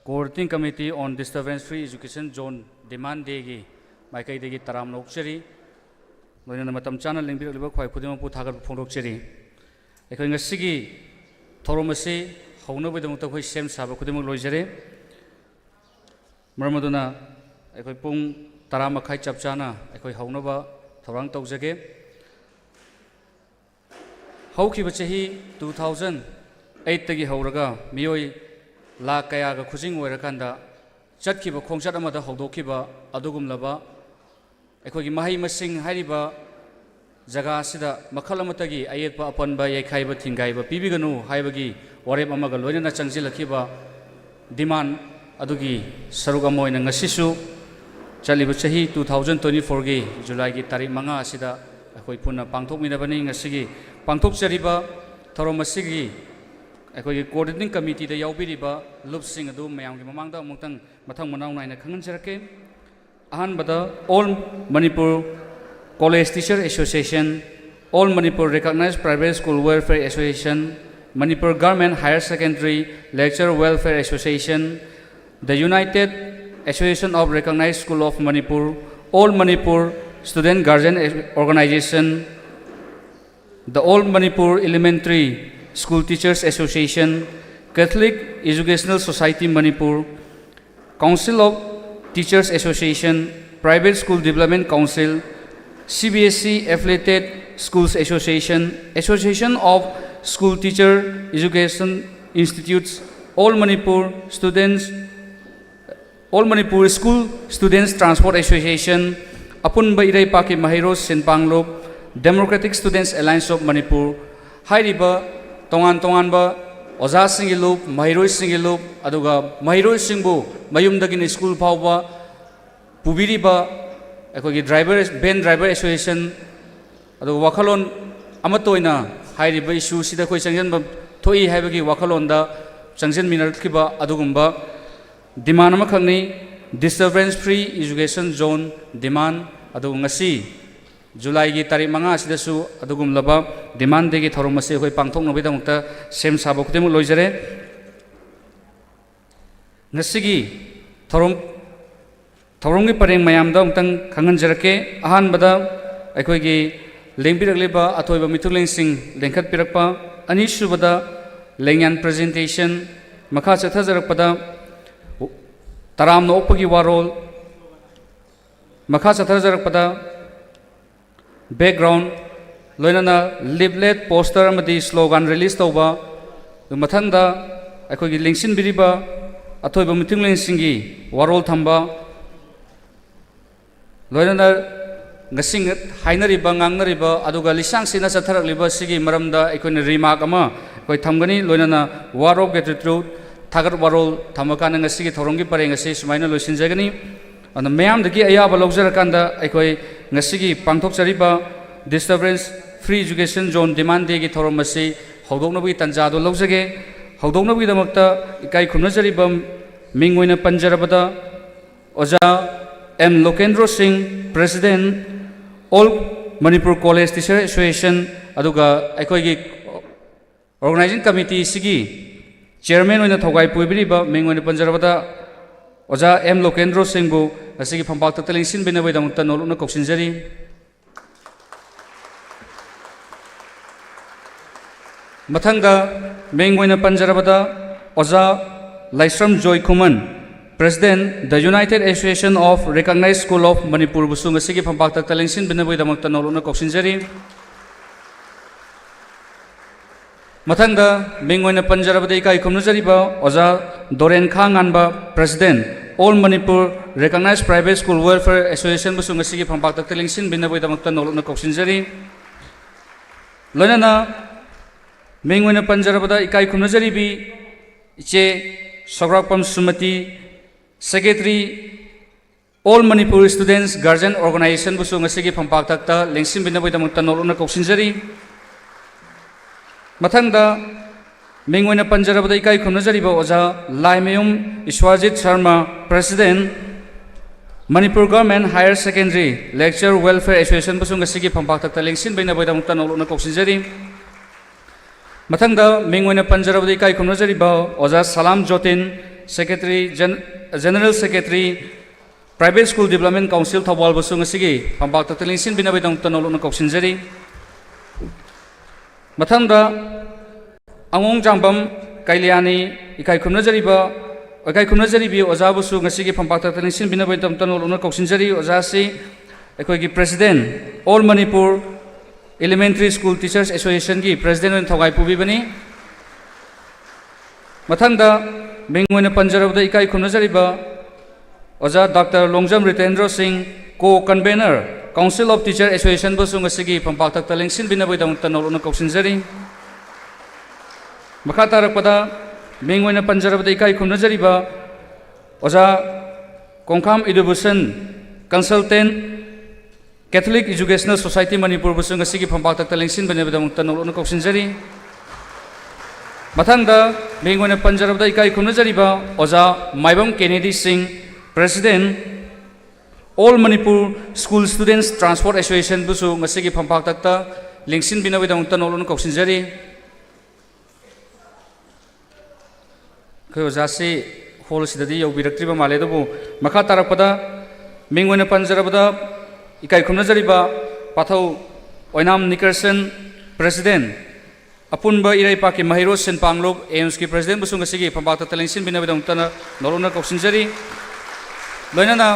Coordinating Committee on Disturbance Free Education Zone Demand Day Maikai Degi Taram Lokcheri Loina Matam Channel Limbir Liba Kwai Pudima Putagar Pondokcheri Ekoinga Sigi Toromasi Hono with the Mutako Sem Saba Kudimu Lojere Murmaduna Ekoi Pung Tarama Kai Chapchana Ekoi Honova Torang Tokzage Hauki Bachehi 2008 Tagi Horaga Mioi La Kayaga Kusing Werakanda Chatkiba Kongshatamada Hodokiba Adugum Ekogi Mahi Masing Hariba Zaga Sida Makalamatagi Ayetpa upon by Yakaiba Tingaiba Pibiganu Haibagi Wareb Amaga Loina Changzilla Kiba Demand Adugi Sarugamoy and Nasisu Chalibachahi 2024 Gi July Tari Manga Sida Akoipuna Pangtok Minabani Nasigi Pangtok Chariba Toromasigi Ekoi Coordinating Committee the Yaubiriba Lupsing Adu Mayam Mamanga Mutang Matang Manau Nine Kanganjarake Ahan Bada All Manipur College Teacher Association All Manipur Recognized Private School Welfare Association Manipur Government Higher Secondary Lecturer Welfare Association the United Association of Recognized School of Manipur All Manipur Student Guardian Organization the All Manipur Elementary School Teachers Association, Catholic Educational Society Manipur, Council of Teachers Association, Private School Development Council, CBSE Affiliated Schools Association, Association of School Teacher Education Institutes, All Manipur School Students Transport Association, Apun Bairai Paki Mahiros Senpanglop, Democratic Students Alliance of Manipur, Hairiba Tongan Tonganba, Oza Singilup, Mahiroi Singilup, Aduga, Mahiroi Singbu, Mayum Dagin School Power, Pubiriba, Ecogi Driver, Ben Driver Association, Adu Wakalon, Amatoina, Hairiba issue, Sida Koisangan, Toi Habagi Wakalonda, Sanction Minarkiba, Adugumba, Demand Makani, Disturbance Free Education Zone, Demand, Adungasi. July gi tarik manga sidasu adugum laba demand degi thoromase hoi pangthok nobida mukta sem sabok temu loijare ngasigi thorom gi pareng mayam da mutang khangan jarake ahan bada aikoi gi lengbirak leba athoiba mituleng sing lengkhat pirakpa ani subada lengyan presentation makha chatha jarakpada taram no opagi warol makha chatha jarakpada background loinana leaflet poster amadi slogan release tauba mathangda akogi lengsin biriba athoiba meeting lengsingi warol thamba loinana ngasing hainariba ngangnariba aduga lisang sina chatharakliba sigi maramda akoina remark ama koi thamgani loinana war of gratitude thagar warol thamakana ngasigi thorongi pareng ase sumaina loisinjagani ana mayam dagi ayaba logjarakanda aikoi ngasigi pangthok chariba disturbance free education zone demand degi thoromasi hodoknabi tanjado logjage hodoknabi damakta ikai khumna chariba mingoina panjarabada oja M Lokendro Singh president all Manipur College Teacher Association aduga aikoi gi organizing committee sigi chairman oina thogai puibiriba mingoina panjarabada oja M Lokendro Singh bu asigi phampak takta lengsin binabai damakta noluna koksinjari mathangda mengoina panjarabada oja Laisram Joy Kuman president the United Association of Recognized School of Manipur busung asigi phampak takta lengsin binabai damakta noluna koksinjari mathangda mengoina panjarabada ikai khumnujariba oja Doren Khang anba president All Manipur Recognized Private School Welfare Association busung asigi phampak takta lengsin binabai damakta noluna koksinjari loinana mengoina panjarabada ikai khumnajaribi iche Sograkpam Sumati Secretary All Manipur Students Guardian Organization busung asigi phampak takta lengsin binabai damakta noluna koksinjari mathangda mengoina panjarabada ikai khumnajariba oja Laimayum Ishwajit Sharma president Manipur Government Higher Secondary Lecturer Welfare Association busung asigi phampak takta lengsin binabai damakta noluna koksinjari mathangda mengoina panjarabada ikai khumnajariba oja Salam Jotin Secretary General Secretary Private School Development Council Thawal Busung Sigi Pambak Tateling Sin Binabidang Tanolun Kopsinjeri Matanda Angong Jambam Kailiani Ikai Kumnajaribi Ozabusu Sigi Pambak Tateling Sin Binabidang Tanolun Kopsinjeri Ozasi Ekogi President All Manipur Elementary School Teachers Association Gi President Thawai Pubibani Matanda Bingwena Panjarabda Ikai Kumnajariba Oza Dr. Longjam Ritendra Singh, Co-Convener, Council of Teacher Association Busung Sigi, Pampaktak Taling Sin Binabidang Tanolun Kopsinjeri. Makatarakpada, Bingwena Panjarabda Ikai Kumnajariba, Oza Kongkam Edubusan, Consultant, Catholic Educational Society Manipur Busung Sigi, Pampaktak Taling Sin Binabidang Tanolun Kopsinjeri. Matanda, Bingwena Panjarabda Ikai Kumnajariba, Oza Maibam Kennedy Singh, President All Manipur School Students Transport Association Busu Masigi Pampak Takta Lingsin Binabidang Tanolun Kopsinjeri Kayozasi Hol Sidadi Yobiraktriba Maledabu Makatarapada Mingwena Panjarabada Ikai Kumnajariba Pathau Oinam Nickerson President Apunba Irai Paki Mahiro Sen Panglub AMSK President Busu Masigi Pampak Takta Lingsin Binabidang Tanolun Kopsinjeri Loinana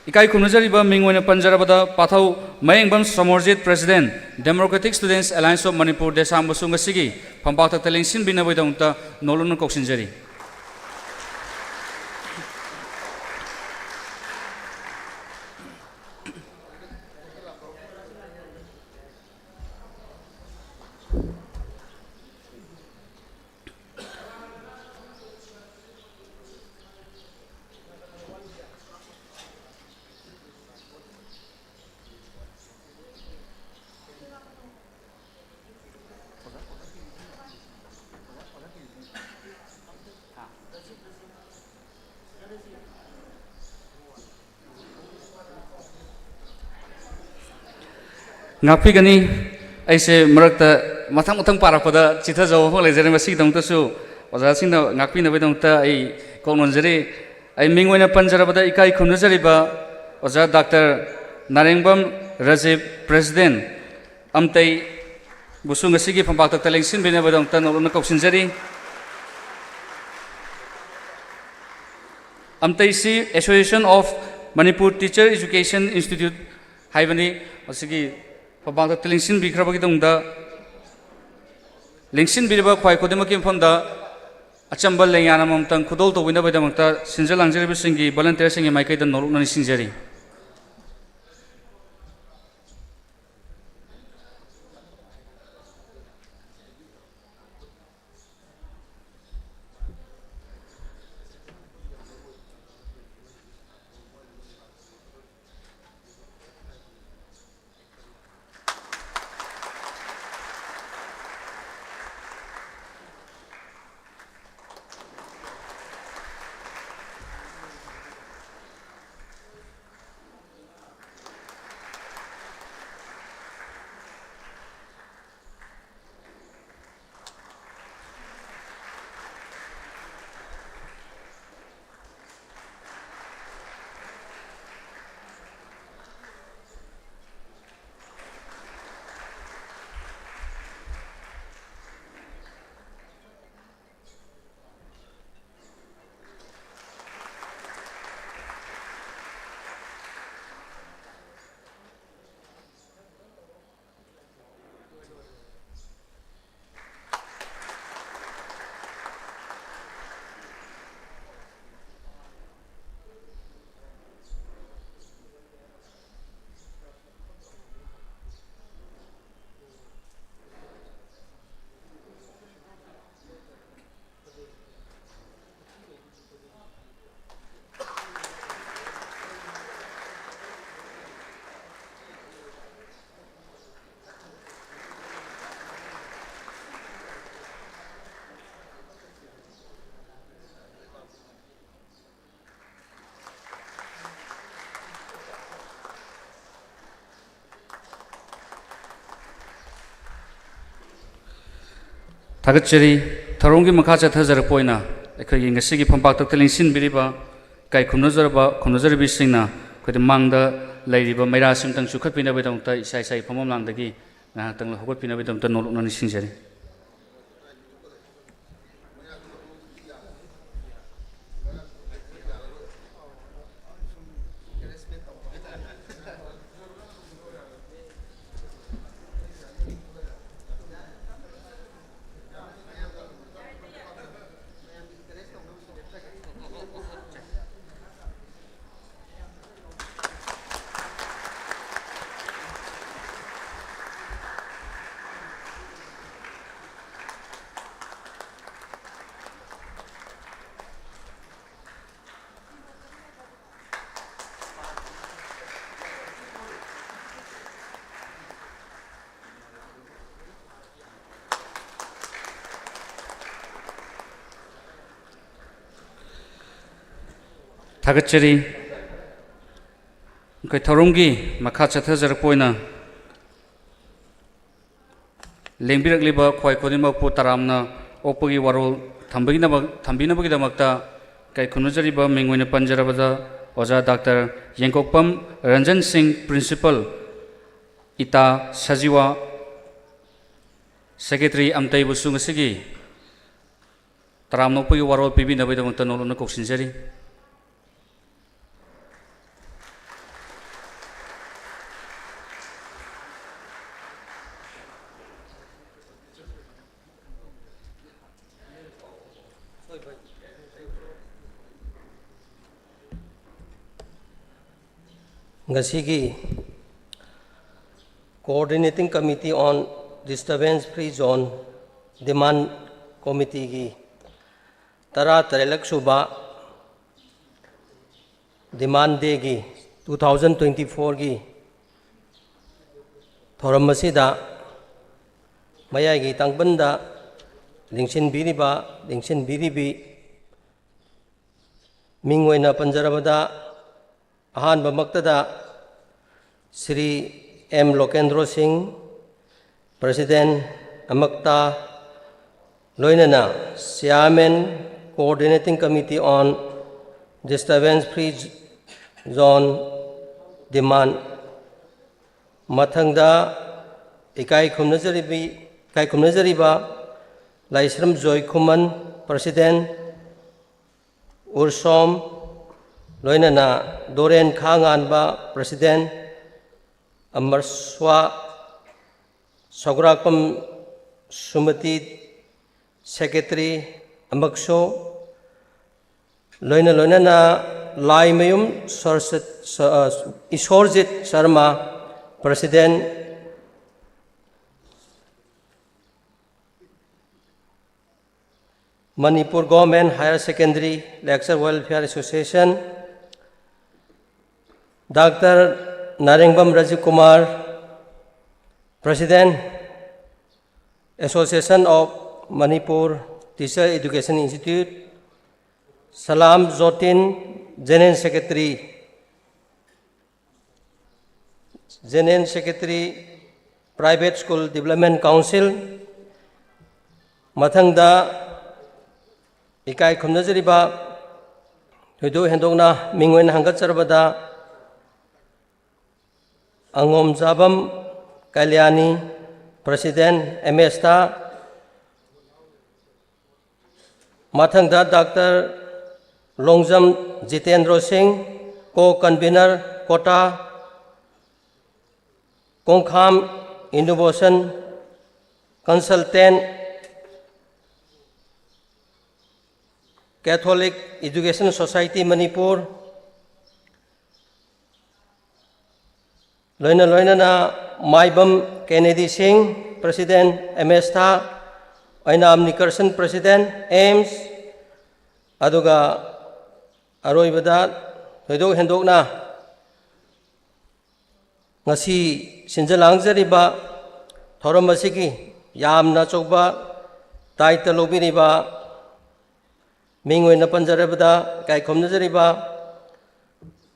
Ikai Kumnajariba Mingwena Panjarabada Pathau Mayengbam Samorjit President Democratic Students Alliance of Manipur Desam Busung Sigi Pampakta Telingsin Binabidang Nolun Kopsinjeri Ngapigani aise marakta mathang parapada chitha jaw ho lejare masi dong tasu oja singna ngakpina bedong ta ai kononjari ai mingwena Panjarabada Ikai Kumnajariba oja Dr. Narengbam Rajiv President amtai busung asigi Pampaktak Talengsin bina bedong ta nolun Kopsinjeri amtai si Association of Manipur Teacher Education Institute haibani asigi Pampaktak Talengsin bikrabagi dongda Lengsin biriba khwai kodemaki mphomda achambal lengyana mamtang khudol to wina badamta sinjal angjeribi singi volunteer singi maikai da noruknani singjari Thagachari थरोंगी मखा चथजरपोइना अखोई ngasi फंपाक तक लिंसिन बिरिबा kai khumnazarbi singna khoi mangda leiriba maira simtang chukhat pina bedam ta isai sai phomom langdagi na tang hogot pina bedam ta nolok nani singjari थागतचरी खै थरोंगी मखा चथजरपोइना लेंबिरकलिबा खय खोदिमकपु तरामना ओपगी वरोल थंबिनबगिदमक्ता कै खुनजरिबा मिंगोइना पंजरबदा ओजा doctor येंकोकपम Ranjan Singh principal इता सजीवा secretary अमतै बुसुंगसिगी तरामनोपगी वरोल पिबिनबगिदमक्ता नोलोना कोक्सिनजरी Ngasigi Coordinating Committee on Disturbance Free Zone Demand Committee की तरा तरलक सुबा demand day की 2024 की थोरम मसीदा मयाई की तंगबंदा लिंगसिन बिरिबी मिंगोइना पंजरबदा अहानब मक्तदा श्री एम लोकेंद्र सिंह प्रेसिडेंट अमक्ता लोइनना chairman coordinating committee on disturbance free zone demand मथंगदा इकाई खुमनजरीबा लाइस्रम जॉय खुमन प्रेसिडेंट उर्सोम लोइनना दोरेन खांगानबा प्रेसिडेंट अमरस्वा सगुराकम सुमति सेक्रेटरी अमक्सो लोइनना Laimayum Ishwarjit Sharma president Manipur government higher secondary lecture welfare association doctor Narengbam Rajiv Kumar president association of Manipur teacher education institute Salam Jotin general secretary private school development council मथंगदा इकाई खुमनजरीबा थोइदो हेंदोकना मिंगोइन हंगतचरबदा अंगोम जाबम कल्याणी प्रेसिडेंट एमएसता मथंगदा doctor Longjam Jitendra Singh co convener कोटा कोंखाम innovation consultant Catholic education society Manipur लोइनना माइबम केनेडी सिंह प्रेसिडेंट एमएसता ऐनाम निकर्सन प्रेसिडेंट एम्स अदुगा अरोइबदा थोइदो हेंदोकना ngasi sinjalangjariba thorom asigi yamna chokba daita lobiriba mingoina panjarabada kai khomnajariba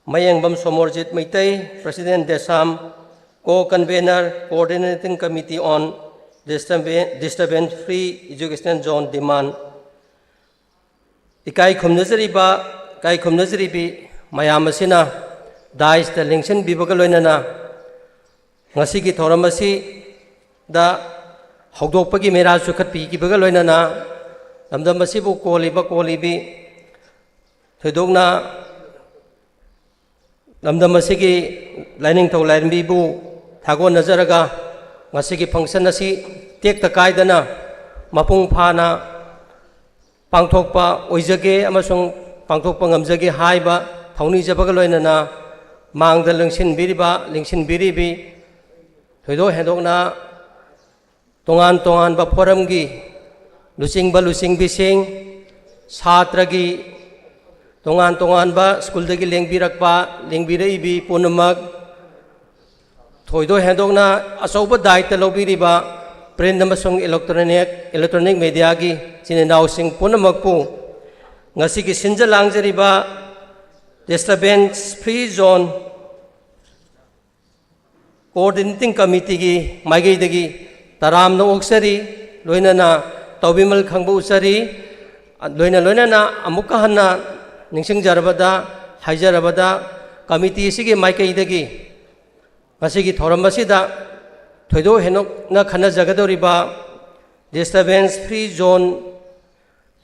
mayengbam somorjit maitai president desam co-convener coordinating committee on disturbance free educational zone demand ikai khumnazaribi mayam asina dais ta lingsen bibaga loinana ngasi ki thoram asi da hogdokpagi mera sukhat pi ki baga loinana lamdam asi bu kolibi thedokna lamdam asi ki lining thau lainbi bu thagon nazaraga ngasi ki function asi tek ta kaidana mapung phana pangthokpa oijage amasung pangthokpa ngamjage haiba thawni jabaga loinana mangda lingsin biribi thoido hedokna tongan ba forum gi lusing bising satragi tongan ba school dagi lengbiraibi punamak thoido hedokna asauba daita lobiriba print amasung electronic media gi chinenau sing punamak pu ngasi gi sinja langjariba disturbance free zone coordinating committee gi magai dagi taram no oksari loinana taubimal khangbu usari loinana amuka hanna ningsing jarabada haijarabada committee sigi maikai dagi masigi thoramasida thoido henok na khana jagadoriba disturbance free zone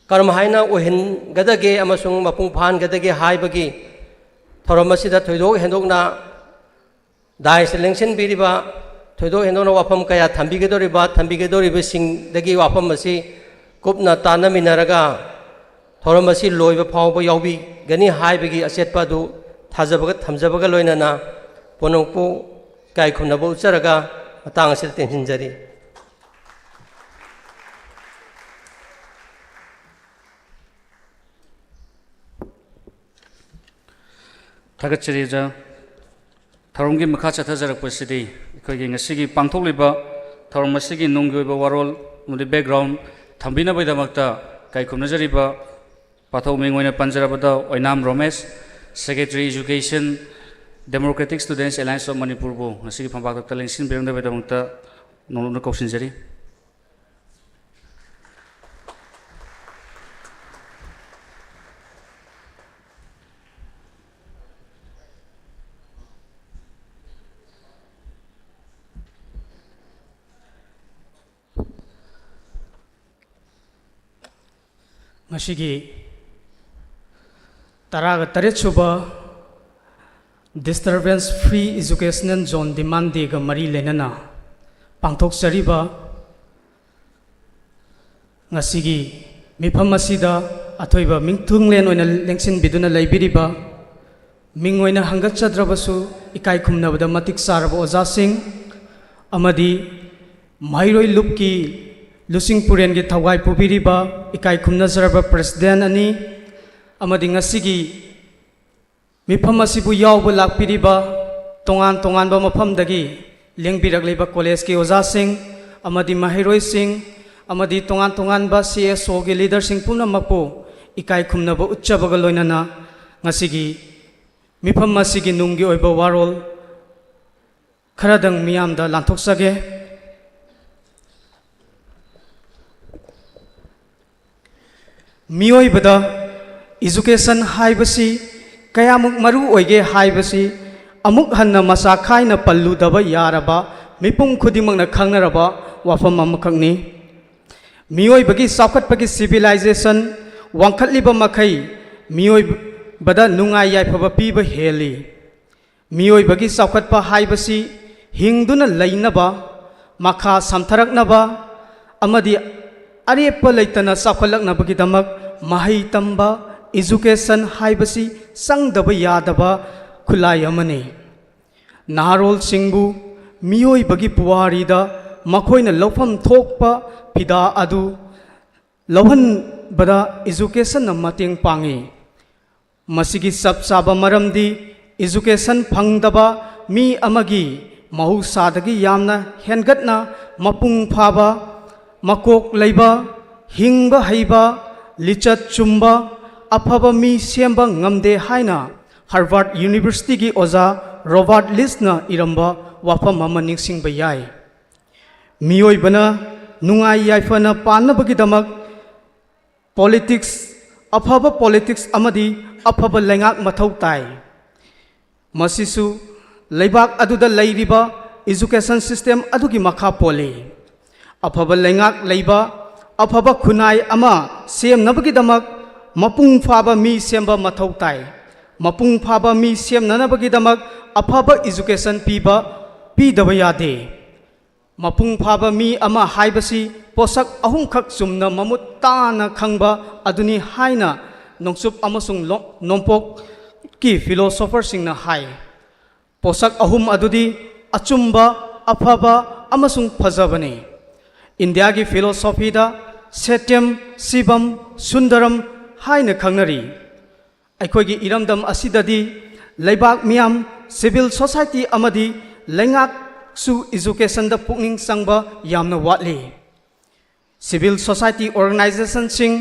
karma haina ohin gadage amasung mapung phan gadage haibagi thoramasida thoido henok na dai selection biriba thoido henok na wafam kaya thambigedoriba sing dagi wafam asi kupna tana minaraga thoramasi loiba phawba yaubi gani haibagi asetpa du thajabaga thamjabaga loinana ponongpu kai khumnabu ucharaga matang asil tension jari Thagachirija Tharumgi makha chathajarakpasidi ikhogi ngasigi pangthokliba tharumasigi nunggi oiba warol mudi background thambina baidamakta kai khumnajariba pathau mingoina panjarabada Oinam Romesh Secretary Education Democratic Students Alliance of Manipur bu ngasigi phambak ta lengsin berangda baidamakta nongna kausinjari Masigi Taraga Taretsuba Disturbance Free Educational Zone Demand Dega Mari Lenana Pangtok Sariba Ngasigi Mipamasida Atoiba Mingtung Len on a Lengsin Biduna Libiriba Mingwena Hangachadrabasu Ikai Kumnabada Matik Sarab Ozasing Amadi Mairoi Lupki Lusing Puren gi thawai pubiriba ikai khumna jaraba president ani amadi ngasigi mifam asibu yawba lakpiriba tongan ba mafam dagi lengbirak leba college ki oja sing amadi mahiroi sing amadi tongan ba CSO gi leader sing pumna mapu ikai khumna ba uchchabaga loinana ngasigi mifam asigi nunggi oiba warol kharadang miyamda lanthok Mioi bada education haibasi kayamuk maru oige haibasi amuk hanna masa khaina pallu daba yaraba mipung khudimang na khangnaraba wafam amakangni mioi bagi sakhat bagi civilization wangkhatliba makhai mioi bada nungai yaifaba piba heli mioi bagi sakhat pa haibasi hingduna lainaba makha samtharaknaba amadi Arepa laitana sakhalaknabagi damak mahai tamba education haibasi sangdaba yadaba khulai amani naharol singbu mioi bagi puwari da makhoina lofam thokpa pida adu lohan bada education na mating pangi masigi sab saba maramdi education phangdaba mi amagi mahu sadagi yamna hengatna mapung phaba Makok laiba, hingba haiba, lichat chumba, afaba mi siamba ngamde haina Harvard University gi oza Robert Lisna iramba wafam mama ningsing bayai. मियोइबना नुंगाई याइफना पानबगिदमक politics अफब politics अमदी अफब लेंगाक मथौ ताई मसिसु लेबाक अदुदा लैरिबा एजुकेशन सिस्टम अदुगी मखा पोली अफब लेंगाक लेबा अफब खुनाई अमा सेमनबगिदमक मपुंग फाबा मी सेमबा मथौ ताई मपुंग फाबा मी सेमननबगिदमक अफब एजुकेशन पीदबा यादे मपुंग फाबा मी अमा हाइबसी पोसक अहुमखक चुमना ममुत ताना खंगबा अदुनी हाइना नोंसुप अमसुंग नोंपोक की फिलोसोफर सिंगना हाई पोसक अहुम अदुदी अचुम्बा अफबा अमसुंग फजबने इंडिया की फिलोसॉफी दा सत्यम शिवम सुंदरम हाइना खंगनरी अखोगी इरमदम असिददी लेबाक मियाम सिविल सोसाइटी अमदी लेंगाक सु एजुकेशन दा पुकनिंग संगबा यामना वाटली सिविल सोसाइटी ऑर्गेनाइजेशन सिंग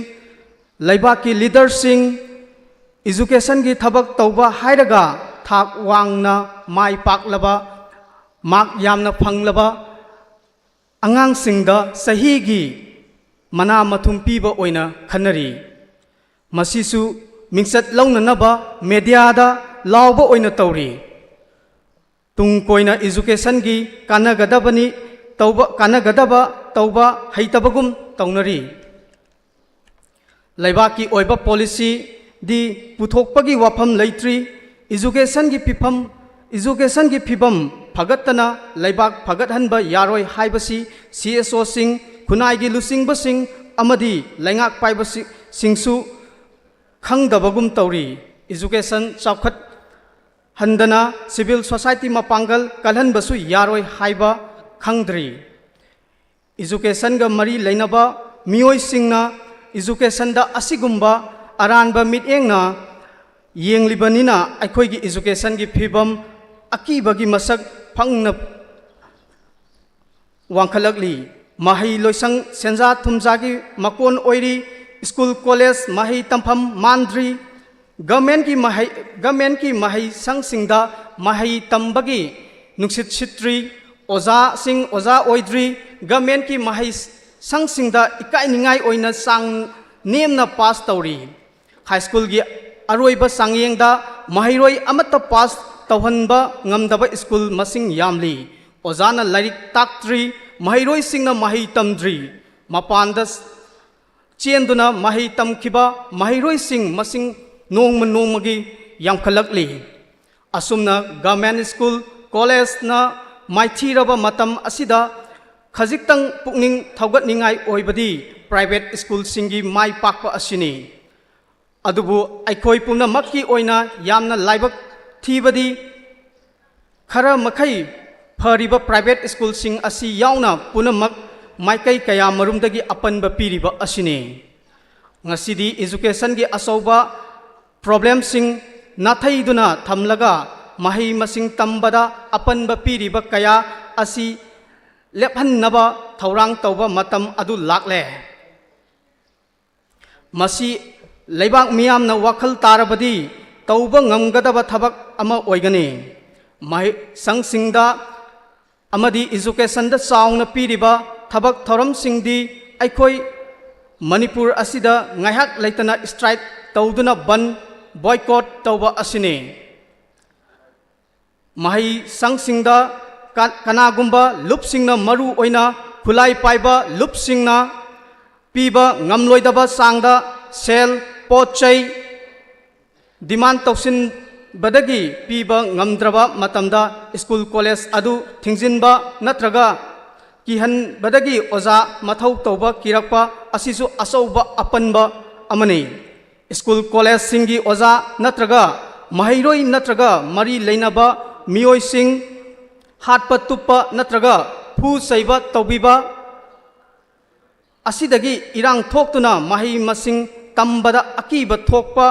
लेबाक की लीडर सिंग एजुकेशन की थबक तौबा हाइरगा थाक वांगना माई पाकलबा माक यामना फंगलबा अंगांग सिंगदा सही की मना मथुम पीबा ओइना खन्नरी मसिसु मिंगसत लौननबा मीडियादा लाउबा ओइना तौरी तुंग कोइना एजुकेशन की कानगदबनी तौबा कानगदबा तौबा हैतबगुम तौनरी लेबाक की ओइबा पॉलिसी दी पुथोकपगी वाफम लैत्री एजुकेशन की फिबम फगतना लेबाक फगतहनबा यारोय हाइबसी CSO सिंग खुनाइगी लुसिंगबा सिंग अमदी लेंगाक पाइबसी सिंगसु खंगदबगुम तौरी एजुकेशन चौखत हंदना सिविल सोसाइटी मपांगल कलहनबसु यारोय हाइबा खंगद्री एजुकेशन गा मरी लेनबा मियोय सिंगना एजुकेशन दा असिगुम्बा अरानबा मिटएंगना येंगलिबनिना अखोइगी एजुकेशन की फिबम अकीबगी मसक फंगना वांखलगली महई लोइसंग सेंजा थुमजागी मकोन ओइरी स्कूल कॉलेज महई तंफम मानद्री गवर्नमेंट की महई संगसिंगदा महई तंबगी नुक्सित सित्री ओजा सिंग ओजा ओइद्री गवर्नमेंट की महई संगसिंगदा इकाइनिंगाई ओइना सांग नेमना पास तौरी हाई स्कूल की अरोइबा सांगयेंगदा महईरोय अमत पास तौहनबा ngamdaba स्कूल मसिंग यामली ओजाना लाइरिक ताक्ट्री महईरोय सिंगना महई तमद्री मपानदा चेंदुना महई तमखिबा महईरोय सिंग मसिंग नोंमगी यामखलकली असुमना गवर्नमेंट स्कूल कॉलेज ना माइथीरबा मतम असिदा खजिक्तंग पुकनिंग थौगतनिंगाई ओइबदी प्राइवेट स्कूल सिंगी माई पाकपा असिनी अदुबु अखोई पुनमक्की ओइना यामना लाइबक थीबदी खरा मखई फरिबा प्राइवेट स्कूल सिंग असि यावना पुनमक माइकई कया मरुमदगी अपनबा पीरिबा असिनी ngасidi एजुकेशन की असौबा प्रॉब्लम सिंग नाथैदुना थमलगा महई मसिंग तंबदा अपनबा पीरिबा कया असि लेपहन्नबा थौरांग तौबा मतम अदु लाकले मसी लेबाक मियामना वखल तारबदी तौबा ngamgadaba thabak ama oigani mai sangsingda amadi education da sauna piriba thabak thoram singdi aikhoi manipur asida ngaihak leitana strike tawduna ban boycott tawba asine mai sangsingda kanagumba lupsingna maru oina khulai paiba lupsingna piba ngamloidaba sangda sel pochai demand तौसिन बदगी पीबा ngamdraba matamda school college अदु थिंजिनबा नत्रगा किहन बदगी ओजा मथौ तौबा किरकपा असिसु असौबा अपनबा अमने school college सिंगी ओजा नत्रगा महैरोई नत्रगा मरी लेनबा मियोय सिंग हाटपा तुप्पा नत्रगा फू सैबा तौबिबा असिदगी इरांग थोक्तुना महै मसिंग तंबदा अकीबा थोकपा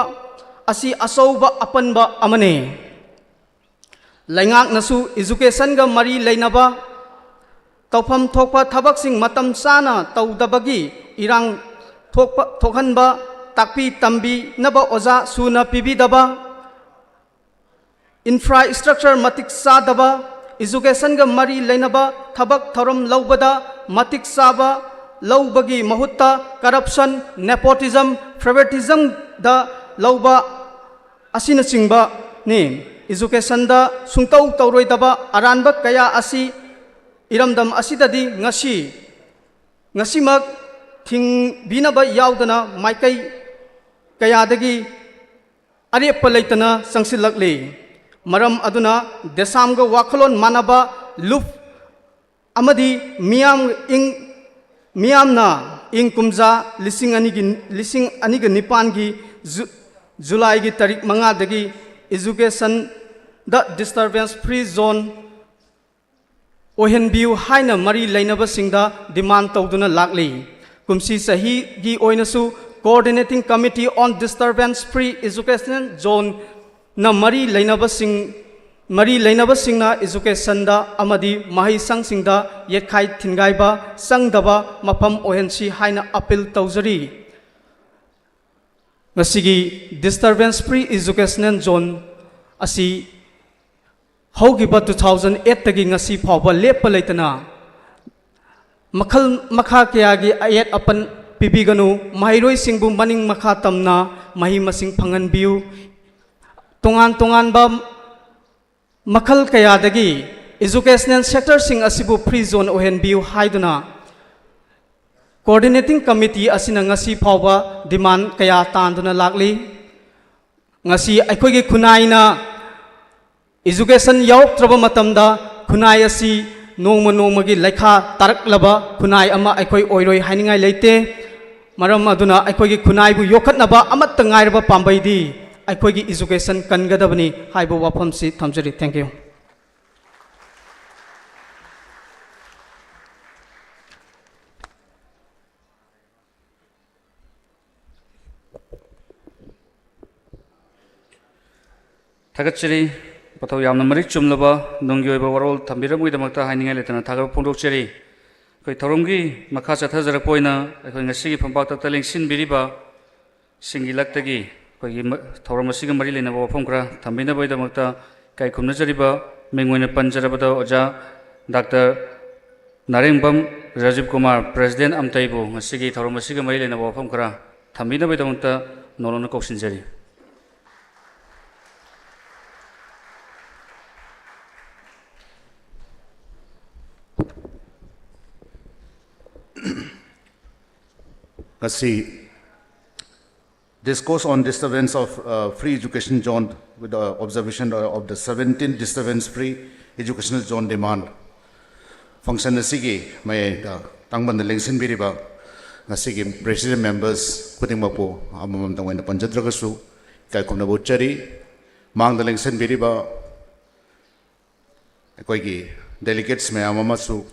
असी असौबा अपनबा अमने लैंगाक नसु एजुकेशन गा मरी लेनबा तौफम थोकपा थबकसिंग मतम साना तौदबगी इरांग थोकहनबा ताकपी तंबी नबा ओजा सुना पिबिदबा इंफ्रास्ट्रक्चर मतिक सादबा एजुकेशन गा मरी लेनबा थबक थरम लौबदा matik saba laubagi mahutta corruption nepotism favoritism da lauba asina chingba ni education da sungtau tauroi daba aranba kaya asi iramdam asidadi ngasimak thing binaba yaudana maikai kayadagi arep laitana sangsilakli maram aduna desamga wakhalon manaba lup amadi miyamna ing kumja lising aniga nipan gi July gi tarik manga dagi education da disturbance free zone ohen biu haina mari lainaba singda demand tawduna lakli kumsi sahi gi oinasu coordinating committee on disturbance free education zone na mari lainaba singna education da amadi mahi sang singda yekhai thingaiba sangdaba mafam ohensi haina appeal tawjari ngasigi disturbance free education zone asi hogiba 2008 tagi ngasi phawba lepa leitana makhal makha kya gi ayat apan pibiganu mahiroi singbu maning makha tamna mahi masing phangan biu tongan ba makhal kaya dagi educational sector sing asibu free zone ohen biu haiduna coordinating committee asina ngasi phawba demand kaya tanduna lakli ngasi aikoi gi khunaina education yauk traba matamda khunai asi nongma gi lekha taraklaba khunai ama aikoi oiroi hainingai leite maram aduna aikoi gi khunai bu yokhatnaba amatta ngairaba pambai di aikoi gi education kangadabani haibo wafam si thamjari thank you Thagachiri pathau yamna marik chumlaba nonggi oiba warol thambiramu idamakta hainingai letana thagaba phongdokchari koi thoromgi makha chathajarak poina akoi ngasigi phambakta talengsin biriba singi laktagi koi thorom asiga mari lena wafam kra thambina bai damakta kai khumna jariba mengoina panjarabada oja Dr. Narengbam Rajiv Kumar President amtaibu ngasigi thorom asiga mari lena wafam kra thambina bai damakta nolona koksinjari Discourse on disturbance of free education zone with the observation of the 17 disturbance free educational zone demand. Function asigi may tangban the lengsin biriba asigi president members putting mapo amam tangwan the panjadragasu kai kumna bochari mang the lengsin biriba koigi delegates may amamasu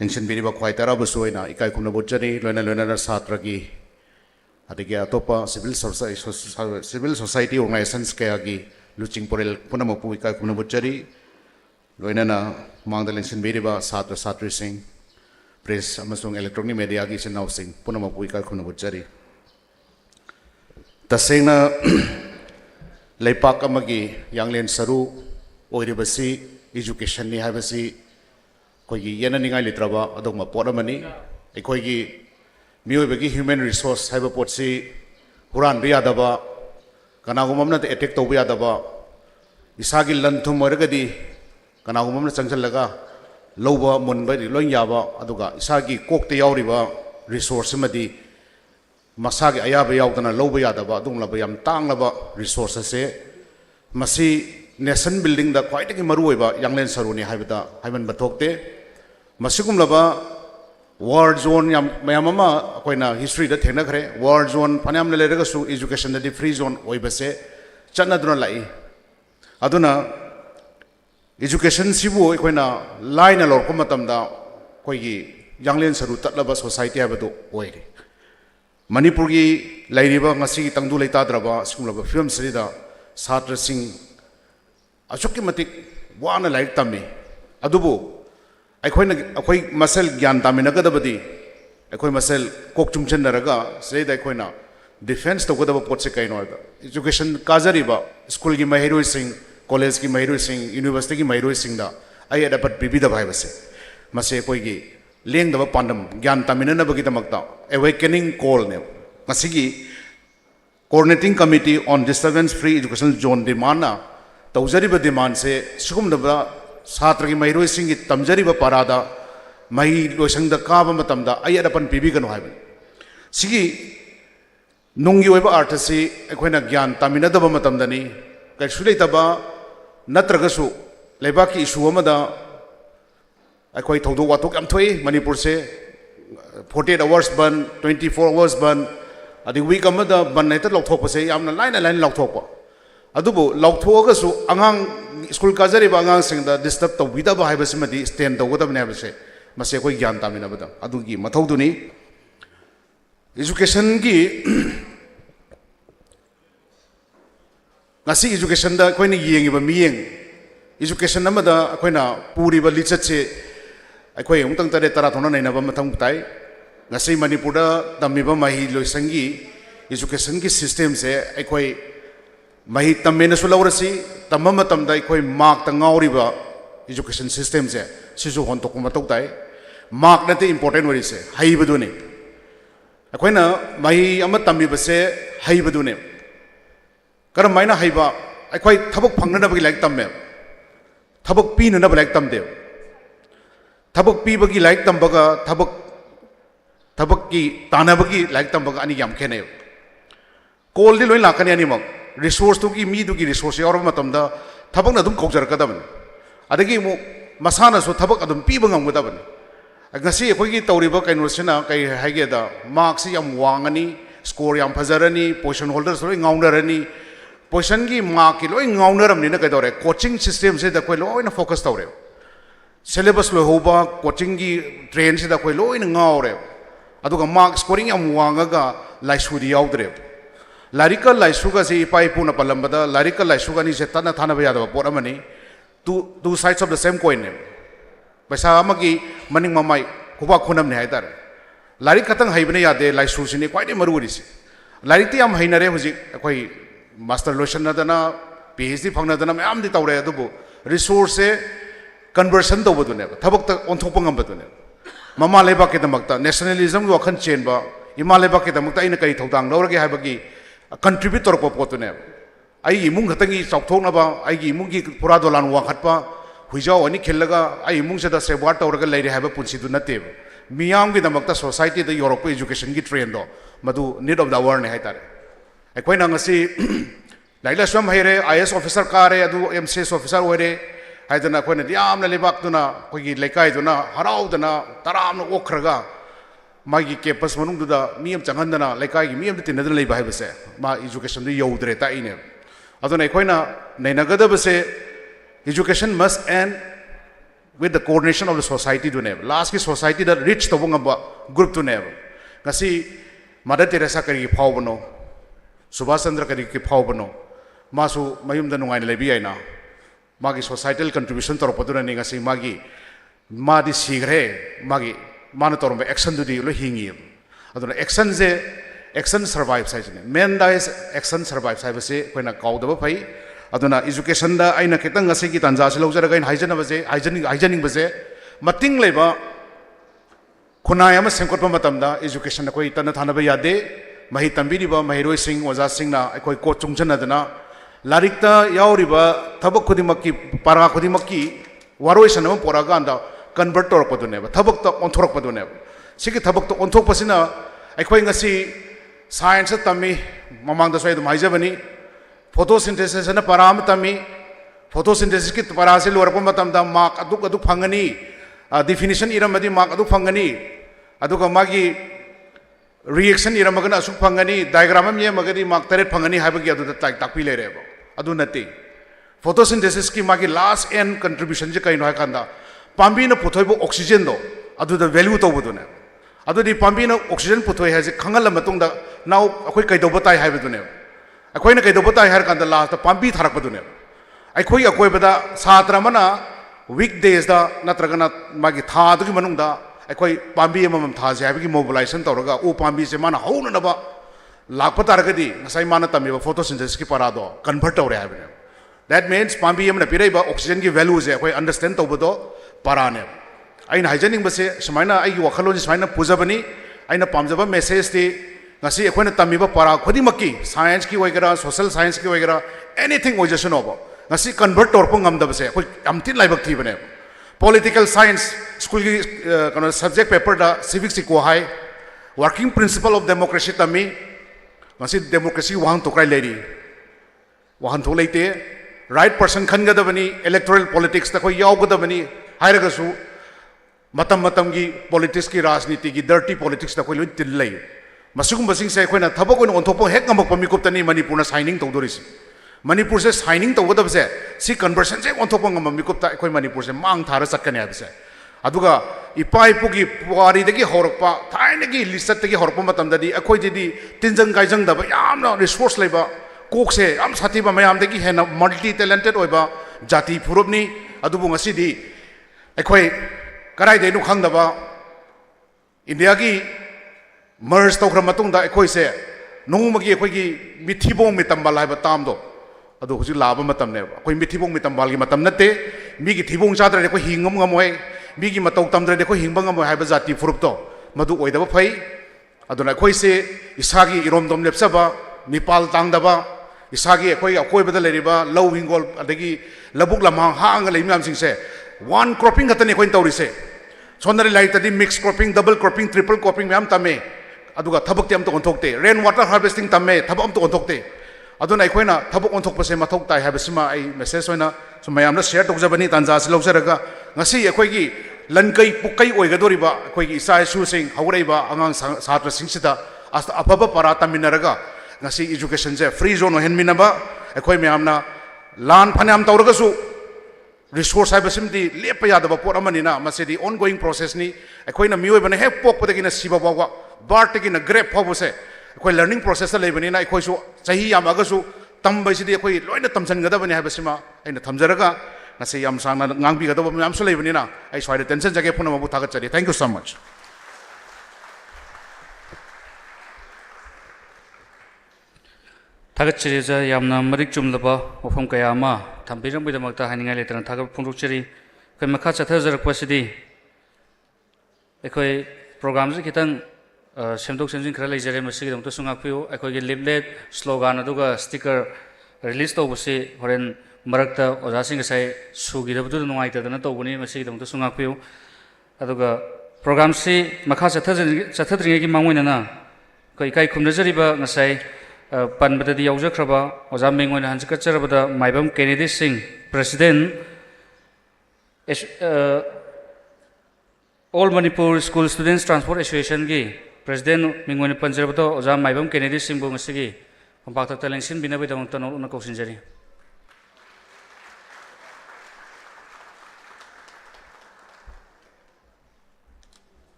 lengsin biriba kwai tarabasu ina ikai kumna bochari loina satragi adigi atopa civil society organizations kayagi luching porel punamapu ikai kumna bochari loina na mangda lengsin biriba satri sing press amasung electronic media gi sinau sing punamapu ikai kumna bochari tasengna leipak amagi yanglen saru oiribasi education ni habasi koigi yena ningai litraba adogma poramani ekoigi miyoibagi human resource haiba potsi huran biyadaba kanagumamna attack to biyadaba isagi lanthum moragadi kanagumamna changchallaga loba munba loin yaba aduga isagi kokte yauriba resource madi masagi ayaba yaudana loba yadaba adumlaba yam tanglaba resource ase masi nation building da khwaidagi maruoiba yanglen saruni haibada haiman bathokte masigumlaba war zone mayamama akoina history da thengna khare war zone phanam le lega su education da free zone oibase chanaduna lai aduna education sibu akoina line lor ko matam da koigi yanglen saru tatlaba society habadu oire manipur gi lairiba ngasi tangdu leita draba skumlaba film serida satra sing achukki matik wana laik tami adubu अखोई मसल ज्ञान तामीनगदबदी अखोई मसल कोक चुमचनरगा सेदा अखोइना डिफेंस तौगदब पोचे कइनो एजुकेशन काजरीबा स्कूल की महिरोई सिंह कॉलेज की महिरोई सिंह यूनिवर्सिटी की महिरोई सिंह दा आई अडपट बिबिदा भाई बसे मसे अखोई की लेंदब पांडम ज्ञान तमिननबगीदमक्ता अवेकनिंग कॉल ने ngasi coordinating committee on disturbance free education zone demand na tawjariba demand se sigumdaba satra gi mairoi singi tamjariba parada mai loisang da ka ba matamda ayadapan pibi ganu haiba sigi nunggi oiba artasi ekhoina gyan tamina daba matamda ni kai sulei taba natraga su lebaki issue amada akhoi thodo watok am thoi manipur se 48 hours ban 24 hours ban adi week amada ban naita lokthok pase yamna line lokthok pa adubu lokthok su angang school kajari ba angang sing da disturb to wida ba haiba simadi stand to godam ne base mase koi gyan tamina bada adugi mathau duni education gi ngasi education da koi ni yengi ba miyeng education amada koi na puri ba lichat se akhoi ungtang tare tara thona naina ba mathang tai ngasi manipur da tamiba mahi loisangi education ki system se akhoi mahi tammena sulawrasi tamama tamda akhoi mark ta ngauri ba education system se sisu hon to kuma tai mark na te important wari se haiba du ne akhoi na mahi ama tamiba se haiba du ne karam maina haiba akhoi thabak phangna na ba like tamme thabak pi na ba like tamde thabak pi ba gi like tambaga thabak ki tanabagi like tambaga ani yam khene call di loi lakani ani mak resource tu ki mi du ki resource yor matam da thabak na dum khokjar kadam adagi mu masana so thabak adum pi bangam gadam ngasi khoi gi tawriba kainor sina kai haige da marks yam wangani score yam fajarani position holders loi ngaunarani position gi mark ki loi ngaunaram ni na kai dore coaching system se da koi loi na focus tawre syllabus lo hoba coaching gi train se da koi loi na ngaure aduga mark scoring am wangaga laisu di yaudre larika laisu ga se pai puna palambada larika laisu ga ni se tana thana ba yadaba pot amani two sides of the same coin ne paisa amagi maning mamai kuba khunam ne haidar larik khatang haibne yade laisu sini kwai de maruri si larik ti am hainare huji koi master lotion na dana phd phangna dana am di tawre adubu resource conversion to bodune thabak ta onthopang am bodune mama leba ke damakta nationalism lo khan chenba ima leba ke damakta ina kai thodang lawrage haibagi contribute tor po potune ai imung khatangi chokthok na ba ai gi imung gi pura dolan wa khatpa huijao ani khellaga ai imung se da sewa tawraga leire haiba punsi du nate miyam gi damakta society da europe education gi trend do madu need of the hour ne haitare ai koina ngasi laila swam haire is officer kare adu mcs officer hoire haidana koina diam na lebak tuna kogi lekai tuna harau dana taram no okraga magi campus manung da miyam changandana lekai gi miyam tin nadana leba haibase ma education du yodre ta ine aduna koina nainagada base education must end with the coordination of the society to never last ki society that rich to bunga group to never ngasi mother teresa kari phawbano subhash chandra kari ki phawbano masu mayum da nungai lebi aina magi societal contribution tor poduna ni ngasi magi madi sigre magi mana torombe action du di lo hingi aduna action survive sai ne men da is action survive sai base koina kaudaba phai aduna education da aina ketang ngasi ki tanja se lojara gain hygiene base hygiene base mating leba khunai ama sengkot pa matam da education na koi tan thana ba yade mahi tambiri ba mahiroi sing oja sing na koi ko chungchan adana larikta yauriba thabak khudimakki para khudimakki waroi sanam poraga anda convert tor padune ba thabak ta onthorok padune sigi thabak ta onthok pasina akhoi ngasi science tami mamang da soidum haijabani photosynthesis na param tami photosynthesis ki para se lor pa matam da mark aduk phangani definition iramadi mark aduk phangani aduga magi reaction iramagana asuk phangani diagram am ye magadi mark taret phangani haibagi adu takpi le rebo adu nati photosynthesis ki magi last end contribution je kaino hakanda pambi na puthoibo oxygen do adu the value to budune adu di pambi na oxygen puthoi ha je khangal matung da now akoi kai do batai haibu ne akoi na kai do batai har kanda last pambi tharak budune akoi akoi bada satra mana weekdays da natragana magi tha du ki manung da akoi pambi amam tha je haibagi mobilization tawraga o pambi se mana hauna na ba lakpa taragadi ngasai mana tami ba photosynthesis ki parado convert tawre haibane that means pambi amna pirai ba oxygen ki value je akoi understand tawbodo parane ꯑꯩꯅ ꯍꯥꯏꯖꯅꯤꯡꯕꯁꯦ ꯁꯨꯃꯥꯏꯅ ꯑꯩꯒꯤ ꯋꯥꯈꯜꯂꯣꯟꯁꯦ ꯁꯨꯃꯥꯏꯅ ꯄꯨꯖꯕꯅꯤ ꯑꯩꯅ ꯄꯥꯝꯖꯕ ꯃꯦꯁꯦꯖꯇꯤ ꯉꯁꯤ ꯑꯩꯈꯣꯏꯅ ꯇꯝꯃꯤꯕ para ꯈꯨꯗꯤꯡꯃꯛꯀꯤ ꯁꯥꯏꯟꯁꯀꯤ ꯑꯣꯏꯒꯦꯔꯥ ꯁꯣꯁꯤꯌꯦꯜ ꯁꯥꯏꯟꯁꯀꯤ ꯑꯣꯏꯒꯦꯔꯥ ꯑꯦꯅꯤꯊꯤꯡ ꯑꯣꯏꯖꯁꯅꯣꯕ ꯉꯁꯤ ꯀꯟꯚꯔꯠ ꯇꯧꯔꯛꯄ ꯉꯝꯗꯕꯁꯦ ꯑꯩꯈꯣꯏ ꯌꯥꯝ ꯊꯤꯅ ꯂꯥꯏꯕꯛ ꯊꯤꯕꯅꯦꯕ ꯄꯣꯂꯤꯇꯤꯀꯦꯜ ꯁꯥꯏꯟꯁ ꯁ꯭ꯀꯨꯜꯒꯤ ꯀꯩꯅꯣ ꯁꯕꯖꯦꯛ ꯄꯦꯄꯔꯗ ꯁꯤꯚꯤꯛꯁ ꯏꯀꯣ ꯍꯥꯏ ꯋꯥꯔꯀꯤꯡ ꯄ꯭ꯔꯤꯟꯁꯤꯄꯜ ꯑꯣꯐ ꯗꯦꯃꯣꯀ꯭ꯔꯦꯁꯤ ꯇꯝꯃꯤ ꯉꯁꯤ ꯗꯦꯃꯣꯀ꯭ꯔꯦꯁꯤ ꯋꯥꯍꯟꯊꯣꯛ ꯀꯥꯏ ꯂꯩꯔꯤ ꯋꯥꯍꯟꯊꯣꯛ ꯂꯩꯇꯦ ꯔꯥꯏꯠ ꯄꯔꯁꯟ ꯈꯟꯒꯗꯕꯅꯤ ꯏꯂꯦꯛꯇꯣꯔꯦꯜ ꯄꯣꯂꯤꯇꯤꯛꯁꯇ ꯑꯩꯈꯣꯏ ꯌꯥꯎꯒꯗꯕꯅꯤ ꯍꯥꯏꯔꯒꯁꯨ ꯃꯇꯝ ꯃꯇꯝꯒꯤ ꯄꯣꯂꯤꯇꯤꯛꯁꯀꯤ ꯔꯥꯖꯅꯤꯇꯤꯒꯤ ꯗꯔꯇꯤ ꯄꯣꯂꯤꯇꯤꯛꯁꯇ ꯑꯩꯈꯣꯏ ꯂꯣꯏ ꯇꯤꯜ ꯂꯩ ꯃꯁꯤꯒꯨꯝꯕꯁꯤꯡꯁꯦ ꯑꯩꯈꯣꯏꯅ ꯊꯕꯛ ꯑꯣꯏꯅ ꯑꯣꯟꯊꯣꯛꯄ ꯍꯦꯛ ꯉꯝꯃꯛꯄ ꯃꯤꯀꯨꯞꯇꯅꯤ ꯃꯅꯤꯄꯨꯔꯅ ꯁꯥꯏꯅꯤꯡ ꯇꯧꯗꯣꯔꯤꯁꯤ ꯃꯅꯤꯄꯨꯔꯁꯦ ꯁꯥꯏꯅꯤꯡ ꯇꯧꯒꯗꯕꯁꯦ ꯁꯤ ꯀꯟꯚꯔꯁꯟꯁꯦ ꯍꯦꯛ ꯑꯣꯟꯊꯣꯛꯄ ꯉꯝꯕ ꯃꯤꯀꯨꯞꯇ ꯑꯩꯈꯣꯏ ꯃꯅꯤꯄꯨꯔꯁꯦ ꯃꯥꯡ ꯊꯥꯔ ꯆꯠꯀꯅꯤ ꯍꯥꯏꯕꯁꯦ ꯑꯗꯨꯒ ꯏꯄꯥ ꯏꯄꯨꯒꯤ ꯄꯨꯋꯥꯔꯤꯗꯒꯤ ꯍꯧꯔꯛꯄ ꯊꯥꯏꯅꯒꯤ ꯂꯤꯆꯠꯇꯒꯤ ꯍꯧꯔꯛꯄ ꯃꯇꯝꯗꯗꯤ ꯑꯩꯈꯣꯏꯗꯗꯤ ꯇꯤꯟꯖꯪ ꯀꯥꯏꯖꯪꯗꯕ ꯌꯥꯝꯅ ꯔꯤꯁꯣꯔꯁ ꯂꯩꯕ ꯀꯣꯛꯁꯦ ꯌꯥꯝ ꯁꯥꯊꯤꯕ ꯃꯌꯥꯝꯗꯒꯤ ꯍꯦꯟꯅ ꯃꯜꯇꯤ ꯇꯦꯂꯦꯟꯇꯦꯠ ꯑꯣꯏꯕ ꯖꯥꯇꯤ ꯐꯨꯔꯨꯞꯅꯤ ꯑꯗꯨꯕꯨ ꯉꯁꯤꯗꯤ ꯑꯩꯈꯣꯏ ꯀꯗꯥꯏꯗꯩꯅꯣ ꯈꯪꯗꯕ ꯏꯟꯗꯤꯌꯥꯒꯤ ꯃꯔꯖ ꯇꯧꯈ꯭ꯔ ꯃꯇꯨꯡꯗ ꯑꯩꯈꯣꯏꯁꯦ ꯅꯣꯡꯃꯒꯤ ꯑꯩꯈꯣꯏꯒꯤ ꯃꯤꯊꯤꯕꯣꯡ ꯃꯤꯇꯝꯕꯥꯜ ꯍꯥꯏꯕ ꯇꯥꯝꯗꯣ ꯑꯗꯨ ꯍꯧꯖꯤꯛ ꯂꯥꯛꯑꯕ ꯃꯇꯝꯅꯦꯕ ꯑꯩꯈꯣꯏ ꯃꯤꯊꯤꯕꯣꯡ ꯃꯤꯇꯝꯕꯥꯜꯒꯤ ꯃꯇꯝ ꯅꯠꯇꯦ ꯃꯤꯒꯤ ꯊꯤꯕꯣꯡ ꯆꯥꯗ꯭ꯔꯗꯤ ꯑꯩꯈꯣꯏ ꯍꯤꯡꯕ ꯉꯝꯃꯣꯏ ꯃꯤꯒꯤ ꯃꯇꯧ ꯇꯝꯗ꯭ꯔꯗꯤ ꯑꯩꯈꯣꯏ ꯍꯤꯡꯕ ꯉꯝꯃꯣꯏ ꯍꯥꯏꯕ ꯖꯥꯇꯤ ꯐꯨꯔꯨꯞꯇꯣ ꯃꯗꯨ ꯑꯣꯏꯗꯕ ꯐꯩ ꯑꯗꯨꯅ ꯑꯩꯈꯣꯏꯁꯦ ꯏꯁꯥꯒꯤ ꯏꯔꯣꯝꯗꯣꯝ ꯂꯦꯞꯆꯕ ꯃꯤꯄꯥꯜ ꯇꯥꯡꯗꯕ ꯏꯁꯥꯒꯤ ꯑꯩꯈꯣꯏꯒꯤ ꯑꯀꯣꯏꯕꯗ ꯂꯩꯔꯤꯕ ꯂꯧ ꯍꯤꯡꯒꯣꯜ ꯑꯗꯒꯤ ꯂꯧꯕꯨꯛ ꯂꯝꯍꯥꯡ ꯍꯥꯡꯉꯒ ꯂꯩꯕ ꯃꯌꯥꯝꯁꯤꯡꯁꯦ ꯋꯥꯟ ꯀ꯭ꯔꯣꯞꯄꯤꯡ ꯈꯛꯇꯅꯤ ꯑꯩꯈꯣꯏꯅ ꯇꯧꯔꯤꯁꯦ ꯁꯣꯝꯗꯗꯤ ꯂꯥꯏꯔꯤꯛꯇꯗꯤ mix cropping double cropping triple cropping ꯃꯌꯥꯝ ꯇꯝꯃꯦ ꯑꯗꯨꯒ ꯊꯕꯛꯇꯤ ꯑꯝꯇ ꯑꯣꯟꯊꯣꯛꯇꯦ ꯔꯦꯟ ꯋꯥꯇꯔ ꯍꯥꯔꯚꯦꯁꯇꯤꯡ ꯇꯝꯃꯦ ꯊꯕꯛ ꯑꯝꯇ ꯑꯣꯟꯊꯣꯛꯇꯦ ꯑꯗꯨꯅ ꯑꯩꯈꯣꯏꯅ ꯊꯕꯛ ꯑꯣꯟꯊꯣꯛꯄꯁꯦ ꯃꯊꯧ ꯇꯥꯏ ꯍꯥꯏꯕꯁꯤꯃ ꯑꯩ ꯃꯦꯁꯦꯖ ꯑꯣꯏꯅ ꯁꯨꯝ ꯃꯌꯥꯝꯅ ꯁꯤꯌꯔ ꯇꯧꯖꯕꯅꯤ ꯇꯥꯟꯖꯥꯁꯤ ꯂꯧꯖꯔꯒ ꯉꯁꯤ ꯑꯩꯈꯣꯏꯒꯤ ꯂꯟꯀꯩ ꯄꯨꯛꯀꯩ ꯑꯣꯏꯒꯗꯧꯔꯤꯕ ꯑꯩꯈꯣꯏꯒꯤ ꯏꯆꯥ ꯏꯁꯨꯁꯤꯡ ꯍꯧꯔꯛꯏꯕ ꯑꯉꯥꯡ ꯁꯥꯇ꯭ꯔꯁꯤꯡꯁꯤꯗ ꯑꯐꯕ ꯄꯔꯥ ꯇꯝꯃꯤꯟꯅꯔꯒ ꯉꯁꯤ ꯏꯖꯨꯀꯦꯁꯟꯁꯦ ꯐ꯭ꯔꯤ ꯖꯣꯟ ꯑꯣꯏꯍꯟꯃꯤꯟꯅꯕ ꯑꯩꯈꯣꯏ ꯃꯌꯥꯝꯅ ꯂꯥꯟ ꯐꯅꯌꯥꯝ ꯇꯧꯔꯒꯁꯨ ꯔꯤꯁꯣꯔꯁ ꯍꯥꯏꯕꯁꯤꯃꯗꯤ ꯂꯦꯞꯄ ꯌꯥꯗꯕ ꯄꯣꯠ ꯑꯃꯅꯤꯅ ꯃꯁꯤꯗꯤ ꯑꯣꯟꯒꯣꯌꯤꯡ ꯄ꯭ꯔꯣꯁꯦꯁꯅꯤ ꯑꯩꯈꯣꯏꯅ ꯃꯤꯑꯣꯏꯕꯅ ꯍꯦꯛ ꯄꯣꯛꯄꯗꯒꯤꯅ ꯁꯤꯕ ꯐꯥꯎꯕ ꯕꯥꯔꯠꯇꯒꯤꯅ ꯒ꯭ꯔꯦꯞ ꯐꯥꯎꯕꯁꯦ ꯑꯩꯈꯣꯏ ꯂꯔꯅꯤꯡ ꯄ꯭ꯔꯣꯁꯦꯁꯇ ꯂꯩꯕꯅꯤꯅ ꯑꯩꯈꯣꯏꯁꯨ ꯆꯍꯤ ꯌꯥꯝꯃꯒꯁꯨ ꯇꯝꯕꯁꯤꯗꯤ ꯑꯩꯈꯣꯏ ꯂꯣꯏꯅ ꯇꯝꯁꯤꯟꯒꯗꯕꯅꯤ ꯍꯥꯏꯕꯁꯤꯃ ꯑꯩꯅ ꯊꯝꯖꯔꯒ ꯉꯁꯤ ꯌꯥꯝ ꯁꯥꯡꯅ ꯉꯥꯡꯕꯤꯒꯗꯕ ꯃꯌꯥꯝꯁꯨ ꯂꯩꯕꯅꯤꯅ ꯑꯩ ꯁ꯭ꯋꯥꯏꯗ ꯇꯦꯟꯁꯟꯖꯒꯦ ꯄꯨꯝꯅꯃꯛꯄꯨ ꯊꯥꯒꯠꯆꯔꯤ ꯊꯦꯡꯛ ꯌꯨ ꯁꯣ ꯃꯆ ꯊꯥꯒꯠꯆꯔꯤꯖ ꯌꯥꯝꯅ ꯃꯔꯤꯛ ꯆꯨꯝꯂꯕ ꯋꯥꯐꯝ ꯀꯌꯥ ꯑꯃ ꯊꯝꯕꯤꯔꯝꯕꯒꯤꯗꯃꯛꯇ ꯍꯥꯏꯅꯤꯡꯉꯥꯏ ꯂꯩꯇꯅ ꯊꯥꯒꯠꯄ ꯐꯣꯡꯗꯣꯛꯆꯔꯤ ꯑꯩꯈꯣꯏ ꯃꯈꯥ ꯆꯠꯊꯖꯔꯛꯄꯁꯤꯗꯤ ꯑꯩꯈꯣꯏ ꯄ꯭ꯔꯣꯒ꯭ꯔꯥꯝꯁꯤ ꯈꯤꯇꯪ ꯁꯦꯝꯗꯣꯛ ꯁꯦꯝꯖꯤꯟ ꯈꯔ ꯂꯩꯖꯔꯦ ꯃꯁꯤꯒꯤꯗꯃꯛꯇꯁꯨ ꯉꯥꯛꯄꯤꯌꯨ ꯑꯩꯈꯣꯏꯒꯤ ꯂꯤꯞꯂꯦꯠ ꯁ꯭ꯂꯣꯒꯥꯟ ꯑꯗꯨꯒ ꯁ꯭ꯇꯤꯀꯔ ꯔꯤꯂꯤꯁ ꯇꯧꯕꯁꯤ ꯍꯣꯔꯦꯟ ꯃꯔꯛꯇ ꯑꯣꯖꯥꯁꯤꯡ ꯉꯁꯥꯏ ꯁꯨꯈꯤꯗꯕꯗꯨꯗ ꯅꯨꯡꯉꯥꯏꯇꯗꯅ ꯇꯧꯕꯅꯤ ꯃꯁꯤꯒꯤꯗꯃꯛꯇꯁꯨ ꯉꯥꯛꯄꯤꯌꯨ ꯑꯗꯨꯒ ꯄ꯭ꯔꯣꯒ꯭ꯔꯥꯝꯁꯤ ꯃꯈꯥ ꯆꯠꯊꯗ꯭ꯔꯤꯉꯩꯒꯤ ꯃꯥꯡꯑꯣꯏꯅꯅ ꯑꯩꯈꯣꯏ ꯏꯀꯥꯏ ꯈꯨꯝꯅꯖꯔꯤꯕ ꯉꯁꯥꯏ ꯄꯟꯕꯗꯗꯤ ꯌꯥꯎꯖꯈ꯭ꯔꯕ ꯑꯣꯖꯥ ꯃꯤꯡ ꯑꯣꯏꯅ ꯍꯟꯖꯤꯟꯀꯠꯆꯔꯕꯗ ꯃꯥꯏꯕꯝ ꯀꯦꯅꯦꯗꯤ ꯁꯤꯡ president All Manipur School Students Transport Association gi President Mingwani Panjarabato Oja Maibam Kennedy Singh Bongasigi Pampakta Talengsin Binabi Damang Tanol Una Kausinjari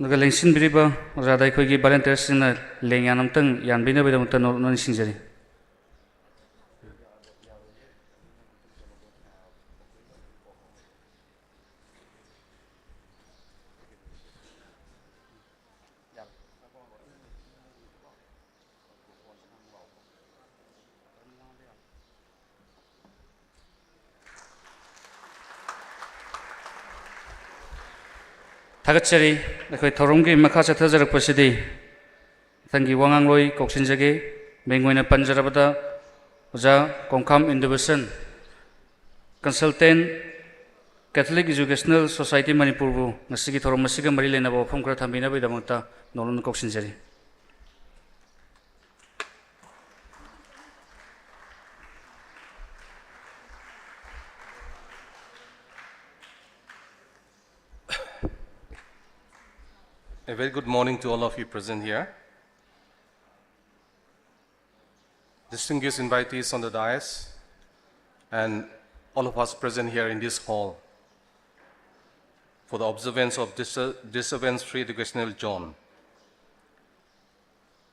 Nuga Lengsin Biriba Oja Dai Kogi Volunteers in Lenganam Tang Yan Binabi Damang Tanol Una Sinjari Thagachari, the Torongi Makasa Tazar Pasidi, Thangi Wangangloi, Koksinjagi, Benguina Panjarabata, Oja, Konkam Indivision, Consultant, Catholic Educational Society Manipuru, Nasiki Toromasiga Marilena, Pomkra Tamina Vidamata, Nolan Koksinjari. A very good morning to all of you present here. Distinguished invitees on the dais and all of us present here in this hall for the observance of Disturbance-Free Educational Zone.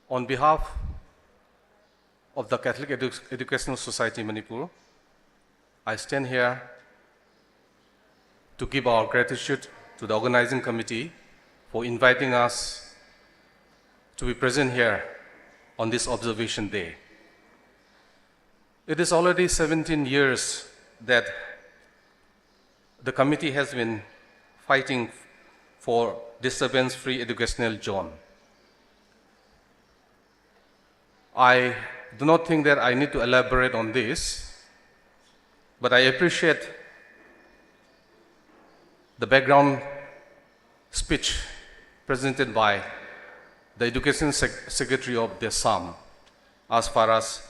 On behalf of the Catholic Educational Society Manipur, I stand here to give our gratitude to the organizing committee for inviting us to be present here on this observation day. It is already 17 years that the committee has been fighting for disturbance-free educational zone. I do not think that I need to elaborate on this, but I appreciate the background speech presented by the Education Secretary of the SAM as far as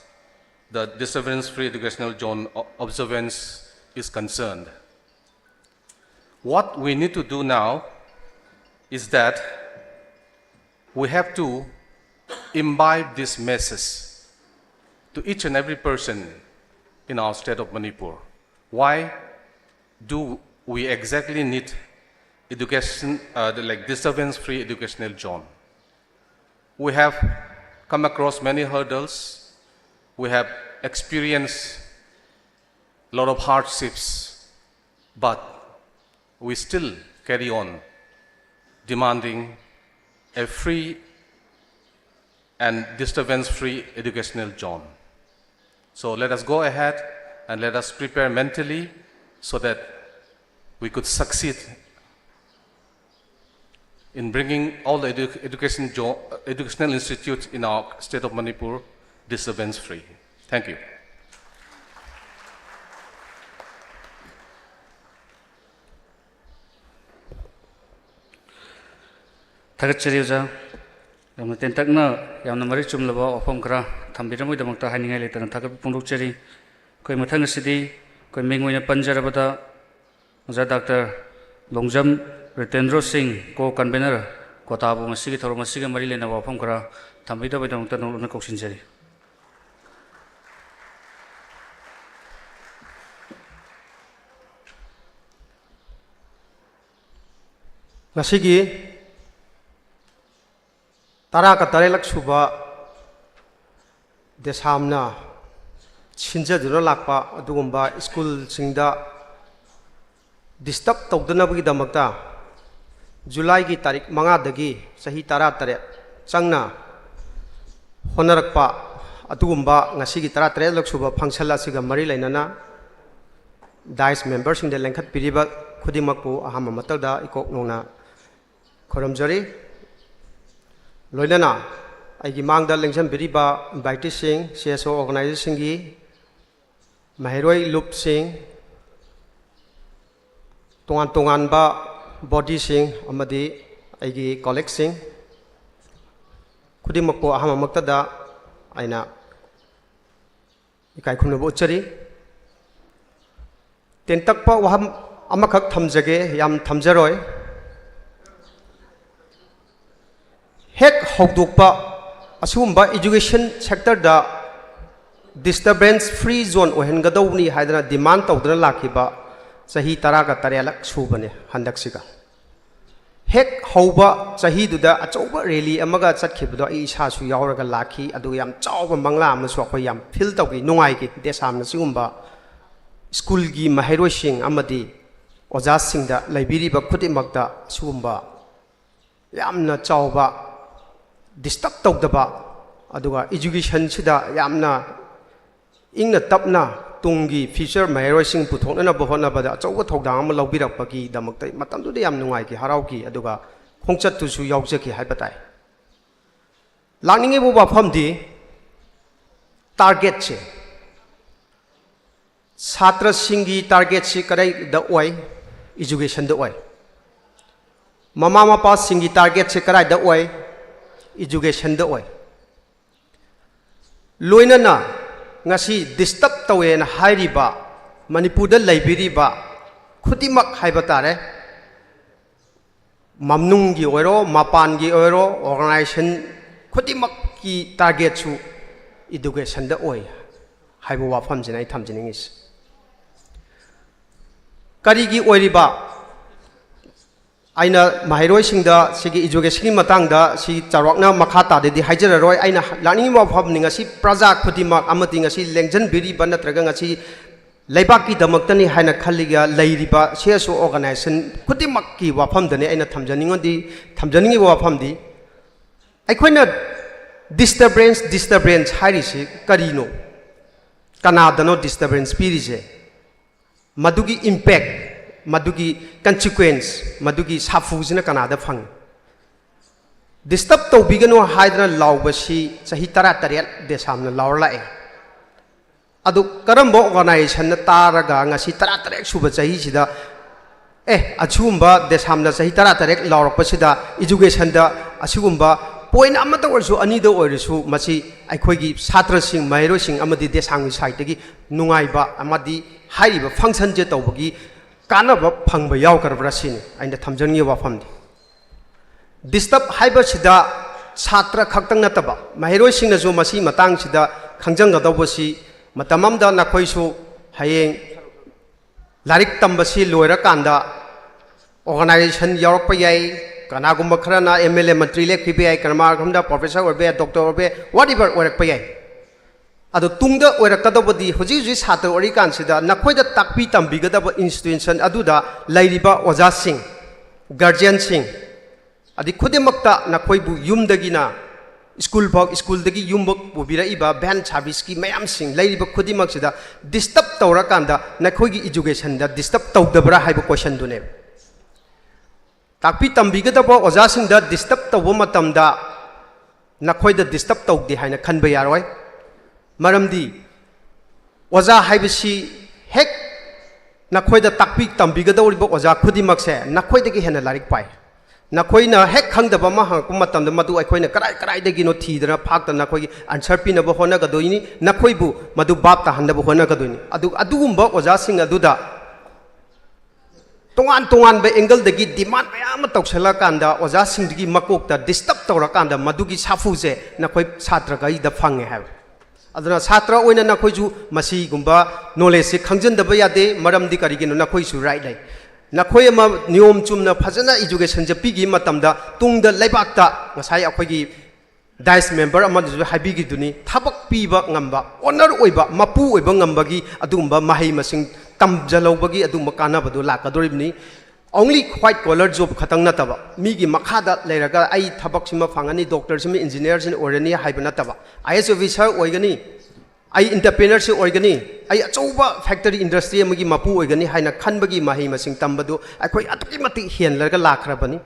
the disturbance-free educational zone observance is concerned. What we need to do now is that we have to imbibe this message to each and every person in our state of Manipur. Why do we exactly need education, like disturbance-free educational zone? We have come across many hurdles. We have experienced a lot of hardships, but we still carry on demanding a free and disturbance-free educational zone. So let us go ahead and let us prepare mentally so that we could succeed in bringing all the educational institutes in our state of Manipur disturbance-free. Thank you. Thagachari Oja, yamna tentakna yamna mari chumlaba wafam kara thambiramoi-damakta haningai leitana thagap pongdokchari. Koi mathang asidi koi ming oina panjarabada Oja Dr. Longjam Ritendra Singh co-convener Kotabu masigi thoro masigi mari lena wafam kara thambidaboi-damakta nolna koksinjari. Ngasigi Tara ka tarelak suba desamna chinja dura lakpa adugumba school singda disturb tawdana bagi damakta July gi tarik manga dagi sahi tara tare changna honarakpa adugumba ngasigi tara tarelak suba function asiga mari lainana dice members singda lengkhat piriba khudimakpu ahama matalda ikok nongna khoramjari Loinana, I mang the Lengsan Biriba, Baiti Singh, CSO organization gi, Mahiroi Loop Singh, Tongan ba Body Singh, Amadi, Igi Collect Singh, Kudimapo Ahama Maktada, Aina Ikai Kunabuchari, Tentakpa Waham Amakak Tamjage, Yam Tamjaroi. Hek hogdukpa asumba education sector da disturbance free zone ohengadawni haidana demand tawdana lakhiba sahi taraga tarelak subane handaksiga hek hauba sahi duda achauba rally amaga chatkhibudo ai isa su yauraga lakhi adu yam chauba mangla amasu akhoi yam feel tawgi nungai gi desamna sigumba school gi mahiroi sing amadi oja singda laibiriba khudimakta sugumba yamna chauba disturb tawdaba aduga education sida yamna ingna tapna tungi future mahiroi sing puthokna bohona bada chauga thogdang ama lawbirakpagi damakta matamdu de yam nungai ki harauki aduga khongchat tu su yaujaki haibatai langninge bo bafamdi target che chhatra singi target si kadai da oi education da oi mama mapa singi target se kadai da oi education da oi loinana ngasi disturb tawen hairiba manipur da laibiriba khudimak haibatare mamnungi oiro mapangi oiro organization khudimak ki target su education da oi haibu wafam jinai thamjiningis karigi oiriba aina mahiroi singda sigi education matang da si charokna makhata de haijararoi aina lani ma phab ninga si praja khudimak amati ngasi lengjan biri ban natraga ngasi laibaki damaktani haina khaliga leiriba CSO organization khudimak ki wafam dani aina thamjaningi wafam di aikoina disturbance hairisi karino kanadano disturbance pirije madugi impact मदुगी consequence मदुगी साफुजना कनादा फंग disturb तौबिगनो हाइदना लाउबसी सही तरा तरेट देसामना लाउर लाए अदु करम्बो ऑर्गेनाइजेशन तारगा ngasi तरा तरेट सुब सही सिदा अछुम्बा देसामना सही तरा तरेट लाउरपसिदा एजुकेशन दा अछुम्बा पॉइंट अमत ओरसु अनिद ओरसु मसी अखोगी छात्र सिंह महरो सिंह अमदी देसांग साइटगी नुंगाइबा अमदी हाइरिबा फंक्शन जे तौबगी कानबा फंगब यावकरब्रा सिनि आइना थमजनगी वाफमदि डिस्टर्ब हाइबसिदा छात्र खक्तंग नतबा महरो सिंहनसु मसी मतंग सिदा खंजंगदबसी मतममदा नखोइसु हयेंग लारिक तंबसी लोयरा कांदा ऑर्गेनाइजेशन यावरप याई कनागुम्बा खरना एमएलए मंत्री लेखिबे याई कनागुम्बा प्रोफेसर ओरबे डॉक्टर ओरबे व्हाटएवर ओरक याई अदो तुंगदा ओरकदबदी हुजी हुजी छात्र ओरि कांसिदा नखोइदा ताकपी तंबिगदब इंस्टीट्यूशन अदुदा लाइरिबा ओजा सिंह गार्जियन सिंह अदि खुदेमक्ता नखोइबु युमदगिना स्कूल भग स्कूल दगी युमबक बुबिराइबा बैन सर्विस की मैम सिंह लाइरिबा खुदेमक्सिदा डिस्टर्ब तौरकांदा नखोइगी एजुकेशन दा डिस्टर्ब तौदबरा हाइबा क्वेश्चन दुने ताकपी तंबिगदबा ओजा सिंह दा डिस्टर्ब तौबो मतमदा नखोइदा डिस्टर्ब तौदे हाइना खनबा यारोय मरमदी ओजा हाइबसी हेक नखोइदा ताकपी तंबिगदौरिबा ओजा खुदिमक्से नखोइदगी हेना लारिक पाइ नखोइना हेक खंगदबा मा हंगपु मतमदा मदु अखोइना कराय कराइदगिनो थीदना फाक्ता नखोइगी आंसर पिनबा होनगदोइनी नखोइबु मदु बापता हंदबा होनगदोइनी अदुगुम्बा ओजा सिंह अदुदा तोंगान तोंगान बे एंगल दगी डिमांड मयाम तौसला कांदा ओजा सिंह दगी मकोकता डिस्टर्ब तौरा कांदा मदुगी साफुजे नखोइ छात्र गाइदा फंगे है अदना छात्र ओइना नखोइजु मसीगुम्बा नॉलेज से खंजनदबा यादे मरमदी करिगिनो नखोइसु राइट लाइ नखोइ अमा नियम चुमना फजना एजुकेशन जे पिगी मतमदा तुंगदा लेबाकता ngасai अखोइगी डाइस मेंबर अमदु हाइबिगिदुनी थबक पीबा ngamba ऑनर ओइबा मपु ओइबा ngambagi अदुगुम्बा माहि मसिंग तमजलौबगी अदुगुम्बा कानाबदु लाकदोरिबनी ओनली व्हाइट कॉलर जॉब खतंग नतबा मीगी मखादा लेरगा आई थबक सिमा फांगनी डॉक्टर सिमा इंजीनियर सिन ओरनी हाइबा नतबा आईएएस ऑफिसर ओइगनी आई इंटरप्रेन्योर से ओइगनी आई अचौबा फैक्टरी इंडस्ट्री अमगी मपु ओइगनी हाइना खनबगी माहि मसिंग तंबदु अखोइ अतुकी मति हेनलरगा लाखरबनी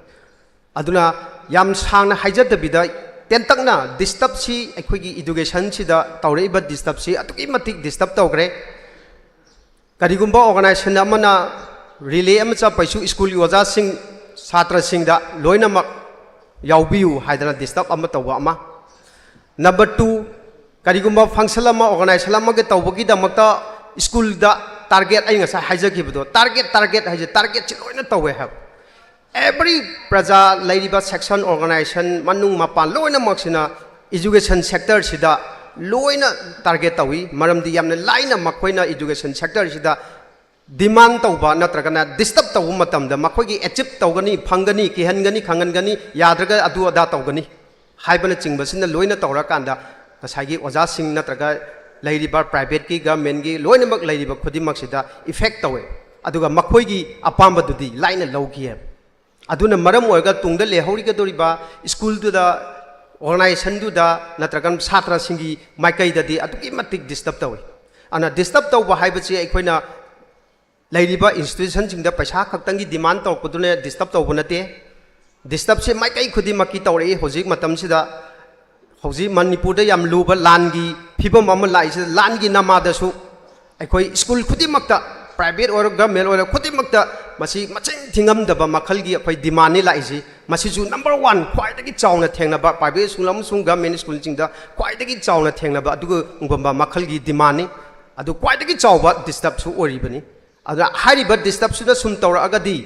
अदुना याम सांगना हाइजदबिदा तेंतकना डिस्टर्ब सी अखोइगी एजुकेशन सिदा तौरेबा डिस्टर्ब सी अतुकी मति डिस्टर्ब तौग्रे करिगुम्बा ऑर्गेनाइजेशन अमना रिले अमचा पैसु स्कूल ओजा सिंह छात्र सिंह लोइनमक याउबियु हाइदना डिस्टर्ब अमा तौबा अमा नंबर 2 करिगुम्बा फंक्शन अमा ऑर्गेनाइजेशन अमगे तौबगिदमक्ता स्कूल दा टारगेट आई ngasa हाइजगिबदो टारगेट हाइजे टारगेट छि लोइना तौवे है एवरी प्रजा लाइरिबा सेक्शन ऑर्गेनाइजेशन मनुंग मपान लोइनमक्सिना एजुकेशन सेक्टर सिदा लोइना टारगेट तौई मरमदी यामना लाइना मखोइना एजुकेशन सेक्टर सिदा डिमांड तौबा नत्रगना डिस्टर्ब तौबा मतमदा मखोइगी अचीव तौगनी फंगनी किहनगनी खंगनगनी याद्रगा अदु अदा तौगनी हाइबना चिंगबसिना लोइना तौरा कांदा ngसाइगी ओजा सिंह नत्रगा लाइरिबा प्राइवेट की गवर्नमेंट की लोइनमक लाइरिबा खुदिमक्सिदा इफेक्ट तौवे अदुगा मखोइगी अपामबदुदी लाइना लौगी है अदुना मरम ओइगा तुंगदा लेहौरिगदोरिबा स्कूल दुदा ऑर्गेनाइजेशन दुदा नत्रगन छात्र सिंगी माइकैददी अदुकी मतिक डिस्टर्ब तौवे अना डिस्टर्ब तौबा हाइबची अखोइना लाइरिबा इंस्टीट्यूशन सिंगदा पैसा खक्तंगी डिमांड तौपदुने डिस्टर्ब तौबा नते डिस्टर्ब से माइकै खुदिमकी तौरे होजिक मतमसिदा होजी मणिपुर याम लुबा लानगी फिबम अमा लाइसे लानगी नमादसु अखोइ स्कूल खुदिमक्ता प्राइवेट और गवर्नमेंट और खुदिमक्ता मसी मचिंग थिंगमदबा मखलगी अखोइ डिमांड लाइसी मसिजु नंबर 1 ख्वाइदगी चावना थेंगनबा प्राइवेट स्कूल अमसुंग गवर्नमेंट स्कूल चिंगदा ख्वाइदगी चावना थेंगनबा अदुगु उंगबा मखलगी डिमांड अदु ख्वाइदगी चावबा डिस्टर्ब सु ओरिबनी अदुना हारिबा डिस्टर्ब सुदा सुम तौरअगदी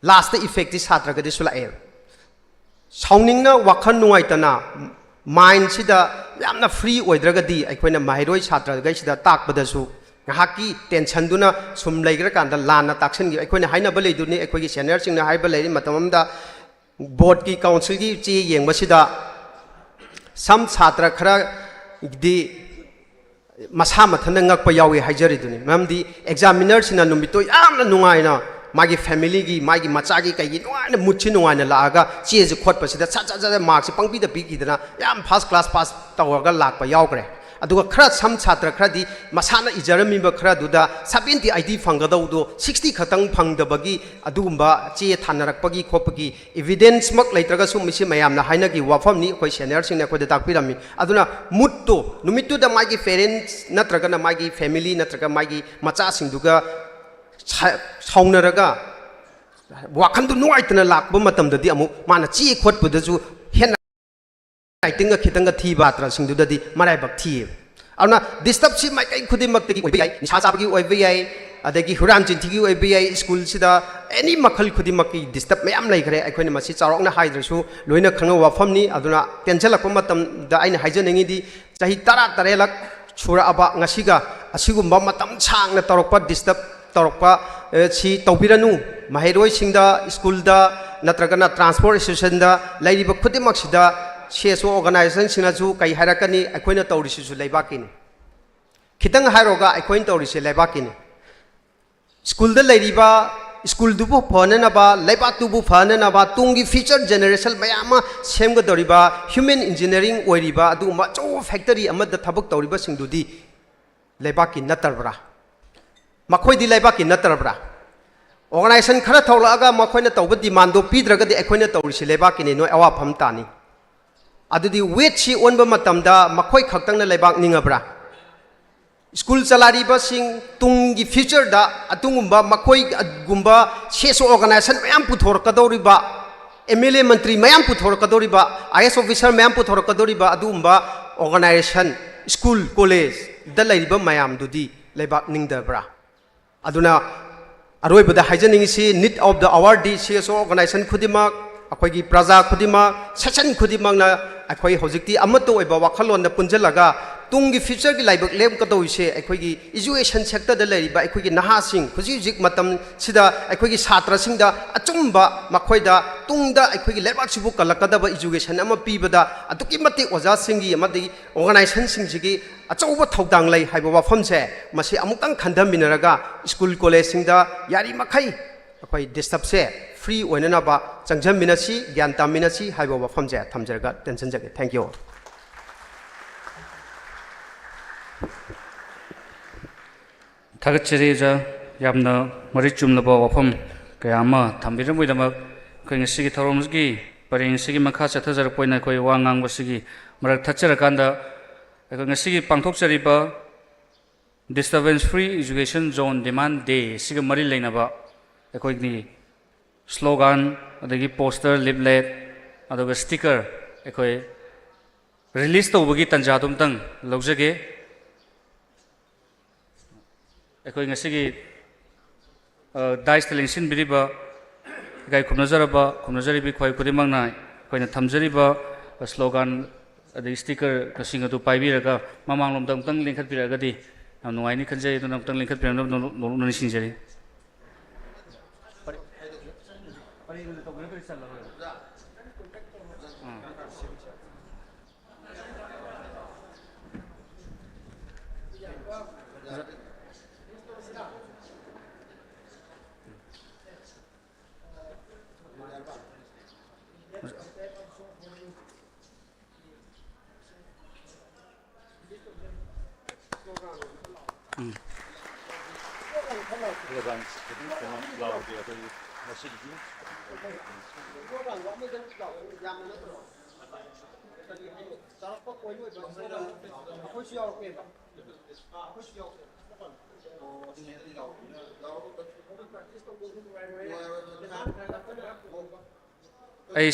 लास्ट इफेक्ट सात्रगदी सुलाए साउनिंगना वखन नुवाइतना माइंड सिदा यामना फ्री ओइद्रगदी अखोइना माहिरोइ छात्रगैसिदा ताकबदसु ngahaki tension duna sum laigra kanda lana taksin gi अखोइना हाइनबा लेदुनि अखोइगी सीनियर सिंगना हाइबा लेरि मतममदा बोर्ड की काउंसिल की चे येंगबसिदा सम छात्र खरा दि मसा मथन ngakpa yawi haijari mamdi examiner sina numito yamna nungaina magi family gi magi macha gi kai gi nuaina mutchi nuaina laaga che je khotpa sida cha cha marks pangpi da pi gi dana yam first class pass tawaga lakpa yawgre अदुगा खरा सम छात्र खरादी मसाना इजरमीबा खरादुदा 70 80 फंगदौदो 60 खतंग फंगदबगी अदुगुंबा चे थानरकपगी खोपगी evidence मक लेत्रगसु मिसि मयामना हाइनगी वाफमनी अखोय senior सिंगना अखोय ताकपिरामी अदुना मुट्टो नुमित्तुदा मागी parents नत्रगना मागी family नत्रगा मागी मचा सिंदुगा साउनरगा वाखंदु नुआइतना लाकबा मतमददी अमु माना ची खोटपुदजु हेना राइटिंग खितंग थी बात्रा सिंदुददी मराइबक थी अना डिस्टर्ब सी माइकै खुदिमक्तगी ओइबे याइ निसा चाबगी ओइबे याइ अदगी हुरान चिंथिगी ओइबे याइ स्कूल सिदा एनी मखल खुदिमक्की डिस्टर्ब मयाम लैखरे अखोइना मसी चारोकना हाइद्रसु लोइना खंगा वाफमनी अदुना टेंशनलकप मतमदा आइना हाइजनिंगिदी चाहि 13 luck छुराबा ngasiga asigumba matam changna torokpa disturb torokpa si tawbiranu mahairoi singda school da natragana transport association da lairiba khudimak sida CSO organization singaju kai harakani akoina tawrisi su laibakini khitang hairoga akoin tawrisi laibakini school da lairiba school dubu phana ba laiba tubu phana ba tungi future generation mayama semga doriba human engineering oiriba adu ma cho factory amada thabak tawriba singdudi laibaki natarbra makhoi di laibaki natarbra organization khara thawlaga makhoina tawba demand do pidraga di akoina tawrisi laibaki ni noi awa pham tani adudi weight si onba matamda makhoi khaktang na laibak ningabra school salariba sing tungi future da atungumba makhoi gumba seso organization mayam puthor kadoriba MLA mantri mayam puthor kadoriba IS officer mayam puthor kadoriba adumba organization school college da lairiba mayam dudi laibak ningdabra aduna aroibada haijaning si need of the hour di CSO organization khudimak akoigi praja khudimak session khudimak na akhoi hojikti amato oiba wakhalon na punjalaga tungi future ki laibak lem kadoise akoigi education sector da lairiba akoigi naha sing hujik matam sida akoigi chhatra sing da achumba makhoida tungda akoigi lebak sibu kalakadaba education ama pibada atuki mate oja singi amadi organization sing sigi achauba thodang lai haiba wafam se masi amukang khandaminaraga school college sing da yari makhai akoi disturb se free oinana ba changjam minasi gyan tam minasi haiba wafam je thamjarga tension jage thank you थागतचरीजा यामना मरि चुमनबा वफम कयामा थम्बिरमुइदमक खैंग सिगी थरोमसगी purring सिगी मखा चथजर पोइना कोइ वांगांग बसिगी मरक थचरकांदा खैंग सिगी पांथोकचरीबा disturbance free education zone demand day सिगी मरि लेनबा अखोइनि स्लोगन अदगी पोस्टर लिफलेट अदुगा स्टिकर अखोइ रिलीज तौबगी तंजादुमतंग लौजगे अखोई ngasi दाइस लेंसिन बिरिबा गाय खुमनजरिबि खोय खुदिमंगना खोयना थमजरिबा स्लोगन अदि स्टिकर कसिंग अदु पाइबिरगा ममांगलोम तंग लिंखत बिरगदि नुवाइनि खनजै दुन तंग लिंखत बिरन नो निसिंजरि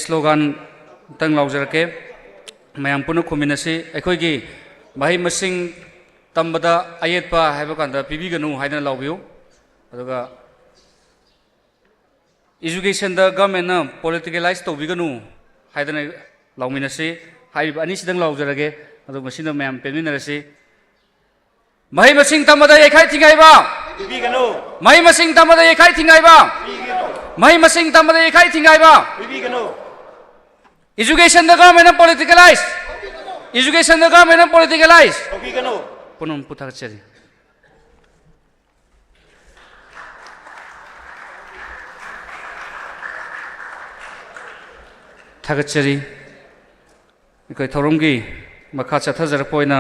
स्लोगन तंग लाउजरके मैम पुनः खुमिनसी अखोगी मही मसिंग तंबदा अयेतपा हाइबकांदा पिबिगनु हाइना लाउबियो अदुगा एजुकेशन द गवर्नमेंट पॉलिटिकलाइज तौबिगनु हाइदना लाउमिनसी हाइब अनिसिदंग लाउजरगे अदु मसिन मैम पेमिनरसी मही मसिंग तंबदा येखाइ थिंगाइबा पिबिगनु मही मसिंग तंबदा येखाइ थिंगाइबा मही मसिंग तंबदा येखाइ थिंगाइबा पिबिगनु एजुकेशन द गवर्नमेंट पॉलिटिकलाइज एजुकेशन द गवर्नमेंट पॉलिटिकलाइज पिबिगनु पुनम पुथाचरी थागतचरी इखै थौरमगी मखा चथजरपोइना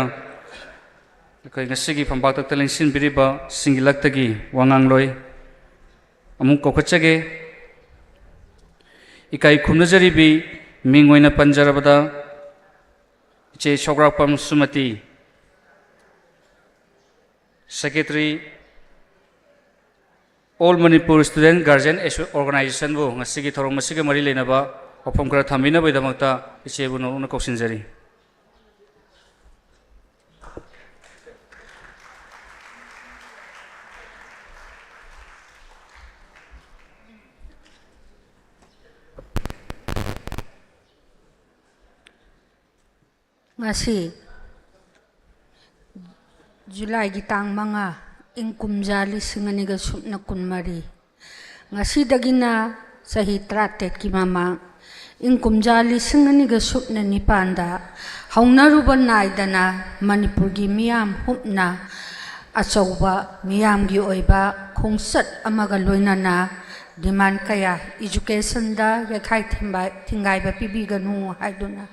ꯑꯩꯈꯣꯏ ꯉꯁꯤꯒꯤ ꯐꯝꯄꯥꯛꯇ ꯂꯦꯡꯁꯤꯟꯕꯤꯔꯤꯕ ꯁꯤꯡꯒꯤꯂꯛꯇꯒꯤ ꯋꯥꯉꯥꯡꯂꯣꯏ ꯑꯃꯨꯛ ꯀꯧꯈꯠꯆꯒꯦ इकाई खुमनजरीबी मिंगोइना पंजरबदा इचे Sougrakpam Sumati secretary all Manipur student guardian organisation बो ngasiगी थोरम मसिगे मरी लेनबा ऑफम खरा थामिना बैदमक्ता इचे बुनो उन कौसिनजरी ngasi July gi tang manga ing kumjali singani ga supna kunmari ngasi dagina sahi tratet ki mama ing kumjali singani ga supna nipanda haungnaruba naidana Manipur gi miyam hupna achauba miyam gi oiba khongsat amaga loinana demand kaya education da yakhai thingai ba pibi ga nu haiduna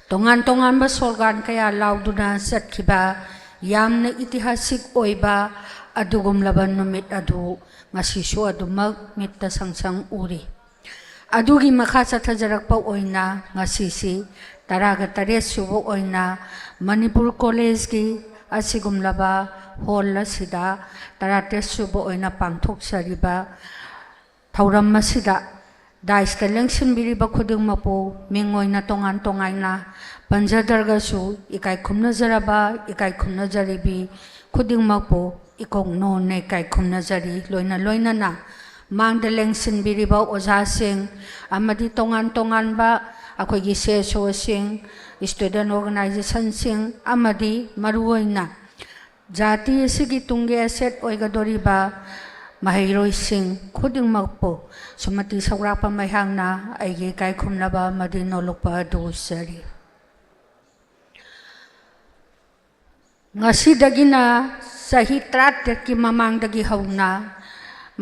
tongan tongan ba sorgan kaya lauduna satkiba yamna itihasik oiba adugum laban numit adu ngasi shu adumak mitta sangsang uri adugi makha chathajarak pa oina ngasi si taraga tare subo oina Manipur college gi asigum laba hall la sida tarate subo oina pangthok sariba thauram masida daista lengsin biriba khudung mapo mingoina tongan tongaina panjadargasu ikai khumna jaraba ikai khumna jaribi khudung mapo ikong no ne kai khumna jari loina na mangda lengsin biriba oja sing amadi tongan tongan ba akhoi gi se so sing student organization sing amadi maruoina jati sigi tungge asset oigadoriba Mahairoi sing khuding magpo sumati saurapa mayhangna aigi kai khumnaba madino lukpa du sari ngasi dagina sahi trat ki mamang dagi hauna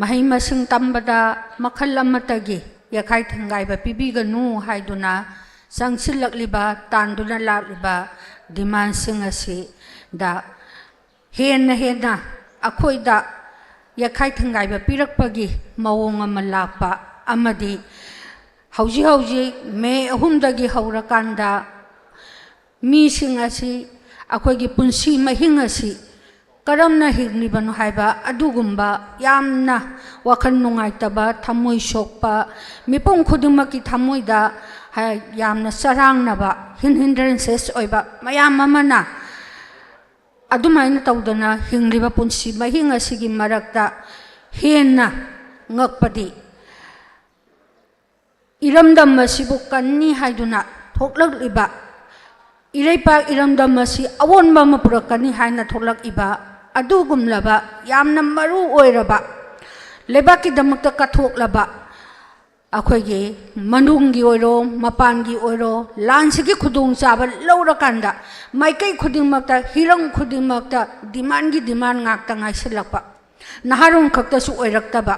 mahai masing tambada makhal amatagi yakhai thangai ba pibi ga nu haiduna sangsilakliba tanduna lakliba demand sing asi da hena akhoi da yakhai thangai ba pirakpagi mawong ama lakpa amadi hauji me ahumdagi haurakanda mi sing asi akhoi gi punsi mahing asi karamna hignibanu haiba adugumba yamna wakhan nungai taba thamoi sokpa mipong khudumaki thamoi da yamna sarang naba hindrances oiba mayam amana adumaina tawdana hingliba punsi mahing asigi marakta hena ngakpadi iramdam masibu kanni haiduna thoklak liba iraipak iramdam masi awonba mapurakani haina thoklak iba adugumlaba yamna maru oiraba lebaki damakta kathoklaba akhoi manungi oiro mapangi oiro lansigi khudung chaba laurakanda maikai khudingmakta hirang khudingmakta demand ngakta ngai silakpa naharun khakta su oiraktaba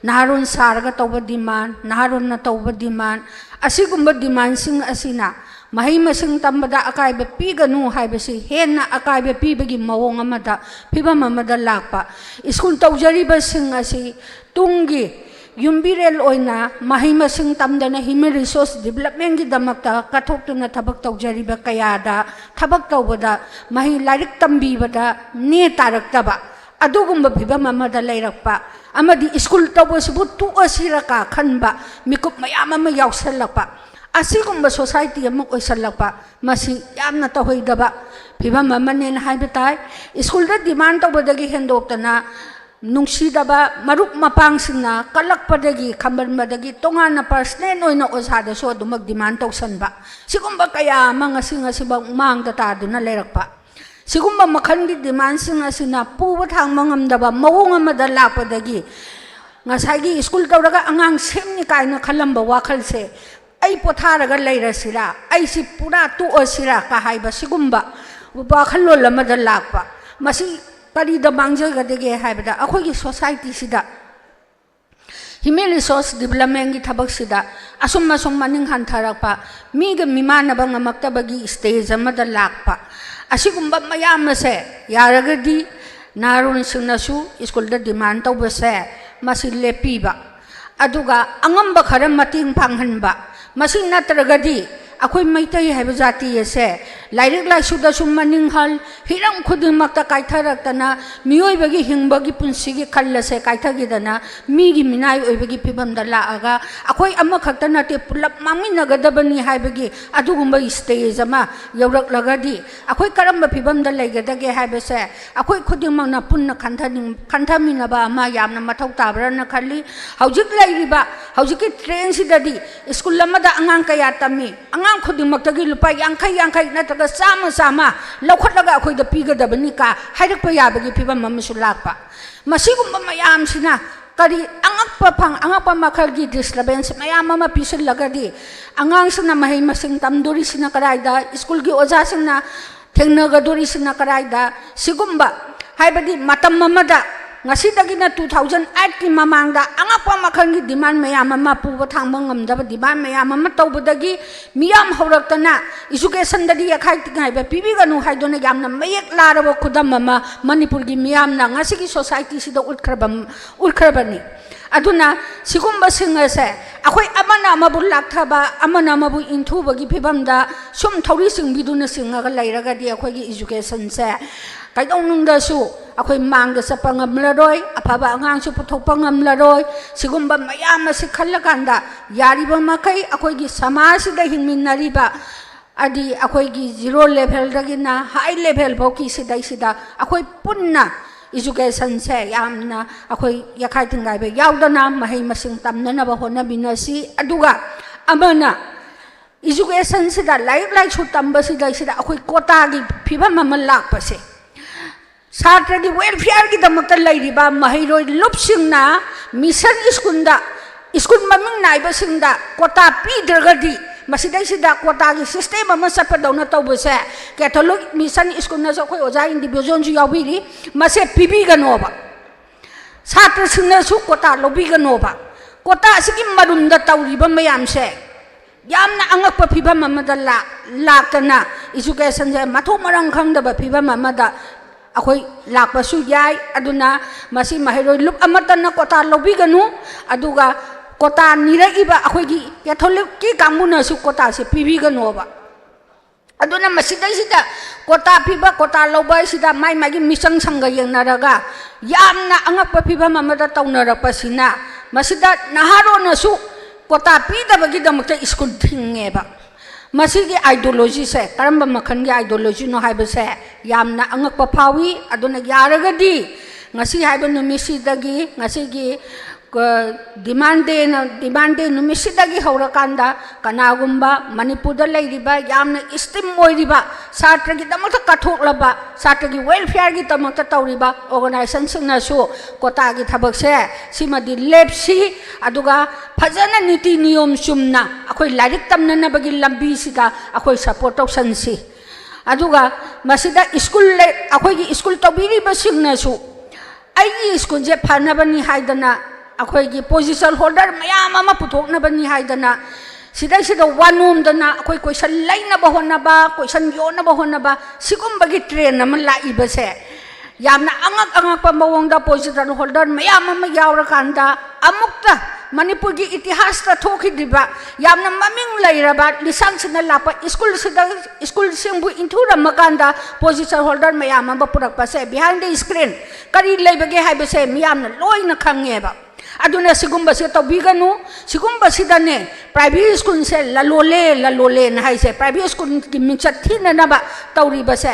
naharun sarga tawba demand naharun na tawba demand asigumba demand sing asina mahai masing tambada akaiba piganu haibasi henna akaiba pibagi mawong amada pibam amada lakpa iskul tawjariba sing asi tungi yumbirel oina mahai masing tamdana human resource development gi damakta kathoktuna thabak tawjariba kayada thabak tawbada mahi lairik tambibada ne taraktaba adugumba phibam amada lairakpa amadi school tawbasibu tu asiraka khanba mikup mayam ama yawsalakpa asigumba society amuk oisalakpa masi yamna tahoidaba phibam amane haibatai school da demand tawbadagi hendoktana nungsidaba marup mapangsina kalakpadagi khambanbadagi tongana personal oina ozada so dumag demand tawsanba sigumba kaya mga singasibang mangda taduna lerakpa sigumba makhandi demand singasina puwa thang mangamdaba mawong amada lakpadagi ngasagi school tawraga angang semni kaina khalamba wakhalse ai potharaga leirasira ai si pura tu osira ka haiba sigumba wakhallol amada lakpa masi Kari da bangja gadege haibada akhoi gi society sida human resource development ki thabak sida asum masum maning hantarakpa miga mimanaba ngamaktabagi stage amada lakpa asigumba mayam se yaragadi narun singnasu school da demand tawbase masi lepiba aduga angamba khara mating panghanba masi natragadi akhoi maitai haiba jati ase lairik lai suda summaning hal hiram khuding makta kaitharak tana mioi bagi hingbagi punsi gi khallase kaithagi dana mi gi minai oi bagi pibam da la aga akhoi amma khakta na te pulap mami nagadabani haibagi adugumba stage ama yaurak lagadi akhoi karamba pibam da laigadage haibase akhoi khuding makna punna khanthami ba ama yamna mathau tabra na khalli haujik lairiba haujiki train sidadi school lamada angang kaya tami angang khuding maktagi lupa yankai natraga sama sama laukhatlaga akhoi da pigadabani ka hairakpa yabagi pibam amasu lakpa masigumba mayam sina kari angakpa makhalgi disturbance mayam ama pisilagadi angang sina mahai masing tamduri sina karaida school gi oja sina thengnagaduri sina karaida sigumba haibadi matam mamada ngasidagi na 2008 ki mamangda angakpa makhangi demand mayam ama puba thangba ngamdaba demand mayam ama tawbadagi miyam hawraktana education dadi yakhai tingai ba pibiganu haidona yamna mayek larabo khudam ama manipur gi miyam na ngasigi society sida ulkhrabani aduna sigumba singase akhoi amana amabu lakthaba amana amabu intubagi phibamda sum thauri singbiduna singaga lairaga di akhoi gi education se kaidonungda su akhoi mangda sapa ngamlaroi afaba angang su puthokpa ngamlaroi sigumba mayam asi khallakanda yariba makai akhoi gi samaj da hingminnariba adi akhoi gi zero level dagina high level boki sidai sida akhoi punna education se yamna akhoi yakhai tingai be yaudana mahai masing tamna ba hona binasi aduga amana education sida like su tamba sida akhoi kota gi phibam amal lakpase Satra ki welfare ki damakta lairiba mahiroi lupsingna mission school maming naiba singda kota pidragadi masidai sida kota gi system ama sapadona tawbase catholic mission school na so khoi oja individual ju yawiri mase pibi ganoba satra singna su kota lobi ganoba kota asiki marunda tawriba mayam se yamna angakpa phibam amada laktana education je matho marang khangdaba phibam amada akhoi lakpasu yai aduna masi mahiroi lup amatana kota lobiganu aduga kota niraiba akhoi gi catholic ki kamuna su kota se pibiganu ba aduna masidai sida kota piba kota lobai sida mai magi misang sangga yengnaraga yamna angakpa piba mamada taunarapasina masida naharo na su kota pida bagi damakta school thingeba masigi ideology se karamba makhan gi ideology no haiba se yamna angakpa phawi aduna yaragadi ngasi haiba numisi dagi ngasi gi demand day numisi dagi haurakanda kanagumba manipur da leiriba yamna istim moiriba satra gi damakta kathoklaba satra gi welfare gi damakta tawriba organization singna su kota gi thabak se simadi lepsi aduga fajana niti niyom chumna akhoi lairik tamna bagi lambi sida akhoi support tawsansi aduga masida school le akhoi gi school tawbiri basingna su ai school je phanabani haidana akhoi gi position holder mayam ama puthokna bani haidana sida wanum dana akhoi question laina ba honna ba question yona ba honna ba sigum bagi train am laiba se yamna angak pa mawongda position holder mayam ama yawra kanda amukta manipur gi itihas ta thoki diba yamna maming lairaba lisan sina lapa school singbu inthura makanda position holder mayam ama purak pa se behind the screen kari leibage haiba se miyamna loina khangeba aduna sigumba se tobiganu sigumba sidane private school se lalole na hai se private school ki mingchat thina na ba tawri ba se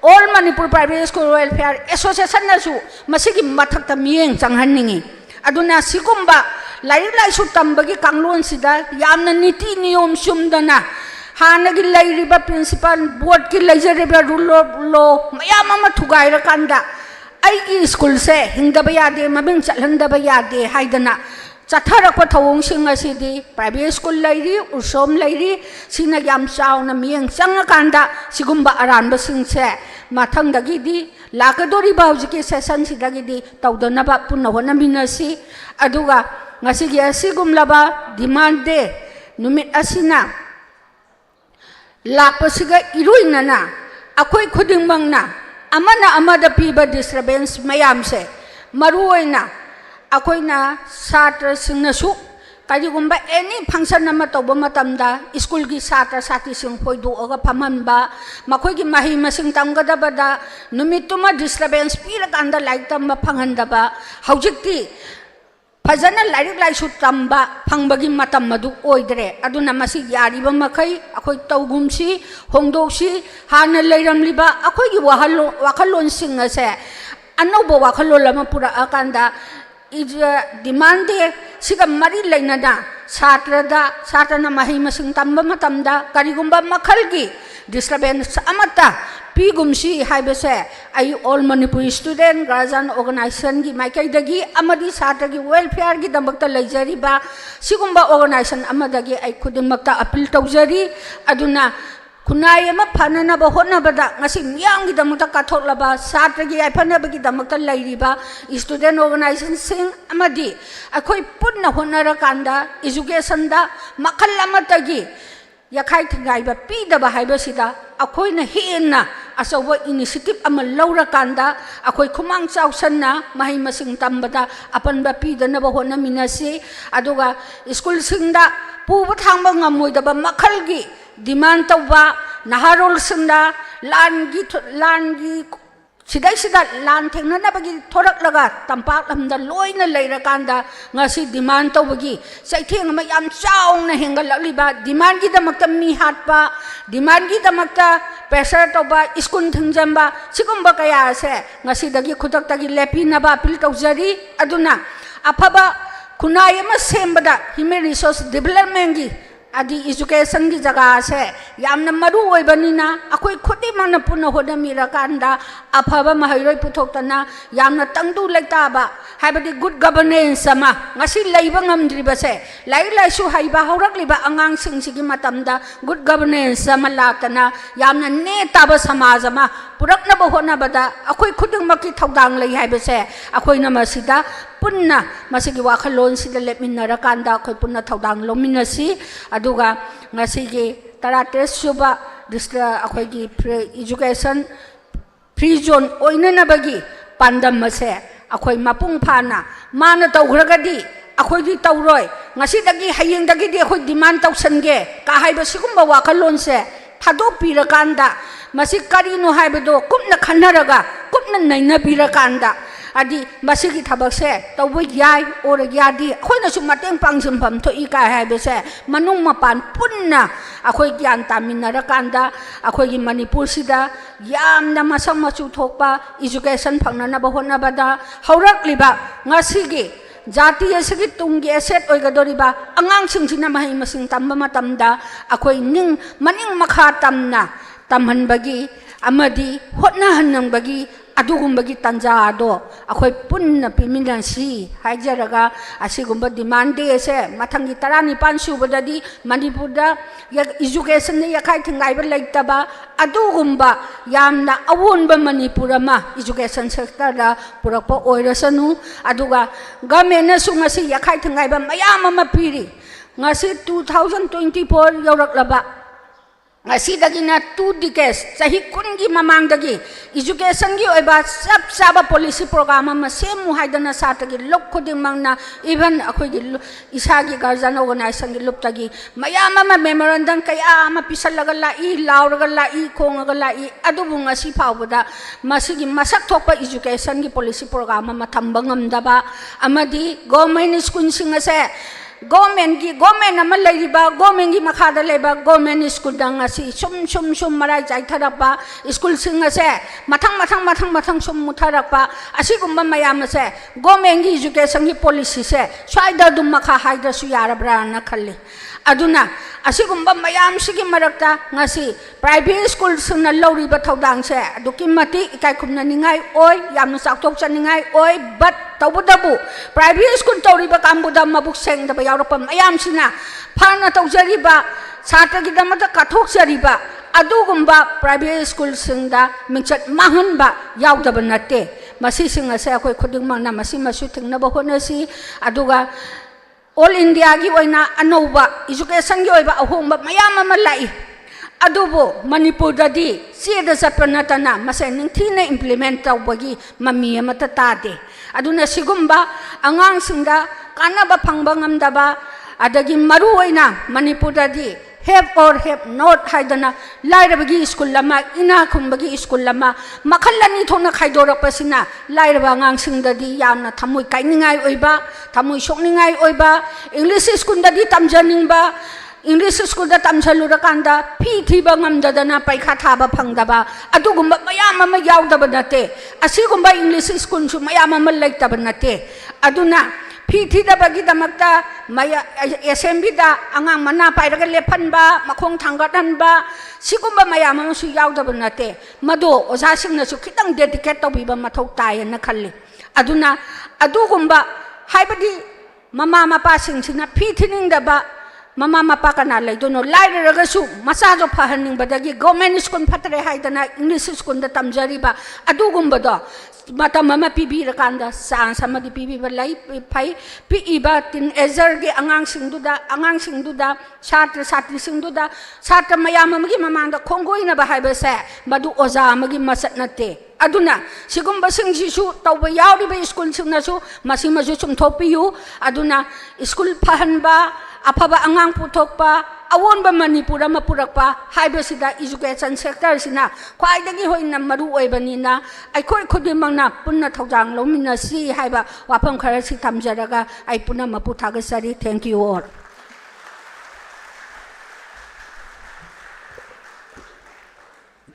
all manipur private school welfare association na su masigi mathakta miyeng changhanningi aduna sigumba lai su tambagi kanglon sida yamna niti niyom sumdana hanagi lairiba principal board ki laijariba rule law mayam ama thugaira kanda aigi school se hingdaba yade maming chalhandaba yade haidana chatharakpa thawong sing asidi private school lairi usom lairi sina yam chauna miyeng changakanda sigumba aranba singse mathangdagi di lakadori bauji ke session sidagi di tawdana ba punna hona minasi aduga ngasigi asigumlaba demand de numit asina lakpasiga iruinana akoi khudingmangna amana amada piba disturbance mayam se maruoina akoina satra singnasu kayigumba any function nama tawba matamda school gi satra sati sing hoidu aga phamanba makoi gi mahi masing tamgadabada numituma disturbance pira kanda like tamba phangandaba haujikti fajana lairik laisu tamba phangbagi matam madu oidre aduna masi yariba makai akoi tawgumsi hongdoksi hana leiramliba akoi gi wakalon singa se anobo wakalon lama pura akanda demand siga mari lainada satrana mahi masing tamba matamda karigumba makalgi disturbance amata pigumsi haibase ai all Manipuri student guardian organization gi maikai dagi amadi satra gi welfare gi damakta laijari ba sigumba organization amadagi ai khudimakta appeal tawjari aduna kunai ama phanana ba hona bada ngasi miyang gi damakta kathoklaba satra gi ai phana ba gi damakta lairiba student organization sing amadi akoi punna honara kanda education da makal amatagi yakai thingai ba pi da ba haiba sida akoi na hena asawa initiative ama laura kanda akoi khumang chausanna mahi masing tambada apan ba pi da na ba hona minasi aduga school singda puba thangba ngamoi da ba makal gi demand tawba naharol singda langi sidai sida lan thengna na bagi thorak laga tampak lamda loina leira kanda ngasi demand tawbagi saitheng ma yam chaung na hengal liba demand gi damakta mi hatpa demand gi damakta pressure tawba iskun thingjamba sigumba kaya se ngasi dagi khudak tagi lepi na ba appeal tawjari aduna afaba kunai ma sembada human resource development gi adi education gi jaga se yamna maru oibanina akoi khudi mana punna hoda mira kanda afaba mahairoi puthokna yamna tangdu lekta ba haibadi good governance sama ngasi leiba ngamdriba se lai su haiba haurak liba angang sing sigi matamda good governance sama latana yamna ne taba samaj ma purakna ba hona bada akoi khuding maki thodang lei haiba se akoi na masida punna masigi wakhalon sida lepminara kanda akoi punna thodang lominasi aduga ngasigi tarates suba distra akoi gi education free zone oinana bagi pandam mase akoi mapung phana mana tawgragadi akoi gi tawroi ngasi dagi hayeng dagi di akoi demand tawsange ka haiba sigumba wakhalon se thado pirakanda masi karino haibado kupna khanaraga kupna naina pirakanda adi masigi thabakse tawbo yai or yadi khoina su mateng pangsimpam thoi ka haibase manung mapan punna akhoi gyan taminara kanda akhoi gi Manipur sida yamna masam machu thokpa education phangnana ba hona bada haurak liba ngasigi jati asigi tunggi asset oigadoriba angang singchina mahi masing tamba matamda akhoi ning maning makha tamna tamhanbagi amadi hotna hannang bagi adugumbagi tanja do akhoi punna piminasi haijaraga asigumba demand de se mathangi tarani pansu badadi Manipurda education ne yakai thingai ba laitaba adugumba yamna awonba Manipura ma education sector da purakpa oirasanu aduga government na sungasi yakai thingai ba mayam ama piri ngasi 2024 yauraklaba ngasi dagi na 2 decades sahi kungi mamang dagi education gi oiba sab saba policy program ma semu haidana satagi lok khuding mangna even akhoi gi isagi guardian organization gi luptagi mayama ma memorandum kaya ma pisalaga la I lauraga la I khongaga la I adubu ngasi phawbada masigi masak thokpa education gi policy program ma thamba ngamdaba amadi government school singa se government nama leriba government gi makhada leba government school dang asi sum marai jai tharapa school singa se mathang sum mutharapa asigumba mayam se government gi education gi policy se swaida dum makha haida su yarabra na khalli aduna asigumba mayam sigi marakta ngasi private school suna loriba thodang se aduki mati ikai khumna ningai oi yamna saktok chaningai oi but tawbudabu private school tawriba kambuda mabuk seng da yaurapa mayam sina phana tawjariba satra gi damata kathok jariba adugumba private school singda mingchat mahanba yaudaba natte masi singa se akoi khuding mangna masi masu thingna ba honasi aduga all India की ओइना अनौबा education की ओइबा अहोंबा मयाम अमा लाई अदुबो मणिपुर ददी सेदा चटप नतना मसे निंथीना implement तौबगी mummy अमता तादे अदुना सिगुम्बा अंगांग सिंगा कानाबा फंगबा ngamdaba adagi maru oina Manipur ददी have or have not haidana lairabagi school lama ina khumbagi school lama makhalani thona khaidorapasina lairaba ngang singdadi yamna thamui kainingai oiba thamui sokningai oiba English school dadi tamjaningba English school da tamsalura kanda phi thiba ngamdadana paikha thaba phangdaba adugumba mayam ama yaudaba nate asigumba English school su mayam ama laitaba nate aduna phi thidabagi damakta maya assembly da angang mana pairaga lephanba makhong thangatanba sigumba mayam ama su yaudaba nate mado oja singna su khitang dedicate tobiba mathau tai na khalli aduna adugumba haibadi mama mapa singsina phi thiningdaba mama mapa kana laidono lairagasu masajo phahaning badagi government school phatre haidana English school da tamjariba adugumba da mata mama pibi rakanda sang samadi pibi balai phai piiba tin ezer ge angang singduda chatra satri singduda chatra mayam amagi mamanda khongoina ba haiba se madu oza amagi masat nate aduna sigumba singsisu tawba yauri ba school singnasu masimaju chumthopiyu aduna school phahanba afaba angang puthokpa awonba manipura mapurakpa haibasida education sector sina khwaidagi hoina maru oibanina aikhoi khudimangna punna thaujang lomina si haiba wafam khara si thamjaraga ai punna mapu thagasari thank you all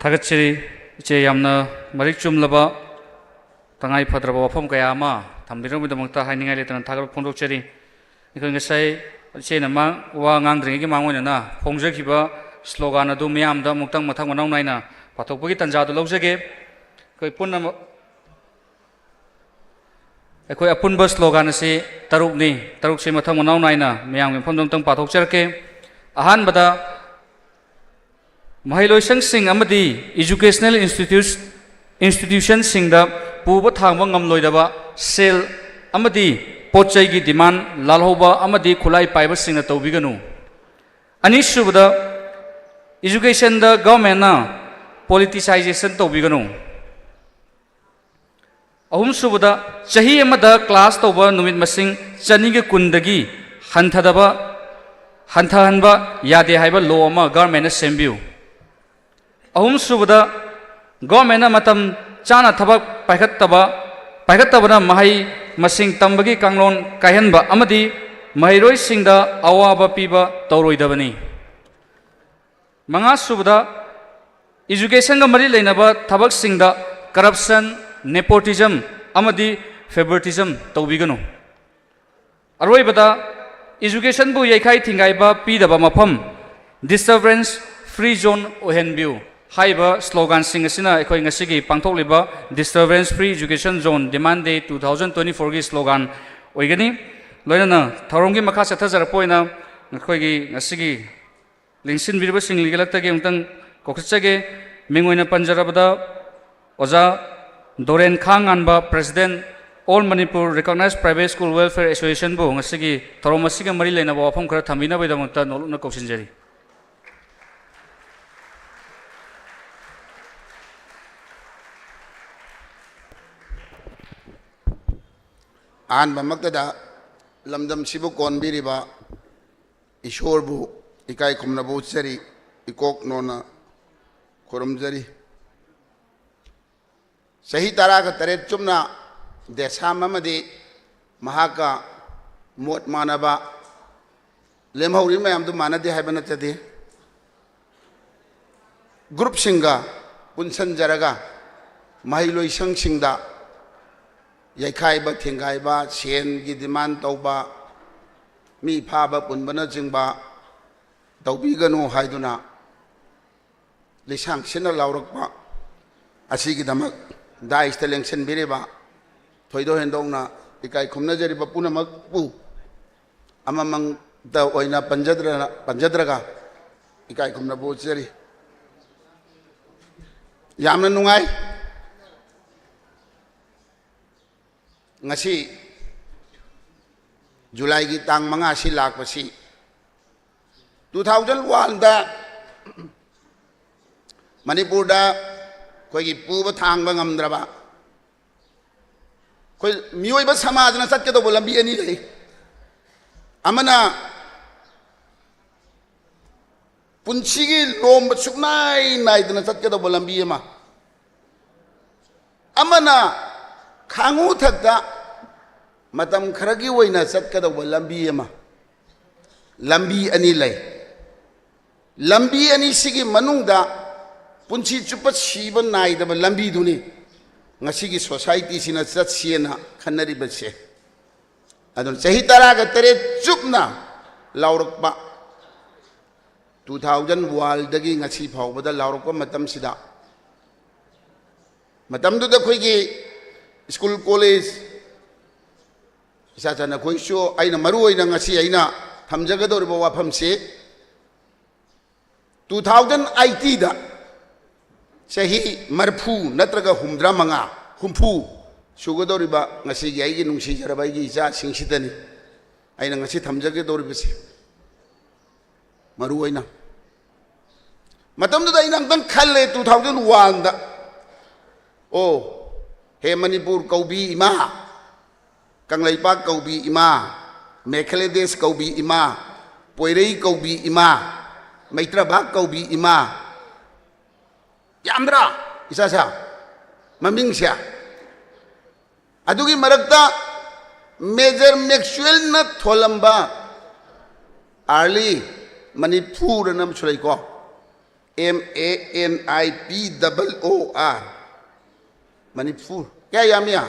थागतचरी इचे यामना Marik चुमलबा तंगाई फद्रबा वफम कया मा थम्बिरंगमिदमक्ता हाइनिंगाइ लेतना थागत फोंदोकचरी इखो ngasai इचेना मा वा ngangrenggi mangoina phongjakhiba slogan adu miyamda muktang mathang manau naina pathokpagi tanjadu lawjage koi punna ekoi apunba slogan ase taruk se mathang manau naina miyamgi phomdong tang pathokcharke ahan bada Mahiloisang sing amadi educational institution sing da puba thangba ngamloidaba sel amadi pochai gi demand lalhoba amadi khulai paiba sing na tawbiganu ani subada education da government na politicization tawbiganu ahum subada chahi amada class tawba numit masing chani ge kundagi hanthanba yade haiba law ama government na sembiu ahum subada government matam chana thabak paikhatabana mahai masing tambagi kanglon kaihanba amadi mairoi singda awaba piba tauroidabani manga subada education ga mari leinaba thabak singda corruption nepotism amadi favoritism tawbiganu aroibada education bu yaikhai thingaiba pidaba mafam disturbance free zone ohenbiu Haiba slogan sing asina ekoi ngasigi pangthokliba disturbance free education zone demand day 2024 gi slogan oigani loina thoronggi makha chathajar poina ekoi gi ngasigi lingsin birba sing ligalakta ge ungtang kokchage mingoina panjarabada oja Doren Khang anba president All Manipur Recognized Private School Welfare Association bu ngasigi thoromasiga mari leina ba wafam khara thamina baidamta noluna koksinjari आन बमक्तदा लमदम सिबु कोनबिरिबा ईश्वरबु इकाई खुमनबु चरी इकोक नोना खुरमजरी सही तरह का तरे चुमना देशामदी महाका मोट मानबा लेमहौरी ma'am मानदे है नचदे group सिंगा पुनसन जरगा महिलोइसंग सिंगदा याइखाइबा थेंगाइबा सेन की डिमांड तौबा मी फाबा पुनबना जिंबा तौबीगनु हाइदुना लिसांग सिना लाउरकबा असिगिदमक दाइस तेलेंशन बिरेबा थोइदो हेंदोंना इकाई खुमनजरिबा पुनमक पु अममंग द ओइना पंजद्रगा इकाई खुमना बोचरी यामना नुंगाई ngasi जुलाई की तांग मंगा सी लाख पसी 2001 दा मणिपुर दा कोई पूब थांग बंगमद्रबा कोई मियोई बस समाज ना सत्य तो बोला भी नहीं रही अमना पुंची की लोम सुनाई नाइदना सत्य तो बोला भी अमा अमना खांगू थकता मतम खरगी वैना चटकदब लंबी अमा लंबी अनि लय लंबी अनि सिगी मनुंगदा पुंची चुप सीब नाइदब लंबी दुनी ngasi society sina chatsiena khanari base adon chahi taraga tere chupna laurokpa 2001 dagi ngasi phawbada laurokpa matam sida matam du da khoi gi school college isa chana khoi sho aina maru oina ngasi aina thamjaga doriba wafam se 2018 da chahi marfu natraga humdra manga humfu sugadoriba ngasi gi aigi nungsi jaraba gi ja singsidani aina ngasi thamjage doribase maru oina matam da aina ngdan khalle 2001 da o he manipur kaubi ima kanglaipak kaubi ima mekhaledes kaubi ima poirei kaubi ima maitrabak kaubi ima yamdra isa sa maming siya adugi marakta major Maxwell na tholamba early manipur nam chulai ko MANIPOOR manipur kya yamya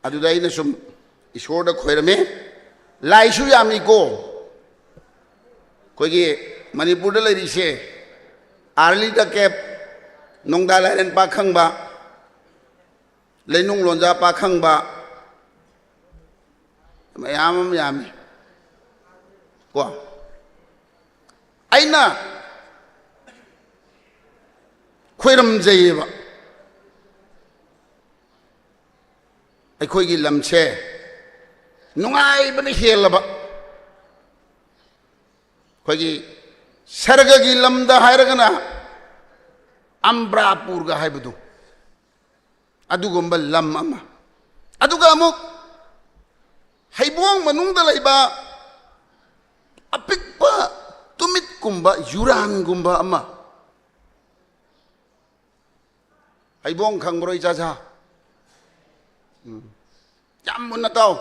adudai na sum ishor da khoirame laishu yamni ko kogi manipur da lai se early da kep nongda laren pa khangba leinung lonja pa khangba mayam yami ko aina khoiram jayeba ꯑꯩꯈꯣꯏꯒꯤ ꯂꯝꯁꯦ ꯅꯨꯡꯉꯥꯏꯕꯅ ꯍꯦꯜꯂꯕ ꯑꯩꯈꯣꯏꯒꯤ ꯁꯔꯒꯒꯤ ꯂꯝꯗ ꯍꯥꯏꯔꯒꯅ ꯑꯝꯕ꯭ꯔꯥꯄꯨꯔꯒ ꯍꯥꯏꯕꯗꯨ ꯑꯗꯨꯒꯨꯝꯕ ꯂꯝ ꯑꯃ ꯑꯗꯨꯒ ꯑꯃꯨꯛ ꯍꯩꯕꯣꯡ ꯃꯅꯨꯡꯗ ꯂꯩꯕ ꯑꯄꯤꯛꯄ ꯇꯨꯃꯤꯠꯀꯨꯝꯕ ꯌꯨꯔꯥꯟꯒꯨꯝꯕ ꯑꯃ ꯍꯩꯕꯣꯡ ꯈꯪꯕ꯭ꯔꯣ ꯏꯆꯥꯁꯥ yam mun tao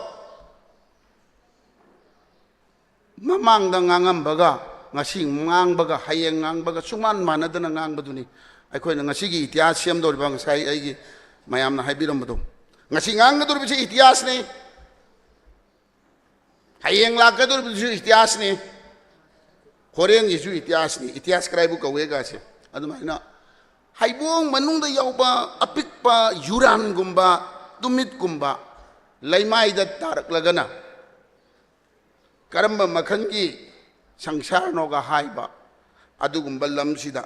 mamang da ngangambaga ngasi ngangbaga hayeng ngangbaga suman manadana ngangbaduni aikoi na ngasi gi ityas siam dor bang sai ai gi mayam na haibiram badu ngasi nganggador bi ityas ne hayeng lakador bi ityas ne koreng gi su ityas ne ityas kraibu kawe ga se adumaina haibong manung da yauba apikpa yuran gumba tumit gumba laimai da tarak lagana karamba makhangi sangsar noga haiba adugumba lamsida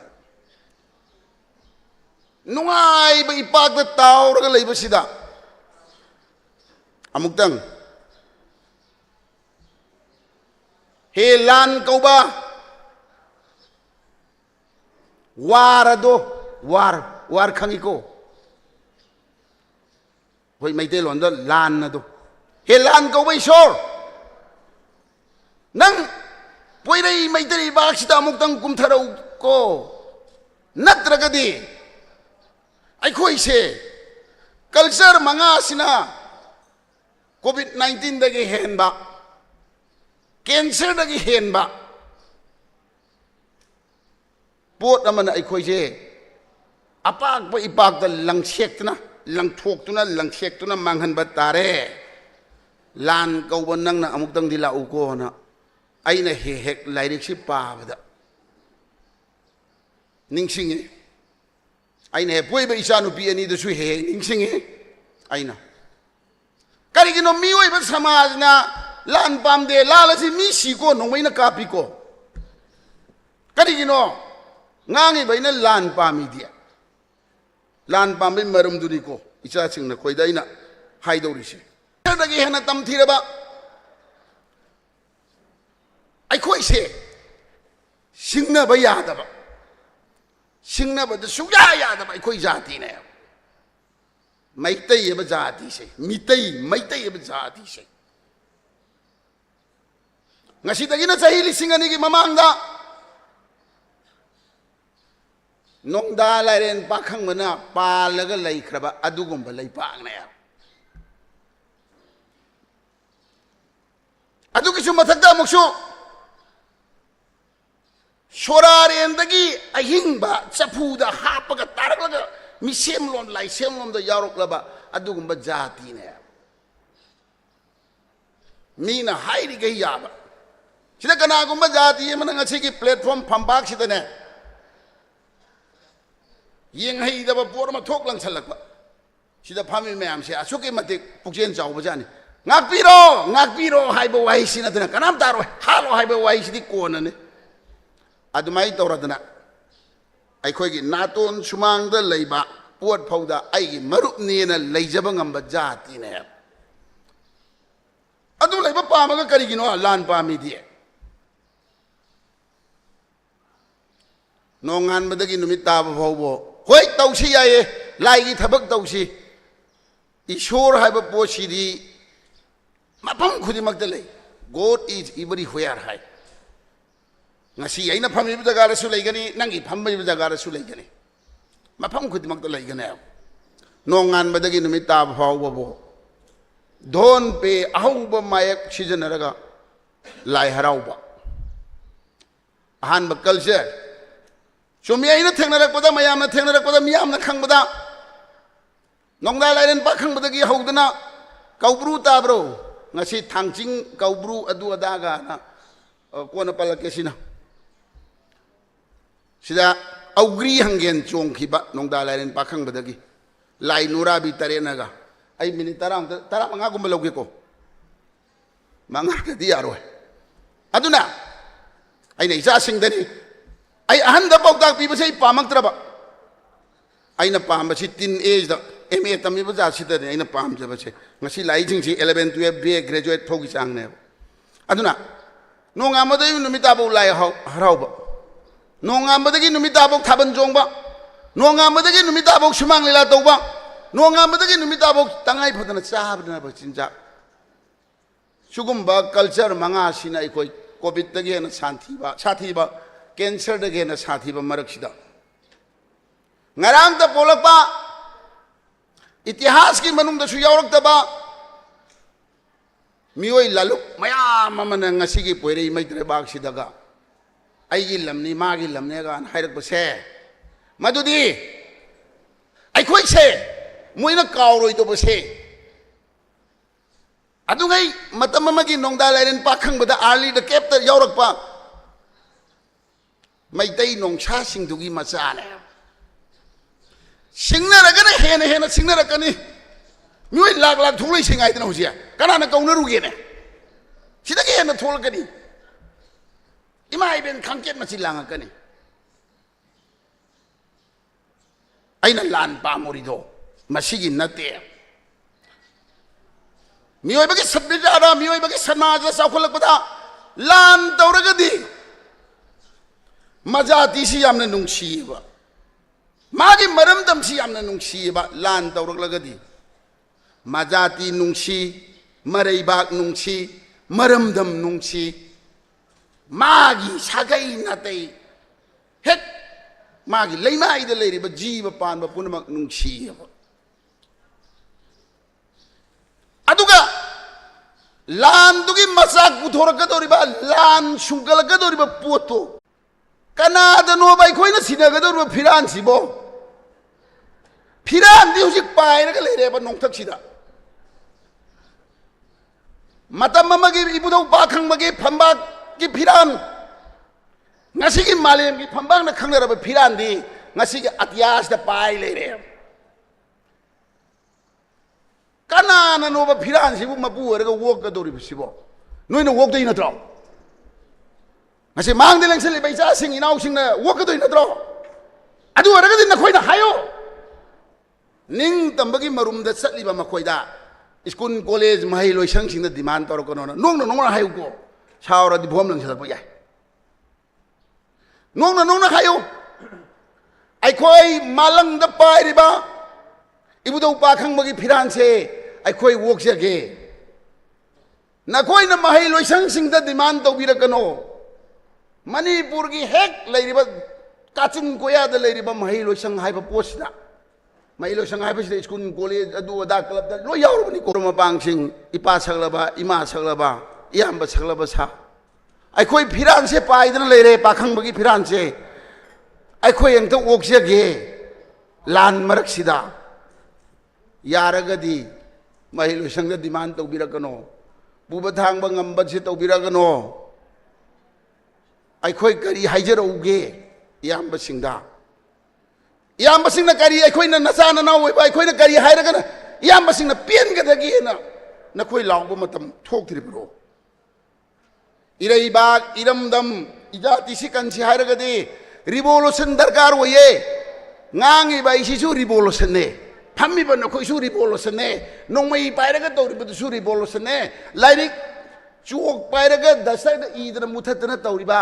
nungai ba ipak da tawraga leiba sida amuktang he lan kauba warado war khangi ko hoi maite londa lan na do he lan ko bai sor nang poirei maite ri bak sita amuk tang kum tharau ko natraga di ai khoi se culture manga sina COVID-19 dagi hen ba cancer dagi hen ba pot amana ai khoi se apak ba ipak da langsek na lang thok tuna lang sek tuna manghan batare lan kauban nang na amuk tang dila uko na ai na he hek lairik si pa bada ningsingi ai na poi ba isa no pi ani da su he ningsingi ai na kari gino mi oi ba samaj na lan pam de la la si mi si ko no mai na kapi ko kari gino ngangi ba ina lan pami dia lan pambe marum duni ko icha sing na khoi daina hai do ri se dagi hena tam thiraba ꯑꯩꯈꯣꯏꯁꯦ ꯁꯤꯡꯅꯕ ꯌꯥꯗꯕ ꯁꯤꯡꯅꯕꯗ ꯁꯨꯡꯌꯥ ꯌꯥꯗꯕ ꯑꯩꯈꯣꯏ ꯖꯥꯇꯤꯅꯦ ꯃꯩꯇꯩ ꯍꯥꯏꯕ ꯖꯥꯇꯤꯁꯦ ꯃꯩꯇꯩ ꯍꯥꯏꯕ ꯖꯥꯇꯤꯁꯦ ꯉꯁꯤꯗꯒꯤꯅ ꯆꯍꯤ 2000ꯒꯤ ꯃꯃꯥꯡꯗ ꯅꯣꯡꯗꯥ ꯂꯥꯏꯔꯦꯟ ꯄꯥꯈꯪꯕꯅ ꯄꯥꯜꯂꯒ ꯂꯩꯈ꯭ꯔꯕ ꯑꯗꯨꯒꯨꯝꯕ ꯂꯩꯄꯥꯛꯅꯦ ꯑꯗꯨꯒꯤꯁꯨ ꯃꯊꯛꯇ ꯑꯃꯨꯛꯁꯨ ꯁꯣꯔꯥꯔꯦꯟꯗꯒꯤ ꯑꯍꯤꯡꯕ ꯆꯐꯨꯗ ꯍꯥꯞꯄꯒ ꯇꯥꯔꯛꯂꯒ ꯃꯤꯁꯦꯝꯂꯣꯝ ꯂꯥꯏꯁꯦꯝꯂꯣꯝꯗ ꯌꯥꯎꯔꯛꯂꯕ ꯑꯗꯨꯒꯨꯝꯕ ꯖꯥꯇꯤꯅꯦ ꯃꯤꯅ ꯍꯥꯏꯔꯤꯒꯩ ꯌꯥꯕ sida kana gumba jati amana ngasi ki platform phambak sida ne yeng hai da ba por ma thok lang salak ba sida phami mayam se asuki matik pukjen chaw ba jani ngakpiro hai ba wai sina dana kanam taro halo hai ba wai sidi kona ne adumai tawradana ai khoi gi naton sumang da leiba pot phauda ai gi marup ne na leijaba ngamba jati ne adu leiba pa ma ga kari gi no lan pa mi di nongan badagi numit taba phaubo hoi tausi yae lai gi thabak tausi ishor haiba posidi mapam khudimak da lei god is everywhere hai ngasi aina phami bi daga rasu leigani nangi phambai bi daga rasu leigani mapam khudimak da leigani nongan badagi numit taba phaubo bo don pe ahauba mayak sijanaraga lai harauba ahan ba culture Sumi aina tengnarak pada mayam na tengnarak pada miyam na khang pada nongda lairen pa khang pada ki haudana kaubru ta bro ngasi thangching kaubru adu adaga na kona palake sina sida augri hangen chong khiba nongda lairen pa khang pada ki lai nura bi tarenaga ai minit tara manga gum loge ko manga ka di aro aduna ai nei sa sing dani ai ahan da pau tak pi ba sei pamak traba ai na pam ba si tin age da MA tam ba ja si da ai na pam ja ba se ngasi lai jing si 11 12 BA graduate thogi chang ne aduna nonga ma da numita bo lai harau ba nonga ma da gi numita bo thaban jong ba nonga ma da gi numita bo sumang lila to ba nonga ma da gi numita bo tangai phadana cha ba ba chinja sugum ba culture manga sina ai koi covid da gi na sathi ba cancer da gena sathi ba marak sida ngarang ta polak pa itihas ki manung da su yawrak ta ba mioi laluk mayam amana ngasi gi poire mai tre bag sida ga ai gi lamni ma gi lamne ga hairak ba se madudi ai khoi se moina kawroi to ba se adungai matam ma gi nongda lairen pa khang ba da early da captor yawrak pa Maitai nong cha sing dugi macha ne singna ragana hena singna rakani mioi lak thulai singai tana husia kana na kauna ruge ne sida ge hena thol kani imai ben khangket machi langa kani aina lan pa morido masigi nate mioi bagi sabida mioi bagi samaj sa khulak pada lan tawragadi Majati si yamna nungsiba magi maram dam si yamna nungsiba lan tawraklagadi majati nungsi maraibak nungsi maram dam nungsi magi sagai natai het magi leimai da leiriba jiba panba punamak nungsiba aduga lan dugi masak puthorkadoriba lan sungalakadoriba poto Kanada no bai khoi na sinagador ba phiran sibo phiran di hujik pai na le ba nong thak sida matam ma gi ibudau pa khang ma gi phambak gi phiran ngasi gi malem gi phambak na khang na ba phiran di ngasi gi atyas da pai le re kanana no ba phiran sibu mapu ga wok ga dori sibo noi na wok dei na traw Masih mang di lang sila ba isa sing inaw sing na wak ito inadro. Adu araga din na koy na hayo. Ning tambagi marumda sa liba makoy da. Iskun college mahiloy siyang sing na demand taro ko na. Nung na hayo ko. साउरदि भोम लंसलप याय नोंना हायो अखोई मालंग the पाइरिबा इबुदौ पाखंबगी फिरानसे अखोई वोक्सगे नखोई न महै लोइसंग सिंग द डिमांड तौबिरकनो मणिपुर की हेक लेरिबा काचिन कोया द लेरिबा महै लोइसंग हाइबा पोस्टना महै लोइसंग हाइबा स्कूल कॉलेज अदु अदा क्लब द लो यावरबनी कोरमा पांगसिंग इपा सकलबा इमा सकलबा इयाम्बा सकलबा सा अखोई फिरानसे पाइदना लेरे पाखंबगी फिरानसे अखोई एंत ओक्सगे लान मरक्सिदा यारगदी महै लोइसंग द डिमांड तौबिरकनो बुबा थांबा ngambase tawbiragano अखोई करी हाइजरौगे इयाम्बा सिंगदा इयाम्बा सिंगना करी अखोइना नचा नना ओइबा अखोइना करी हाइरगना इयाम्बा सिंगना पेनगदगेना नखोई लाउबा मतम थोक्त्रिब्रो इरैबा इरमदम इजाति सिकनसि हाइरगदि रिवोल्यूशन दरकार होये ngangiba isisu revolution ne फम्मीबा नखोइसु रिवोल्यूशन ने नोंमई पाइरगा तौरिबदुसु रिवोल्यूशन ने लाइरिक चोक पाइरगा दशक इदन मुथतना तौरिबा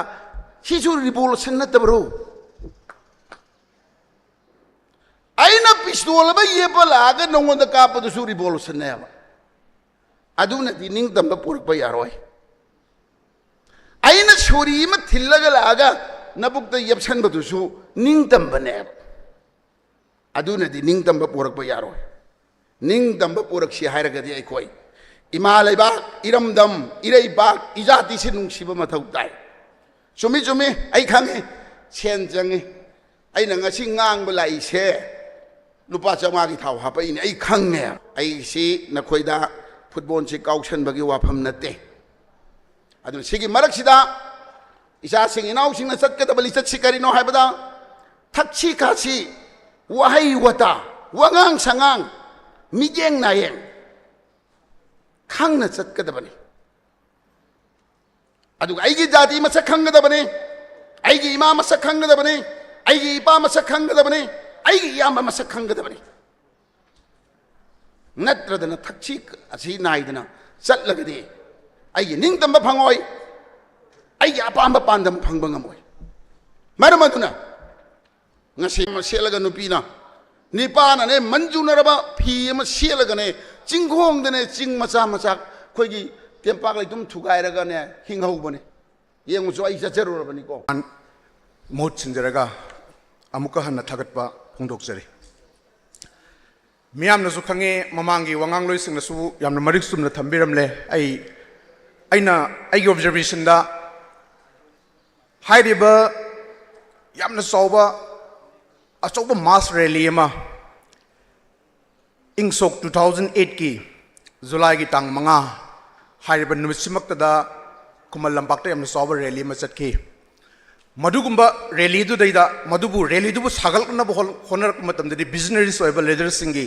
सिसु रिवोल्यूशन नतबरो आइना पिस्तोल बा येबा लागा नोंगोंदा कापदुसु रिवोल्यूशन ने अदुनदि निंगदम पुरकबा यारोय आइना छोरी म थिल्लगा लागा नबुक्ता यबसनबदुसु निंगदम बने अदुनदि निंगतंब पुरक यारोय निंगतंब पुरक्सी हाइरगदि अखोई इमा लेबाक इरमदम इरैबाक इजाति से नुंसिब मथौ ताय चुमी चुमी आई खांगे सेन जंगे अइना ngasi ngang लाइसे लुपा चमागी थाव हापैनि आई खंगे आई सी नखोइदा फुटबॉल से काउसन बगी वाफम नते अदु सिगी मरक्सिदा इसा सिंग इनाउ सिंग चटकदबलि चटसि करिनो हाइबदा थक्सी खासी वहाई वता वंगांग संगांग मिजेंग नायेंग खांगना चटकदबनी अदु आइगी जाति मसक खंगदबनी आइगी इमा मसक खंगदबनी आइगी इपा मसक खंगदबनी आइगी याम मसक खंगदबनी नत्रदना थक्सी असि नाइदना चटलगदि आइगी निंगतंब फंगोय आइगी अपाम पांदम फंगब ngमोय मरमदुना ngasi ma selaga nupina nipana ne manjunaraba phi ma selaga ne chinghong de ne ching macha macha khoi gi tempak lai tum thugairaga ne hinghau bane yengu jo ai jajarura bani ko mot sinjaraga amuka hanna thagatpa phongdokjari miyam na su khange mamangi wangang loi sing na su yamna marik sum na thambiram le aina ai observation da hairiba yamna soba अचौबा मास rally इंगसोक 2008 की जुलाई की तांग मंगा HYBE नुमिसिमक्तदा कुमल लंपाक्ता Yamuna सौबा rally में चटकी मधुगुंबा rally दुदैदा मधुबु rally दुबु सागलकना बहल honour मतमदि business ओइबा leader सिंगी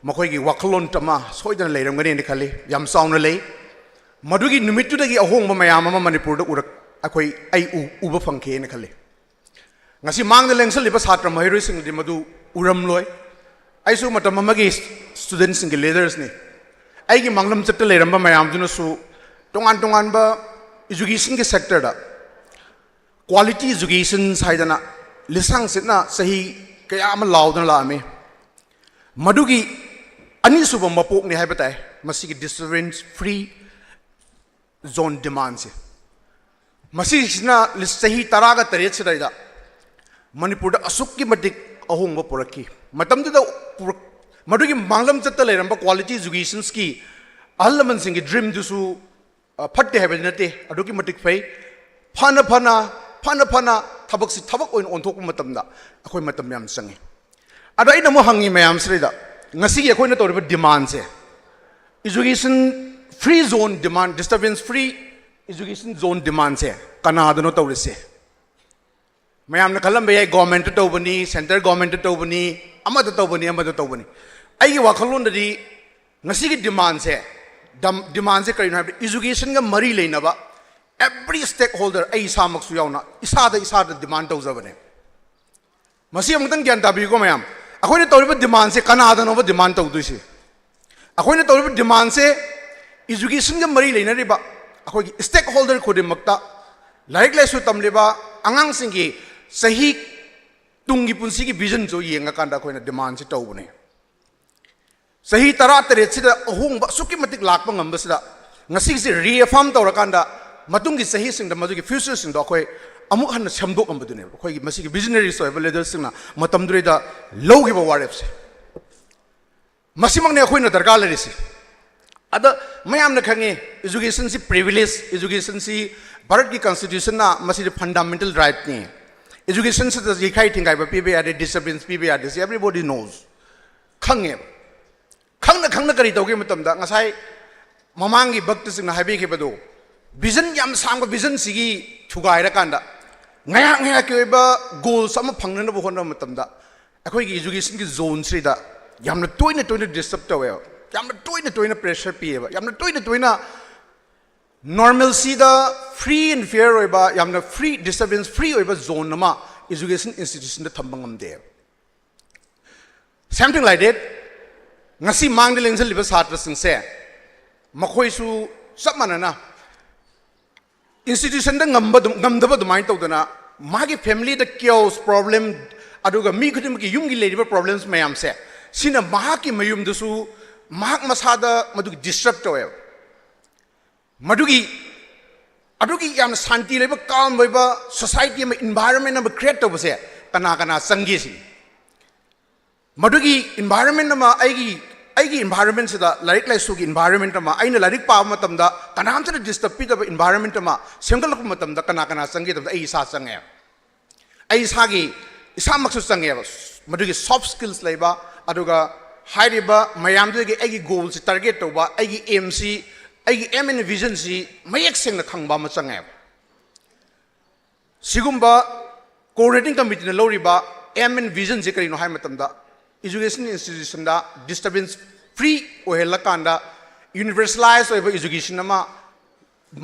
मखोइगी वखलोन तमा सोइदन लेरमगनि नि खाली याम साउना ले मधुगी नुमितुदगी अहोंग मयाम अमा Manipur the उरक अखोइ आई उबा फंखे नि खाली ngasi mang de lengsel liba satra mahiroi sing di madu uram loi aisu matam amagi students sing leaders ni aigi manglam chatta leramba mayam duna su tongan ba education ke sector da quality education saidana lisang sitna sahi kaya ama laudana la ame madugi ani suba mapok ni haibatai masigi disturbance free zone demand se masi sina sahi taraga taret sidaida Manipur असुक की मटिक अहोंग पुरकी मधुगी मांगलम चत लेरंब quality education की अहलमन Singh dream दुसु फटे है नते अदुगी मटिक फै फना फना फना फना थबक से थबक ओइन ओंथोक मतमदा अखोय मतम याम संगे अदा इ नमो हंगी मयाम श्रीदा ngasi gi अखोय न तोरब डिमांड से education free zone demand disturbance free education zone demand से कनादनो तौरसे मैम खलम गवर्नमेंट तौबनी सेंट्रल गवर्नमेंट तौबनी तौबनी आई वाखलोंदी डिमांड से कहीं एजुकेशन का मरी लेना every stake holder Isad demand तौजबने ग्यान ताबीको मैम अखोन तौर डिमांड से कनादनोब डिमांड तौदुसे अखोन तौर डिमांड से एजुकेशन का मरी लेना ꯑꯩꯈꯣꯏꯒꯤ ꯁ꯭ꯇꯦꯛ ꯍꯣꯜꯗꯔ ꯈꯨꯗꯤꯡꯃꯛꯇ ꯂꯥꯏꯔꯤꯛ ꯂꯥꯏꯁꯨ ꯇꯝꯂꯤꯕ ꯑꯉꯥꯡꯁꯤꯡꯒꯤ ꯆꯍꯤ ꯇꯨꯡꯒꯤ ꯄꯨꯟꯁꯤꯒꯤ ꯚꯤꯖꯟꯁꯨ ꯌꯦꯡꯉꯀꯥꯟꯗ ꯑꯩꯈꯣꯏꯅ ꯗꯤꯃꯥꯟꯁꯤ ꯇꯧꯕꯅꯤ ꯆꯍꯤ 17ꯁꯤꯗ ꯑꯍꯣꯡꯕ ꯑꯁꯨꯛꯀꯤ ꯃꯇꯤꯛ ꯂꯥꯛꯄ ꯉꯝꯕꯁꯤꯗ ꯉꯁꯤꯒꯤꯁꯤ ꯔꯤꯑꯦꯐꯥꯔꯝ ꯇꯧꯔꯀꯥꯟꯗ ꯃꯇꯨꯡꯒꯤ ꯆꯍꯤꯁꯤꯡꯗ ꯃꯗꯨꯒꯤ ꯐ꯭ꯌꯨꯆꯔꯁꯤꯡꯗꯣ ꯑꯩꯈꯣꯏ ꯑꯃꯨꯛ ꯍꯟꯅ ꯁꯦꯝꯗꯣꯛꯑꯝꯕꯗꯨꯅꯦꯕ ꯑꯩꯈꯣꯏꯒꯤ ꯃꯁꯤꯒꯤ ꯚꯤꯖꯅꯔꯤꯁ ꯑꯣꯏꯕ ꯂꯤꯗꯔꯁꯤꯡꯅ ꯃꯇꯝꯗꯨꯗ ꯂꯧꯈꯤꯕ ꯋꯥꯔꯦꯞꯁꯦ ꯃꯁꯤꯃꯛꯅꯦ ꯑꯩꯈꯣꯏꯅ ꯗꯔꯀꯥꯔ ꯂꯩꯔꯤꯁꯤ ꯑꯗ ꯃꯌꯥꯝꯅ ꯈꯪꯉꯤ ꯏꯖꯨꯀꯦꯁꯟꯁꯤ ꯄ꯭ꯔꯤꯚꯤꯂꯦꯖ ꯏꯖꯨꯀꯦꯁꯟꯁꯤ ꯚꯥꯔꯠꯀꯤ ꯀꯟꯁꯇꯤꯇ꯭ꯌꯨꯁꯟꯅ ꯃꯁꯤꯗꯤ ꯐꯟꯗꯥꯃꯦꯟꯇꯦꯜ ꯔꯥꯏꯠꯅꯤ ꯏꯖꯨꯀꯦꯁꯟꯁꯤꯗ ꯌꯩꯈꯥꯏ ꯊꯤꯡꯒꯥꯏꯕ ꯄꯤꯕ ꯌꯥꯗꯦ ꯗꯤꯁꯇꯔꯕꯦꯟꯁ ꯄꯤꯕ ꯌꯥꯗꯦ ꯁꯤ ꯑꯦꯕ꯭ꯔꯤꯕꯣꯗꯤ ꯅꯣꯁ ꯈꯪꯉꯦꯕ ꯈꯪꯅ ꯀꯔꯤ ꯇꯧꯒꯦ ꯃꯇꯝꯗ ꯉꯁꯥꯏ ꯃꯃꯥꯡꯒꯤ ꯚꯛꯇꯁꯤꯡꯅ ꯍꯥꯏꯕꯤꯈꯤꯕꯗꯣ ꯚꯤꯖꯟ ꯌꯥꯝ ꯁꯥꯡꯕ ꯚꯤꯖꯟꯁꯤꯒꯤ ꯊꯨꯒꯥꯏꯔꯀꯥꯟꯗ ꯉꯥꯏꯍꯥꯛꯀꯤ ꯑꯣꯏꯕ ꯒꯣꯜꯁ ꯑꯃ ꯐꯪꯅꯅꯕ ꯍꯣꯠꯅꯕ ꯃꯇꯝꯗ ꯑꯩꯈꯣꯏꯒꯤ ꯏꯖꯨꯀꯦꯁꯟꯒꯤ ꯖꯣꯟꯁꯤꯗ ꯌꯥꯝꯅ ꯇꯣꯏꯅ ꯗꯤꯁꯇꯔꯕ ꯇꯧꯋꯦꯕ ꯌꯥꯝꯅ ꯇꯣꯏꯅ ꯄ꯭ꯔꯦꯁꯔ ꯄꯤꯌꯦꯕ ꯌꯥꯝꯅ ꯇꯣꯏꯅ ꯅꯣꯔꯃꯦꯜꯁꯤꯗ ꯐ꯭ꯔꯤ ꯑꯦꯟ ꯐꯤꯌꯔ ꯑꯣꯏꯕ ꯌꯥꯝꯅ ꯐ꯭ꯔꯤ ꯗꯤꯁꯇꯔꯕꯦꯟꯁ ꯐ꯭री ꯑꯣꯏꯕ ꯖꯣꯟ ꯑꯃ ꯏꯖꯨꯀꯦꯁꯟ ꯏꯟꯁꯇꯤꯇ꯭ꯌꯨꯁꯟꯗ ꯊꯝꯕ ꯉꯝꯗꯦꯕ something like date ngasi mangde lengzal liba satra singse makhoi su chap manana institution da ngamdaba dumai tawdana magi family da chaos problem aduga mi khudim ki yum gi leriba problems mayam se sina mahaki mayum dusu mahak masada madugi disrupt towe adugi yam santi leba calm boiba society ma environment ma create tobe se kana sangi si madugi environment ma aigi environment sida larik lai sugi environment ma aina larik pa matamda kanam tana disturb pidaba environment ma semgal ko matamda kana sangi tamda ai sa sange ai sagi isa maksu sange madugi soft skills laiba aduga hairiba mayam de aigi goals target toba aigi mc aigi aim and vision si mayak sengna khangba ma sange sigumba coordinating committee na loriba aim and vision je kari no hai matamda education institution da disturbance free ohela kanda universalized over education ama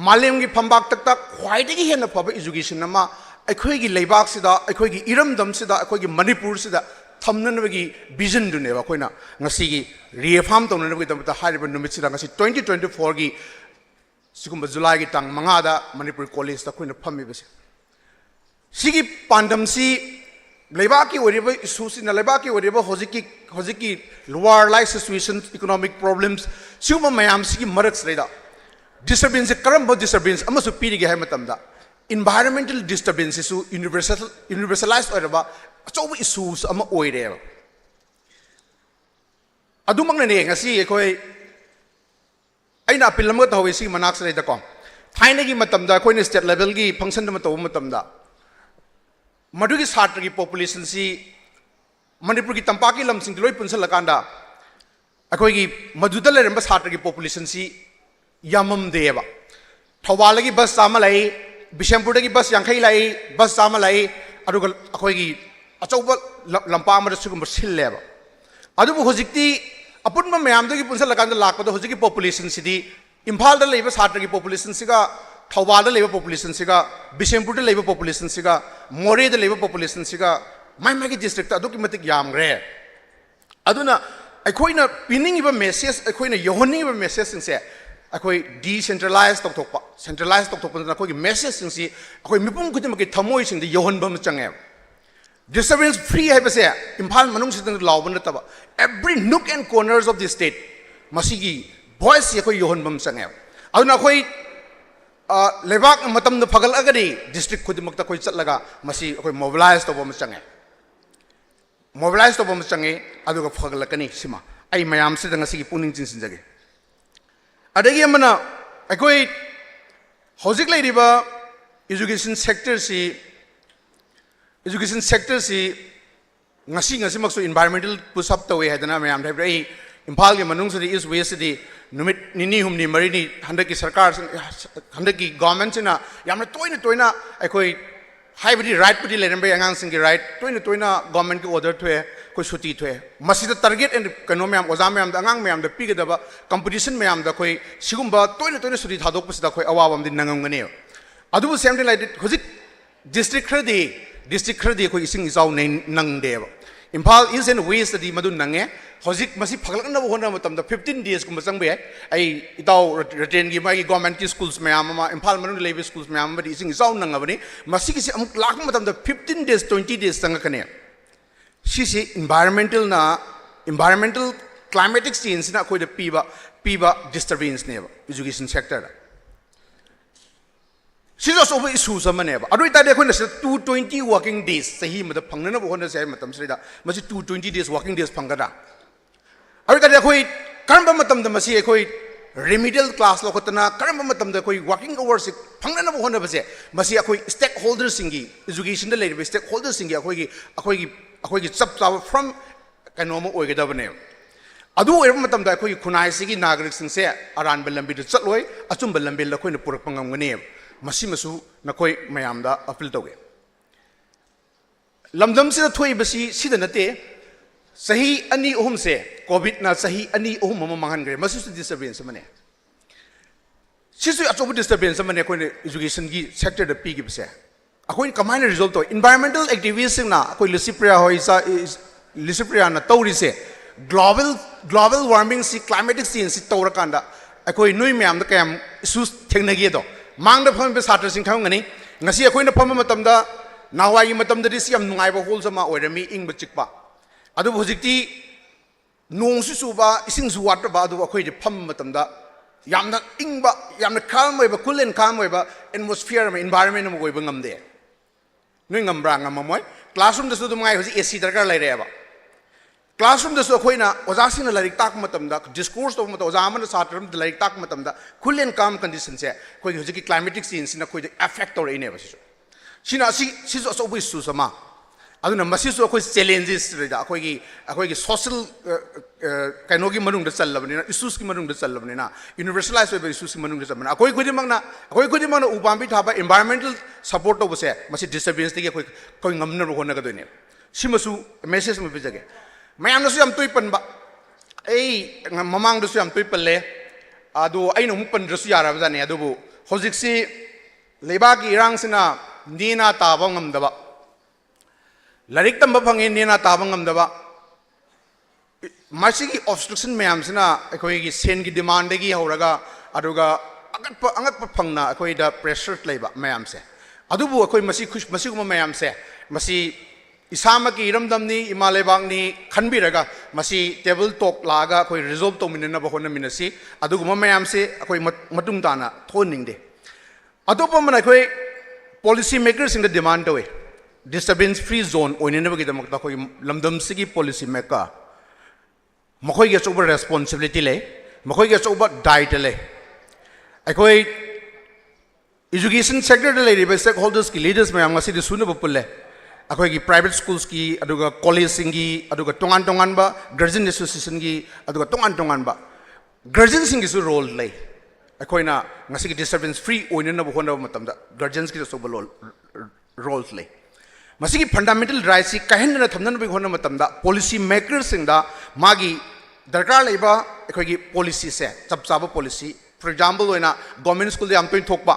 malem gi phambak tak khwai gi hena phaba education ama akhoi gi leibak sida akhoi gi iramdam sida akhoi gi manipur sida thamnanba gi vision du ne ba khoina ngasi gi reaffirm tawna gi tamta hariba numit sida ngasi 2024 gi sigumba july gi tang manga da manipur college ta khoina phammi bese sigi pandam si Lebaki whatever issues in the Lebaki whatever hoziki lower life situation economic problems suma mayam sigi maraks reda disturbance karamba disturbance amasu pirige hai matamda environmental disturbance su universalized oraba achobu issues ama oire adumang ne ngasi ekoi aina appeal am ta hoyi sigi manaks reda ko thaina gi matamda koi ne state level gi function ma to matamda Madugi Satragi population si Manipur ki Tampaki lam sing loi punsal lakanda akoigi Madudal remba Satragi population si yamam deva Thawalagi bus samalai Bishampuragi bus yankai lai bus samalai adugal akoigi achauba lampa amada sugum silleba adubu hojikti apunma mayamdagi punsal lakanda lakpada hojiki population si di Imphal da leiba Satragi population siga Thawal da labor population siga Bishampur da labor population siga More da labor population siga mai gi district aduki matik yam gre aduna akoina pinning iba message akoina yohoni iba message sing se akoi decentralized tokpa centralized tokpa na akoi message sing si akoi mipum kutim ki thamoi sing de yohon bam change disturbance free hai base imphal manung sidang lawban taba every nook and corners of the state masigi voice akoi yohon bam change aduna akoi Lebak matam na pagal agadi district khudimukta koi chatlaga masi akoi mobilize to bom change aduga pagalakani sima ai mayam se danga sigi puning jin sinjage adagi amana akoi hojik lai riba education sector si ngasi makso environmental push up to we hadana mayam thai ai Imphal ki manung sidi is west di numit nini humni marini handaki sarkar handaki government sina yamna toina akoi haibidi right pudi lerembe angang singi right toina government ki order thwe koi suti thwe masida target and economy am ozam am angang mayam da pigedaba competition mayam da koi sigumba toina suti thadok pasida koi awawam din nangam ngane adubu something like hojik district khadi koi ising isau nang deba Imphal East and West दी मदु नंगे हजिक मसी फगलकनब होना मतम the 15 days कुम चंग बे आई इताव retain की मागी गवर्नमेंट की स्कूल्स में आमा इम्फाल मनु लेबे स्कूल्स में आमा बदी इसिंग इसाव नंगबनी मसी किसी अमुक लाख मतम द 15 डेज 20 डेज चंग कने cc environmental climatic change na koi da piba disturbance ne ba education sector da sis also over issue sama ne ba adu ita de koi na 220 working days sahi ma da phangna na bo na sai matam sri da masi 220 days working days phanga da adu ita de koi karam ba matam da masi koi remedial class lo khotna karam ba matam da koi working hours phangna na bo na ba se masi koi stakeholders singi education da le stakeholders singi akoi gi chap chaw from kanoma oigedabane adu oiba matamda akoi khunai sigi nagarik singse aran belambi de chatloi achum belambi la khoina purak pangamgane masi masu nakoi mayamda appeal toge lamdam se thoi basi sida nate sahi ani ohum se covid na sahi ani ohum mama mangan gre masu disturbance mane sisu achobu disturbance mane koi education gi sector da pi gi bse akoi kamana result to environmental activities na akoi lisipria hoisa Lisipria na tawri se global warming si climatic change si tawra kanda akoi nui myam da kayam issues thengnagi do mang da pham be satra sing thang ngani ngasi akoi na pham matam da nawai matam da ris yam nungai ba hol sama oirami ing ba chikpa adu hojikti nong su su ba ising su wat ba adu akoi de pham matam da yamna ing ba yamna calm oi ba cool and calm oi ba atmosphere ma environment ma oi ba ngamde nui ngambra ngamamoy classroom da su du ngai hoji AC darkar lai re ba classroom da so khoina oja sing la rik tak matam da discourse to matam oja man satram da rik tak matam da khulen kam condition se khoi hoji ki climatic change na khoi affect or ine ba sina si so bu su sama aduna masi so khoi challenges da khoi gi social kaino gi manung da challabni na issues ki manung da challabni na universalized by issues ki manung da challabni khoi khoi mang na upambi thaba environmental support to se masi disturbance de khoi ngamna ro hona ga doine simasu message me bijage mayam nasu yam toi pan ba ei mamang dasu yam toi palle adu aino mu pan dasu yara ba ne adu bu hojik si leba ki irang sina nina ta ba ngam da ba larik tam ba phangi nina ta ba ngam da ba masi ki obstruction mayam sina akoi gi sen gi demand gi horaga aduga angat pa phangna akoi da pressure leba mayam se adu bu akoi masi kuma mayam se masi isama ki iramdam ni imalebang ni khanbiraga masi table talk laga koi resolve to minna ba hona minasi adu guma mayam se koi matung dana thoning de adu pa mana koi policy makers in the demand to disturbance free zone oinena ba ki damak ta koi lamdam sigi policy maker makhoi ge choba responsibility le makhoi ge choba diet le akoi education sector le ribe stakeholders ki leaders mayam ngasi de sunu ba pulle akoi ki private schools ki aduga college singi aduga tongan ba guardian association ki aduga tongan ba guardian singi su role lay akoi na ngasi ki disturbance free oina na bhona matam da guardians ki so roles lay masi ki fundamental rights si kahen na thamnan bi hona matam da policy makers sing da magi darkar laiba akoi ki policy se chap chaba policy for example oina government school de am toin thokpa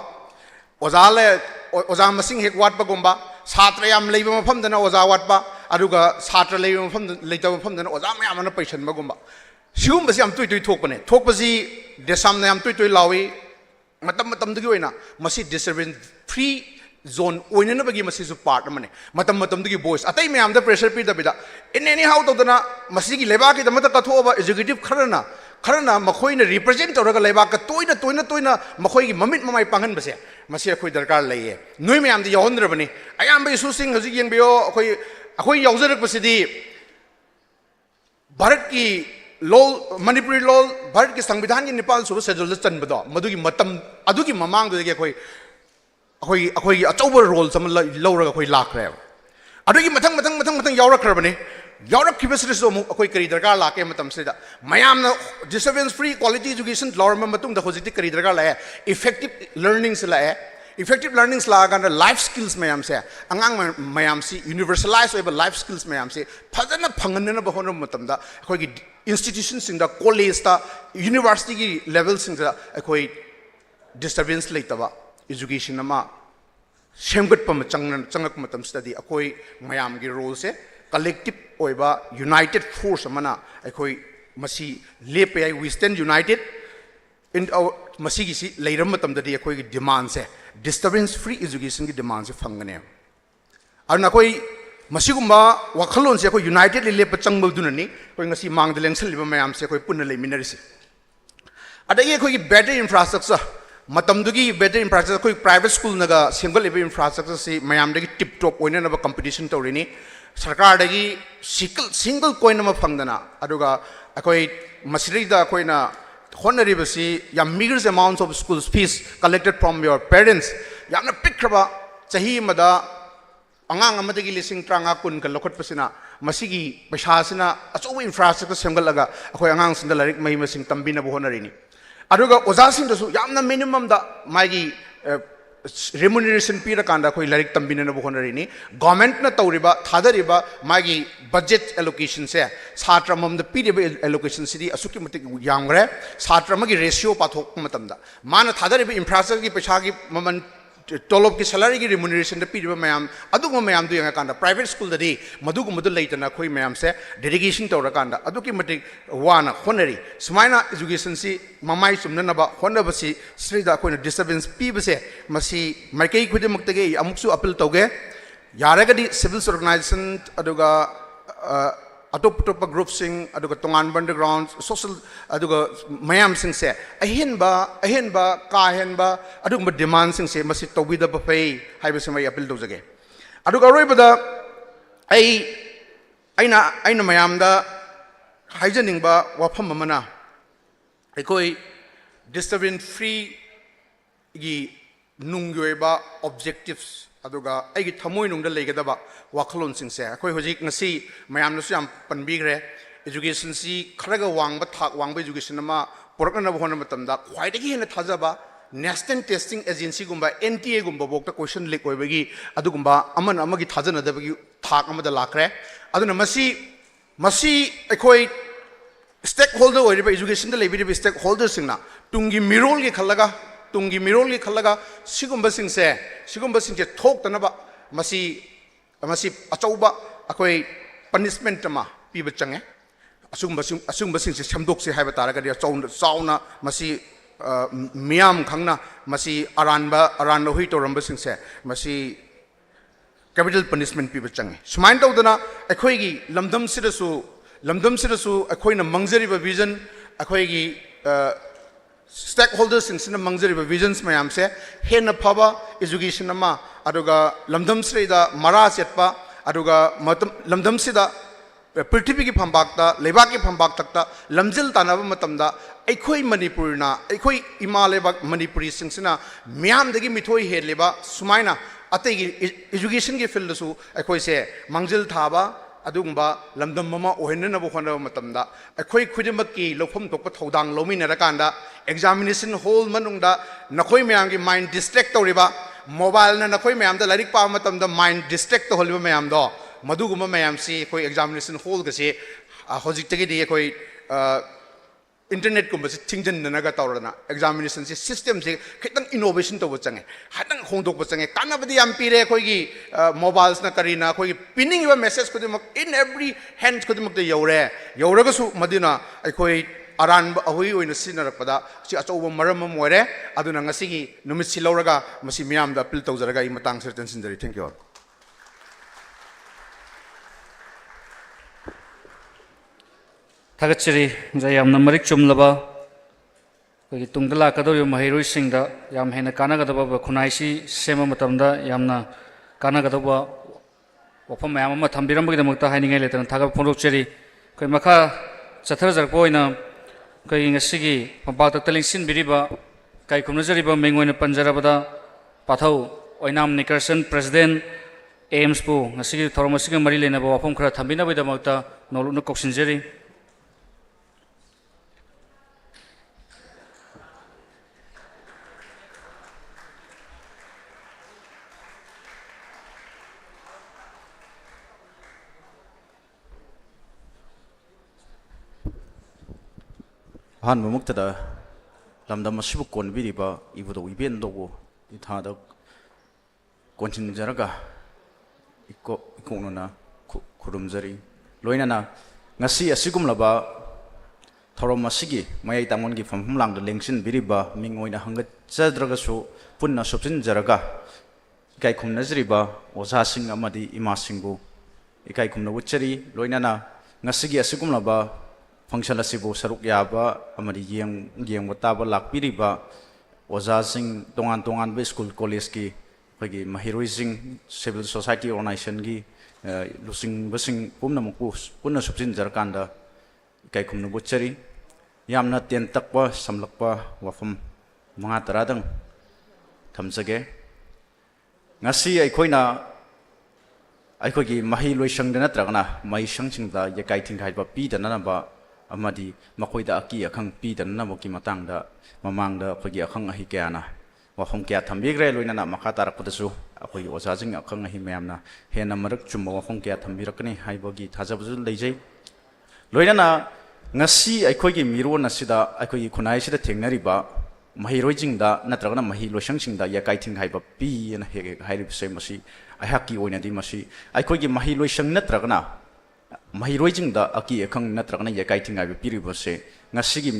oza masing hek wat ba gomba satra yam leiba mafam dana oza wat ba aduga satra leiba mafam leita mafam dana oza mayam na paishan ba gomba sium basi am tui thokpane thokpasi desam na am tui lawi matam dagi oina masi disturbance free zone oina na bagi masi su part mane matam dagi voice atai mayam da pressure pi da bida in any how to dana masi ki leba ki damata ka thoba executive kharana makhoi na represent toraga leba ka toina makhoi gi mamit mamai pangan base masi akhoi darkar laiye noi mayam di yahondra bani ayam ba isu sing hoji yeng bio akhoi yaujarak pasidi bharat ki law manipuri law bharat ki संविधान ki nepal suba schedule chan bado madugi matam adugi mamang do ge akhoi achauba role sam lauraga akhoi lakre adugi mathang yaurak khrabani yaurak kibasri so akhoi kari darkar lake matam sida mayam na disturbance free quality education lawrma matung da hojiti kari darkar la effective learnings la effective learnings la gan life skills mayam se angang mayam si universalize over life skills mayam se phajana phanganna ba honam matam da akhoi gi institutions sing da college ta university gi level sing da akhoi disturbance leitaba education ama semgat pam changak matam study akhoi mayam gi role se collective ओइबा united force अमना अखोई मसी लेपे आई we stand united in मसी की सी लेरम मतमददी अखोई की डिमांड से डिस्टर्बेंस फ्री एजुकेशन की डिमांड से फंगने अरुना कोई मसीगुम्बा वखलोन से कोई यूनाइटेड लेप चंगबदुननी कोई ngasi मांगद लेंसलिबा मयाम से कोई पुन्न लेमिनरिसे अदगी कोई बेटर इंफ्रास्ट्रक्चर मतमदुगी बेटर इंफ्रास्ट्रक्चर कोई प्राइवेट स्कूल नगा सिंगल लेब इंफ्रास्ट्रक्चर से मयाम दगी टिप टॉप ओइननबा कंपटीशन तौरिनी सरकार दगी सिंगल कोइन म फंगदना अदुगा अकोई मसरिदा कोइना होनरिबसी या meagre amounts of school fees collected from your parents यामना पिक्रबा चाही मदा अंगांग अमदगी लिसिंग ट्रांगा कुन का लखटपसिना मसिगी पैसासिना अचो इंफ्रास्ट्रक्चर सेमगलगा अखोय अंगांग सिंग लारिक मही मसिंग तंबिना बोहनरिनी अदुगा ओजासिंग दसु यामना मिनिमम दा मागी remuneration pira kanda koi larik tambina na bohonari ni government na tawriba thadariba magi budget allocation se satra mam da piriba allocation sidi asuki matik yamgre satra magi ratio pathok matamda mana thadariba infrastructure ki paisa ki maman tolop ki salary ki remuneration da piriba mayam adugma mayam du yanga kanda private school da di madugum madu leitana khoi mayam se dedication tawra kanda aduki matik wana honari sumaina education si mamai sumna na ba honaba si srida koina disturbance piba se masi markai khudi maktage amuksu appeal tawge yaragadi civil organization aduga atop group sing aduga tongan underground social aduga mayam sing se ahenba ka henba aduga demand sing se masi tawbi da pay haiba se mai appeal tawjage aduga roibada aina mayam da haijaning ba wafam mana ekoi disturbance free gi nungyoiba objectives aduga aigi thamoi nungda legadaba wakhalon singse akoi hojik ngasi mayam nasu yam panbigre education si kharaga wangba thak wangba education ma porakna bhona matamda khwaidagi hena thajaba national testing agency gumba NTA gumba bokta question leak oibagi adugumba aman amagi thajana dabagi thak amada lakre aduna masi akoi stakeholder oiriba education da lebi stakeholder singna tungi mirol ge khalaga tungi mirol ge khalaga sigumba singse thok tanaba masi achauba akoi punishment ma piba change asumba singse samdok se haiba taraga dia chauna masi miyam khangna masi aranba hui toramba singse masi capital punishment piba change sumain tawdana akoi gi lamdam sidasu akoi na mangjari vision akoi gi stakeholders in mangjari visions mayam se hena phaba education ama aduga lamdam srida mara setpa aduga lamdam sida prithvi ki phambak ta lebak ki phambak takta lamjil tanaba matamda aikhoi manipurna aikhoi imaleba manipuri singsina myam dagi mithoi heleba sumaina ategi education ki field su aikhoi se mangjil thaba adungba lamdam mama ohenna bo khona matamda akhoi khudimak ki lophom tokpa thodang lomina rakanda examination hall manungda nakhoi mayam ki mind distract tawriba mobile na nakhoi mayam da larik pa matamda mind distract holba mayam do maduguma mayam si khoi examination hall ga se hojik tagi di khoi internet ko basi thingjan na ga tawrana examination si system se khitang innovation to change hatang hongdok change kanabadi am pire khoi gi mobiles na karina khoi pinning iba message ko in every hand ko de yore su madina khoi aran ahui oina sinarakpada si achoba maram moire aduna ngasi gi numit silauraga masi miam da appeal tawjaraga I matang certain sindari thank you all Thagachiri jayam namarik chumlaba koi tungdala kadori mahiroi singda yam hena kana gadaba khunaisi sema matamda yamna kana gadaba wafam mayam ma thambiram bagi damakta hainingai letan thaga phonrokcheri koi makha chathar jarpo ina koi ngasigi pambak taling sin biriba kai khumnajariba mengoina panjarabada pathau oinam nikarsan president aims pu ngasigi thoromasiga mari lena ba wafam khara thambina bagi damakta noluna koksinjeri Han muktada lamdam asibu kon biriba ibudo iben dogo ithada konchin jaraga ikko na khurumjari loinana ngasi asigumlaba thorom asigi mayai tangon gi famhum lang da lengsin biriba mingoina hangat chadraga su punna subsin jaraga ikai khumna jriba oza sing amadi ima singbu ikai khumna wuchari loinana ngasigi asigumlaba function asibu saruk yaba amadi yeng wataba lakpiriba oza sing tongan be school college ki pagi mahiroi sing civil society organization gi lusing basing pumna mukus punna subsin jarkanda ikai khumna wuchari yamna ten takwa samlakpa wafam manga taradang thamsage ngasi aikoina aikogi mahi loisang dana tragna mai sangsing da yakai thingkai ba pi dana ba amadi makoida aki akhang pi dana moki matang da mamang da khogi akhang ahi kyana wafam kya thambigre loina na makha tarak padasu akoi ojajing akhang ahi mayamna hena marak chumba wafam kya thambirakni haibogi thajabuju leijai loina na ngasi aikogi miron asida aikogi khunai sida thengnari ba mahirojing da natragna mahi loisang sing da yakai thingkai ba pi na he hairib se masi ahaki oina di masi aikogi mahi loisang natragna mahirojing da aki akhang natragna yakai thingai ba piribose ngasigi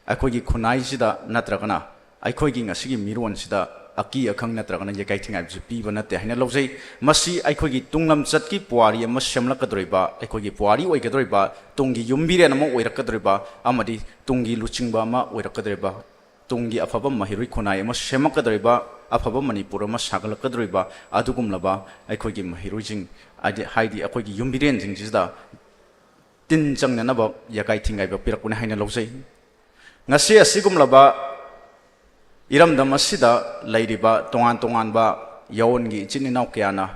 aikogi khunai sida natragna aikogi ngasigi miron sida aki akhang natragna yakai thingai ba pi ba nate haina lojai masi aikogi tunglam chatki puari ama semlakadroiba aikogi puari oigadroiba tungi yumbire namo oirakadroiba amadi tungi luchingba ma oirakadroiba tungi afaba mahiroi khunai ama semakadroiba afaba manipur ama sagalakadroiba adugumlaba aikogi mahirojing adi haidi aikogi yumbiren jingjida tin changnana ba yakai thingai ba pirakune haina lojai ngasi asigumlaba iramdam asida lairiba tongan ba yawongi chininaw kyana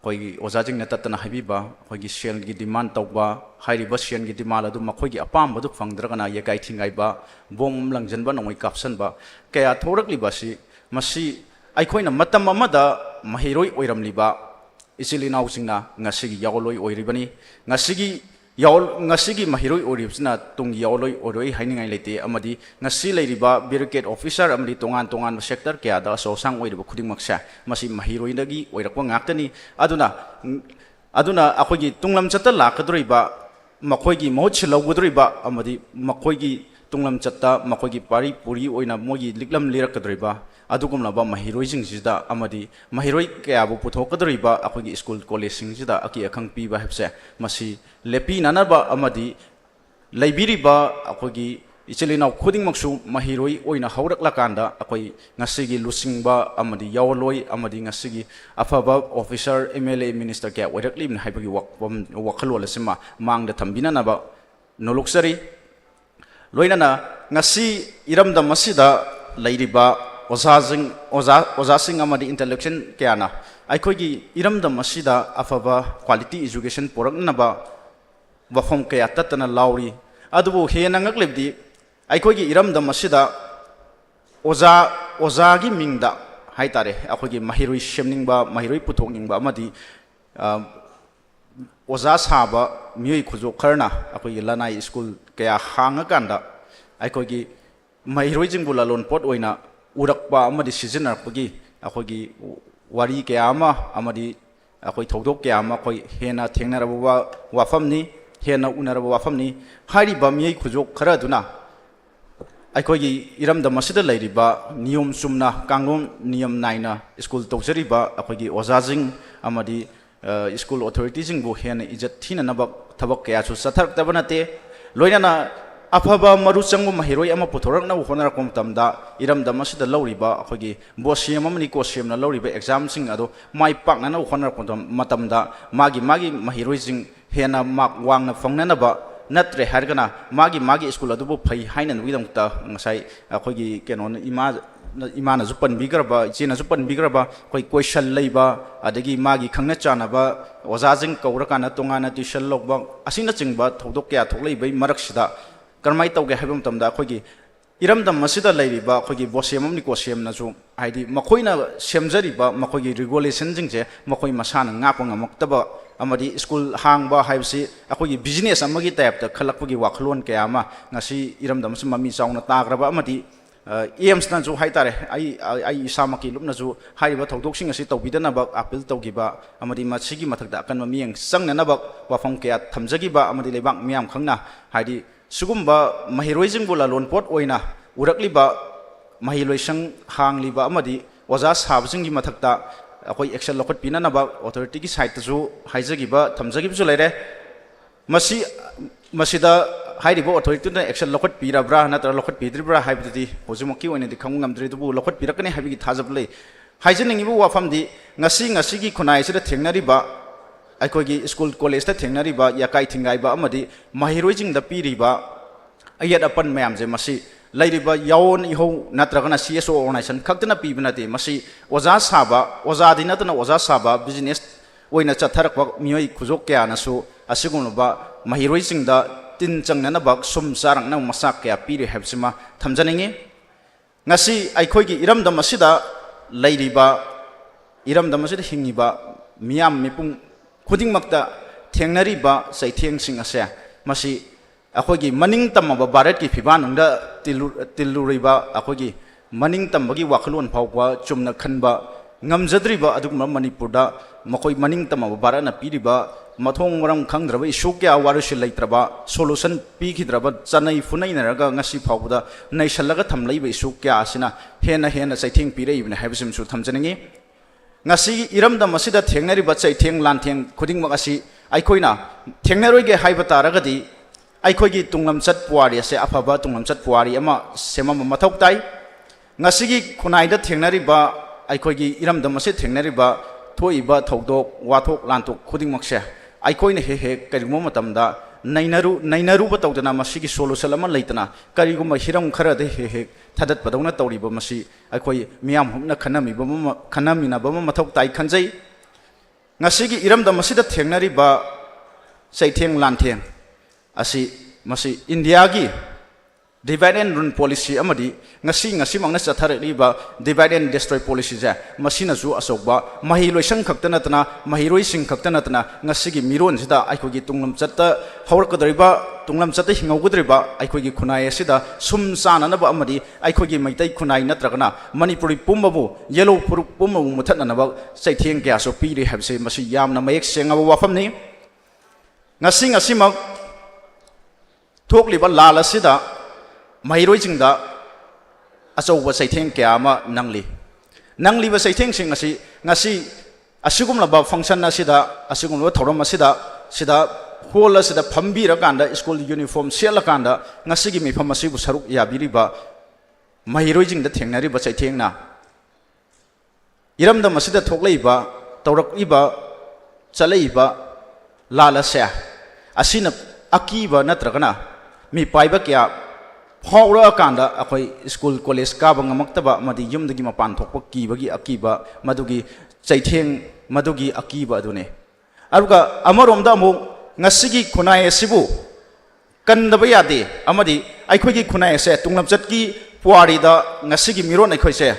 khoigi ojajing na tatana habiba khoigi shell gi demand tawba hairiba shell gi demand adu makhoigi apam badu phangdragana yakai thingai ba bom langjan ba nongoi kapsan ba kaya thorakli ba si masi aikhoina matam amada mahiroi oiramliba isilinaw singna ngasigi yawloi oiribani ngasigi mahiroi oribsna tungi yawloi oroi hainingai lete amadi ngasi leiriba bureaucrat officer amadi tongan sector kya da so sang oiriba khuding maksa masi mahiroi dagi oirakwa ngaktani aduna akhogi tunglam chatta lakadroiba makhoigi mohchi lawgudroiba amadi makhoigi tunglam chatta makhoigi pari puri oina mogi liklam lirakadroiba adugumlaba mahiroi jingsida amadi mahiroi kya bu puthokadroiba akhogi school college jingsida aki akhang pi ba hepse masi lepi nanaba amadi laibiriba akhogi ichelinaw khuding maksu mahiroi oina haurakla-kanda akoi ngasigi lusingba amadi yawloi amadi ngasigi afaba officer MLA minister kya oiraklim haibagi wakhalwala sima mangda thambinanaba noloksari loinana ngasi iramda masida lairiba ojasing amadi intellectual kyana aikogi iramda masida afaba quality education poraknaba wafam kaya tatana lauri adubu hena ngaklebdi aikogi iramda masida oja gi mingda haitare akogi mahiroi semningba mahiroi puthokningba amadi oja saba miyoi khujo kharna akogi lanai school kaya hanga kanda aikogi mahiroi jingbu lalon pot oina urakpa amadi sizinarpagi akogi wari kaya ama amadi akoi thodok kaya ama koi hena thengnaraba wafamni hena unaraba wafamni hariba miyoi khujo khara duna aikogi iramda masida lairiba niyom sumna kanglom niyam naina school tawjariba akogi ojajing amadi school authorities bu hena ijat thina nabak thabak kaya chu sathak tabanate loinana afaba maru changbu mahiroi ama puthorakna honar kom tamda iramda masida lauriba akogi bosiam amani ko semna lauriba exam sing ado mai pakna na honar kom matamda magi mahiroi sing hena mak wangna fangnanaba natre hargana magi school adubu phai hainan widamta ngasai akogi kenon imana jupan bigraba china jupan bigraba koi question leiba adagi magi khangna chanaba ojajing kaurakana tongana tuition logba asina chingba thodok kya thoklei bai maraksida karmai tawge habam tamda akogi iramdam masida leiriba akogi bosemamni ko semna ju haidi makoina semjariba makogi regulation jingje makoi masana ngapa ngamaktaba amadi school hangba haibsi akogi business amagi type ta khalakpagi wakhlon kaya ama ngasi iramdam mami chauna tagraba amadi एम्सना जो हाइतारे आई इसामकी लुपना जो हाइबा थौदोकसिंग असि तौबिदनबा appeal तौगिबा अमदि मसिगी मथकदा अकन मियंग संगनबा वाफम कया थमजगिबा अमदि लेबाक मियाम खंगना हाइदि सुगुम्बा महिरोइजिंग बुला लोनपोट ओइना उरकलिबा महिलोइसंग हांगलिबा अमदि ओजा साबजिंगी मथकदा अखोई action लखत पिननबा authority की साइड जो हाइजगिबा थमजगिबजु लेरे मसी मसीदा हाइरिबो अथॉरिटी ने एक्शन लखत पिराब्रा नतर लखत पिद्रिब्रा हाइबदि होजुमकी ओइनदि खंग ngamद्रिदुबु लखत पिरकने हाइबिगी थाजबले हाइजनिंगिबो वाफमदि ngasi खुनाइ सिदा थेंगनरिबा अखोगी स्कूल कॉलेज ता थेंगनरिबा याकाई थिंगाइबा अमदि महिरोइजिंग दा पिरिबा अयत अपन मयाम जे मसी लाइरिबा यावन इहो नत्रगना सीएसओ ऑर्गेनाइजेशन खक्तना पीबनाते मसी ओजा साबा ओजा दिनतना ओजा साबा बिजनेस ओइना चथरक मियोई खुजोक क्यानसु असिगुनबा महिरोइजिंग दा tin changnanaba sum sarang nang masak kaya piri habsima thamjaningi ngasi aikhoigi iramdam asida leiriba iramdam asida hingiba miyam mipung khudingmakta thengnariba saitheng sing ase masi akhoigi maning tamaba bharat ki phibanungda tiluriba akhoigi maning tambagi wakhlon phawwa chumna khanba ngamjadriba adugma manipurda makoi maning tamaba bharat na piriba मथोंग मरम खंगद्रब issue क्या वारुश लेत्रब solution पीखिद्रब चनई फुनैनरग ngasi फावदा नैसलग थमलैब issue क्या आसिना हेना हेना चैथिंग पिरैबने हाइबसिमसु थमजनिंगी ngasi इरमदम असिदा थेंगनरिब चैथिंग लांथेंग खुदिंगमक असि आइखोइना थेंगनरोइगे HYBE तारगदि आइखोइगी तुंगलमचत पुवारी असे अफबा तुंगलमचत पुवारी अमा सेमम मथौक ताइ ngasiगी खुनाइदा थेंगनरिब आइखोइगी इरमदम असे थेंगनरिब थोइबा थौदोक वाथोक लांथोक खुदिंगमकसे आइखोइने हे करिगुम मतमदा नैनरुब तौदना मसिगी solution अमा लेतना करिगुम हिरम खरद हे थदत पदौना तौरिबा मसि आइखोइ मियाम हुकना खनमिनाबा मथौक ताइ खनजै ngasiगी इरमदा मसिदा थेंगनरिबा चैथेंग लांथेंग असि मसि इंडिया की डिवाइड एंड रूल पॉलिसी अमदी ngasi मंगना चथरलिबा डिवाइड एंड डिस्ट्रॉय पॉलिसी जा मसिनजु असोबा महिलोइसंग खक्तनतना महिरोइसिंग खक्तनतना ngasiगी मिरोनसिदा आइखोगी तुंगलम चत्ता हौरकदरिबा तुंगलम चत्ता हिंगौगदरिबा आइखोगी खुनाइ असिदा सुम साननबा अमदी आइखोगी मैतै खुनाइ नत्रगना मणिपुरी पुम्बबु येलो फुरुक पुम्बबु मुथननबा चैथेंग क्यासो पीरि हबसे मसि यामना मयेक सेंगबा वाफमनि ngasimak थोकलिबा लाल असिदा महिरोइजिंगदा अचौबा चैथेंग क्या नंगलीबा चैथेंग सिंग ngasi असिगुमलबा फंक्शन असिदा असिगुमलबा थौरम असिदा सिदा होल असिदा फंबीरकांदा स्कूल यूनिफॉर्म सेलकांदा ngasiगी मिफम असिबु सरुक याबिरिबा महिरोइजिंगदा थेंगनरिबा चैथेंगना इरमदम असिदा थोकलैबा तौरकइबा चलैबा लालसे असिना अकीबा नत्रगना मी पाइबा क्या फाउरकांदा अखोई स्कूल कॉलेज काबा ngamaktaba madi yumdagi mapan thokpa kibagi akiba madugi chaitheng madugi akiba adune aruga amaromda amu ngasigi khunai asibu kandaba yade amadi aikhoigi khunai ase tunglamchatki puari da ngasigi miron aikhoi se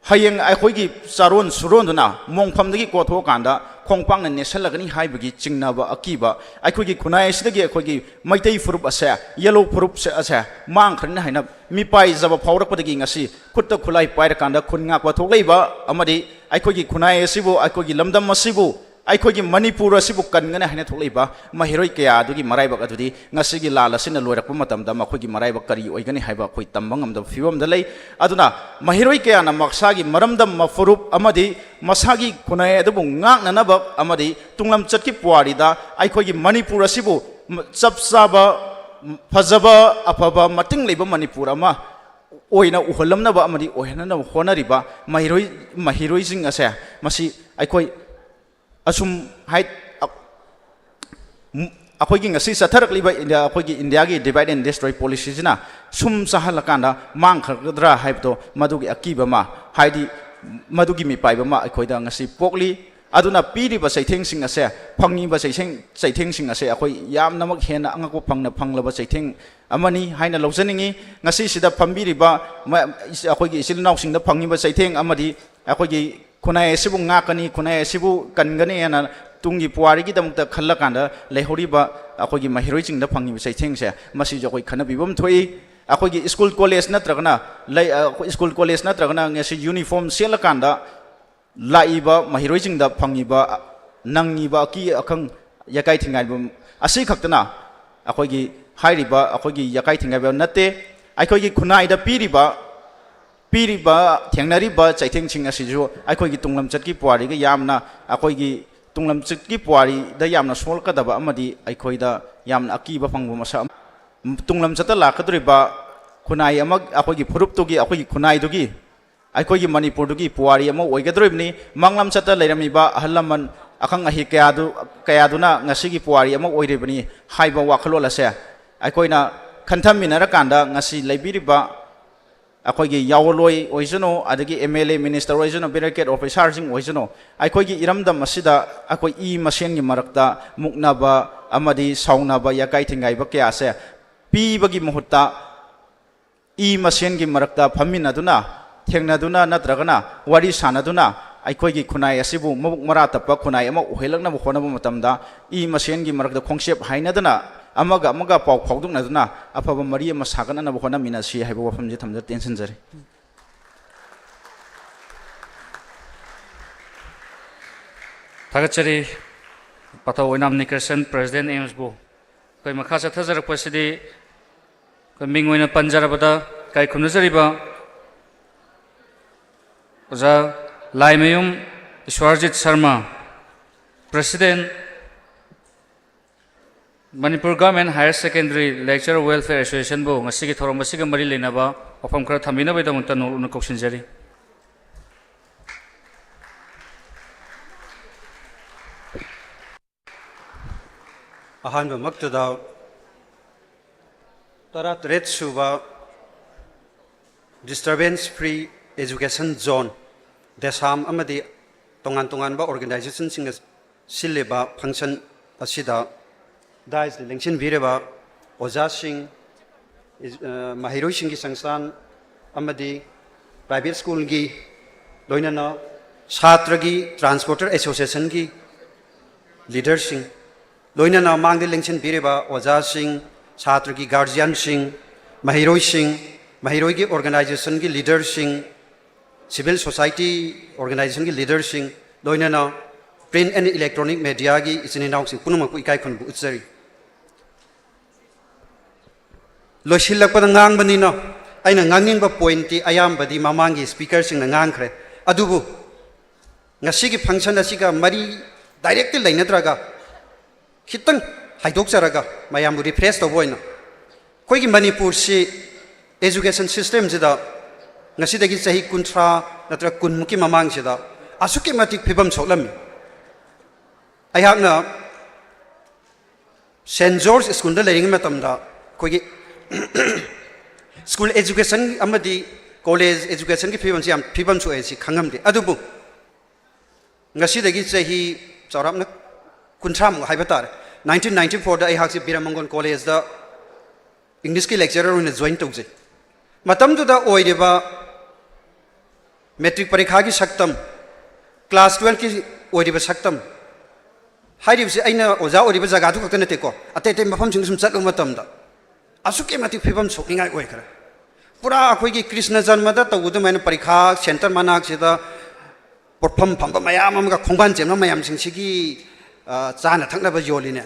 hayeng aikhoigi charon suron duna mongphamdagi kotho kanda khongpang ne salagani haibagi chingnaba akiba aikhoigi khunai sidagi aikhoigi maitei furup ase yellow furup se ase mang khrina haina mi pai jaba phaurakpadagi ngasi khutta khulai paira kanda khunga kwa thokleiba amadi aikhoigi khunai asibu aikhoigi lamdam asibu aikhoigi manipur asibu kangana haina thokleiba mahiroi kya adugi maraiba adudi ngasigi lala sina loirakpa matamda makhoigi maraiba kari oigani haiba khoi tambang amda fiwam da lei aduna mahiroi kya na maksagi maramdam mafurup amadi masagi khunai adabu ngangnanaba amadi tunglam chatki puari da aikhoigi manipur asibu chapsaba fajaba afaba mating leiba manipur ama oina uholamnaba amadi ohenana honariba mahiroi jing ase masi aikoi asum hai अखोगी ngasi satharaklib india अखोगी India की divide and destroy policy जिना सुम सहालकांदा मांग खरगद्रा हाइबतो मदुगी अकीबा मा हाइदी मदुगी मी पाइबा मा अखोइदा ngasi पोकली अदुना पीरिबा चैथेंग सिंग असे फंगनिबा चैथेंग सिंग असे अखोइ यामनमक हेना अंगको फंगलबा चैथेंग अमनी हाइना लौजनिंगी ngasi सिदा फंबिरिबा अखोगी इसिलनाउ सिंगदा फंगनिबा चैथेंग अमदी अखोगी खुनाइ सिबु ngakani खुनाइ सिबु कनगनी एना ꯇꯨꯡꯒꯤ ꯄꯨꯋꯥꯔꯤꯒꯤꯗꯃꯛꯇ ꯈꯜꯂꯀꯥꯟꯗ ꯂꯩꯍꯧꯔꯤꯕ ꯑꯩꯈꯣꯏꯒꯤ ꯃꯍꯩꯔꯣꯏꯁꯤꯡꯗ ꯐꯪꯉꯤꯕ ꯆꯩꯊꯦꯡꯁꯦ ꯃꯁꯤꯁꯨ ꯑꯩꯈꯣꯏ ꯈꯟꯅꯕꯤꯕ ꯑꯃ ꯊꯣꯛꯏ ꯑꯩꯈꯣꯏꯒꯤ ꯁ꯭ꯀꯨꯜ ꯀꯣꯂꯦꯖ ꯅꯠꯇ꯭ꯔꯒꯅ ꯁ꯭ꯀꯨꯜ ꯀꯣꯂꯦꯖ ꯅꯠꯇ꯭ꯔꯒꯅ ꯉꯁꯤ ꯌꯨꯅꯤꯐꯣꯔꯝ ꯁꯦꯠꯂꯀꯥꯟꯗ ꯂꯥꯛꯏꯕ ꯃꯍꯩꯔꯣꯏꯁꯤꯡꯗ ꯐꯪꯉꯤꯕ ꯅꯪꯉꯤꯕ ꯑꯀꯤ ꯑꯈꯪ ꯌꯥꯀꯥꯏ ꯊꯤꯡꯒꯥꯏꯕ ꯑꯁꯤ ꯈꯛꯇꯅ ꯑꯩꯈꯣꯏꯒꯤ ꯍꯥꯏꯔꯤꯕ ꯑꯩꯈꯣꯏꯒꯤ ꯌꯥꯀꯥꯏ ꯊꯤꯡꯒꯥꯏꯕ ꯅꯠꯇꯦ ꯑꯩꯈꯣꯏꯒꯤ ꯈꯨꯟꯅꯥꯏꯗ ꯄꯤꯔꯤꯕ ꯊꯦꯡꯅꯔꯤꯕ ꯆꯩꯊꯦꯡꯁꯤꯡ ꯑꯁꯤꯁꯨ ꯑꯩꯈꯣꯏꯒꯤ ꯇꯨꯡꯂꯝꯆꯠꯀꯤ ꯄꯨꯋꯥꯔꯤꯒ ꯌꯥꯝꯅ ꯑꯩꯈꯣꯏꯒꯤ ꯇꯨꯡꯂꯝꯆꯠꯀꯤ ꯄꯨꯋꯥꯔꯤꯗ ꯌꯥꯝꯅ ꯁꯣꯛꯂꯛꯀꯗꯕ ꯑꯃꯗꯤ ꯑꯩꯈꯣꯏꯗ ꯌꯥꯝꯅ ꯑꯀꯤꯕ ꯐꯪꯕ ꯃꯁꯛ ꯇꯨꯡꯂꯝꯆꯠꯇ ꯂꯥꯛꯀꯗꯧꯔꯤꯕ ꯈꯨꯟꯅꯥꯏ ꯑꯃ ꯑꯩꯈꯣꯏꯒꯤ ꯐꯨꯔꯨꯞꯇꯨꯒꯤ ꯑꯩꯈꯣꯏꯒꯤ ꯈꯨꯟꯅꯥꯏꯗꯨꯒꯤ ꯑꯩꯈꯣꯏꯒꯤ ꯃꯅꯤꯄꯨꯔꯗꯨꯒꯤ ꯄꯨꯋꯥꯔꯤ ꯑꯃ ꯑꯣꯏꯒꯗꯧꯔꯤꯕꯅꯤ ꯃꯪꯂꯝꯆꯠꯇ ꯂꯩꯔꯝꯃꯤꯕ ꯑꯍꯜ ꯂꯃꯟ ꯑꯈꯪ ꯑꯍꯩ ꯀꯌꯥꯗꯨꯅ ꯉꯁꯤꯒꯤ ꯄꯨꯋꯥꯔꯤ ꯑꯃ ꯑꯣꯏꯔꯤꯕꯅꯤ ꯍꯥꯏꯕ ꯋꯥꯈꯜꯂꯣꯟ ꯑꯁꯦ ꯑꯩꯈꯣꯏꯅ ꯈꯟꯊꯃꯤꯟꯅꯔꯀꯥꯟꯗ ꯉꯁꯤ ꯂꯩꯕꯤꯔꯤꯕ ꯑꯩꯈꯣꯏꯒꯤ ꯌꯥꯎꯂꯣꯏ ꯑꯣꯏꯁꯅꯨ ꯑꯗꯒꯤ MLA ꯃꯤꯅꯤꯁꯇꯔ ꯑꯣꯏꯁꯅꯨ ꯕ꯭ꯌꯨꯔꯣꯀ꯭ꯔꯦꯠ ꯑꯣꯐꯤꯁꯥꯔꯁꯤꯡ ꯑꯣꯏꯁꯅꯨ ꯑꯩꯈꯣꯏꯒꯤ ꯏꯔꯝꯗꯝ ꯑꯁꯤꯗ ꯑꯩꯈꯣꯏ ꯃꯁꯦꯟꯒꯤ ꯃꯔꯛꯇ ꯃꯨꯛꯅꯕ ꯑꯃꯗꯤ ꯁꯥꯎꯅꯕ ꯌꯥꯀꯥꯏ ꯊꯤꯡꯒꯥꯏꯕ ꯀꯌꯥꯁꯦ ꯄꯤꯕꯒꯤ ꯃꯍꯨꯠꯇ ꯃꯁꯦꯟꯒꯤ ꯃꯔꯛꯇ ꯐꯝꯃꯤꯟꯅꯗꯨꯅ ꯊꯦꯡꯅꯗꯨꯅ ꯅꯠꯇ꯭ꯔꯒꯅ ꯋꯥꯔꯤ ꯁꯥꯟꯅꯗꯨꯅ ꯑꯩꯈꯣꯏꯒꯤ ꯈꯨꯟꯅꯥꯏ ꯑꯁꯤꯕꯨ ꯃꯕꯨꯛ ꯃꯔꯥ ꯇꯞꯄ ꯈꯨꯟꯅꯥꯏ ꯑꯃ ꯑꯣꯏꯍꯜꯂꯛꯅꯕ ꯍꯣꯠꯅꯕ ꯃꯇꯝꯗ ꯃꯁꯦꯟꯒꯤ ꯃꯔꯛꯇ ꯈꯣꯡꯆꯦꯞ ꯍꯥꯏꯅꯗꯅ ꯑꯃꯒ ꯄꯥꯎ ꯐꯥꯎꯗꯣꯛꯅꯗꯨꯅ ꯑꯐꯕ ꯃꯔꯤ ꯑꯃ ꯁꯥꯒꯠꯅꯅꯕ ꯍꯣꯠꯅꯃꯤꯟꯅꯁꯤ ꯍꯥꯏꯕ ꯋꯥꯐꯝꯁꯤ ꯊꯝꯖ ꯇꯦꯟꯁꯤꯟꯖꯔꯤ ꯊꯥꯒꯠꯆꯔꯤ ꯄꯥꯊꯧ ꯑꯣꯏꯅꯥꯝ ꯅꯤꯀꯔꯁꯟ ꯄ꯭ꯔꯦꯁꯤꯗꯦꯟ ꯑꯦꯝꯁꯕꯨ ꯑꯩꯈꯣꯏ ꯃꯈꯥ ꯆꯠꯊꯖꯔꯛꯄꯁꯤꯗꯤ ꯑꯩꯈꯣꯏ ꯃꯤꯡ ꯑꯣꯏꯅ ꯄꯟꯖꯔꯕꯗ ꯏꯀꯥꯏ ꯈꯨꯝꯅꯖꯔꯤꯕ ꯑꯣꯖꯥ Laimayum Ishwarjit Sharma president Manipur government higher secondary lecture welfare ꯑꯦꯁꯣꯁꯤꯌꯦꯁꯟꯕꯨ ꯉꯁꯤꯒꯤ ꯊꯧꯔꯝ ꯑꯁꯤꯒ ꯃꯔꯤ ꯂꯩꯅꯕ ꯋꯥꯐꯝ ꯈꯔ ꯊꯝꯕꯤꯅꯕꯒꯤꯗꯃꯛꯇ ꯅꯣꯡꯂꯨꯛꯅ ꯀꯧꯁꯤꯟꯖꯔꯤ ꯑꯍꯥꯟꯕꯃꯛꯇꯗ ꯇꯔꯥꯇꯔꯦꯠ ꯁꯨꯕ disturbance free education zone DESAM अमदी तोंगान तोंगानबा ऑर्गेनाइजेशन सिंग सिलेबा फंक्शन असिदा दाइस लिंक्शन बिरेबा ओजा सिंग महिरोई सिंगी संस्थान अमदी प्राइवेट स्कूल की लोइनना छात्र की ट्रांसपोर्टर एसोसिएशन की लीडर सिंग लोइनना मांगदे लिंक्शन बिरेबा ओजा सिंग छात्र की गार्जियन सिंग महिरोई की ऑर्गेनाइजेशन की लीडर सिंग सिविल सोसाइटी ऑर्गेनाइजेशन की लीडर सिंह लोइनना प्रिंट एंड इलेक्ट्रॉनिक मीडिया की इचने नाव सिंह पुनमक इकाई खुनबु उच्चरी लोइसिल्लकपद ngangbaniना aina ngangingba point ti ayambadi mamangi speaker sing na ngangkhre adubu ngasigi function asiga mari directly lainadraga khitang haidokjaraga mayambu refresh toboina koigi manipur si education system jida ngasi sahi kuntra natra kunmuki mamang sida asuki matik phibam soklami ayakna St. George school da lering matamda kogi school education amadi college education ki phibam siam phibam so esi khangamde adubu ngasi sahi charamna kuntra mu haibatar 1994 da ayhak si Biramangon college da English ki lecturer una join tawje matamdu da oideba matric परीक्षा की सक्तम class 12 की ओरिबा सक्तम हाइरिबसे आइना ओजा ओरिबा जगादु खक्ता नतेको अते अते मफम सिंग सुम चलु मतमदा असुके मति फिबम सोकनिंगाय ओइखरा पुरा अखोइगी कृष्ण जन्मदा तगुदु मैन परीक्षा सेंटर मनाक सिदा पोटफम फंबा मयाम अमगा खोंबान जेम मयाम सिंगसिगी चाना थंगनाबा योलिने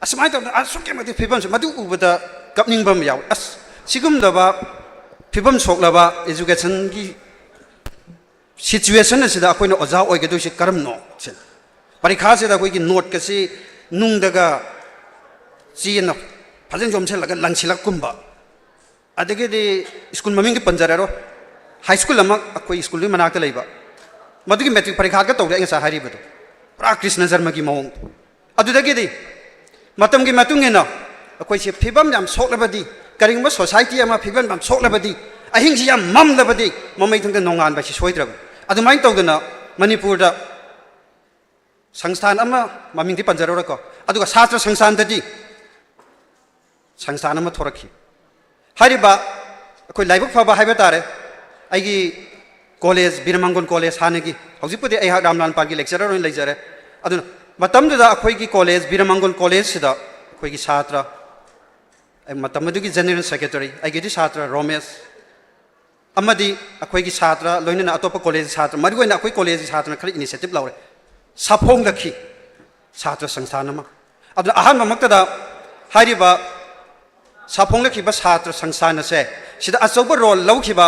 असमाय त असुके मति फिबम मदु उबदा कपनिंगबम याव अस सिगुमदबा फिबम सोकलाबा एजुकेशन की situation asida akoina oja oigedu si karamno chen parikha sida koi ki note ka si nungdaga china phajen jom chelaga langchilak kumba adege de school maming ki panjararo high school ama akoi school ni manakta leiba madugi metric parikha ka tawde nga sa hari badu pra krishna jarma ki mawng adudagi de matam ki matungena akoi si phibam yam soklabadi karingba society ama phibam yam soklabadi ahing si yam mamlabadi mamai thungda nongan ba si soidraba अदुमाइन तौदना मणिपुर दा संस्थान अमा ममिंग पंजरो को अदुगा शास्त्र संस्थान ददी संस्थान अमा थोरखी हारिबा अखोय लाइबक फबा हाइबा तारे आइगी कॉलेज बीरमंगन कॉलेज हानेगी हौजिपुदे आई रामलाल पाल की लेक्चरर ओइन लेजरे अदुना मतमदुदा अखोई कॉलेज बीरमंगल कॉलेज सिदा अखोई छात्र मतमदुगी जनरल सेक्रेटरी आइगेदी छात्र रोमेश अमदी अखोई छात्र लोइनना अतोप कॉलेज छात्र मरुगोइना अखोई कॉलेज छात्र खर इनिशिएटिव लाउरे साफोंग लखी छात्र संस्थान अमा अदु अहान ममक्तदा हारिबा साफोंग लखिबा छात्र संस्थान से सिदा अचौब रोल लौखिबा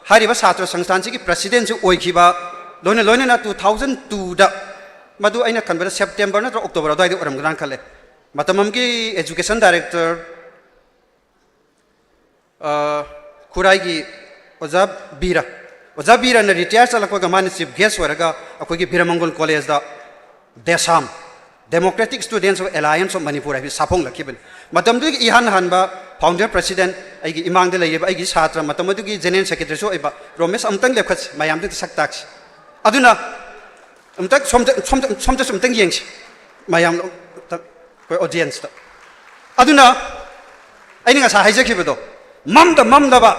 हारिबा छात्र संस्थान सिगी प्रेसिडेंट सु ओइखिबा लोइना 2002 दा मधु अना खनबद सेप्टेम्बर नत्र अक्टोबर अदायद ओरमगना खले मतमकी एजुकेशन डायरेक्टर खुराई ओजा बीरा ने रिटायर चलक मान चीफ गेस्ट होगा अखोई Birmangal college DESAM democratic students of alliance of Manipur है साफों लखीबन इहान हानबा फाउंडर प्रेसिडेंट इमांग छात्र जनरल सेक्रेटरी रोमेश अमतंग लेखत मैम सक्ताक्स अदुना अमतक सोमतस अमतंग येंस मैम ऑडियंस अदुना अꯩꯅ ngasa हाइजखिबदो ममदबा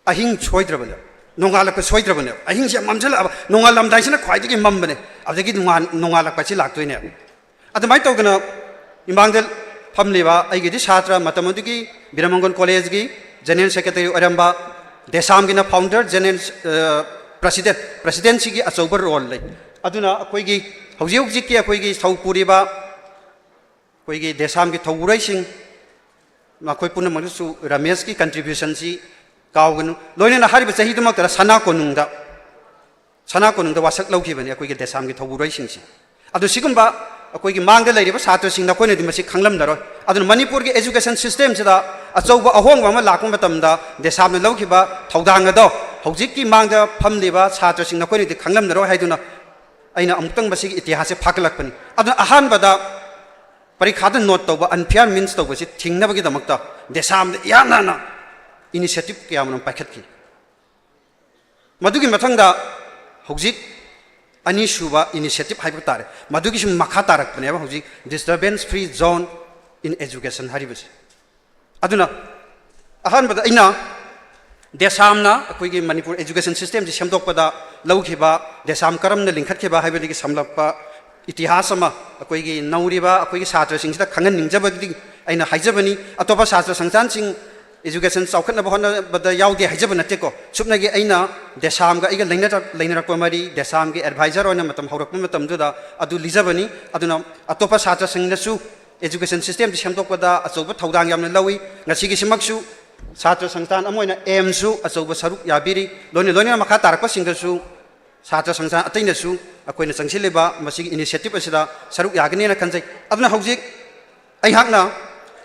अहिंग सोइद्रबने नोंगालक सोइद्रबने अहिंग से ममजल नोंगालमदाइसना ख्वाइदगी ममबने अबदगी नोंगालकपसि लाक्तोइने अदमाइ तौगना इमांगदल फमलेबा अइगेदि छात्र मतमदुगी बीरमंगल कॉलेज की जनरल सेक्रेटरी ओरंबा देसाम गिना फाउंडर जनरल प्रेसिडेंट की अचौब रोल ले अदुना अखोइगी हौजिक की अखोइगी थौपुरिबा अखोइगी देसाम की थौबुरैसिंग मखोइ पुनमगसु रमेश की कंट्रीब्यूशन सी कावगनु लोइना हारिबा चहीदमक्तरा सना कोनुंगदा वासक लौखिबने अखोइगी देसाम की थौबुरैसिंग सी अदु सिगुम्बा अखोइगी मांगदा लैरिबा छात्रसिंग नखोइनदि मसि खंगलमदरो अदुना मणिपुर की एजुकेशन सिस्टम सिदा अचौब अहोंग अमा लाकु मतमदा देसामना लौखिबा थौदांगदो हौजिककी मांगदा फमलिबा छात्रसिंग नखोइनदि खंगलमदरो हाइदुना अइना अमुक्तंग मसिगी इतिहास से फाकलकपनि अदुना अहानबदा परीक्षा नोट तब अनफेयर मीन्स तब से थिंगनबगीदमक्त देसाम याना इनिशिएटिव क्या पाखी मधुगी मथंगदा हौजिक अनीसुबा इनिशिएटिव हाइब तारे मधुगी सुम मखा तारकपनेबा हौजिक disturbance free zone in education हारिबसे अदुना अहानबदा अइना देसामना अखोइगी मणिपुर एजुकेशन सिस्टम से सेमदोकपदा लौखिबा देसाम करमना लिंखतखिबा हाइबदिगी समलपा इतिहास अखोइगी नौरिबा अखोइगी छात्रसिंगसिदा खंगननिंगजबदि अइना हाइजबनी अतोपा छात्र संस्थानसिंग एजुकेशन चौखटनबा होनबदा याउदे हाइजब नतेको सुपनगी अइना देसामगा इगा लैनरकपा मरी देसामगी एडवाइजर ओना मतम हौरकपा मतमदुदा अदु लिजबनी अदुना अतोपा छात्रसिंगनसु एजुकेशन सिस्टम सेमदोकपदा अचौब थौदांग यामना लौई ngasiगी सिमक्सु छात्र संस्थान अमोइना एमसु अचौब सरुक याबिरी लोइना मखा तारकपसिंगसु छात्र संस्थान अतैनसु अखोइना चंगसिलेबा मसिगी इनिशिएटिव असिदा सरुक यागनेना खंजै अदुना हौजिक अइहाकना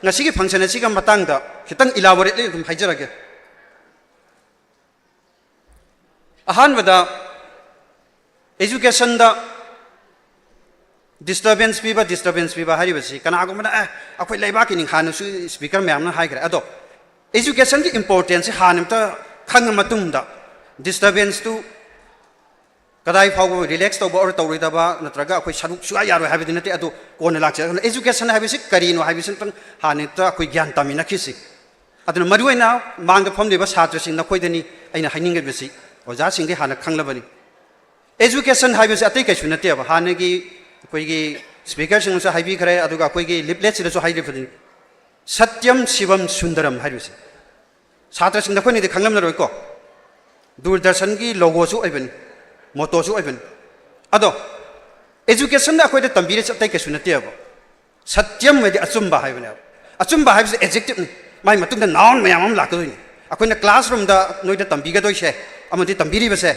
ngasiगी फंक्शन असिगा मतंगदा खितंग इलाबोरेटली दुम हाइजरगे अहानबदा एजुकेशन दा डिस्टर्बेंस पीबा हारिबसि कनागुमना अखोइ लैबाकी निखानसु स्पीकर मैमना हाइग्रे अदो एजुकेशन की इंपोर्टेंस हानमता खंग मतुंगदा डिस्टर्बेंस टू कदाई फाव रिलैक्स तब और तौरीदबा नत्रगा अखोइ सरुक सुआ यारो हाबिदि नते अदो कोन लाक्से एजुकेशन हाबिसि करिनो हाबिसि तंग हानिता अखोइ ज्ञान तामिनखिसि अदुना मरुइना मांगदा फमलिबा छात्रसिंग नखोइदनि अइना हाइनिंगबसि ओजासिंगदि हाना खंगलबनि एजुकेशन हाबिसि अतै कैसु नतेबा हानगी अखोइगी स्पीकर सिंगसु हाइबि खरे अदुगा अखोइगी लिपलेट सिदसु हाइलिफदि सत्यम शिवम सुंदरम हाबिसि छात्रसिंग नखोइनिदि खंगलमनरोइको दूरदर्शन की लोगोसु अइबनि मोटोसु अइबनि अदो एजुकेशन अखोइदा तंबीरे अतै कैसु नतेबा सत्यम मेदि अचुम्बा हाइबनि अचुम्बा हाइबसि एडजेक्टिव नि माइ मतुंदा नाउन मयाम लाकदोइनि अखोइना क्लासरूम दा नोइदा तंबीगदोइसे अमदि तंबीरिबसे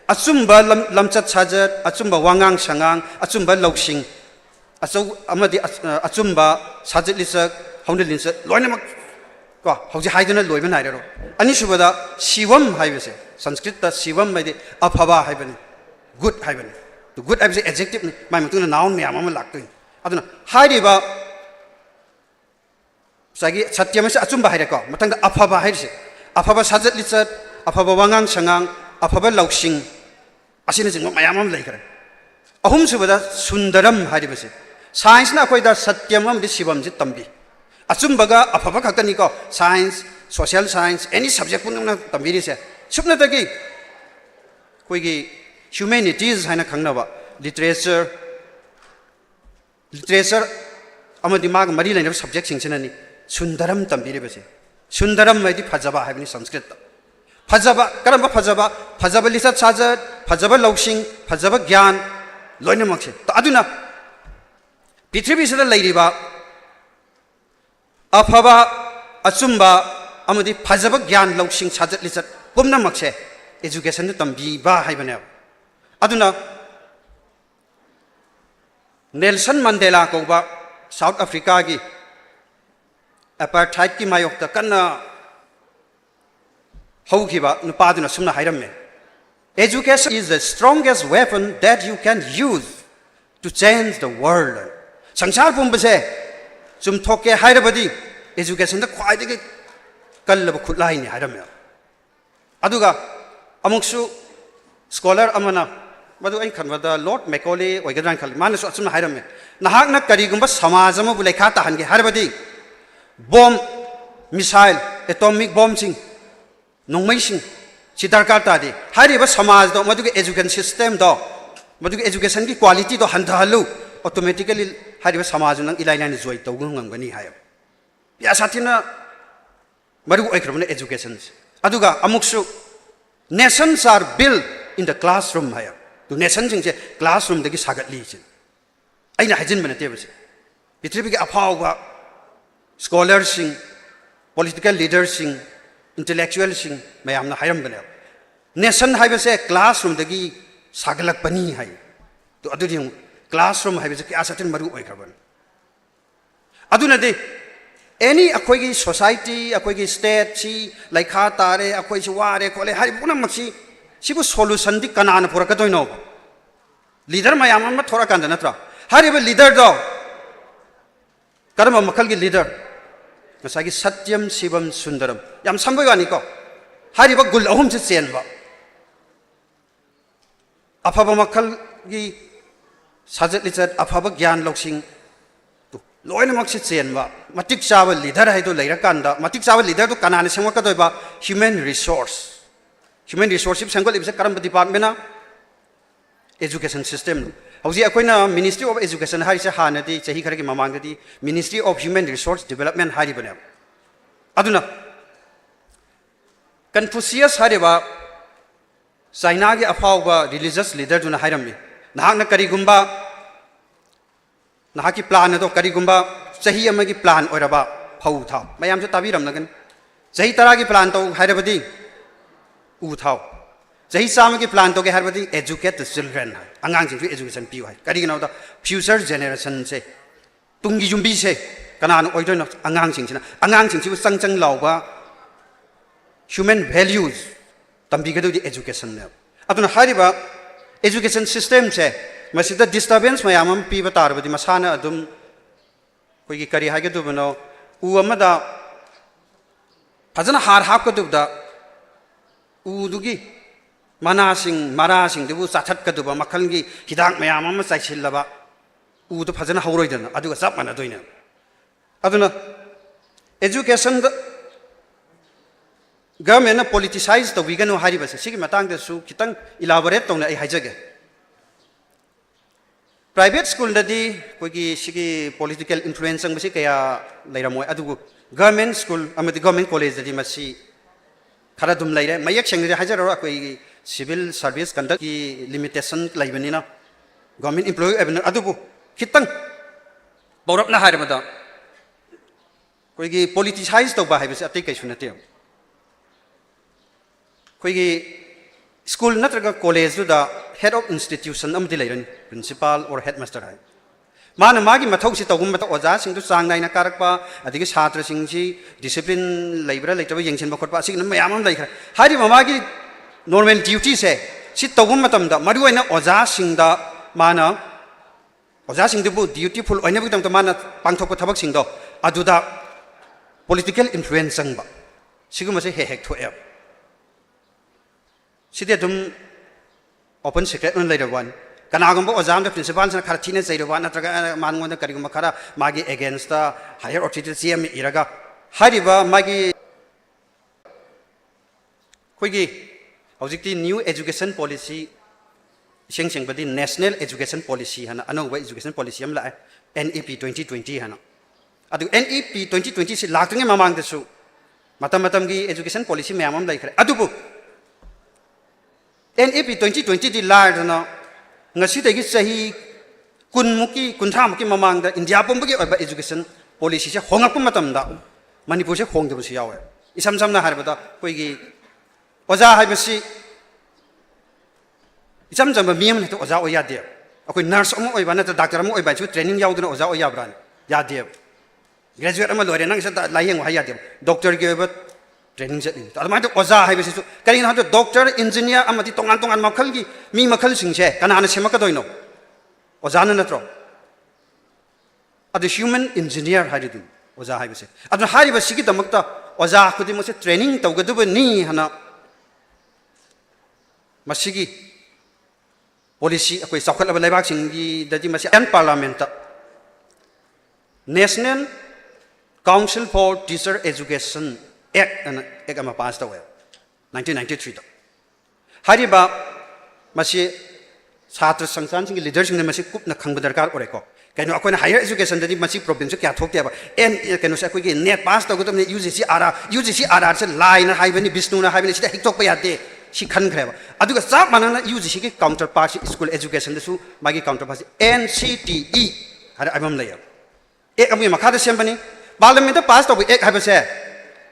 अचुम्बा लमचत साजत अचुम्बा वांगांग संगांग अचुम्बा लौसिंग अचौ अमदि अचुम्बा साजत लिसक हौनलिनस लोइनमक को हौजि हाइदना लोइबा नाइरो अनिसुबदा शिवम हाइबसे संस्कृत शिवम मेदि अफबा हाइबनि गुड हाइबनि तो गुड हाइबसे एडजेक्टिव नि माइ मतुंदा नाउन मयाम अमा लाक्तोइ अदुना हाइरिबा सागी सत्यमसे अचुम्बा हाइरेको मतंग अफबा हाइरसे अफबा साजत लिसत अफबा वांगांग संगांग अफबा लौसिंग असिना जिंग मयाम अमा लैखरे अहुम सुबदा सुंदरम हाइरिबसे साइंस ना अखोइदा सत्यम अमदि शिवम जि तंबी अचुम्बगा अफबा खक्तनिको science social science any subject पुनमना तंबीरिसे सुपनतगी कोइगी ह्यूमैनिटीज हाइना खंगनबा लिटरेचर लिटरेचर अमदि माग मरी लेने सब्जेक्ट सिंचननी सुंदरम तंबीरेबसे सुंदरम मैदी फजबा है संस्कृत फजबा करम फजबा फजबा लिसत साजत फजबा लौसिंग फजबा ज्ञान लोइनमक्से तो अदुना पृथ्वी से लेरिबा अफबा अचुम्बा अमदि फजबा ज्ञान लौसिंग साजत लिसत पुमनमक्से एजुकेशन तंबीबा हाइबने अदुना नेल्सन मंडेला कौबा साउथ अफ्रीका की अपार्थाइड की मायोक्ता कन्ना हौखिबा नुपादुना सुमना हाइरमे education is the strongest weapon that you can use to change the world संसार पुंबसे चुम थोके हाइरबदी एजुकेशन द ख्वाइदगी कल्लब खुलाइने हाइरमे अदुगा अमुक्सु स्कॉलर अमना मधु अई खनबदा लॉर्ड मैकॉले ओइगद्रान खल मानसु असुना हाइरमे नहाकना करिगुंबा समाज अमबु लेखा ताहनगे हाइरबदी बॉम्ब मिसाइल एटॉमिक बॉम्ब सिंग नोंमै सिंग सि दरकार तादे हाइरिबा समाज दो मधुगे एजुकेशन सिस्टम दो मधुगे एजुकेशन की क्वालिटी दो हंथहलु ऑटोमेटिकली हाइरिबा समाज नंग इलाइनानि जोय तौगु ngangani हाय या साथिना मरु ओइख्रबने एजुकेशन अदुगा अमुक्सु nations are built in the classroom हाय तो नेशन सिंगसे क्लासरूम दगी सागतली सिन अइना हाइजिन बने तेबसे पृथ्वी के अफावबा स्कॉलर सिंग पॉलिटिकल लीडर सिंग इंटेलेक्चुअल सिंग मयामना हाइरम बने नेशन हाइबसे क्लासरूम दगी सागलक बनी हाय तो अदुदि क्लासरूम हाइबसे क्या सतिन मरु ओइखबन अदुना दे एनी अखोगी सोसाइटी अखोगी स्टेट सी लाइखा तारे अखोई से वारे कोले हारि पुनमक्सी सिबु सोल्यूशन दि कनान पुरकदोइनो लीडर मयाम अमा थोरा कांद नत्रा हारिबे लीडर दो कर्म मखल की लीडर मसागी सत्यम शिवम सुंदरम याम संबयवानी को हारिबे गुल अहुम से चेनबा अफबा मखल की साजत लिचत अफबा ज्ञान लौसिंग लोइनमक से चेनबा मतिक चाव लीडर है तो लेरकांदा मतिक चाव लीडर तो कनाने सेमकदोइबा ह्यूमन रिसोर्स संगल इबसे करम डिपार्टमेंट एजुकेशन सिस्टम हौजी अखोइना मिनिस्ट्री ऑफ एजुकेशन हारिसे हानदी चही खरगी ममांगदी ministry of human resource development हारिबने अदुना कन्फ्यूशियस हारिबा चाइना के अफावबा रिलीजियस लीडर दुना हाइरमी नाहकना करिगुंबा नाहकी प्लान दो करिगुंबा चही अमगी प्लान ओरबा फौ था मयाम से ताबिरमनगन चही तरह की प्लान तो हाइरबदी उ थाओ चही चाम की प्लान तो के हरबदी एजुकेट द चिल्ड्रन है अंगांग सिंह एजुकेशन पियो है करिगनो द फ्यूचर जेनरेशन से तुंगी जुंबी से कनान ओइदोन अंगांग सिंह चंग लाउबा ह्यूमन वैल्यूज तंबीगदो दी एजुकेशन ने अदुना हारिबा एजुकेशन सिस्टम से मसिदा डिस्टर्बेंस मयाम पीबा तारबदी मसाना अदुम कोई करी हागदुबनो उ अमदा फजना हार हाकदुबदा उदुगी मनासिंग मरासिंग दुबु चाथटकदुबा मखलगी हिदाक मयाम अमा चाइसिल्लबा उदु फजना हौरोइदन अदुगा चप मानदोइना अदुना एजुकेशन गवर्नमेंट पॉलिटिसाइज तौबिगनो हारिबसे सिगी मतांगदसु खितंग इलाबोरेट तौना आई हाइजगे प्राइवेट स्कूल ददी कोई सिगी पॉलिटिकल इन्फ्लुएंस संगबसी कया लेरमोय अदुगु गवर्नमेंट स्कूल अमदि गवर्नमेंट कॉलेज ददी मसी खरा दुम लेरे मयक सेंगरे हाजरो कोई सिविल सर्विस कंडक्ट की लिमिटेशन लाइबनिना गवर्नमेंट एम्प्लॉय एबन अदुबु खितंग बौरपना हारबदा कोई पॉलिटिसाइज तौबा हाइबसे अतै कैसु नते कोई school नत्रगा college दुदा head of institution अमदि learn principal और हेडमास्टर है माना मागी मथौ से तौगुम मत ओजा सिंग दु चांग नाइना कारकपा अदिगे छात्र सिंग सी डिसिप्लिन लेब्रा लेतबा यंगसिन बखोटपा सिग मयाम हम लेखरा हारि मागी नॉर्मल ड्यूटी से सि तौगुम मतमदा मरुइना ओजा सिंग दा माना ओजा सिंग दुबु ड्यूटीफुल ओइना बितम त माना पांगथोप थबक सिंग दो अदुदा पॉलिटिकल इन्फ्लुएंस संगबा सिगुमसे हेक थोए सिदे दुम ओपन सीक्रेट न लेरवान कनागुंबा ओजाम द प्रिंसिपल सन खरा थिने चैरवा नत्रगा मानगोंदा करिगुंबा खरा मागी against the higher authority CM इरागा हारिबा मागी कोई हौजिकती new education policy Sing sing badi National Education Policy hana anong education policy am la NEP 2020 hana. Adu NEP 2020 si laktunge mamang desu. Matam gi education policy mayamam lai khare. Adu bu NEP 2020 di lar dana ngasi tegi sahi kunmuki kunthamuki mamang da India pumbagi oba education policy se hongak pu matam da Manipur se hong debu si yawe. Isam samna harbada koi gi oja haibasi Isam jamba miyam to oja oya de. Akoi nurse amu oiba na to doctor amu oiba chu training yauduna oja oya bran. Ya de. Graduate ama lore nang sa layeng wa ya de. Doctor ge oiba training set ni. Adamai to oja haibasi chu kari na to doctor engineer amati tongan makhal gi mi makhal sing se kana na semak doino. Oja na natro. Adu human engineer haidu oja haibasi. Adu haibasi gi damakta oja khudi mo se training tawgadu ni hana masigi policy akoi sakhat aba laibak singi dadi masi an parliament National Council for Teacher Education Act and ekama passed away 1993 to hariba masi chhatra sangsan singi leaders singi masi kupna khangba darkar oreko kaino akoi higher education dadi masi problem se kya thokte ba en kaino se akoi net pass to gotam UGC RR se line haibani Vishnu na haibani sida hiktok pa yate si khan khreba aduga sab manana UGC ki counterpart school education desu magi counterpart NCTE hara abam laya ek amu makha de sembani parliament da pass to ek haibase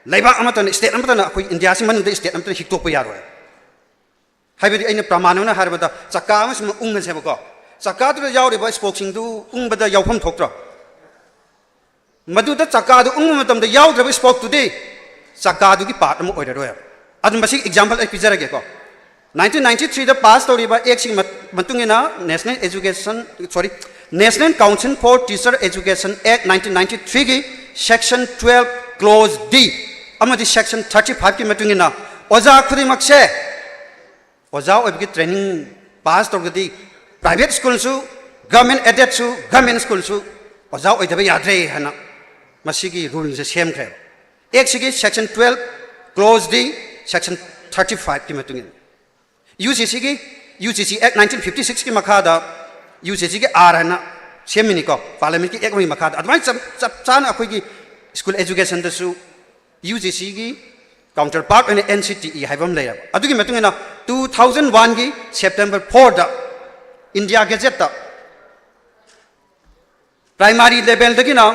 laiba amatan state amatan akoi India si man de state amatan hiktok pa yaro haibadi aina pramanana harbada chakka amas ungan seba ko chakka du yauri ba spokesing du ungbada yawpham thoktra madu da chakka du matam da yaudra ba spoke today chakka du ki part amu oida roya Adun basic example ek pizza rage ko 1993 the pass to riba ek sing matungina National Council for Teacher Education Act 1993 ki section 12 clause D amadi section 35 ki matungina oja khudi makse oja ob ki training pass to gadi private school su government aided su government school su oja oi dabe yadre hana masigi rule se same kre ek sigi section 12 clause D section 35 ki matungin UGC Act 1956 ki makhada UGC ki arana semini ko parliament ki ek mi makhada advance sab chana akoi ki school education da su UGC ki counterpart and NCTE haibam leya adugi matungina 2001 ki September 4 da India Gazette da primary level da ki na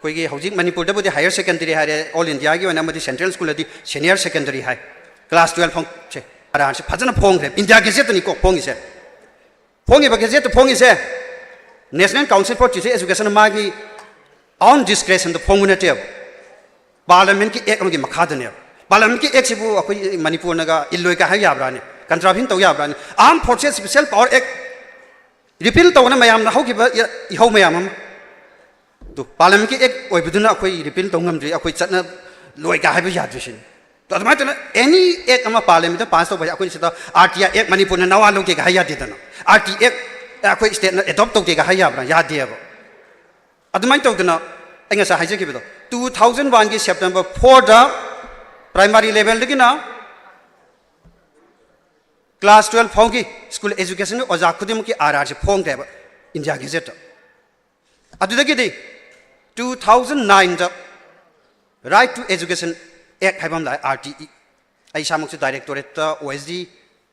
koi ki hojik Manipur da bodi higher secondary hai all India ki wana madi central school di senior secondary hai class 12 phong che ara se phajana phong re India Gazette ni ko phong ise phong ba Gazette phong ise National Council for Teacher Education ma ki on discretion the phong na te parliament ki ek gi makha ne parliament ki ek sibu akoi Manipur naga illoi ka hai yabra ne contravene to yabra ne armed forces special power act repeal to na mayam na hoki ba I ho mayam to parliament ki ek oi buduna akoi repeal to ngam ri akoi chatna loi ka hai ba yad sin to admai to any ek ama parliament pass to ba akoi sita RTI ek Manipur na nawa lo ke ga ya de dana RTI ek akoi state na adopt to ke ga ya bra ya de ba admai to dana enga sa haje ke ba 2001 ki September 4 da primary level de na class 12 phong ki school education oja khudim ki RR se phong de ba India Gazette adu de ki 2009 da Right to Education Act haibam la RTE ai samuk se directorate ta OSD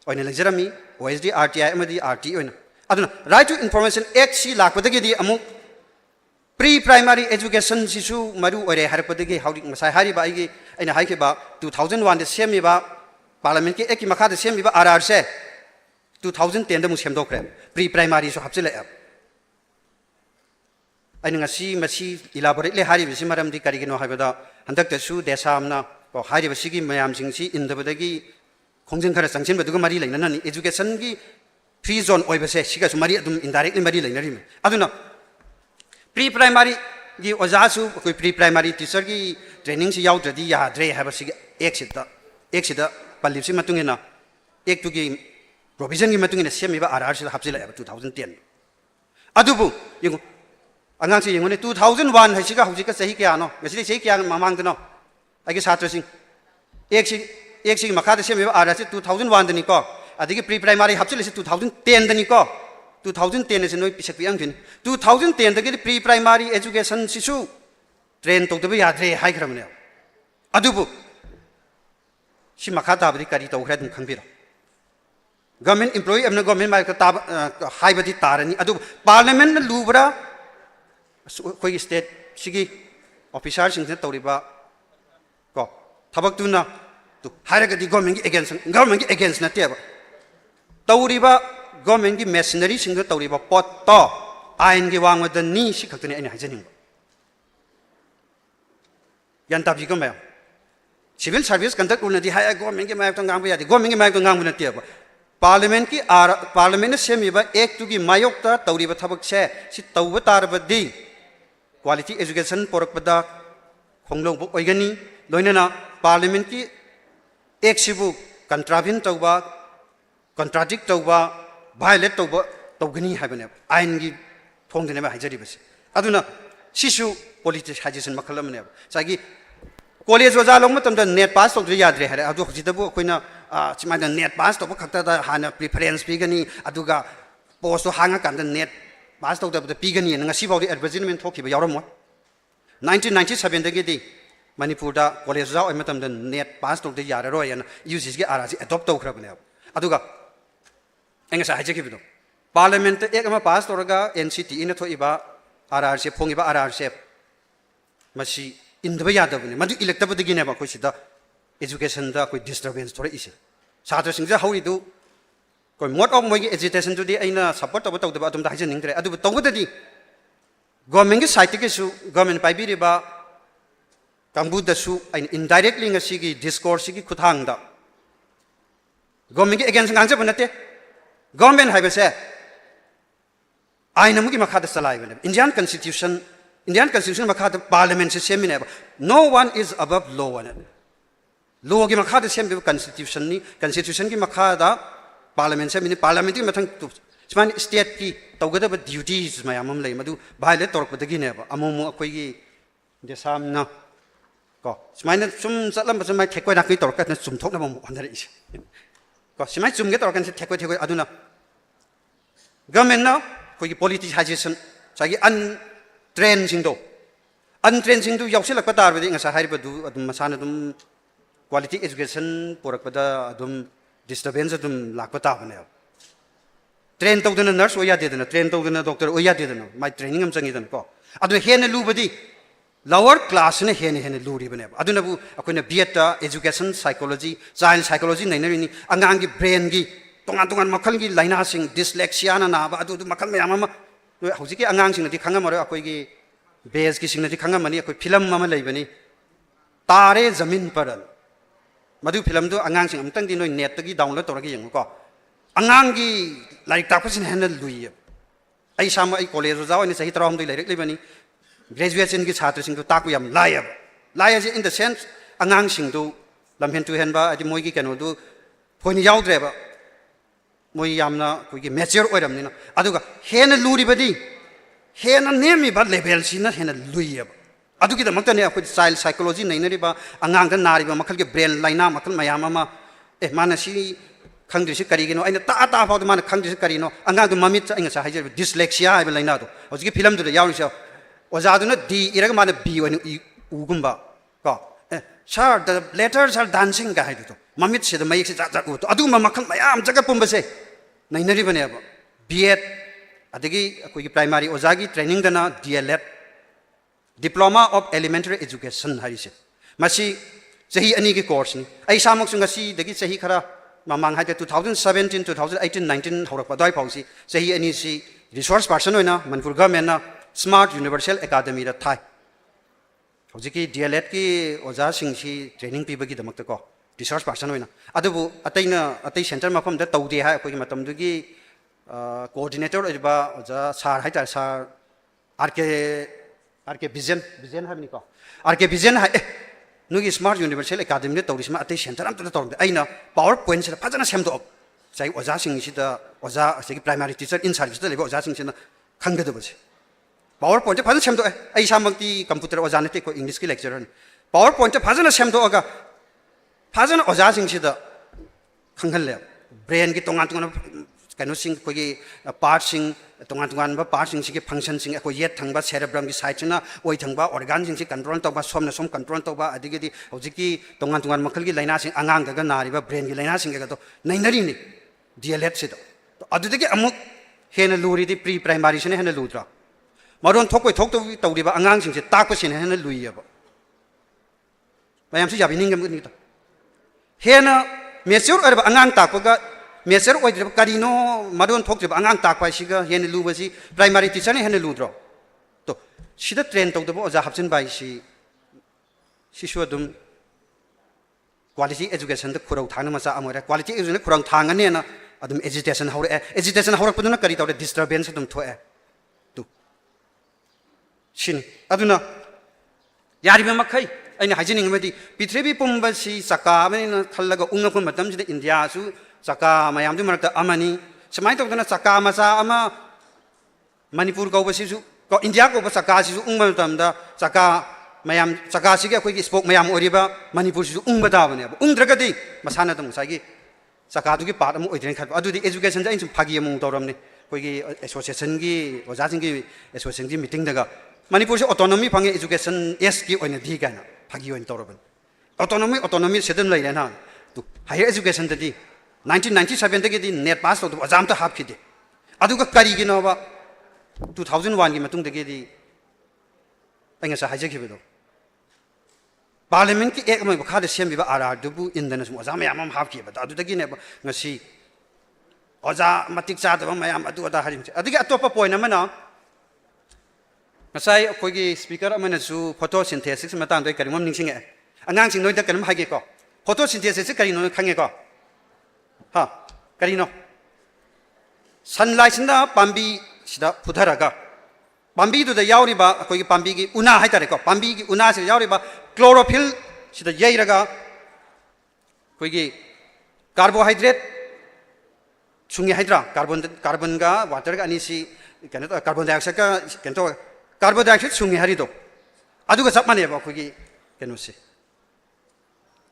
oina lejrami OSD RTI amadi RTE oina aduna Right to Information Act si lakpadagi di amuk pre primary education sisu maru ore harpadagi haudi masai hari ba ai aina haike ba 2001 de semi ba parliament ki ek makha de semi ba RR se 2010 da mu semdokre pre primary so hapsile aina ngasi masi elaborate le hari bisi maram di karigino habada handak te su desamna ko hari bisi gi mayam singsi indabadagi khongjeng khara sangsin baduga mari laina ni education gi free zone oi base siga su mari adum indirectly mari laina ri aduna pre primary gi oja su ko pre primary teacher gi training si yaw tradi ya dre ha basi ek sida palipsi matungena ek tu gi provision gi matungena semi ba RR si hapsila 2010 adubu yeng angang si yeng 2001 hai siga hujika sahi kya no mesri sahi kya mamang no agi chhatra sing ek si makha de semi ba RR si 2001 ni ko अदगी pre primary हपचलिस 2010 दनी को 2010 से नोई पिसक पियांग फिन 2010 दगी प्री प्राइमरी एजुकेशन सिसु ट्रेन तौदबा याद्रे हाइख्रमने अदुबु सि मखा ताबदि करी तौख्रे दुम खंबिरो गवर्नमेंट एम्प्लॉई अमना गवर्नमेंट माइक ताब हाइबदि तारनी अदु पार्लियामेंट लुबरा कोई स्टेट सिगी ऑफिसर सिंह से तौरिबा को थबक तुना तो हारगदि गवर्नमेंट की अगेंस्ट नतेबा तौरिबा गवर्नमेंट की मेशनरी सिंह तौरिबा पोट तो आइन की वांगद नी सि खतने अने हाजनिंग यंता बिगम मैं सिविल सर्विस कंडक्ट उनदी हाय गवर्नमेंट की माइक तो गांग यादि गवर्नमेंट की माइक तो गांग नतेबा पार्लियामेंट सेमीबा एक्ट की मायोक्ता तौरिबा थबक से सि तौबा तारबदि क्वालिटी एजुकेशन पोरकपदा खोंगलोंग ओइगनी लोइनना पार्लियामेंट की एक्ट सिबु कंट्राविन तौबा कंट्राडिक्ट तौबा वायलेट तौबा तौगनी हाबने आइन की फोंगदने हाइजरिबसे अदुना सिसु पॉलिटिसाइजेशन मखल अमने सागी कॉलेज ओजा लोंग मतम नेट पास तौद्रि याद्रे हारे अदु हजिदबु अखोइना सिमाइना नेट पास तौबा खक्ता हाना प्रेफरेंस पिगनी अदुगा पोस्ट हांगा कांद नेट पास तौदबदा पिगनी ngasi बाउदि एडवर्टाइजमेंट थोखिबा यावरमो 1997 दगेदि मणिपुरदा कॉलेज ओजा ओइ मतम नेट पास तौदे याररोय याना यूजीसी की आरसी अडॉप्ट तौखरबने अदुगा एंगसा हाइजेकिबिदो पार्लियामेंट एक अमा पास तौरगा एनसीटी इन थोइबा आरआरसी फोंगिबा आरआरसी मसी इंदबा यादबने मदु इलेक्टबदगिनेबा खोसिदा एजुकेशन दा कोई डिस्टर्बेंस थोड़ा इसे छात्र सिंह हौरिदु कोई मोड ऑफ मोगी एजुकेशन दुदी अइना सपोर्ट तब तौदबा अदुम दाइजन निंगद्रे अदुबु तौगददि गवर्नमेंट की साइड के सु गवर्नमेंट पाइबिरिबा कांगबुदसु अइन इनडायरेक्टली ngasi डिस्कोर्स की खुथांगदा गवर्नमेंट की अगेंस्ट गांजे बनते गवर्नमेंट हाइबसे आइन अमुगी मखादा चलाइबने इंडियन कॉन्स्टिट्यूशन मखादा पार्लियामेंट से सेमिने no one is above law one law की मखादा सेम कॉन्स्टिट्यूशन की मखादा पार्लियामेंट से मिनी पार्लियामेंट की मथंग स्मान स्टेट की तौगदब ड्यूटीज मयामम लई मदु भाइलेट तौरपदगिने अमोमो अखोइगी देसामना को स्मान सुम चलम बसमाय थेकोय नाकि तौरकन चुमथोकना हनरे इसे को स्माय चुमगे तौरकन से थेकोय अदुना गवर्नमेंट ना कोई पॉलिटिसाइजेशन सागी अनट्रेन सिंदो यावसिलक तारबदि ngasa हाइबदु अदुम मसाना दुम क्वालिटी एजुकेशन पोरकपदा अदुम डिस्टर्बेंस अदुम लाकपा ताबने ट्रेन तौदना नर्स ओया देदना ट्रेन तौदना डॉक्टर ओया देदना माय ट्रेनिंग हम चंगिदन को अदु हेन लुबदि लोअर क्लास ने हेन लुरिबने अदुनबु अखोइना BEd education psychology child psychology नैनरिनी अंगांग की ब्रेन की तोंगान मखल की लाइना सिंग डिस्लेक्सिया ना नाबा अदु मखल मयाम अमा हौजिक की अंगांग सिंगदि खंगमरो अखोइगी बेस की सिंगदि खंगमनी अखोइ फिल्म अमा लैबनी तारे जमीन पर मधु फिल्म दो अंगांग सिंग अमतंग दि नोइ नेट तगी डाउनलोड तौरगे यंगको अंगांग की लाइक तापसिन हेन लुइ आई साम आई कॉलेज ओजा ओनि सही तरह हम दि लाइक लेबनी ग्रेजुएशन की छात्र सिंग ताकु यम लाय इन द सेंस अंगांग सिंग दो लमहेन टू हेनबा अदि मोइगी कनो दो फोइन याउद्रेबा मोइ यामना कोइगी मैच्योर ओइरमनिना अदुगा हेन लुरिबदि हेन नेमिबा लेवल सिना हेन लुइयब अदुगी दमक्तने अखोइ चाइल्ड साइकोलॉजी नैनरिबा अंगांग द नारिबा मखल के ब्रेन लाइना मखल मयाम अमा ए मानसी खंगद्रिसि करिगिनो अइना ता फाउद मान खंगद्रिसि करिनो अंगांग द ममित इंगसा हाइजे डिस्लेक्सिया हाइबा लाइना दो हौजिकी फिल्म दु याउरिसो ओजादुना डी इरग मान बी ओइन उगुम्बा को sir the letters are dancing का हाइदो ममित से द मयक से जा उ तो अदु मखल मयाम जग पुंबसे नैनरिबने अब बीएड अदगी अखोइगी प्राइमरी ओजागी ट्रेनिंग दना DElEd diploma of elementary education हाइसे मसी सही अनी की कोर्स नि आई सामक संगसी दगी सही खरा ममांग हाइते 2017 2018 19 हौरक पदाय फाउसी सही अनी सी रिसोर्स पर्सन होइना मनपुर गवर्नमेंट ना स्मार्ट यूनिवर्सल एकेडमी दा थाई हौजिकी डीएलएड की ओजा सिंगसी ट्रेनिंग पीबगी दमक्ता को रिसोर्स पर्सन होइना अदबु अतै सेंटर मफम दा तौदे हाय अखोइगी मतम दुगी कोऑर्डिनेटर ओइबा ओजा सार हाइता सार आरके विजन हाबनी को आरके विजन हाय नुगी स्मार्ट यूनिवर्सल एकेडमी तौरिसमा अतै सेंटर अमता तौरदे अइना पावर पॉइंट से फजना सेमदो चाइ ओजा सिंगसिदा ओजा असेगी प्राइमरी टीचर इन सर्विस दा लेबो ओजा सिंगसिना खंगदबसे पावर पॉइंट फजना सेमदो आई सामक्ति कंप्यूटर ओजा नते को इंग्लिश की लेक्चरर पावर पॉइंट फजना सेमदो अगा फजना ओजा सिंगसिदा खंगहले ब्रेन की तोंगान तोंगान कनो सिंग कोई पार्ट सिंग तोंगान तोंगान बा पार्ट सिंग सिगे फंक्शन सिंग को ये थंगबा सेरेब्रम की साइड ना ओइ थंगबा ऑर्गन सिंग से कंट्रोल तौबा सोम कंट्रोल तौबा अदिगेदी हौजिकी तोंगान तोंगान मखल की लाइना सिंग आंगांग दगा नारिबा ब्रेन की लाइना सिंग तो नैनरी नि डीएलएड से तो अदुदगी अमुक हेन लूरी दी प्री प्राइमरी से हेन लूद्रा मरोन थोक थोक तौरीबा आंगांग सिंग से ताकपसिन हेन लुइयबा मैम से याबिनिंग गमगनी तो हेन मेच्योर अरब आंगांग ताकपगा मेच्योर ओइद्रब करिनो मरोन थोकद्रब आंगांग ताकपा सिगा हेन लुबसी प्राइमरी टीचर ने हेन लुद्रो तो सिदा ट्रेन तौदबो ओजा हबसिन बाई सिसु अदुम क्वालिटी एजुकेशन द खुरौ थांग मसा अमरे क्वालिटी एजुकेशन खुरौ थांगने ना अदुम एजिटेशन हौरे एजिटेशन हौरपदुना करि तौरे डिस्टर्बेंस अदुम थोए तु सिनि अदुना यारिबे मखै अैना हाइजनिंगमदि पृथ्वी पुंबसी चका अमनिना खल्लगा उंगप मतमसिदा इंडिया सु चका मयामदु मरक्ता अमनि समाय तौदना चका मचा अमा मणिपुर कौबसिसु को इंडिया को चका सिसु उंग मतमदा चका मैम चका सिगे अखोई स्पोक मैम ओरिबा मणिपुर सिसु उंग दाबने उंगद्रगदि मसाना दम सागी चका दुगी पार्ट अम ओइद्रेन खब अदुदि एजुकेशन जा इनसु फागी अमु तौरमने कोई एसोसिएशन की ओजासिंग की एसोसिएशन की मीटिंग दगा मणिपुर से ऑटोनॉमी फंगे एजुकेशन एस की ओइने दी गाना फागी ओइन तौरबन ऑटोनॉमी सेदम लैना तो हायर एजुकेशन ददी 1997 दगी नेट पास तो एग्जाम तो हापखिदे अदुगा करिगिनोबा 2001 की मतुंग दगी अङसा हाइजखिबदो पार्लियामेंट की एक मै बखाद सेमबिबा आरआर दुबु इंदनसु ओजा मयाम हम हापखिबदा अदुदगी ने ngasi ओजा मतिक चादब मयाम अदु अदा हरिम अदगी अतोप पॉइंट अमना ngасai अखोगी स्पीकर अमनसु फोटोसिंथेसिस मतंग दय करिमम निंसिंगे अंगांग सिंग नोइदा करिम हागे को फोटोसिंथेसिस करिनो खंगे को हा करिनो सनलाइट ना पांबी सिदा फुधरगा पांबी दुदा यावरिबा अखोगी पांबी की उना हाइतारे को पांबी की उना से यावरिबा क्लोरोफिल सिदा यैरगा अखोगी कार्बोहाइड्रेट सुंगे हाइड्रा कार्बन का वाटर का अनिसी कनो कार्बन डाइऑक्साइड का कनो कार्बन डाइऑक्साइड सुंगे हरिदो अदुगा सब माने बा अखोगी कनो से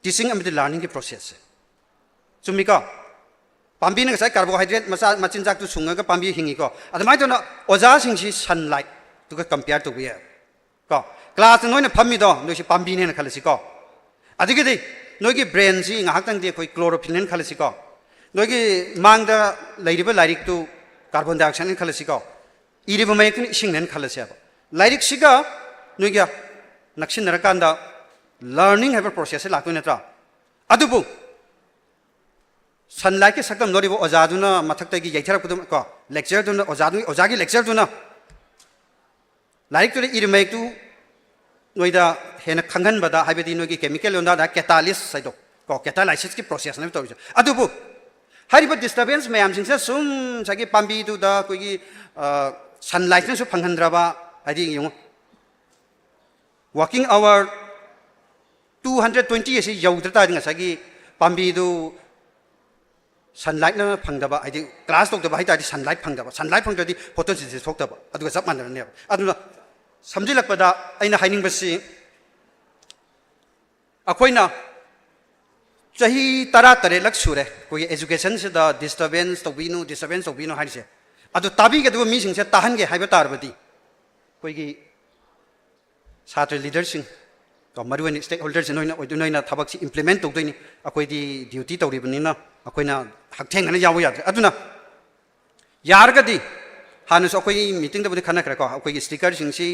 टीचिंग एंड लर्निंग की प्रोसेस से चुमिका पांबी ने कार्बोहाइड्रेट मचा मचिनजाक तु सुंगा पांबी हिंगी को अदमाय तो ओजा सिंसी सनलाइट तो कंपेयर तो बिया को क्लास नोइने फम्मी दो नोइसी पांबी ने खलसी को अदिगदि नोइगी ब्रेन सी ngahakang दे कोई क्लोरोफिल ने खलसी को नोइगी मांगदा लैरिबा लाइरिक तु कार्बन डाइऑक्साइड ने खलसी को इरिबा मयक नि इसिंग ने खलसी अब लाइरिक सिगा नोइगा नक्सिन नरकांदा लर्निंग हैव प्रोसेस लाको नत्रा अदुबु सनलाइट के सकम नोरिबो ओजादुना मथक्तगी यैथरपदुम को लेक्चर दुना ओजागी लेक्चर दुना लाइक तो इरमेक तु नोइदा हेन खंगन बदा हाइबेदी नोगी केमिकल ओंदा दा कैटालिस्ट साइदो को कैटालाइसिस की प्रोसेस ने तो अदुबु हारिबो डिस्टर्बेंस मैम सिंसे सुम सगी पांबी दु दा कोगी सनलाइट ने सु फंगनद्रबा हाइदि यु वर्किंग आवर 220 एसी यौद्रता ngasagi पांबी दु सनलाइट ना फंगदबा आइदि क्लास तोक्दबा हाइतादि सनलाइट फंगदबा सनलाइट फंगदि फोटोसिंथेसिस थोक्दबा अदुगा सब मानरने अदुना समजिलकपदा अइना हाइनिंगबसि अखोइना चाही 13 लक सुरे कोई एजुकेशन से द डिस्टर्बेंस तोबिनो हाइसे अदु ताबीगे दु मीसिंग से ताहनगे हाइबा तारबदि कोइगी छात्र लीडरसिंग तो मरुवन स्टेक होल्डर्स नोइना थबक से इम्प्लीमेंट तौदोइनी अखोइदी ड्यूटी तौरिबनिना अखोइना हक्थेंगना याव यादे अदुना यारगदि हानुस अखोइ मीटिंग दबदि खनखरे को अखोइगी स्टिकर सिंगसी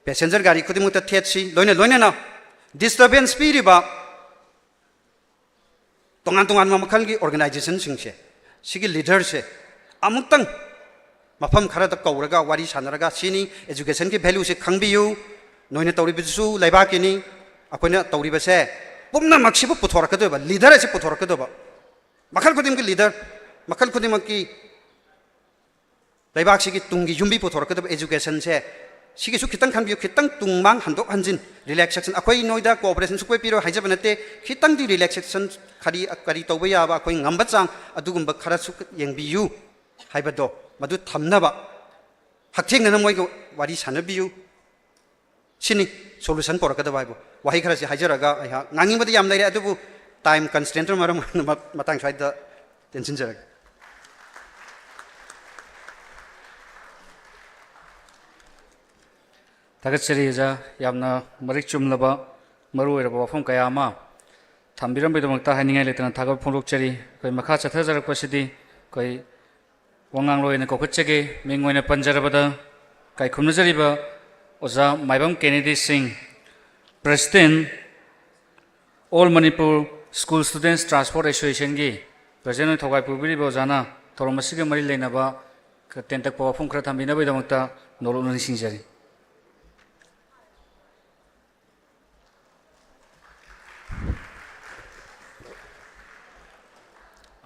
पैसेंजर गाड़ी खुदिमुत थेटसी लोइना डिस्टर्बेंस पीरिबा तोंगान मखल की ऑर्गेनाइजेशन सिंगसे सिगी लीडर से अमुक्तंग मफम खरद कौरगा वारी सानरगा सिनी एजुकेशन की वैल्यू से खंगबियु नोइना तौरिबसु लैबाकिनी अखोइना तौरिबसे पुमना मक्सिबु पुथोरकदोबा लीडर से पुथोरकदोबा मखल खुदिम की लीडर मखल खुदिम की लैबाक सिगी तुंगी युम्बी पुथोरकदोबा एजुकेशन से सिगी सु खितंग खंबियु खितंग तुंगमांग हंदोक हंजिन रिलैक्सेशन अखोइ नोइदा कोऑपरेशन सुकोइ पिरो हाइजब नते खितंग दि रिलैक्सेशन करी तौबा याबा अखोइ ngamba चांग अदुगुम्बा खरा सु यंगबियु हाइबदो मदु थमनबा हक्थेंगना मोइगो वारी सानबियु सिनी सोल्यूशन पोरकदबा हाइबो वाहि खरा से हाइजरगा नांगिबदि याम लैरे अदुबु टाइम कंस्ट्रेंट मरम मतंग साइड ꯇꯦꯟꯁꯤꯟꯖꯔꯒꯦ ꯊꯥꯒꯠꯆꯔꯤ ꯑꯣꯖꯥ ꯌꯥꯝꯅ ꯃꯔꯤꯛ ꯆꯨꯝꯂꯕ ꯃꯔꯨꯑꯣꯏꯔꯕ ꯋꯥꯐꯝ ꯀꯌꯥ ꯑꯃ ꯊꯝꯕꯤꯔꯝꯕꯒꯤꯗꯃꯛꯇ ꯍꯥꯏꯅꯤꯡꯉꯥꯏ ꯂꯩꯇꯅ ꯊꯥꯒꯠ ꯐꯣꯡꯗꯣꯛꯆꯔꯤ ꯑꯩꯈꯣꯏ ꯃꯈꯥ ꯆꯠꯊꯖꯔꯛꯄꯁꯤꯗꯤ ꯑꯩꯈꯣꯏ ꯋꯥꯉꯥꯡꯂꯣꯏ ꯑꯣꯏꯅ ꯀꯧꯈꯠꯆꯒꯦ ꯃꯤꯡ ꯑꯣꯏꯅ ꯄꯟꯖꯔꯕꯗ ꯀꯥꯏꯈꯨꯝꯅꯖꯔꯤꯕ ꯑꯣꯖꯥ ꯃꯥꯏꯕꯝ ꯀꯦꯅꯦꯗꯤ ꯁꯤꯡ president all Manipur school students transport ꯑꯦꯁꯣꯁꯤꯌꯦꯁꯟꯒꯤ ꯄ꯭ꯔꯁꯤꯗꯦꯟ ꯑꯣꯏꯅ ꯊꯧꯒꯥꯏ ꯄꯨꯕꯤꯔꯤꯕ ꯑꯣꯖꯥꯅ ꯊꯧꯔꯝ ꯑꯁꯤꯒ ꯃꯔꯤ ꯂꯩꯅꯕ ꯇꯦꯟꯇꯛꯄ ꯋꯥꯐꯝ ꯈꯔ ꯊꯝꯕꯤꯅꯕꯒꯤꯗꯃꯛꯇ ꯅꯣꯂꯨꯛꯅ ꯅꯤꯡꯁꯤꯡꯖꯔꯤ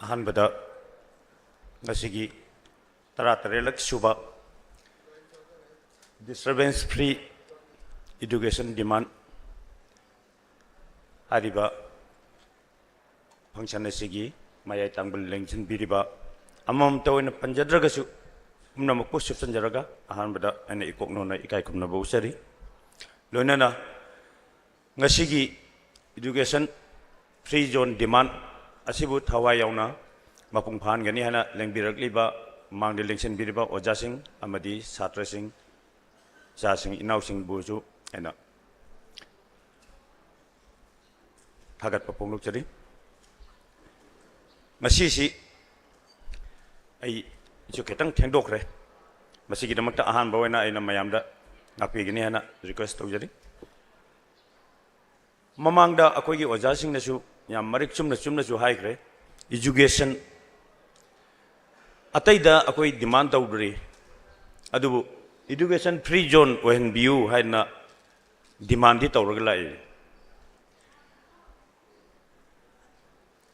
ꯑꯍꯥꯟꯕꯗ ꯉꯁꯤꯒꯤ 13ꯂꯛ ꯁꯨꯕ ꯗꯤꯁꯇꯔꯕꯦꯟꯁ ꯐ꯭ꯔꯤ ꯏꯗꯨꯀꯦꯁꯟ ꯗꯤꯃꯥꯟ ꯍꯥꯏꯔꯤꯕ ꯐꯪꯁꯟ ꯑꯁꯤꯒꯤ ꯃꯌꯥꯏ ꯇꯥꯡꯕ ꯂꯦꯡꯁꯤꯟꯕꯤꯔꯤꯕ ꯑꯃꯃꯝꯇ ꯑꯣꯏꯅ ꯄꯟꯖꯗ꯭ꯔꯒꯁꯨ ꯄꯨꯝꯅꯃꯛꯄꯨ ꯁꯨꯞꯆꯟꯖꯔꯒ ꯑꯍꯥꯟꯕꯗ ꯑꯩꯅ ꯏꯀꯣꯛꯅꯣꯅ ꯏꯀꯥꯏ ꯈꯨꯝꯅꯕ ꯎꯠꯆꯔꯤ ꯂꯣꯏꯅꯅ ꯉꯁꯤꯒꯤ education free zone demand asibu thawai yauna mapung phan gani hana lengbirakliba mangde lengsenbiriba ojasing amadi satrasing jasing inausing buju ena thagat papungluk chari masi si ai ju ketang thengdokre masi gi damakta ahan bawena aina mayamda ngapi gani hana request tawjari mamangda akoi gi ojasing nasu yam marik chumna chu haikre education ataida akoi demand tawdri adubu education free zone when view haina demand di tawraga lai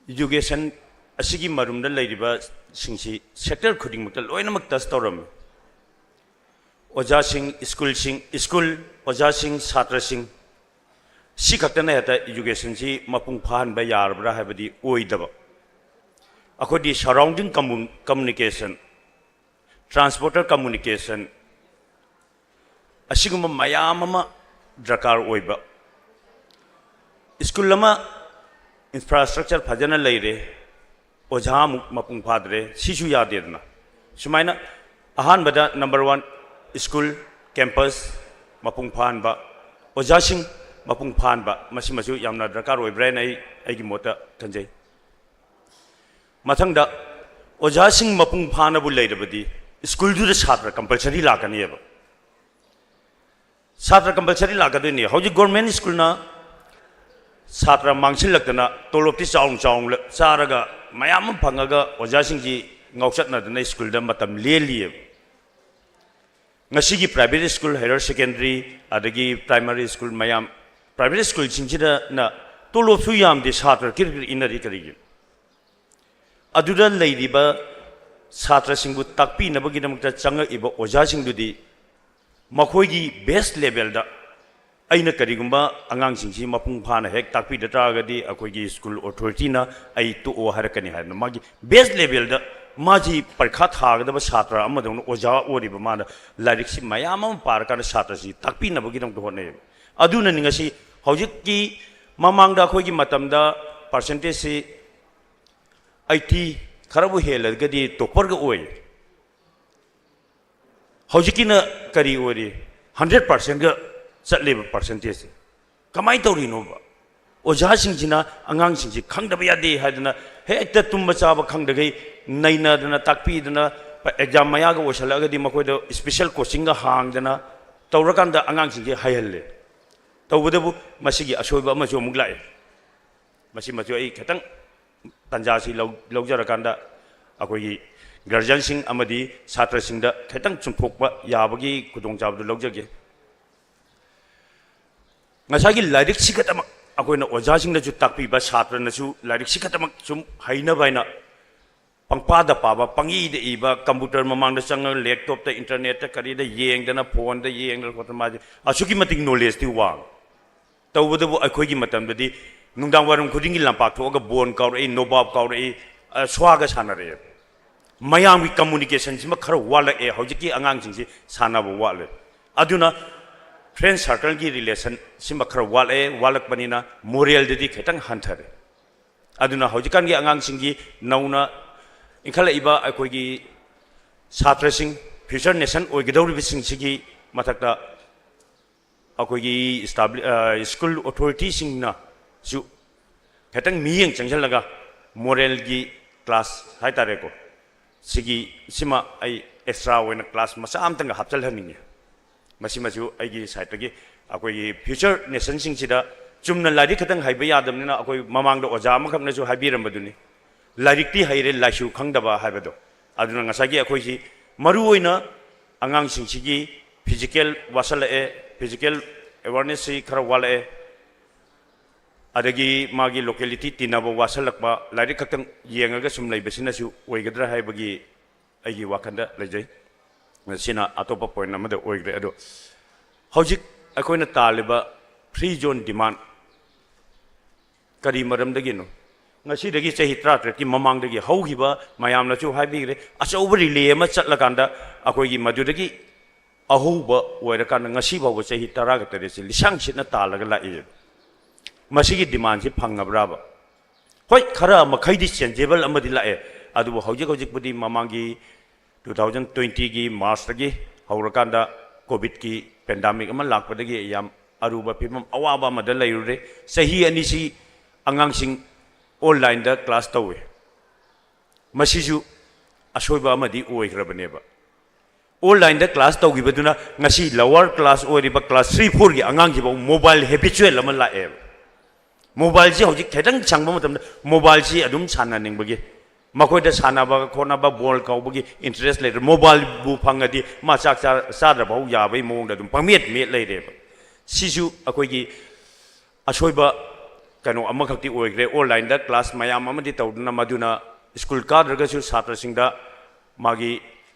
education asigi marumda lairiba singsi sector khuding makta loina mak tas tawram oja sing school oja sing chhatra sing si khakta heta education si mapung phan ba yarbra habadi oidaba akhodi surrounding communication transporter communication asiguma mayam ama drakar oiba school lama infrastructure phajana leire oja mapung phadre sisu yadedna sumaina ahan bada number 1 school campus mapung phan ba oja sing mapung phan ba masi masu yamna drakar oi brain ai gi mota kanjai mathangda oja sing mapung phan abu leirabadi school du da chhatra compulsory lakani eba chhatra compulsory lakadini hoji government school na chhatra mangsil laktana tolopti chaung charaga mayam phangaga oja sing ji ngausatna dana school da matam leli ngasigi private school higher secondary adagi primary school mayam private school singchida na tolo su yam de chhatra kir inari karigi aduda leiriba chhatra singbu takpi nabagi namukta changa iba oja singdudi makhoi gi best level da aina karigumba angang singsi mapung phana hek takpi da tragadi akoi gi school authority na ai to o harakani harna magi best level da maji parkha thagada ba chhatra amadong oja oriba mana larik si mayam am parka da chhatra si takpi nabagi nam do ne aduna ningasi hojik ki mamangda khoi gi matamda percentage si IT kharabu helagadi topper ga oi hojikina kari ori 100% ga chatle percentage kamai tori no ba oja singjina angang singji khangdaba yade hadna hekta tumba chaba khangdagai naina dana takpi dana exam maya ga osalaga di makoi do special coaching ga hangdana tawrakanda angang singji hayalle tawbudabu masigi asoiba ama jo muglai masi majo ai khetang tanja si logjarakanda akoi guardian sing amadi chhatra singda khetang chumphokba yabagi kudong jabdu logjage ngasagi lairik sikatamak akoina oja singda ju takpi ba chhatra na ju lairik sikatamak sum haina baina pangpada paba pangi de iba computer mamang da sang laptop ta internet ta kari da yeng dana phone da yeng da khotma asuki mating knowledge ti wang tawbudabu akoi gi matam dadi nungdang warum khudingi lampak thoga bon kaur ei nobab kaur ei swaga sanare mayam wi communication sima khara wala e hojiki angang singsi sanaba wala aduna friend circle gi relation sima khara wala e walak banina moral dedi khetang hanthare aduna hojikan gi angang singi nauna इनखलइबा अखोगी छात्रसिंग future nation ओइगदौरिबसिंगसिगी मथक्ता अखोगी school authority सिंगना सु खतंग मियंग चंगलगा मोरल की क्लास हाय तारेको सिगी सिमा आई एक्स्ट्रा ओइना क्लास मसा आमतंग हापचल हनिंगे मसी मसु आइगी साइटगी अखोगी फ्यूचर नेशन सिंगसिदा चुमना लाइरिक खतंग हाइबे यादमनिना अखोई ममांगदा ओजा अमखमनसु हाइबिरमबदुनी लाइरिकती हाइरे लाइसु खंगदबा हाइबदो अदुना ngасagi अखोइसी मरु ओइना अंगांग सिंगसिगी फिजिकल वासलए फिजिकल अवेयरनेस से खरा वाले अदगी मागी लोकेलिटी तिनाबो वासलकबा लाइरिक खतंग येंगगा सुम लैबसिनासु ओइगद्रा हाइबगी आइगी वाखंदा लैजै सिना अतोपा पॉइंट अमदा ओइग्रे अदो हौजिक अखोइना तालिबा फ्री जोन डिमांड करी मरमदगिनो ngasi chahi 33 ki mamangdagi haugiba mayamna chu haibigre achauba relay ama chatlakanda akoigi madudagi ahuba oirakanda ngasi bawa chahi 13 lisang sitna talaga lai masigi demand si phangabraba hoi khara makhaidi changeable amadi lae adu hojik budi mamangi 2020 gi march gi haurakanda covid ki pandemic ama lakpadagi yam aruba phimam awaba madal layure sahi ani si angang sing online da class tawe masiju asoiba amadi oigrabneba online da class tawgibaduna ngasi lower class oiriba class 3 4 gi angang gibo mobile habitual ama lae mobile ji hojik thedang changba matam mobile ji adum sana ningbagi makoida sana ba khona ba ball kaubagi interest le mobile bu phangadi ma chak sadra bau ya bai mong da dum pangmet met leire siju akoi gi asoiba kano amakhakti oigre online da class mayam amadi tawduna maduna school kadraga su chhatra singda magi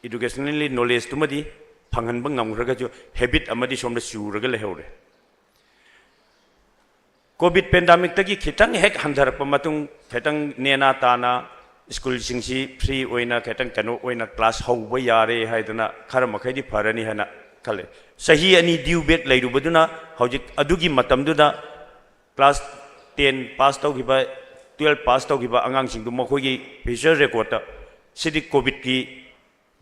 educationally knowledge tumadi phanghan bang ngamraga ju habit amadi somda suraga lehore covid pandemic tagi khitang hek handhar pamatung khetang nena tana school singsi free oina khetang kano oina class hauba yare haidana khara makhai di pharani hana khale sahi ani due bet leirubaduna hojik adugi matamduda class 10 pass taugiba 12 pass taugiba angang singdu makhogi visual record ta sidi covid ki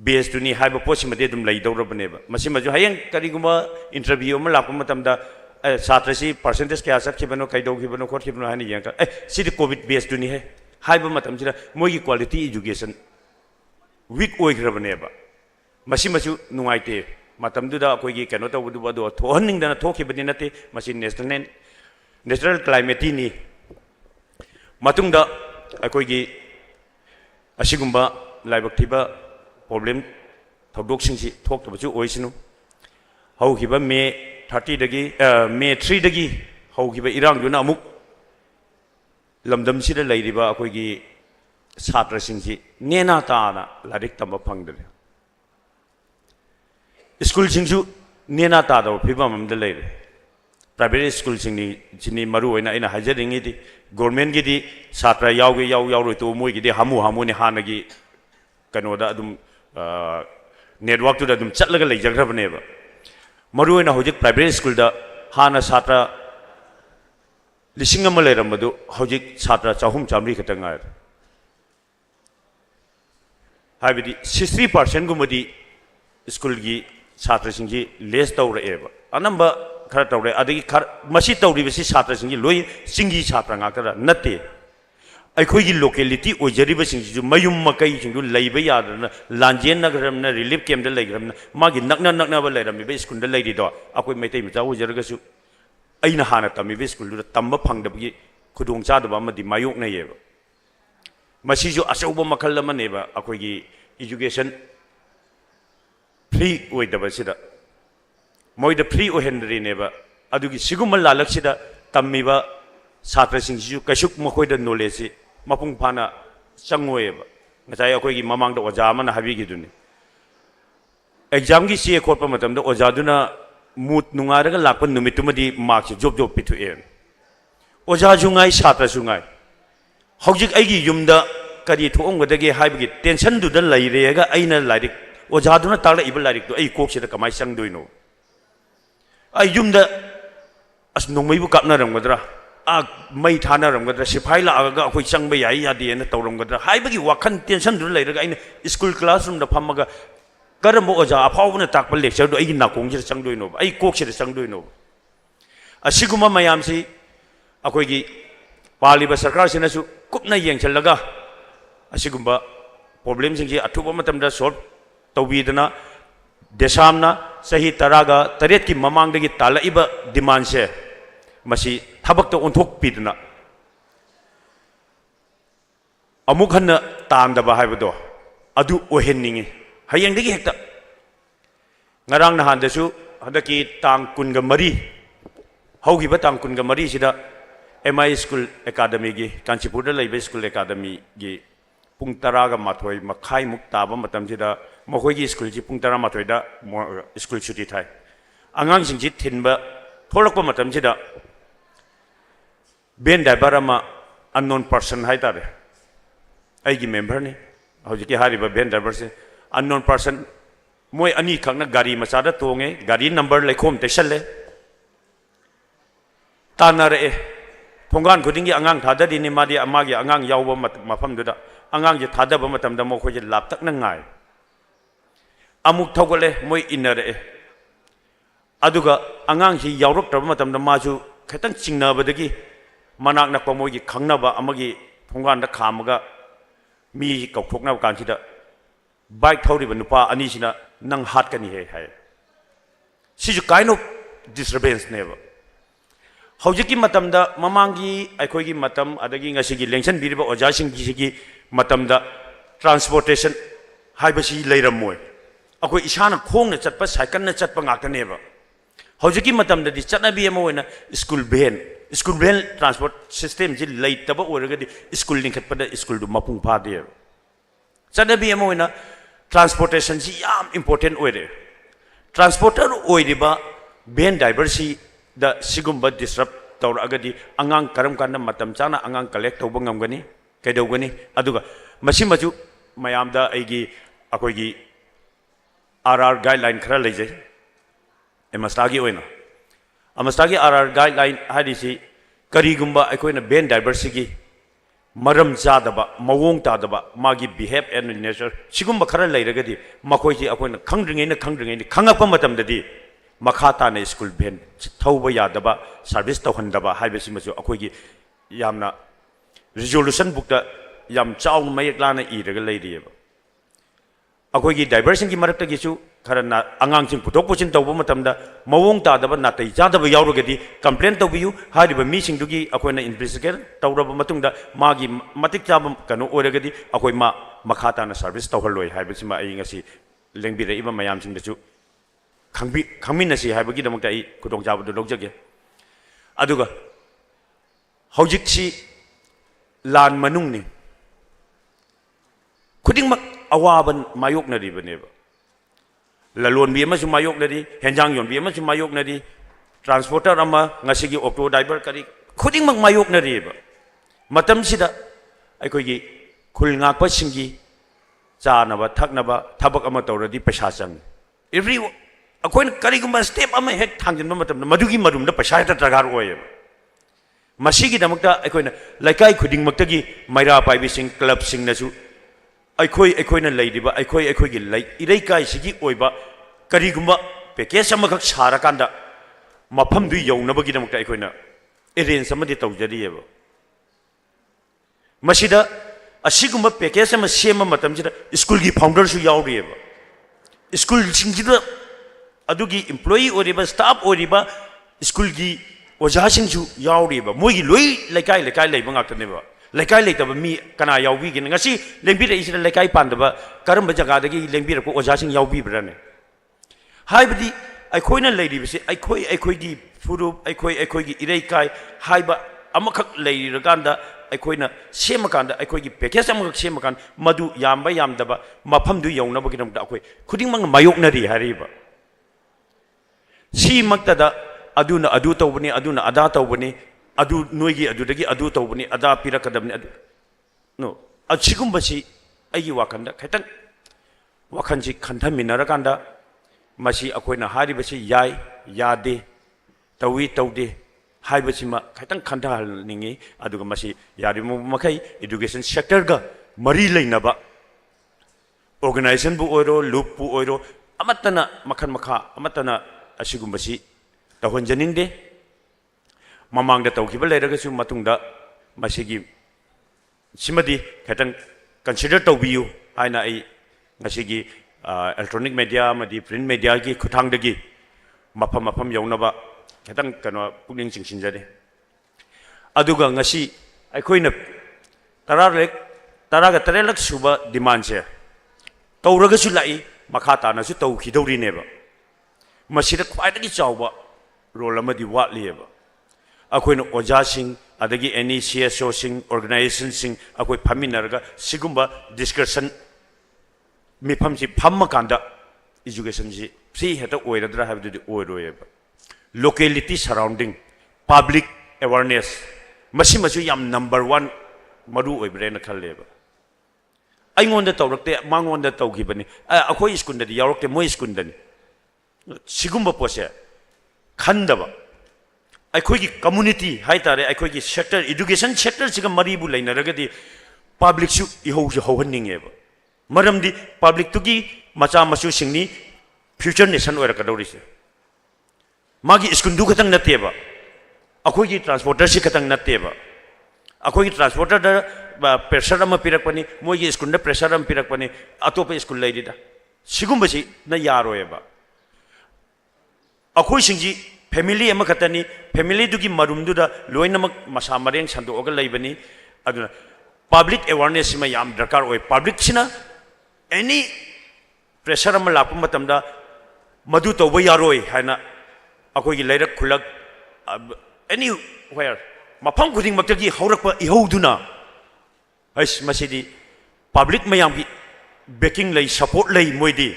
base tuni haiba posimade dum leidorabneba masimaju hayang kariguma interview ma lakpa matamda satrasi percentage kya sakhibano kaidogibano khotkibano hani yang sidi covid base tuni hai haiba matam jira mogi quality education weak oigrabneba masimaju nuaite matamduda akoigi kano tawdu bado thohanning dana thokibani nate masi natural climate ni matungda akoigi asigumba laibak thiba problem thodok singsi thoktabachu oisinu haugiba me 30 dagi me 3 dagi haugiba irang duna amuk lamdam sida leiriba akoigi chhatra singsi nena taana larik tamba phangdre school singsu nena ta da phibam amda leire private school singni jini maru oina ina hajaringi di government gi di chhatra yauge yau roi to moi gi di hamu ni hanagi kanoda adum network to da dum chatlaga leijagrabne ba maru oina hojik private school da hana chhatra lising ama leiramadu hojik chhatra chahum chamri khatangar habidi 60% gumadi school gi chhatra singji less tawra eba anamba khara tawre adagi masi tawri besi chhatra singji loi singi chhatra ngakara natte akhoi gi locality ojari ba singji mayum makai singdu leiba yadna lanjen nagaramna relief camp da leigram magi nakna ba leiram be school da leiri do akoi maitai macha ojaraga su aina hana tami be school da tamba phangda bi khudong cha da ba madi mayok na yeba masi jo asauba makhal ma neba akoi gi education free oid da basida moida free o henry neba adugi siguma lalak sida tammiba chhatra singju kasuk makoida knowledge mapung phana changoeba ngachai akoi gi mamang da oja mana habi gi duni exam gi sie khotpa matam da oja duna mut nungara ga lakpan numitumadi marks job pitu e oja jungai chhatra jungai hojik aigi yumda kari thuong gadage haibgi tension du da laire ga aina lairik ojaduna tala ibal larik to ai kok sida kamai sang doino ai yumda as nongmai bu kapna ram gadra mây thana ramgadra sipai la aga akhoi changba yai yadi na tawramgadra haibagi wakhan tension du leiraga aina school classroom da phamaga karam oja aphawna takpa lecture do ai na kongji changdoi no ai kokse changdoi no asiguma mayam si akhoi gi paliba sarkar sina su kupna yengchalaga asigumba problem sing ji athuba matam da solve tawbidana desamna sahi taraga taret ki mamang dagi tala iba demand se masi thabak to onthok pidna amuk hanna tangdaba haibado adu ohenningi hayeng dagi hekta ngarang nahan desu hadaki tang kunga mari haugi ba tang kunga mari sida MI School Academy gi Kanchipur da laiba School Academy gi pung taraga mathoi makhai muk taba matam sida makhoi gi school ji pung tara mathoi da school chuti thai angang sing ji thinba tholakpa matam sida ben dabarama unknown person hai tare ai gi member ni hoji ki hari ba ben dabar se unknown person moi ani khangna gari macha da tonge gari number lekhom te challe tanare thongan khudingi angang thada di ni madi amagi angang yawba mafam duda angang ji thada ba matam da mo khoi ji lap tak na ngai amuk thogale moi inare aduga angang ji yawrok tab matam da maju khetang chingna badagi manak nak pamoy gi khangnaba amagi thongan da khamaga mi kauthokna kan sida bike thori ba nupa ani sina nang hat kani he hai siju kind of disturbance neba hojiki matam da mamangi aikoi gi matam adagi ngasi gi lengsan biriba oja sing gi matam da transportation haibasi leiramoi akoi isana khong na chatpa cycle na chatpa ngakta neba hojiki matam da di chanabi amoina school van transport system ji leitaba oragadi school lingkhat pada school du mapung pha de chanabi amoina transportation ji yam important oire transporter oiriba van diversity da sigumba disrupt tawra agadi angang karam kanna matam chana angang collect tawba ngamgani kaidawgani aduga masimaju mayam da aigi akoi gi RR guideline khara leje emastagi oina amastagi RR guideline hadisi karigumba aikoina ben diversity maram jadaba mawong tadaba magi behave and nature sigumba khara leiragadi makoi ji akoina khangdringai ni khangapa matam dadi makhata na school ben thauba yadaba service tawhandaba haibesi masu akoi gi yamna resolution book da yam chaung mayek lana iraga leiriyeba akoi gi diversity gi marakta gi chu karana angang sing putok puchin tawba matamda mawong tadaba natai jadaba yaurugadi complaint tawbiyu hariba mi sing dugi akoina investigate tawraba matungda magi matik chaba kanu oragadi akoi ma makhata na service tawhaloi haibesi ma ai ngasi lengbira iba mayam sing da chu khangminasi haibagi damakta ai kudong jabadu logjage aduga hojikchi lan manung ni khudingmak awaban mayok na ribaneba lalon bi ama su mayok na ri henjang yon bi ama su mayok na ri transporter ama ngasigi auto driver kari khudingmak mayok na riba matam sida aikoi gi khulngakpa singi chanaba thaknaba thabak ama tawradi paisa chang every akoin karigumba step ama hek thangjinba matam madugi marumda paisa ta tragar oye masigi damakta akoina laikai khudingmaktagi maira paibi sing club sing nasu aikoina leidiba aikoi gi lei irei kai sigi oiba karigumba package amakak sarakanda mafam du yaunabagi damakta aikoina arrange amadi tawjariyeba masida asigumba package ama sema matam jida school gi founder su yauriyeba school singida adugi employee oriba staff oriba school gi oja sing su yauriyeba moigi loi laikai leiba ngaktaneba laikai leitaba mi kana yaubi gi ngasi lengbi re isira laikai pandaba karamba jaga dagi lengbi ko oja sing yaubi brane haibdi aikoina leiribisi aikoi gi furu aikoi gi irei kai haiba amakak leiraganda aikoina semakanda aikoi gi package amakak semakan madu yamba yamdaba mafam du yaunaba gi namda akoi khuding mang mayoknari hariba si maktada aduna adu tawbani aduna ada tawbani adu noigi adu dagi adu tawbani ada pirakadabni adu no achigumbasi ayi wakanda khaitang wakhanji khanthaminarakanda masi akoina haribasi yai yade tawi tawde हाइबसिमा खैतंग खंथाहलनिंगी अदुगा Masih यारिमो मखै education sector गा मरी लेनबा organisation बु ओइरो loop बु ओइरो अमतना मखन मखा अमतना असिगुंबसी तहनजनिंदे ममांगदा तौखिबा लेरगसु मतुंगदा मसिगी सिमदी खैतंग consider तौबियु हाइना आई ngasiगी electronic media मदी print media की खुथांगदगी मफम मफम यौनबा खैतंग कनो पुनिंग चिंसिंजदे अदुगा ngasi अखोइना तरागा तरेलक सुबा demand से तौरगसु लाई मखा तानासु तौखिदौरिनेबा मसिदा ख्वाइदगी चावबा रोल अमदी वाटलिएबा अखोइना ओजासिंग अदगी एनी सीएसओ सिंग ऑर्गेनाइजेशन सिंग अखोइ फमिनरगा सिगुंबा डिस्कशन मिफम से फम कांदा एजुकेशन से फ्री हेता ओइरद्रा हाबदुदि ओइरोएबा लोकेलिटी सराउंडिंग पब्लिक अवेयरनेस मसी मसु याम नंबर 1 मरु ओइब्रेन खल्लेबा अइंगोंदा तौरक्ते मांगोंदा तौखिबनि अखोइ स्कूलदि यावरक्ते मोइ स्कूलदनि सिगुंबा पोसे खंदबा अखोइगी कम्युनिटी हाइतारे अखोइगी सेक्टर एजुकेशन सेक्टर सिगा मरीबु लेनरगदि पब्लिक सु इहौजु हौहन्निंगेबा मरमदी पब्लिक तुगी मचा मसु सिंगनी फ्यूचर नेशन ओइरकदौरिसे मागी स्कूल दु खतंग नतेबा अखोइगी ट्रांसपोर्टर से खतंग नतेबा अखोइगी ट्रांसपोर्टर प्रेशर अमा पिरकपनि मोइगी स्कूल द प्रेशर अमा पिरकपनि अतोप स्कूल लैदिदा सिगुंबसी न यारोएबा अखोइ सिंजी फैमिली अमा खतनी फैमिली दुगी मरुमदुदा लोइनमक मसा मरेंग संदोगा लैबनी अदुना पब्लिक अवेयरनेस में याम दरकार ओइ पब्लिक सिना एनी प्रेशर अमा लाप मतमदा मधु तौबा यारोय हाइना अखोइगी लैरक खुलक एनी वेयर मफम खुदिंग मक्तगी हौरकपा इहौदुना हस मसिदी पब्लिक मयामगी बैकिंग लई सपोर्ट लई मोइदी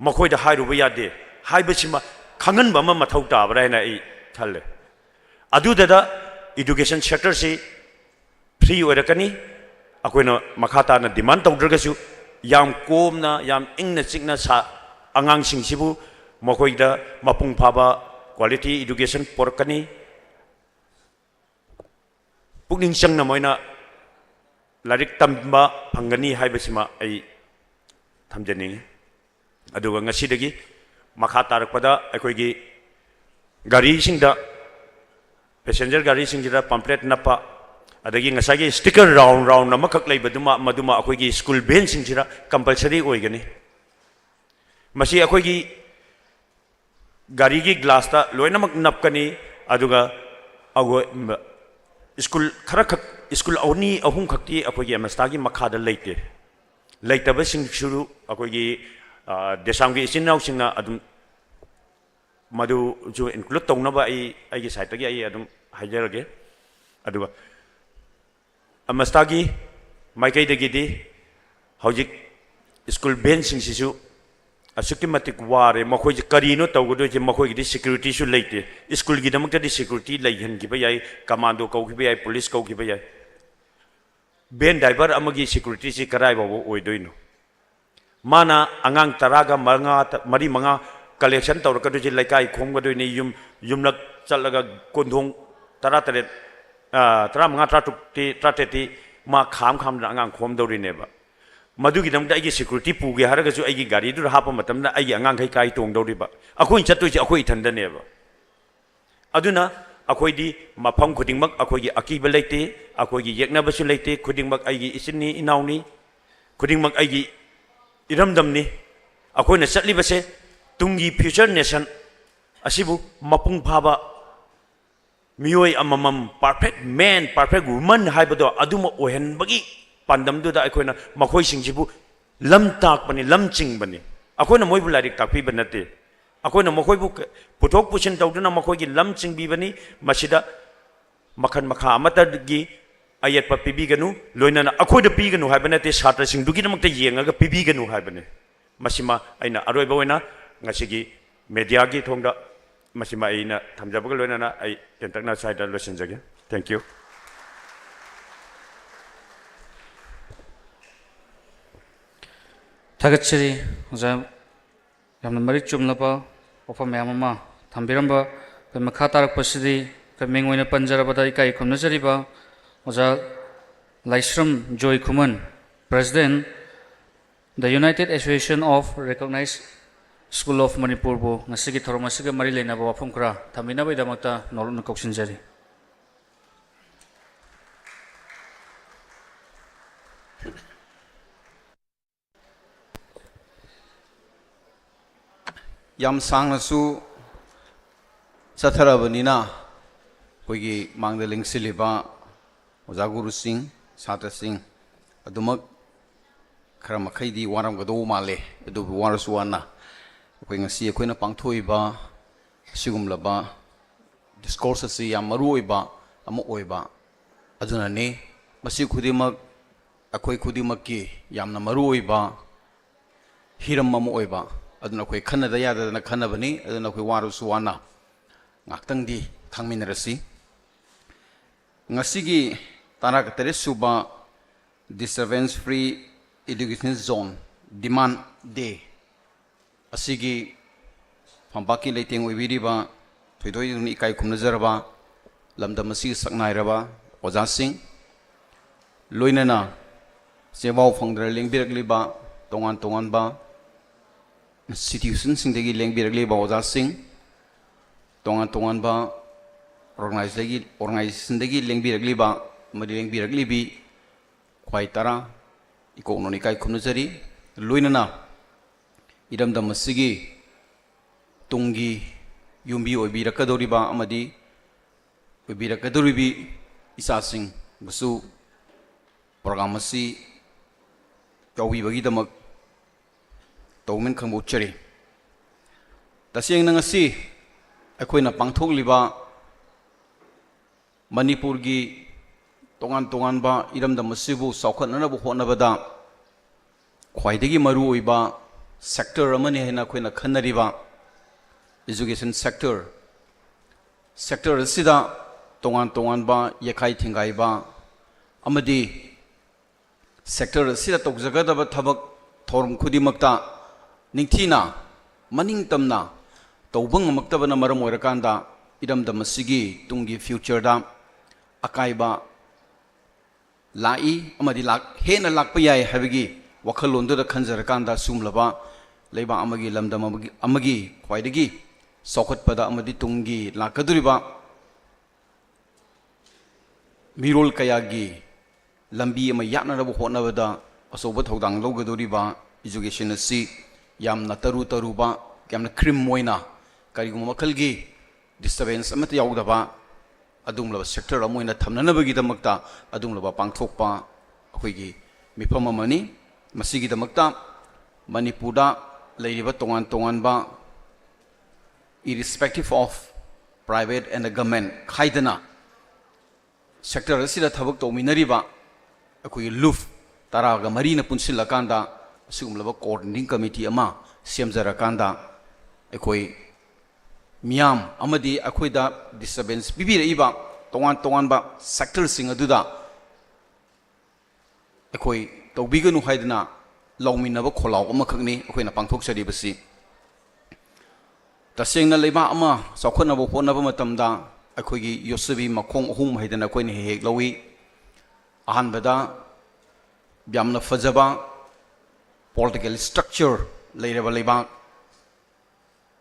मखोइदा हाइरुबा यादे हाइबसिमा खांगन बमा मथौ ताबरा हैना ई खल्ले अदुददा एजुकेशन सेक्टर से फ्री ओइरकनी अखोइना मखाताना डिमांड तौद्रगसु याम कोमना याम इंगना चिकना सा अंगांग सिंगसिबु मखोइदा मपुंग फाबा क्वालिटी एजुकेशन पोरकनी पुनिंग संगना मोइना लारिक तंबा फंगनी हाइबसिमा आई थमजनिंग अदुगा ngasiदगी मखा तारकपदा अखोइगी गाड़ी सिंगदा पैसेंजर गाड़ी सिंगदा पंपलेट नपा अदगी ngसागी स्टिकर राउंड राउंड अमखक लैबदुमा मदुमा अखोइगी स्कूल बेन सिंगसिरा कंपलसरी ओइगनी मसी अखोइगी गाड़ी की ग्लास ता लोइनमक नपकनी अदुगा अगो स्कूल खरखक स्कूल अवनी अहुम खक्ति अखोइगी अमस्तागी मखादा लैते लैतबा सिंग शुरू अखोइगी देशांगी इसिनाउ सिंगना अदुम मधु जो इंक्लूड तौनबा आई साइटगी आई अदुम हाइजरगे अदुगा अमस्तागी माइकैदगिदी हौजिक स्कूल बेन सिंगसिसु असुक्ति मतिक वारे मखोइ करिनो तौगदोजे मखोइगी सिक्योरिटी सु लेते स्कूल गी दमकदि सिक्योरिटी लैहनगिबा याय कमांडो कौगिबा याय पुलिस कौगिबा याय बेन ड्राइवर अमगी सिक्योरिटी सि कराइबावो ओइदोइनो माना अंगांग तरागा मरी मंगा कलेक्शन तौरकदुजे लैकाई खोमगदोइने युमलक चलगा कोंधोंग तरा तरे तरा मंगा ट्राटेटी मा खाम अंगांग खोमदौरिनेबा मधुगिदमदा आइगी सिक्योरिटी पुगे हारगसु आइगी गाड़ी दु हापा मतमदा आइगी अंगांग खै काई तोंगदौरिबा अखोइ चतोइसे अखोइ इथंदनेबा अदुना अखोइदी मफम खुदिंगमक अखोइगी अकीबा लैते अखोइगी येकनबसु लैते खुदिंगमक आइगी इसिनी इनाउनी खुदिंगमक आइगी इरमदमनी अखोइना चटलिबसे तुंगी फ्यूचर नेशन असिबु मपुंग फाबा मियोय अममम परफेक्ट मैन परफेक्ट वुमन हाइबदो अदुम ओहनबगी पांदमदुदा अखोइना मखोइ सिंगसिबु लम ताकबनी लम चिंगबनी अखोइना मोइबु लारिक ताकपिबा नते अखोइना मखोइबु पुथोक पुसिन तौदुना मखोइगी लम चिंगबिबनी मसिदा मखन मखा अमतगी अयतपा पिबिगनु लोइनना अखोइदा पिगनु हाइबा नते छात्र सिंगदुगी नमक्ता येंगागा पिबिगनु हाइबने मसिमा आइना अरोइबा ओइना ngasiगी मीडिया की थोंदा मसिमा आइना थमजाबगा लोइनना आई टेंटकना साइडा लोसिनजगे थैंक यू थागतसरी ओजा यामना मरिक चुमलबा वफा मयाम अमा थम्बिरंबा मखा तारकपसिदी ꯃꯤꯡ ꯑꯣꯏꯅ ꯄꯟꯖꯔꯕꯗ ꯏꯀꯥꯏ ꯈꯨꯝꯅꯖꯔꯤꯕ ꯑꯣꯖꯥ ꯂꯥꯏꯁ꯭ꯔꯝ ꯖꯣꯏ ꯈꯨꯃꯟ, President, the United Association of Recognized School of Manipurbu ngasigi thorom asiga mari leinaba wafum khara thaminabaidamakta nolona kauksinjari. yam sang na su satharabnina koigi mangda lingsiliba oja guru singh satra singh adumak khara makhaidi waram gado male adu warasu wana koi ngasi koina pangthoiba sigumlaba discourse asi yam maruiba ama oiba aduna ne masi khudimak akoi khudimak ki yamna maruiba hiram ama oiba aduna koi khanada yadana khanabani aduna koi warasu wana ngaktang di thangminarasi ngasigi tarak tere suba disturbance free education zone demand day asigi pambaki leiteng oibiriba thoidoi ni kai khumnazaraba lamdam asi saknairaba oja sing loinana sewau phangdra lengbirakliba tongan tongan ba institution singdagi lengbirakliba oja sing tongan tongan ba organization dagi lengbirakliba mari lengbiraklibi khwai tara ikono ni kai khumnazari loinana idam dam masigi tungi yumbi oibirakadoriba amadi oibirakadoribi isasing busu program asi bagi damak tawmen khangbo chari taseng nang asi akoina pangthokliba manipur gi tongan tongan ba idam dam masibu saukhatna bu honabada khwaidagi maru oiba sector amani hena koina khanariba education sector asida tongan tongan ba yakai thingai ba amadi sector asida tokjagada ba thabak thorum khudimakta ningthina maning tamna tawbang amaktabana maram oirakanda idam dam masigi tungi future da akaiba lai amadi lak hena lakpa yai habigi wakhalondu da khanjarakanda sumlaba leiba amagi lamdam amagi khwaidagi sokhatpada amadi tungi lakaduriba mirol kayagi lambi ama yaknarabu honabada asoba thodang logaduriba education asi yamna taruba yamna krim moina kariguma makhalgi disturbance amata yaudaba adumlaba sector amoina thamnanabagi damakta adumlaba pangthokpa akoigi mifam amani masigi damakta manipurda leiriba tongan tongan ba irrespective of private and the government khaidana sector asida thabak tominariba akoi luf taraga marina punsilakanda asigumlaba coordinating committee ama semjarakanda akoi miam amadi akoida disturbance bibiraiba tongan tongan ba sector sing aduda akoi tawbiganu haidana lawminaba kholaw ama khakni akoina pangthok saribasi tasengna leiba ama saukhanaba honaba matamda akoigi yosabi makhong ahum haidana akoina hek lawi ahanbada yamna fajaba political structure leiraba leiba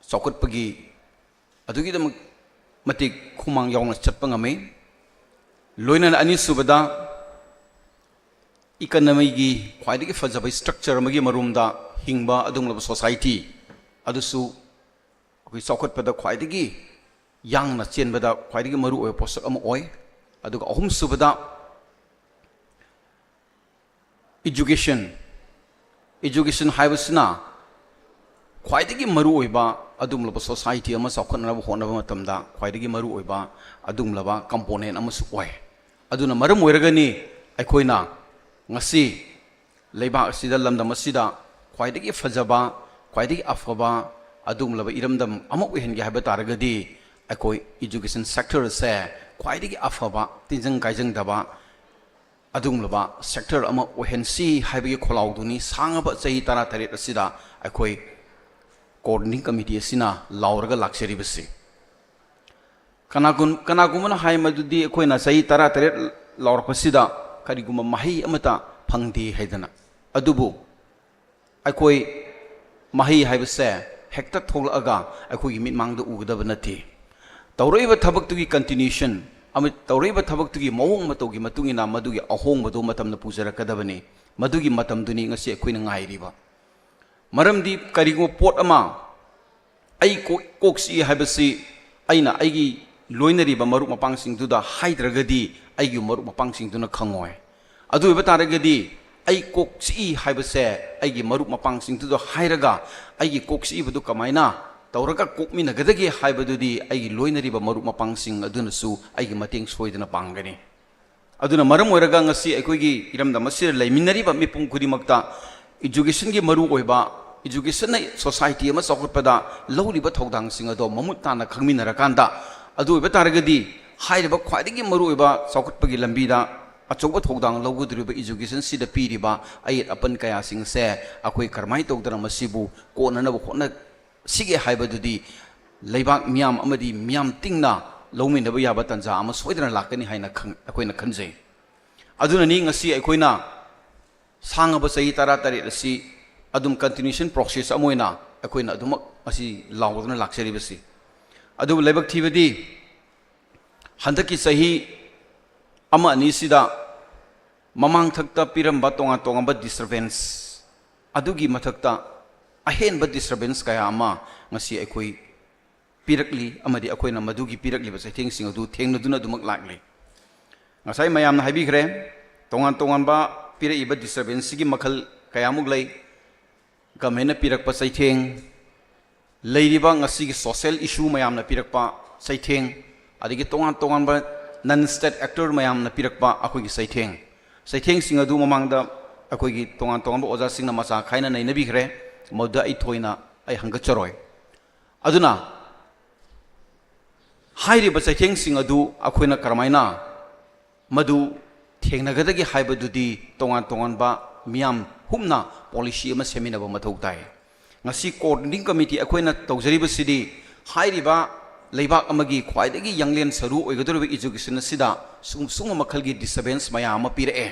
saukhatpagi adugi damak matik khumang yauna chatpa ngame loinana ani subada economy gi khwaidagi fajaba structure magi marumda hingba adumlaba society adusu akoi saukhatpada khwaidagi yangna chenbada khwaidagi maru oi posak ama oi aduga ahum subada education haibasna khwaidagi maru oiba adumlaba society ama saukhatnaba honaba matamda khwaidagi maru oiba adumlaba component ama su oi aduna maram oiragani aikoina ngasi leiba asida lamdam asida khwaidagi fajaba khwaidagi afaba adumlaba iramdam ama oihengi haba taragadi akoi education sector se khwaidagi afaba tinjang kaijang daba adumlaba sector ama ohensi haibagi kholauduni sangaba chai tara taret asida akoi coordinating committee asina lauraga laksari basi कनागुमना हाय मदुदी अखोइना सही तरा तरेट लौरपसिदा करिगुम मही अमता फंगदी हैदना अदुबु अखोइ मही हाइबसे हेक्ता थोलअगा अखोइ मिटमांगद उगदब नथि तौरइब थबक्तुगी कंटिन्यूशन अमित तौरइब थबक्तुगी मवोंग मतौगी मतुंगिना मदुगी अहोंगबदो मतमना पुजरकदबनी मदुगी मतमदुनी ngasi अखोइना ngairiba मरमदी करिगुम पोट अमा आई कोक्सी हाइबसी अइना आइगी लोइनरिबा मरुप मपांगसिंगदुदा हाइद्रगदी आइगी मरुप मपांगसिंगदुना खंगोय अदुइबा तारगदी आई कोक्सी हाइबसे आइगी मरुप मपांगसिंगदुदा हाइरगा आइगी कोक्सी बदु कमाइना तौरगा कोकमिनगदगी हाइबदुदी आइगी लोइनरिबा मरुप मपांगसिंग अदुनसु आइगी मतेंग सोइदना पांगनी अदुना मरम ओइरगा ngasi अखोइगी इरमदा मसिर लैमिनरिबा मिपुंग खुदिमक्ता एजुकेशन की मरु ओइबा एजुकेशन सोसाइटी अमा चौखटपदा लौरिबा थौदांगसिंग अदो ममुत ताना खंगमिनरकांदा अदु ओइबा तारगदी हाइरबा ख्वाइदगी मरु ओइबा चौखटपगी लंबीदा अचौबा थौदांग लौगुद्रिबा एजुकेशन सिदा पीरिबा अयत अपन कयासिंग से अखोइ करमाइ तौदना मसिबु कोननब खोना सिगे हाइबदुदी लेबाक मियाम अमदी मियाम तिंगना लौमिनबा याबा तंजा अमा सोइदना लाकनी हाइना अखोइना खंजै अदुना नि ngasi अखोइना सांगब सही तरा तरेट असी अदुम कंटिन्यूशन प्रोसेस अमोइना अखोइना अदुमक असी लावदना लाक्सरिबसी अदु लेबक थीबदी हंदकी सही अमा अनिसिदा ममांग थक्ता पिरंबा तोंगा तोंगा डिस्टर्बेंस अदुगी मथक्ता अहेनबा डिस्टर्बेंस कया अमा ngasi अखोइ पिरकली अमदी अखोइना मदुगी पिरकलिबा सैथेंसिंग अदु थेंगनदुना अदुमक लाक्ले ngасai mayamna हाइबिखरे तोंगा तोंगाबा पिरइबा डिस्टर्बेंस की मखल कयामुक लई गवर्नमेंट पिरकपा सैथेंग लैरिबा ngasi की सोशल इशू मयामना पिरकपा सैथेंग अदिगी तोंगा तोंगाबा नन स्टेट एक्टर मयामना पिरकपा अखोइगी सैथेंग सैथेंग सिंग अदु ममांगदा अखोइगी तोंगा तोंगाबा ओजा सिंगना मसा खाइना नैनबिखरे मोदा आई थोइना आई हंगचरोय अदुना हाइरिबा सैथेंग सिंग अदु अखोइना करमाइना मदु थेंगनगदगी हाइबदुदी तोंगान तोंगानबा मियाम हुमना पॉलिसी अमा सेमिनबा मथौ ताय ngasi कोऑर्डिनेटिंग कमिटी अखोइना तौजरिबसिदी हाइरिबा लेबाक अमगी ख्वाइदगी यंगलेन सरू ओइगदरबा एजुकेशन सिदा सुंग मखलगी डिस्टर्बेंस मया अमा पिरए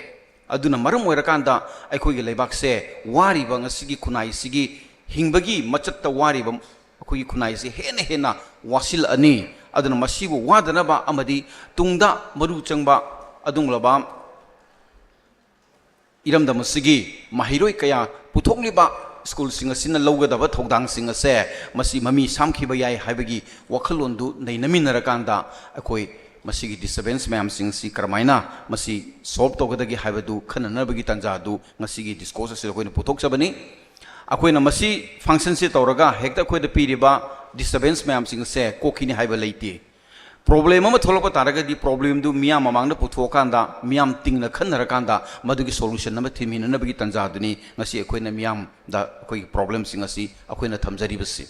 अदुना मरम ओइरकांदा अखोइगी लेबाक से वारिबा ngasi खुनाई सिगी हिंबगी मचत्ता वारिबा अखोइगी खुनाई से हेना हेना वासिल अनि अदुना मसिबु वादनबा अमदी तुंगदा मरु चंगबा अदुंगलबा इरमदमसिगी महिरोय कया पुथोंगलिबा स्कूल सिंग सिना लौगदबा थौदांग सिंग से मसी ममी सामखिबा याय हाइबगी वखलोंदु नैनमिनरकांदा अखोइ मसिगी डिस्टर्बेंस मैम सिंग सी करमाइना मसी सॉल्व तोगदगी हाइबदु खननबगी तंजादु ngасigi डिस्कोर्स से अखोइना पुथोकसबनी अखोइना मसी फंक्शन से तौरगा हेक्ता अखोइदा पीरिबा डिस्टर्बेंस मैम सिंग से कोखिनि हाइबा लेति प्रॉब्लम अमा थोलप तारगदी प्रॉब्लम दु मियाम ममांगदा पुथोकांदा मियाम तिंगना खनरकांदा मदुगी सॉल्यूशन नम थिमिननबगी तंजादुनी ngasi अखोइना मियाम दा अखोइ प्रॉब्लम सिंग asi अखोइना थमजरिबसी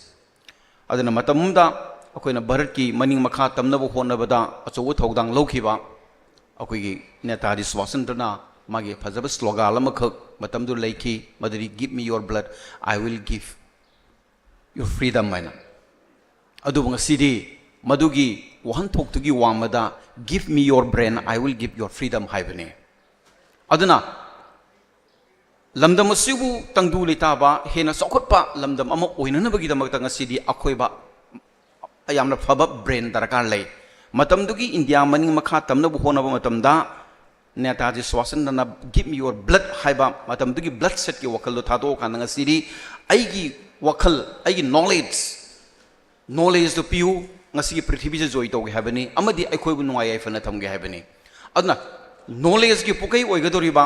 अदना मतमदा अखोइना भारत की मनिंग मखा तमनब होनबदा अचौ थौदांग लौखिबा अखोइगी नेताजी स्वातंत्रना मागे फजब स्लोगन अमखक मतमदु लेखि मदरी give me your blood I will give your freedom मैना अदु ngasi मदुगी वहन थोक्तुगी वामदा give me your brain I will give your freedom हाइबने अदुना लमदम सिबु तंगदु लेताबा हेना सौखटपा लमदम अमा ओइननबगी दमकता ngasi अखोइबा यामना फब ब्रेन दरकार लै मतमदुगी इंडिया मनिंग मखा तमनबु होनबा मतमदा नेताजी स्वातंत्रना गिव मी योर ब्लड हाइबा मतमदुगी ब्लड सेट की वखल थादो कान ngasi आइगी वखल आइगी नॉलेज दो पियु ngasi पृथ्वी से जोई तोगे हाबनी अमदी अखोइबु नुआय आइफना थमगे हाबनी अदना नॉलेज की पुकै ओइगदोरिबा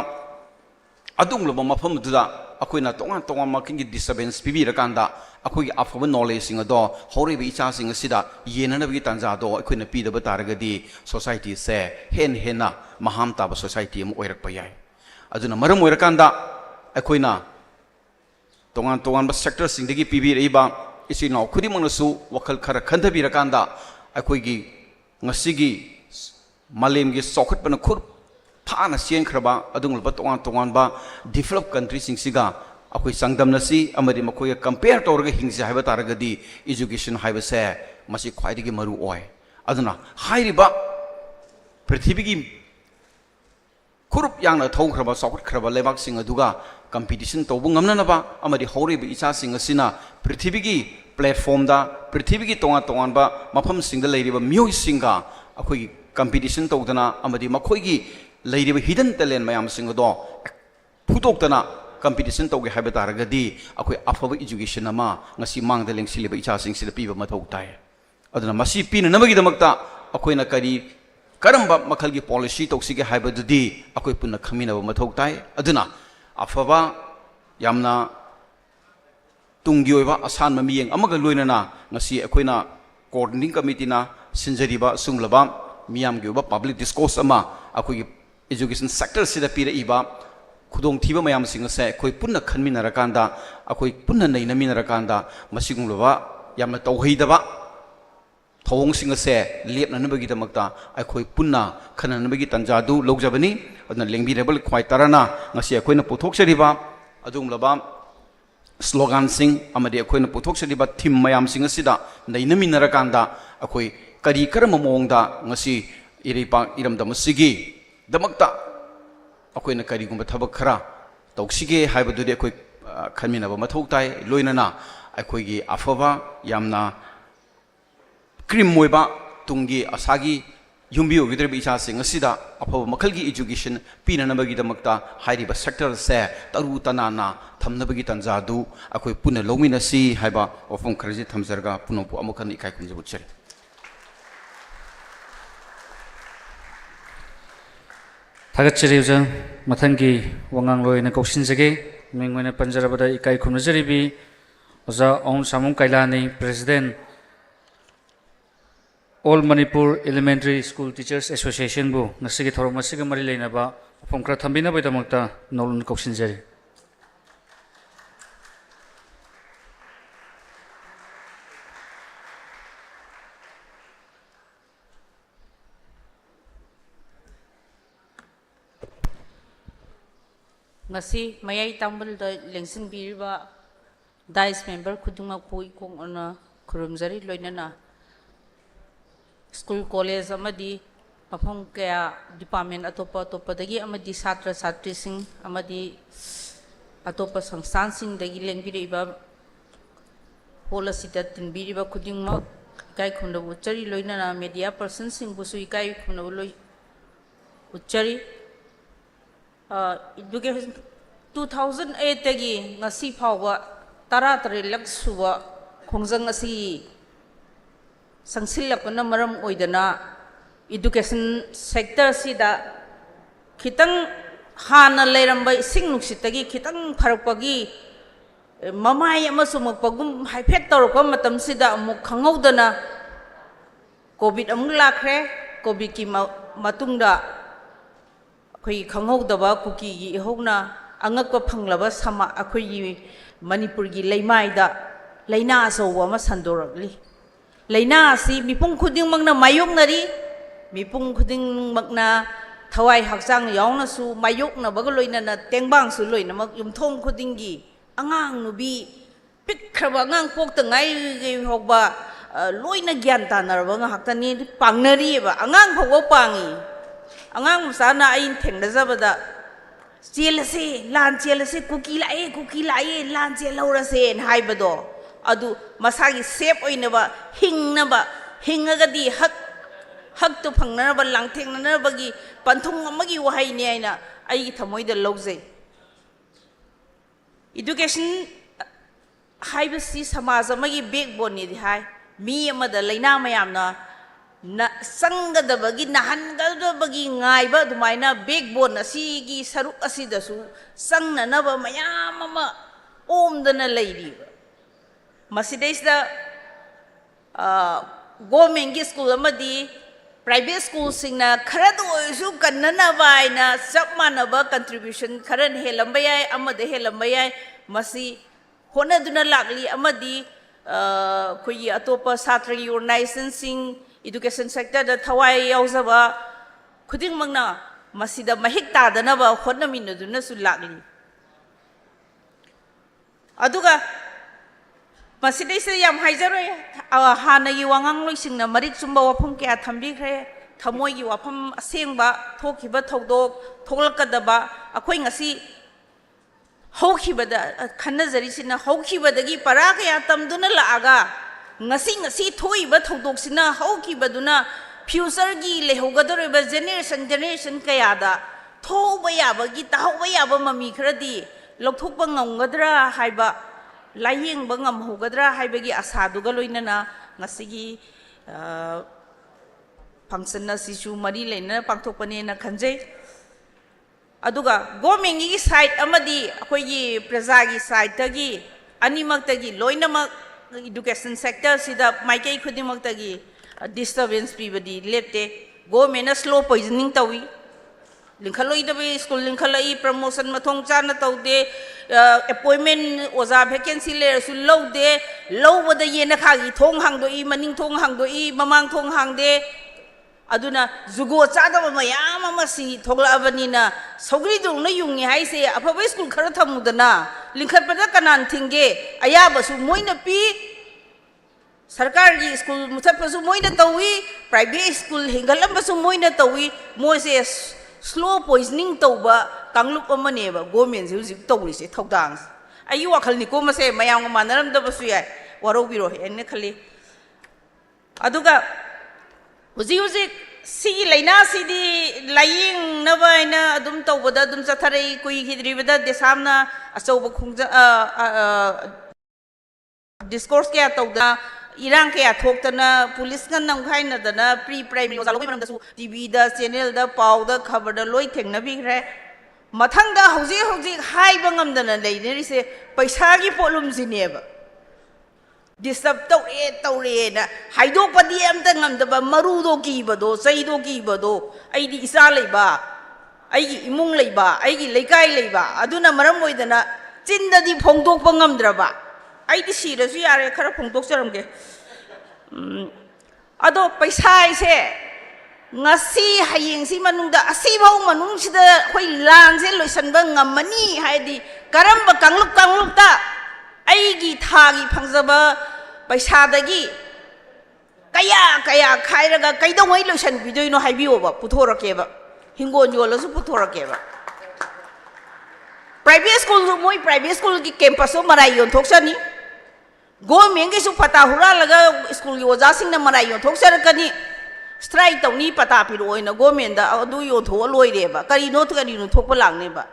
अदुंगलब मफम दुदा अखोइना तोंगा तोंगा मकिंगी डिस्टर्बेंस पिबिरकांदा अखोइगी अफब नॉलेज सिंग दो हौरिबि इचा सिंग सिदा येननबगी तंजा दो अखोइना पिदब तारगदी सोसाइटी से हेन हेना महाम ताब सोसाइटी म ओइरकप याय अदुना मरम ओइरकांदा अखोइना तोंगा तोंगा सेक्टर सिंगदगी पिबिरइबा इसिना खुदिमंगसु वखल खर खंधबिरकांदा अखोइगी ngasiगी मालेमगी सौखटपन खुर थाना सेंखरबा अदुंगलबा तोंगा तोंगानबा डेवलप कंट्री सिंगसिगा अखोइ संगदमनसी अमदि मखोय कंपेयर तौरगा हिंगसे हाइबा तारगदी एजुकेशन हाइबसे मसी ख्वाइदगी मरु ओय aduna hairiba prithibigi kurup yang na thau khraba sokut khraba lebak sing aduga competition to bung ngamna ba amadi hori bi icha sing asina prithibigi platform da prithibigi tonga tongan ba mafam sing da leiriba myoi singa akoi competition to dana amadi makhoi gi leiriba hidden talent mayam sing do phutok dana competition to ge haba taragadi akoi afaba education ama ngasi mang da lengsi leba icha sing sida piba mathau tai aduna masi pina namagi damakta akoi na kari karamba makhalgi policy toksige haibadudi akoi punna khamina ba mathau tai aduna afaba yamna tunggi oiba asan mamiyeng amaga loinana ngasi akoina coordinating committee na sinjariba sunglaba miyam gi oba public discourse ama akoi education sector sida pira iba khudong thiba mayam sing se akoi punna khanmina rakanda akoi punna neina mina rakanda masigungloba yamna tauheidaba thawong sing se lepna nabagi damakta akhoi punna khana nabagi tanjadu logjabani adna lengbi rebel khwai tarana ngasi akhoina puthok seriba adung laba slogan sing amadi akhoina puthok seriba thim mayam sing asida naina minara kanda akhoi kari karama mongda ngasi iripa iramda masigi damakta akhoina kari gumba thabak khara toksige haibadudi akhoi khanmina ba mathok tai loinana akhoi gi afaba yamna cream moiba tungi asagi yumbi ogidre icha sing asida afaba makhalgi education pina nabagi damakta hairiba sector se taru tanana thamnabagi tanjadu akoi puna lomina si haiba ofum kharji thamjarga punopu amukan ikai kunjabu cheri थागतचरी उजा मथंगी वंगांग लोइना कौसिनजगे मिंगोइना पंजरबदा इकाई खुमजरिबी ओजा ओम सामुं कैलानी president all Manipur elementary school teachers association बु नसिगी theorem मसिगा मरि लेनाबा अफम खरा थंबिना बैदमक्ता नौलन कौसिनजरी ngasi mayai tambal da lengsin biriba dais member khuduma pui kong ona khurumjari loinana school college amadi mafam kaya department atopa atopa dagi amadi satra satri sing amadi atopa sangstan sing dagi lengbiriba policy da tinbiriba khudingma kai khunda uchari loinana media person sing busu kai khunda loi uchari education 2008 tagi ngasi phawa taratare lak suwa khongjang asi sangsilakna maram oidana education sector sida khitang hana leiramba sing nuksitagi khitang pharakpagi mamai amasumuk pagum haifet torpa matam sida amuk khangaudana covid amuk lakre covid ki matungda khoi khanghaudaba kuki gi hogna angakpa phanglaba sama akhoi manipur gi leimaida leina asowa ma sandorakli leina asi mipung khuding magna mayok nari mipung khuding magna thawai hakjang yauna su mayok na bagaloina na tengbang su loina mak yumthong khuding gi angang nubi pikhraba angang pokta ngai ge hogba loina gyan tanarba nga haktani pangnari ba angang phogwa pangi angang musana ain thengdajabada chelase lan chelase kuki lae lan chelorase haibado adu masagi sep oinaba hingnaba hingagadi hak to phangnaba langthengnabagi panthung amagi wahai ni aina ai thamoida lojai education haibasi samaj amagi backbone ni hai mi amada laina mayamna na sangadabagi nahangadabagi ngaiba dumaina backbone asigi saruk asidasu sangnanaba mayam ama omdana leiriba masidaisda government school amadi private school singna kharadu oisu kannana baina sapmanaba contribution kharan helambayai amade helambayai masi honaduna lagli amadi koi atopa satragi organization sing education sector da thawai yauzaba khuding magna masida mahik tadanaba honnaminaduna su lagli aduga ꯃꯁꯤꯗꯩꯁꯤꯗ ꯌꯥꯝ ꯍꯥꯏꯖꯔꯣꯏ ꯍꯥꯟꯅꯒꯤ ꯋꯥꯉꯥꯡ ꯂꯣꯏꯁꯤꯡꯅ ꯃꯔꯤꯛ ꯆꯨꯝꯕ ꯋꯥꯐꯝ ꯀꯌꯥ ꯊꯝꯕꯤꯈ꯭ꯔꯦ ꯊꯃꯣꯏꯒꯤ ꯋꯥꯐꯝ ꯑꯁꯦꯡꯕ ꯊꯣꯛꯈꯤꯕ ꯊꯧꯗꯣꯛ ꯊꯣꯛꯂꯛꯀꯗꯕ ꯑꯩꯈꯣꯏ ꯉꯁꯤ ꯍꯧꯈꯤꯕꯗ ꯈꯟꯅꯖꯔꯤꯁꯤꯅ ꯍꯧꯈꯤꯕꯗꯒꯤ ꯄꯔꯥ ꯀꯌꯥ ꯇꯝꯗꯨꯅ ꯂꯥꯛꯑꯒ ngasi thoi ba thodok sina hauki baduna future gi lehogadoriba generation kaya da thoba yaba gi tahoba yaba mami khradi lokthokpa ngamgadra haiba layeng ba ngamhogadra haiba gi asaduga loinana ngasigi function na sisu mari leina pangthokpane na khanjai aduga government gi side amadi akoi gi praja gi side tagi animak tagi loinamak education sector sida maikai khudimak tagi disturbance pibadi lepte government slow poisoning tawi lingkhaloi dabe school lingkhalai promotion mathong chana tawde appointment oza vacancy le su lode lowada yena khagi thong hangdo i maning thong hangdo i mamang thong hangde aduna zugo chadaba mayam ama si thogla abanina sogri dong na yungi haise aphaba school khara thamudana lingkhat pada kanan thinge ayaba su moina pi sarkar gi school muthapa su moina tawi private school hingalam su moina tawi moise slow poisoning tawba kanglup amane ba government se hu tawri se thogdang ayu wakhal ni ko mase mayam manaram da basu yai waro biro enne khali aduga Uzi si laina si di laying na ba na adum tawbada adum sa tharai kui hidribada desamna asoba khungja discourse kaya tawda irang kaya thoktana police kan nam khaina dana pre primary oza lobi manam dasu tv da channel da paw da khabar da loi thengna bi khre mathang da hoji hai bangam dana leine se paisa gi polum sineba disturb tawre na haidok padi amta ngamdaba maru do ki bado sai do ki bado ai di isa leiba ai gi imung leiba ai gi leikai leiba aduna maram moidana chinda di phongdok pangamdraba ai di sira su yare khara phongdok charamge ado paisa ise ngasi hayeng si manungda asibau manung sida khoi lang se loisanba ngamani haidi karamba kangluk ta aigi thagi phangzaba paisa dagi kaya khairaga kaidongoi loisan bidoino haibiyo ba puthorakeba hingon yolasu puthorakeba private school moi private school ki campus marai yon thoksani government ge su pata huralaga school gi oja sing na marai yon thoksarakani strike tawni pata piroina government da adu yo tho loireba kari no thokpa langne ba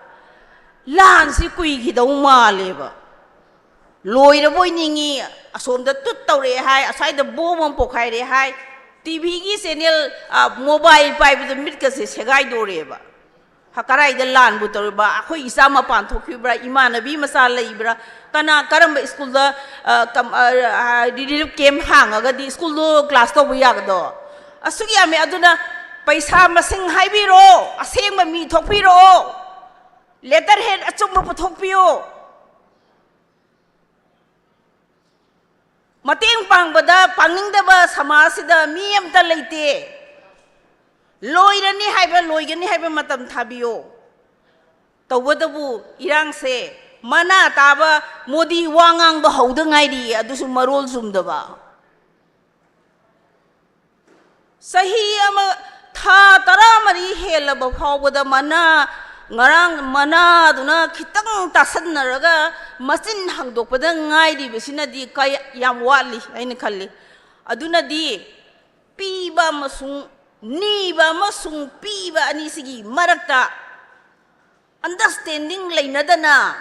lan si kui gi dau maleba loira boy ningi asom da tut tawre hai asai da bomam pokhai re hai tv gi channel mobile pai bu mit ka se segai doreba hakarai da lan bu torba akhoi isa ma pan thokhibra imanabi masa leibra kana karam school da didil kem hangaga di school do class to bu yagdo asugi ame aduna paisa masing haibiro aseng ma mi thokpiro letter head achum bu thokpio mateng pangbada pangingdaba samasida mi amta leite loirani haiba loigani haiba matam thabiyo tawadabu irang se mana taba modi wangang ba haudangai di adusu marol sumdaba sahi ama tha taramari helaba phawbada mana ngarang mana duna khitang tasannaraga masin hangdokpada ngai di besina di kay yam wali aina khalli aduna di piba masung niba masung piba ani sigi marakta understanding leinadana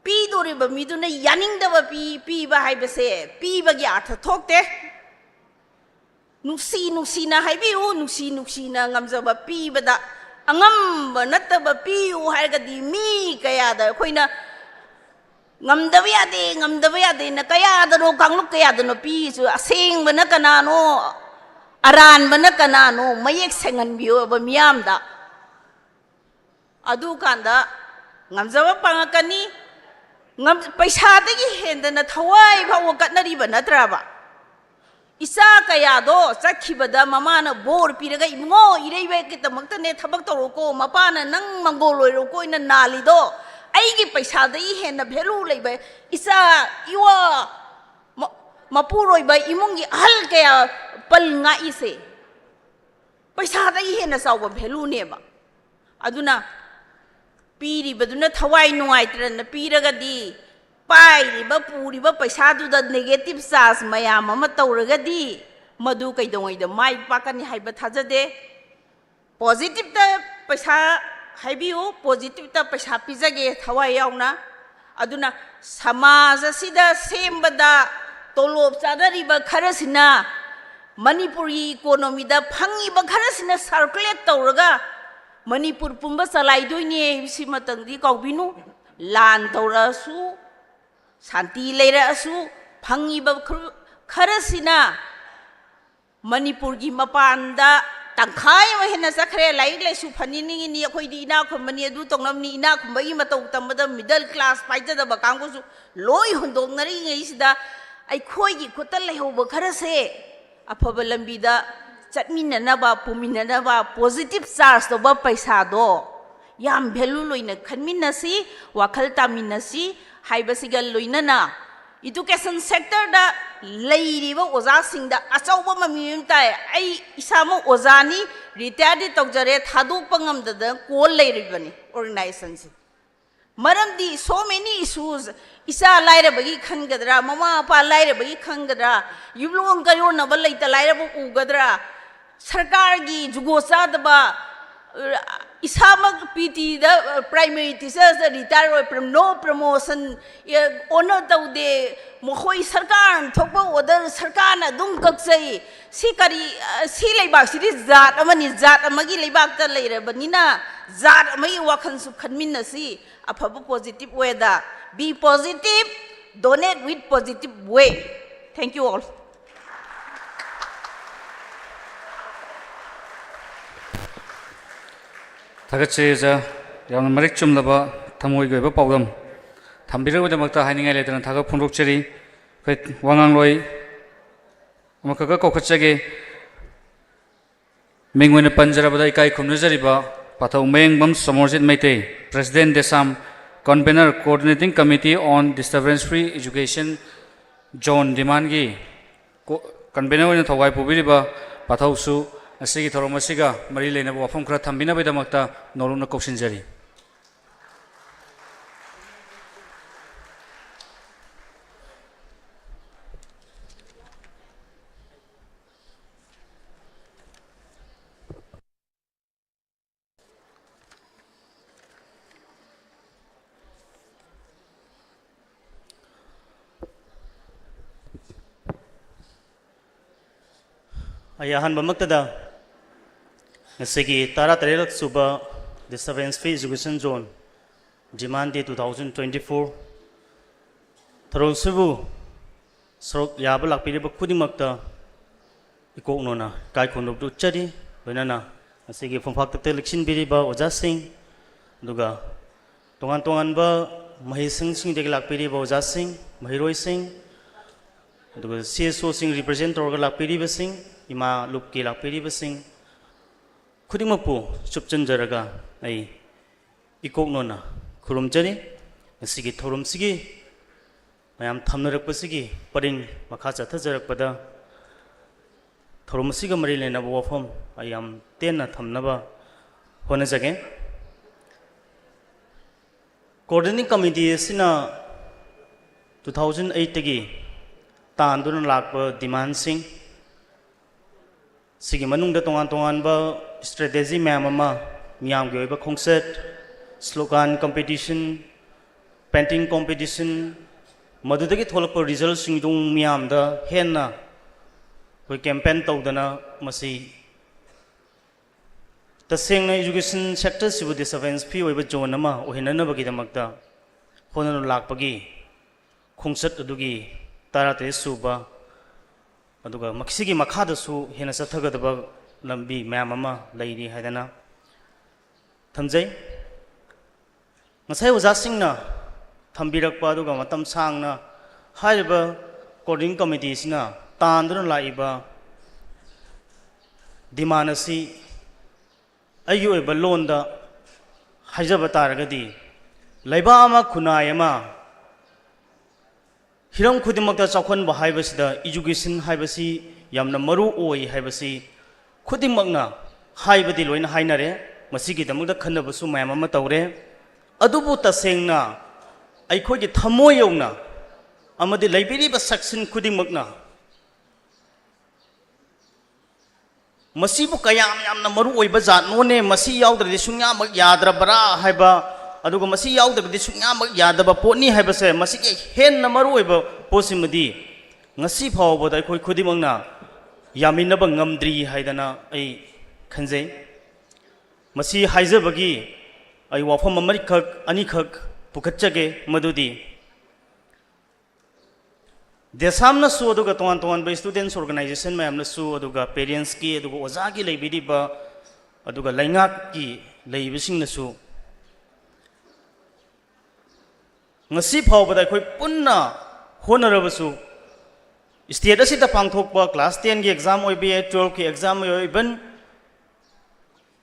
pidore ba miduna yaning da ba piba haibase piba gi artha thokte nusi na haibiu nusi na ngamjaba piba da angam nataba piu haigadi mi kaya da khoina ngamdabi ade na kaya da ro kangluk kaya da no pi su aseng bana kanano aran bana kanano mayek sengan biu ba miam da adu kanda ngamjaba pangakani ngam paisa dagi henda na thawai bhaw katnari ba natraba isa kaya do chakhibada mamana bor piraga imgo ireibe kitamakta ne thabak toroko mapana nang mangoloi roko ina nali do aigi paisa dai hena value leibe isa iwa ꯃꯄꯨꯔꯣꯏꯕ ꯏꯃꯨꯡꯒꯤ ꯑꯍꯜ ꯀꯌꯥ ꯄꯜ ꯉꯥꯛꯏꯁꯦ ꯄꯩꯁꯥꯗꯒꯤ ꯍꯦꯟꯅ ꯆꯥꯎꯕ ꯚꯦꯂꯨꯅꯦꯕ ꯑꯗꯨꯅ ꯄꯤꯔꯤꯕꯗꯨꯅ ꯊꯋꯥꯏ ꯅꯨꯡꯉꯥꯏꯇ꯭ꯔꯅ ꯄꯤꯔꯒꯗꯤ पाइरिबा पुरिबा पैसादुदा negative charge मयाम अमा तौरगदी मधु कैदोंगैदा माइ पाकनी हाइबा थाजदे पॉजिटिव ता पैसा हाइबियो पॉजिटिव ता पैसा पिजगे थवाय यावना अदुना समाज असिदा सेमबदा तोलोब चादरिबा खरसिना मणिपुरी इकोनॉमी दा फंगिबा खरसिना सर्कुलेट तौरगा मणिपुर पुंबा चलाइदोइने सिमतंगदी कौबिनु लान तौरसु शांति लेरसु फंगिबा खरसिना मणिपुर की मपानदा तंखाय हेना चखरे लाइक लाइसु फनिनिंगिनी अखोइदी इना खुमबनी अदु तोंगनमनी इना खुमबगी मतौ तमदा मिडल क्लास पाइजदबा कांगुसु लोई होंदोंगनरी ngैसिदा अखोइगी खुतल लेहोब खरसे अफब लंबीदा चटमिननबा पुमिननबा पॉजिटिव चार्ज तोबा पैसा दो याम भेलु लोइना खनमिनसी वाखल तामिनसी हाइबसिगा लोइनना एजुकेशन सेक्टर दा लेरिबा ओजा सिंगदा अचौबा ममिम ताय आई इसामो ओजानी रिटायर्ड तौजरे थादोकपा ngamdada कोल लेरिबनी ऑर्गेनाइजेशन से मरमदी सो मेनी इश्यूज इसा लाइरबगी खनगदरा ममा अपा लाइरबगी खनगदरा युलोंग कयो नबल लैता लाइरबो उगदरा सरकार की जुगोसादबा इसामक पीटी द primary teachers retire from no promotion honour तौदे मखोई सरकार थोपा ऑर्डर सरकार ना दुम कक्सई सी करी सी लेबाक सिरी जात अमनी जात अमगी लेबाक त लेरबनिना जात अमगी वाखन सु खनमिनसी अफब पॉजिटिव वे दा B positive donate with positive way thank you all थागतसेजा यावना मरिक चुमलबा थमोइ गयबा पावदम थम्बिरगदमक्ता हाइनिंगाइ लेतना थाग फुंदोकचरी खै वांगांलोइ अमकगा कौखचगे मिंगोइन पंजरबदा इकाइ खुमनजरिबा पाथौ Mengbam Samorjit Meitei president DESAM convener coordinating committee on disturbance free education zone demand की कन्वेनर ओइना थवाइ पुबिरिबा पाथौसु असिगी थोरम असिगा मरी लेनब वाफम खरा थम्बिनबैदमक्ता नोरुना कौशिनजरी अयाहन बमक्तदा नसेगी तारा तरेलक सुबा disturbance free education zone demand day 2024 थरोल सुबु सरोक याबा लाकपिरिबा खुदिमक्ता इकोकनोना काय खुनोबदु चरी लोइनाना नसेगी फंफाक्तते इलेक्शन बिरिबा ओजासिंग दुगा तोंगान तोंगानबा महिसिंग सिंगदेग लाकपिरिबा ओजासिंग महिरोइसिंग दुगा सीएसओ सिंग रिप्रेजेंट तौरगा लाकपिरिबा सिंग इमा लुपकी लाकपिरिबा सिंग खुदिमकपु चुपचनजरगा आई इकोकनोना खुरुमजरी नसिगी थौरमसिगी मयाम थमनरकपसिगी परिंग मखा चथजरकपदा थौरमसिगा मरि लेनबा वफम आयाम तेना थमनबा होनजगे कोऑर्डिनेटिंग कमिटी सिना 2008 तगी तांदुन लाकपा डिमांड सिंग सिगी मनुंगदा तोंगान तोंगानबा स्ट्रेटेजी मैम मियाम की खोंसेट स्लोगान कंपटीशन पेंटिंग कंपटीशन मधुदगी थोलप रिजल्ट सिंगदुंग मियाम दा हेन्ना कोई कैंपेन तौदना मसी तसेंगना एजुकेशन सेक्टर सिबु डिस्टर्बेंस फ्री ओइबा जोन अमा ओहिननबगीदमक्ता होननु लाकपगी खोंसेट अदुगी ताराते सुबा अदुगा मक्सिगी मखादसु हेना चथगदबा लंबी मैम अमा लैरी हाइदना थमजै ngасai ओजासिंगना थम्बिरकपा अदुगा मतम सांगना हाइबा कोऑर्डिनेटिंग कमिटी सिना तांदुन लाइबा डिमांड असि अयु ओइबा लोनदा हाइजबा तारगदी लैबा अमा खुनाय अमा हिरम खुदिमक्ता चाखन हाइबसिदा एजुकेशन हाइबसी यामना मरु ओई हाइबसी खुदिमक्ना हाइबदि लोइना हाइनरे मसिगिदमक्ता खन्नबसु मयाम अमा तौरे अदुबु तसेंगना अखोइगी थमोय यौना अमदि लैबिरिबा सेक्शन खुदिमक्ना मसीबु कयाम यामना मरु ओइबा जातनोने मसी याउद्रदि सुंयामक याद्रबरा हाइबा अदुगा मसी याउद्रदि सुंयामक यादबा पोटनी हाइबसे मसीगे हेन्ना मरु ओइबा पोसिमदि ngasi phawbada khoi khudimangna yaminaba ngamdri haidana ai khanjai masi haijabagi ai wafam amari khak ani khak pukhatchage madudi desamna su aduga ton ton ba students organization mayamna su aduga parents ki aduga oja ki leibidi ba aduga laingak ki leibising na su ngasi phawbada khoi punna honarabasu state असिदा पांथोकपा class 10 की exam ओइबे 12 की exam ओइबन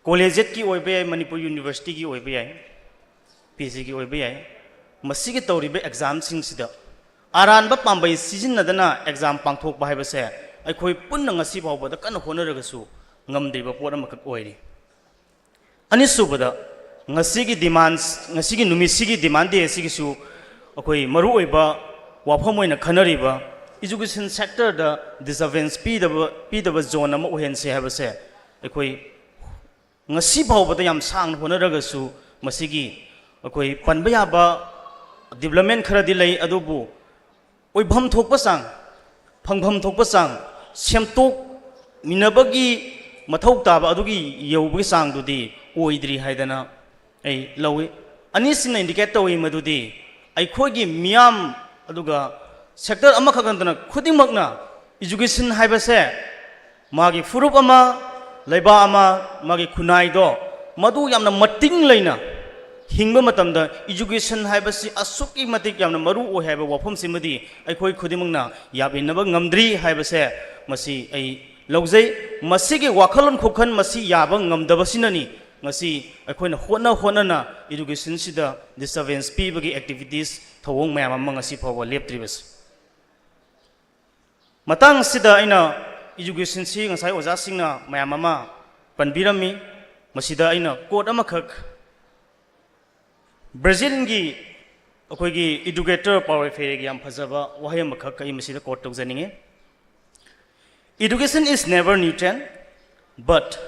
college की ओइबे Manipur university की ओइबे PG की ओइबे मसिगे तौरिबे exam सिंगसिदा आरानबा पांबै सिजिनदना exam पांथोकपा हाइबसे अखोइ पुन्ना ngasi फावबदा कन होनरगसु ngamdriba pot amakak oiri anisubada ngasigi demands ngasigi numisigi demand de sigisu akoi maru oiba wafam oina khanariba education sector da disadvantage pidaba zone ama ohense habase akoi ngasi phawbada yam sang honaragasu masigi akoi panba yaba development khara di lei adubu oibham thokpa sang phangbham thokpa sang semtok minabagi mathau taba adugi yaubi sang dudi oidri haidana ai lawi anisina indicate tawi madudi ai khogi miam aduga sector ama khagandana khudimagna education haibase magi furup ama leiba ama magi khunai do madu yamna mating leina hingba matamda education haibasi asuki matik yamna maru o haiba wafam simadi ai khoi khudimagna yabinaba ngamdri haibase masi ai laujai masigi wakhalon khokhan masi yaba ngamdaba sinani ngasi akoina hona na education sida disadvantage pibagi activities thawong mayam ama ngasi phawa leptribas matang sida aina education si ngasai oja singna mayam ama panbirami masida aina code ama khak Brazil gi akoigi educator power fair gi am phajaba wahay ama khak kai masida code tawjaninge education is never neutral but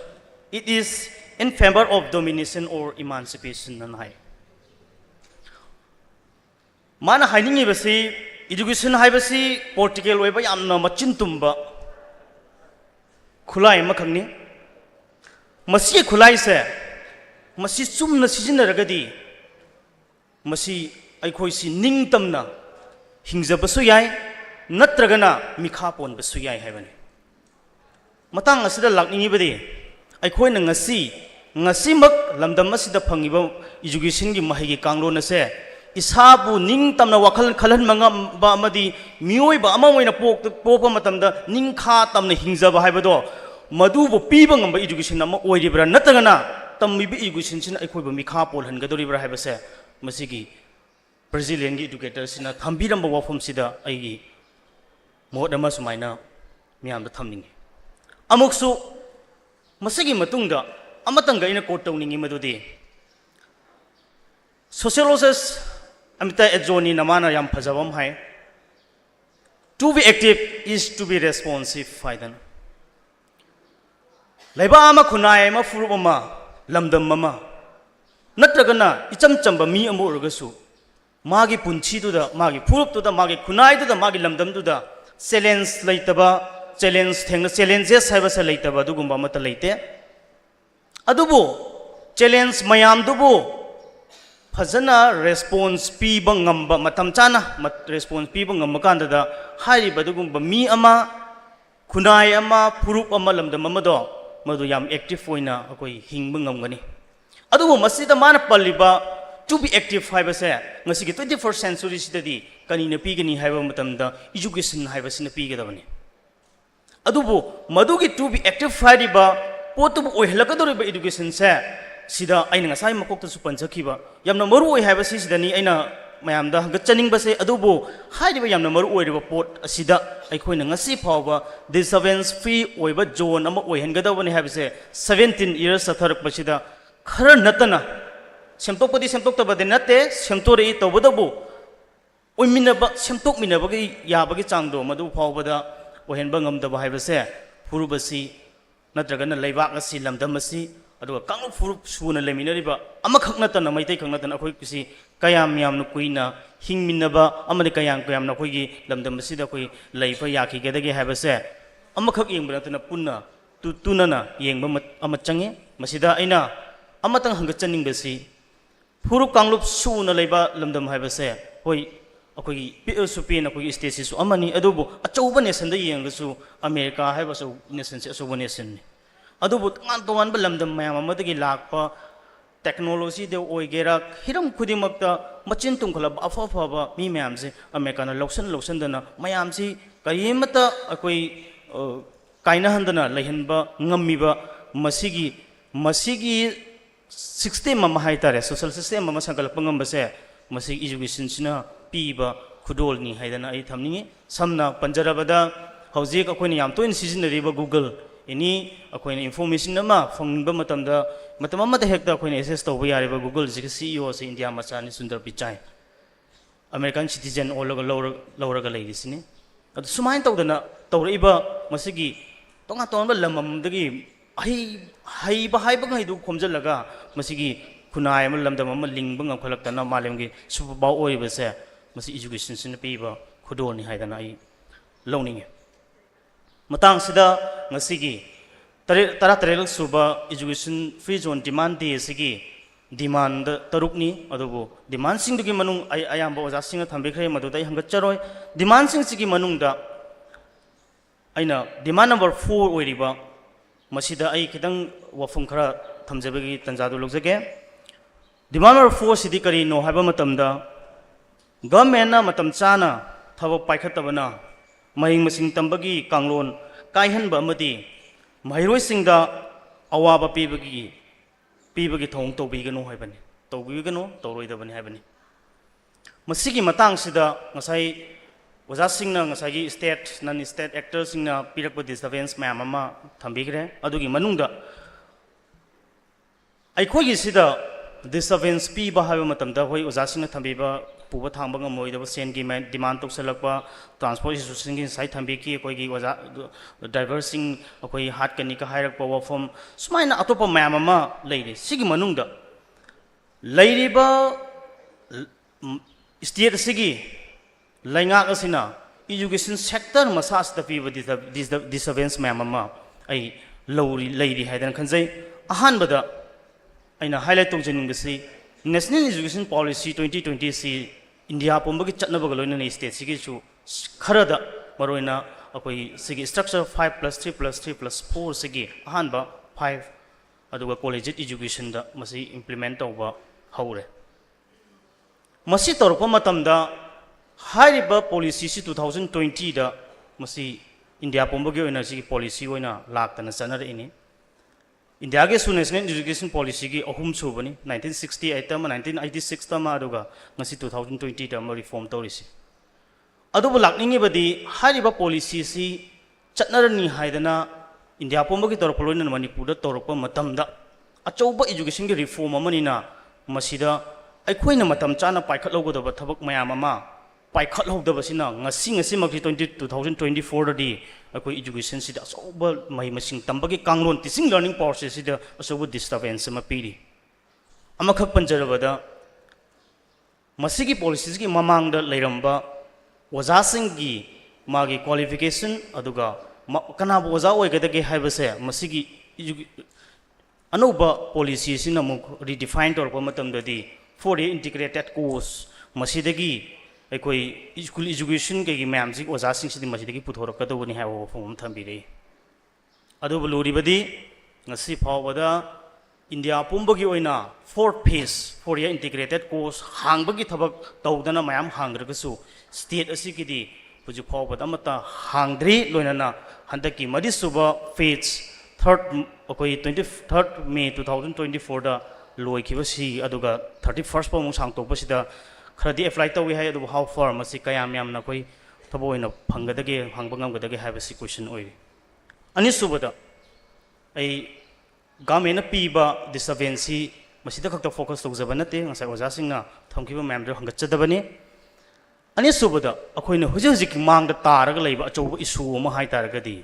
it is in favor of domination or emancipation nanai mana hainingi basi education haibasi political oiba yamna machin tumba khulai makhangni masi khulai se masi chumna sijinaragadi masi aikhoi si ningtamna hingjabasu yai natragana mikha ponbasu yai haibani matang asida lakningi badi ꯑꯩꯈꯣꯏꯅ ꯉꯁꯤꯃꯛ ꯂꯝꯗꯝ ꯑꯁꯤꯗ ꯐꯪꯉꯤꯕ ꯏꯖꯨꯀꯦꯁꯟꯒꯤ ꯃꯍꯩꯒꯤ ꯀꯥꯡꯂꯣꯟ ꯑꯁꯦ ꯏꯁꯥꯕꯨ ꯅꯤꯡꯇꯝꯅ ꯋꯥꯈꯜ ꯈꯜꯍꯟꯕ ꯉꯝꯕ ꯑꯃꯗꯤ ꯃꯤꯑꯣꯏꯕ ꯑꯃ ꯑꯣꯏꯅ ꯄꯣꯛꯄ ꯃꯇꯝꯗ ꯅꯤꯡꯈꯥ ꯇꯝꯅ ꯍꯤꯡꯖꯕ ꯍꯥꯏꯕꯗꯣ ꯃꯗꯨꯕꯨ ꯄꯤꯕ ꯉꯝꯕ ꯏꯖꯨꯀꯦꯁꯟ ꯑꯃ ꯑꯣꯏꯔꯤꯕ꯭ꯔꯥ ꯅꯠꯇ꯭ꯔꯒꯅ ꯇꯝꯃꯤꯕ ꯏꯖꯨꯀꯦꯁꯟꯁꯤꯅ ꯑꯩꯈꯣꯏꯕꯨ ꯃꯤꯈꯥ ꯄꯣꯜꯍꯟꯒꯗꯧꯔꯤꯕ꯭ꯔꯥ ꯍꯥꯏꯕꯁꯦ ꯃꯁꯤꯒꯤ ꯕ꯭ꯔꯥꯖꯤꯂꯤꯌꯟꯒꯤ ꯏꯗꯨꯀꯦꯇꯔꯁꯤꯅ ꯊꯝꯕꯤꯔꯝꯕ ꯋꯥꯐꯝꯁꯤꯗ ꯑꯩꯒꯤ ꯃꯣꯠ ꯑꯃ ꯁꯨꯃꯥꯏꯅ ꯃꯤꯌꯥꯝꯗ ꯊꯝꯅꯤꯡꯉꯤ ꯑꯃꯨꯛꯁꯨ masigi matungda amatanga ina quote tawningi madudi sociologist amita ejoni namana yam phajabam hai to be active is to be responsive faidan laiba ama khunai ma furu ama lamdam mama natragana icham chamba mi amu urgasu magi punchi du da magi furup du da magi khunai du da magi lamdam du da challenge laitaba challenge thengna challenges haibasa leitaba dugumba mata leite adubu challenge mayam dubu phajana response piba ngamba matam chana response piba ngamba kanda da hariba dugumba mi ama khunai ama furup ama lamdam ama do madu yam active oina akoi hingba ngamgani adubu masida mana palliba to be active haibase ngasigi 21st century sidadi kanina pigani haiba matamda education haibasina pigadabani adubu madugi to be active hariba potubu oihlakadoriba education se sida aina ngasai makokta su panjakhiba yamna maru oi haiba sidani aina mayamda hangchaning base adubu hairiba yamna maru oiriba pot asida aikhoina ngasi phawba disturbance free oiba zone ama oihengadawani habise 17 years atharak basida khara natana semtokpadi semtoktabade natte semtori tawbadabu oiminaba semtok minabagi yabagi changdo madu phawbada oihenba ngamdaba habise furubasi natragana leibak asi lamdamasi aduga kang furup suna leminariba amakak natana maitai khang natana akhoi kisi kayam yamna kuina hingminaba amani kayam kayamna khoigi lamdamasi da khoi leifa yakhi gedage habase amakak yengbra natana punna tunana yengba amachange masida aina amatang hangchaning besi furup kanglup suna leiba lamdam habase hoi akhoi PSP na khoi state su amani adubu achauba nation da yengasu America haibasu nation se asoba nation adubu tangan ba lamdam mayam amadagi lakpa technology de oigera hiram khudimakta machin tungkhala afa ba mi mayam se America na lotion dana mayam si karimata akoi kaina handana lehenba ngammiba masigi system ma haitare social system ma sankalpa ngambase masig education sina piba khudol ni haidana ai thamni samna panjarabada hojik akoini yam toin seasonariba Google ini akoini information nama phangba matamda hekta akoini access tawba yareba Google ji CEO se India machani Sundar Pichai American citizen olaga lawraga leidisini adu sumain tawdana tawraiba masigi tonga lamamdagi haiba ngai khomjalaga masigi khunai am lamdam am lingba ngakhlaktana malemgi subba oibase masi education sin piba khudoni haidana ai lawninge matang sida ngasigi tara suba education free zone demand day sigi demand tarukni adubu demand sing dugi manung ayamba oja singa thambekre madudai hangacharoi demand sing sigi manungda aina demand number 4 oiriba masida ai kitang wafum khara thamjabagi tanjadu logjage demand number 4 sidi kari no haiba matamda government na matam chana thaba paikhatabana mahing masing tambagi kanglon kaihanba amadi mairoi singda awaba pibagi thong tobigano haibani tobigano toroidabani haibani masigi matang sida ngasai oja singna ngasai state nan state actors singna pirakpa disturbance mayam ama thambigre adugi manungda aikhogi sida disturbance piba haiba matamda hoi oja singna thambiba puba thangba ngamoidaba sengi demand toksalakpa transport issue gi sai thambiki koigi oja driver sing akoi hat kani ka hairakpa wafom sumaina atopa mayam ama leire sigi manungda leiriba state sigi laingak asina education sector masas da piba disturbance mayam ama ai leiri haidan khanjai ahan bada aina highlight tongjeningbasi National Education Policy 2020 si India pumbagi chatnabaga loina state sigi chu kharada maroina akoi sigi structure 5+3+3+4 sigi ahanba 5 aduga collegiate education da masi implement tawba haure masi torpa matamda hairiba policy si 2020 da masi India pumbagi oina sigi policy oina laktana chanara ini India ke national education policy ki ahum chubani 1968 ta 1986 ta ma aduga ngasi 2020 ta ma reform tawrisi adubu lakningi badi hariba policy si chatnarani haidana India pomba ki torpoloina Manipur da torpa matamda achauba education ki reform amanina masida aikhoina matam chana paikhatlogodaba thabak mayam ama paikhatlogdabasina ngasi makri 2024 da di akoi education sida asoba mai masing tambagi kanglon teaching learning process sida asoba disturbance ma piri amakhak panjarabada masigi policies ki mamang da leiramba oja singi magi qualification aduga kana oja oigadage haibase masigi anuba policy sina mu redefine torpa matamdadi 4-year integrated course masidagi aikoi school education ke ma'am ji oja sing sidi masidagi puthorkadobani ha form thambire adu buluribadi ngasi phawada India pumbagi oina 4th phase 4-year integrated course hangbagi thabak tawdana mayam hangragasu state asigidi puju phawada mata hangdri loinana handaki madisuba phase 3rd akoi 23rd May 2024 da loikibasi aduga 31st pamung sangtopasida खरदी apply तौई है अदुबु how far मसी कयाम यामना कोई थबो ओइना फंगदगे हांगबा ngamगदगे हाइबसी question ओइ अनि सुबदा आई government पीबा डिस्टर्बेंसी मसीदा खक्ता focus तौजब नते ngasa oja singna thamkiba ma'am do hangatchadabani ani subada akoina huji huji ki mangda taraga leiba achoba issue ma hai taragadi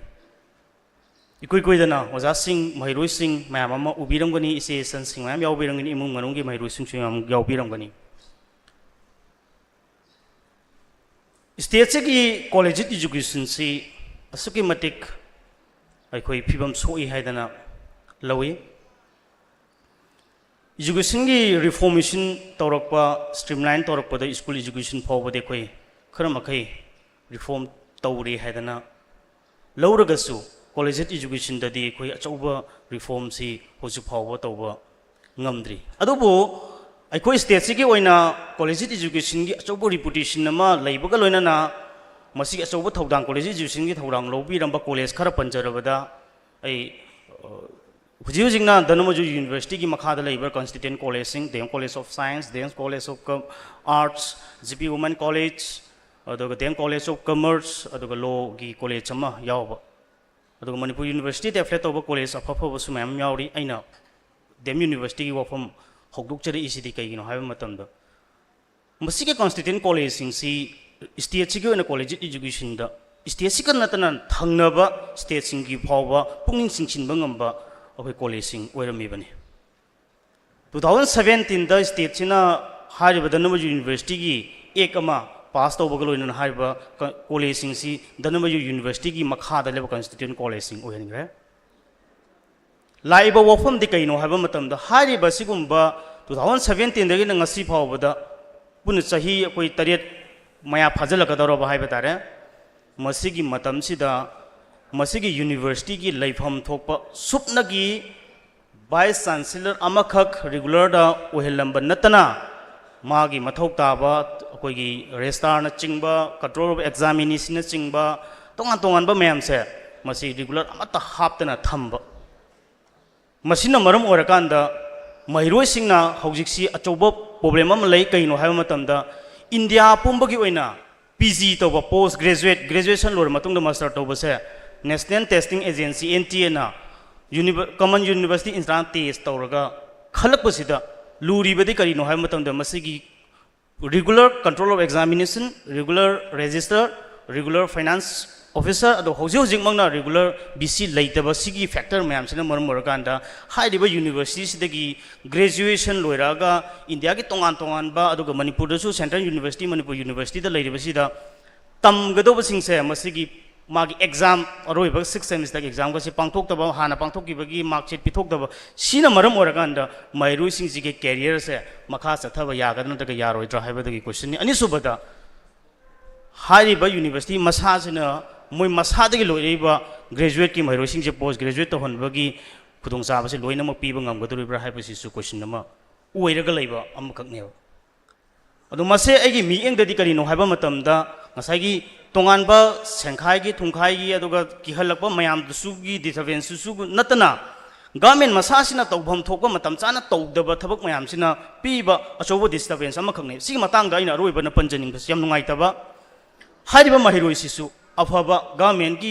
ikoi koi dana oja sing mairoi sing ma'am ama ubiramgani ise san sing ma'am yaubirangani imung manunggi mairoi sing sing yaubiramgani state ki college education si asuki matik aikoi phibam soi haidana lawi education की reformation तौरक्पा streamline तौरक्पा school education फावबदे कोई खरमखै reform तौरी हैदना लौरगसु collegiate education ददी कोई अचौबा reform सी होजु फावबा तौबा ngamdri अदुबो अखोई state से की ओइना collegiate education की अचौबा reputation नमा लैबगा लोइनाना मसी अचौबा थौदांग collegiate education की थौदांग लौबीरंबा college खर पंजरबदा आई हुजी हुजिंगना दनमजु यूनिवर्सिटी की मखादा लेबर कॉन्स्टिट्यूएंट कॉलेज सिंग DM college of science DM college of arts GP women college अदुगा देम कॉलेज ऑफ कॉमर्स अदुगा लॉ की कॉलेज अमा यावबा अदुगा मणिपुर यूनिवर्सिटी ते एफ्लेट तौबा कॉलेज अफफबसु मैम यावरी अइना देम यूनिवर्सिटी की वफम हौदोकचरी इसिदि कइगिनो हाइबा मतमदा मसिके कॉन्स्टिट्यूएंट कॉलेज सिंग सी स्टेट सिगे ओना कॉलेज एजुकेशन दा स्टेट सिक नतना थंगनबा स्टेट सिंग की फावबा पुंगिंग सिंचिनबा ngamba अखोई कॉलेजिंग ओइरमीबनी 2017 द स्टेट सिना हारिबा दनमजु यूनिवर्सिटी की एक अमा पास तौबगा लोइना हारिबा कॉलेजिंग सी दनमजु यूनिवर्सिटी की मखादा लेबा कॉन्स्टिट्यूएंट कॉलेजिंग ओइहनग्रे लाइबा वफम दि कइनो हाइबा मतमदा हारिबा सिगुम्बा 2017 दगी ngasi फावबदा पुन चाही अखोई तरेत मया फाजलकदरबा हाइबा तारे मसिगी मतमसिदा मसिगी यूनिवर्सिटी की लाइफम थोप सुपनगी वाइस चांसलर अमखक रेगुलर दा ओहेलंब नतना मागी मथौक ताबा अखोगी रेजिस्ट्रार न चिंगबा कंट्रोल ऑफ एग्जामिनेशन न चिंगबा तोंगान तोंगान बा मैम से मसी रेगुलर अमता हापतना थंब मसिना मरम ओरकांदा महिरोय सिंगना हौजिक्सी अचौबा प्रॉब्लम अम लई कइनो हाइबा मतमदा इंडिया पुंबगी ओइना पीजी तोबा पोस्ट ग्रेजुएशन लोर मतुंग द मास्टर तोबा से नेशनल टेस्टिंग एजेंसी NTA ना कॉमन यूनिवर्सिटी इंट्रांस टेस्ट तौरगा खलपसिदा लूरीबदि करिनो हाय मतमदा मसिगी regular control of examination regular register regular finance officer अदो हौजे हौजिक मंगना रेगुलर BC लेतबा सिगी फैक्टर मैम सिना मरम मरकांदा हाइदिबा यूनिवर्सिटी सिदगी ग्रेजुएशन लोइरागा इंडिया की तोंगान तोंगान बा अदो मणिपुर दसु सेंट्रल यूनिवर्सिटी मणिपुर यूनिवर्सिटी दा लेरिबसिदा तमगदोब सिंगसे मसिगी मागी एग्जाम अरोइब 6 सेमिस्टर एग्जाम का पांथोक्तब हाना पांथोक्कीबगी मार्कशीट पिथोक्तब सिना मरम ओरकांदा माइरुई सिंगजिगे कैरियर से मखा चथब यागदन तक यारोइद्रा हाइबदगी क्वेश्चन अनि सुबदा हारिबा यूनिवर्सिटी मसाजना मोय मसादगी लोइबा ग्रेजुएट की माइरुई सिंगजे पोस्ट ग्रेजुएट तहनबगी खुदोंग चाबसे लोइनमक पीबा ngamgadoriब्रा हाइबसिसु क्वेश्चन नमा ओइरगा लैबा अमककने अदु मसे एगी मिएंगददी करिनो हाइबा मतमदा ngसाigi तोंगानबा सेंखाइगी थुंखाइगी अदुगा किहलकबा मयाम दुसुगी डिस्टर्बेंस सुसु नतना गवर्नमेंट मसासिना तौभम थोकबा मतम चाना तौदबा थबक मयामसिना पीबा अचौबा डिस्टर्बेंस अमा खंगने सिगी मतंगदा आइना रोइबना पंजनिंग बस याम नुंगाइतबा हारिबा महिरोइसिसु अफबा गवर्नमेंट की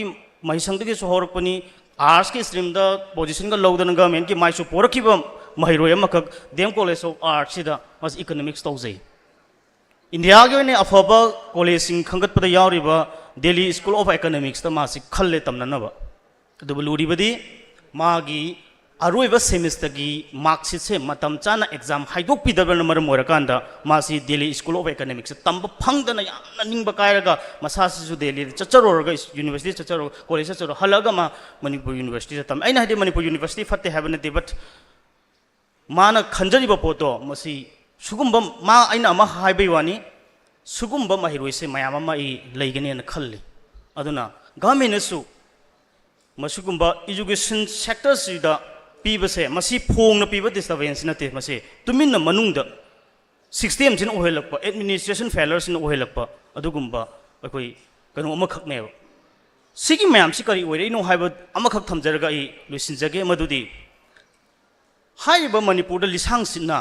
महिसंगदगी सोहरपनी आर्ट्स की स्ट्रीम दा पोजीशन गा लौदन गवर्नमेंट की माइसु पोरखिबा महिरोय अमखक देम कॉलेज ऑफ आर्ट्स सिदा मस इकोनॉमिक्स तौजै इंडिया के अफब कॉलेज खंगत दिल्ली स्कूल ऑफ इकोनॉमिक्स मासी खल्ले तमनब लूरीबदी मागी अरोइब सेमिस्टर की मार्कशीट से मतम चाना एग्जाम हाइदोपीदबन मरम ओरकांदा मासी दिल्ली स्कूल ऑफ इकोनॉमिक्स तंब फंगदना यामना निंबा कायरगा मसासिसु दिल्ली चचरोरगा यूनिवर्सिटी चचरो कॉलेज चचरो हलगा मा मणिपुर यूनिवर्सिटी तम आइना हादे मणिपुर यूनिवर्सिटी फते हैबन दे बट माना खंजरिबा पोतो मसी सुगुम्बा मा आइना अमा हाइबै वानी सुगुम्बा महिरोइसे मयाम अमा इ लैगनेन खल्ली अदुना गवर्नमेंटसु मसुगुम्बा एजुकेशन सेक्टर सिदा पीबसे मसी फोंगना पीबा डिस्टर्बेंस नते मसे तुमिन मनुंगदा सिस्टम सिन ओहेलकपा एडमिनिस्ट्रेशन फेलर सिन ओहेलकपा अदुगुम्बा अखोई कनो अमा खकनेब सिगी मयाम सि करी ओइरेनो हाइबा अमा खक थमजरगा इ लुसिनजगे मदुदी हाइबा मणिपुर द लिसांग सिना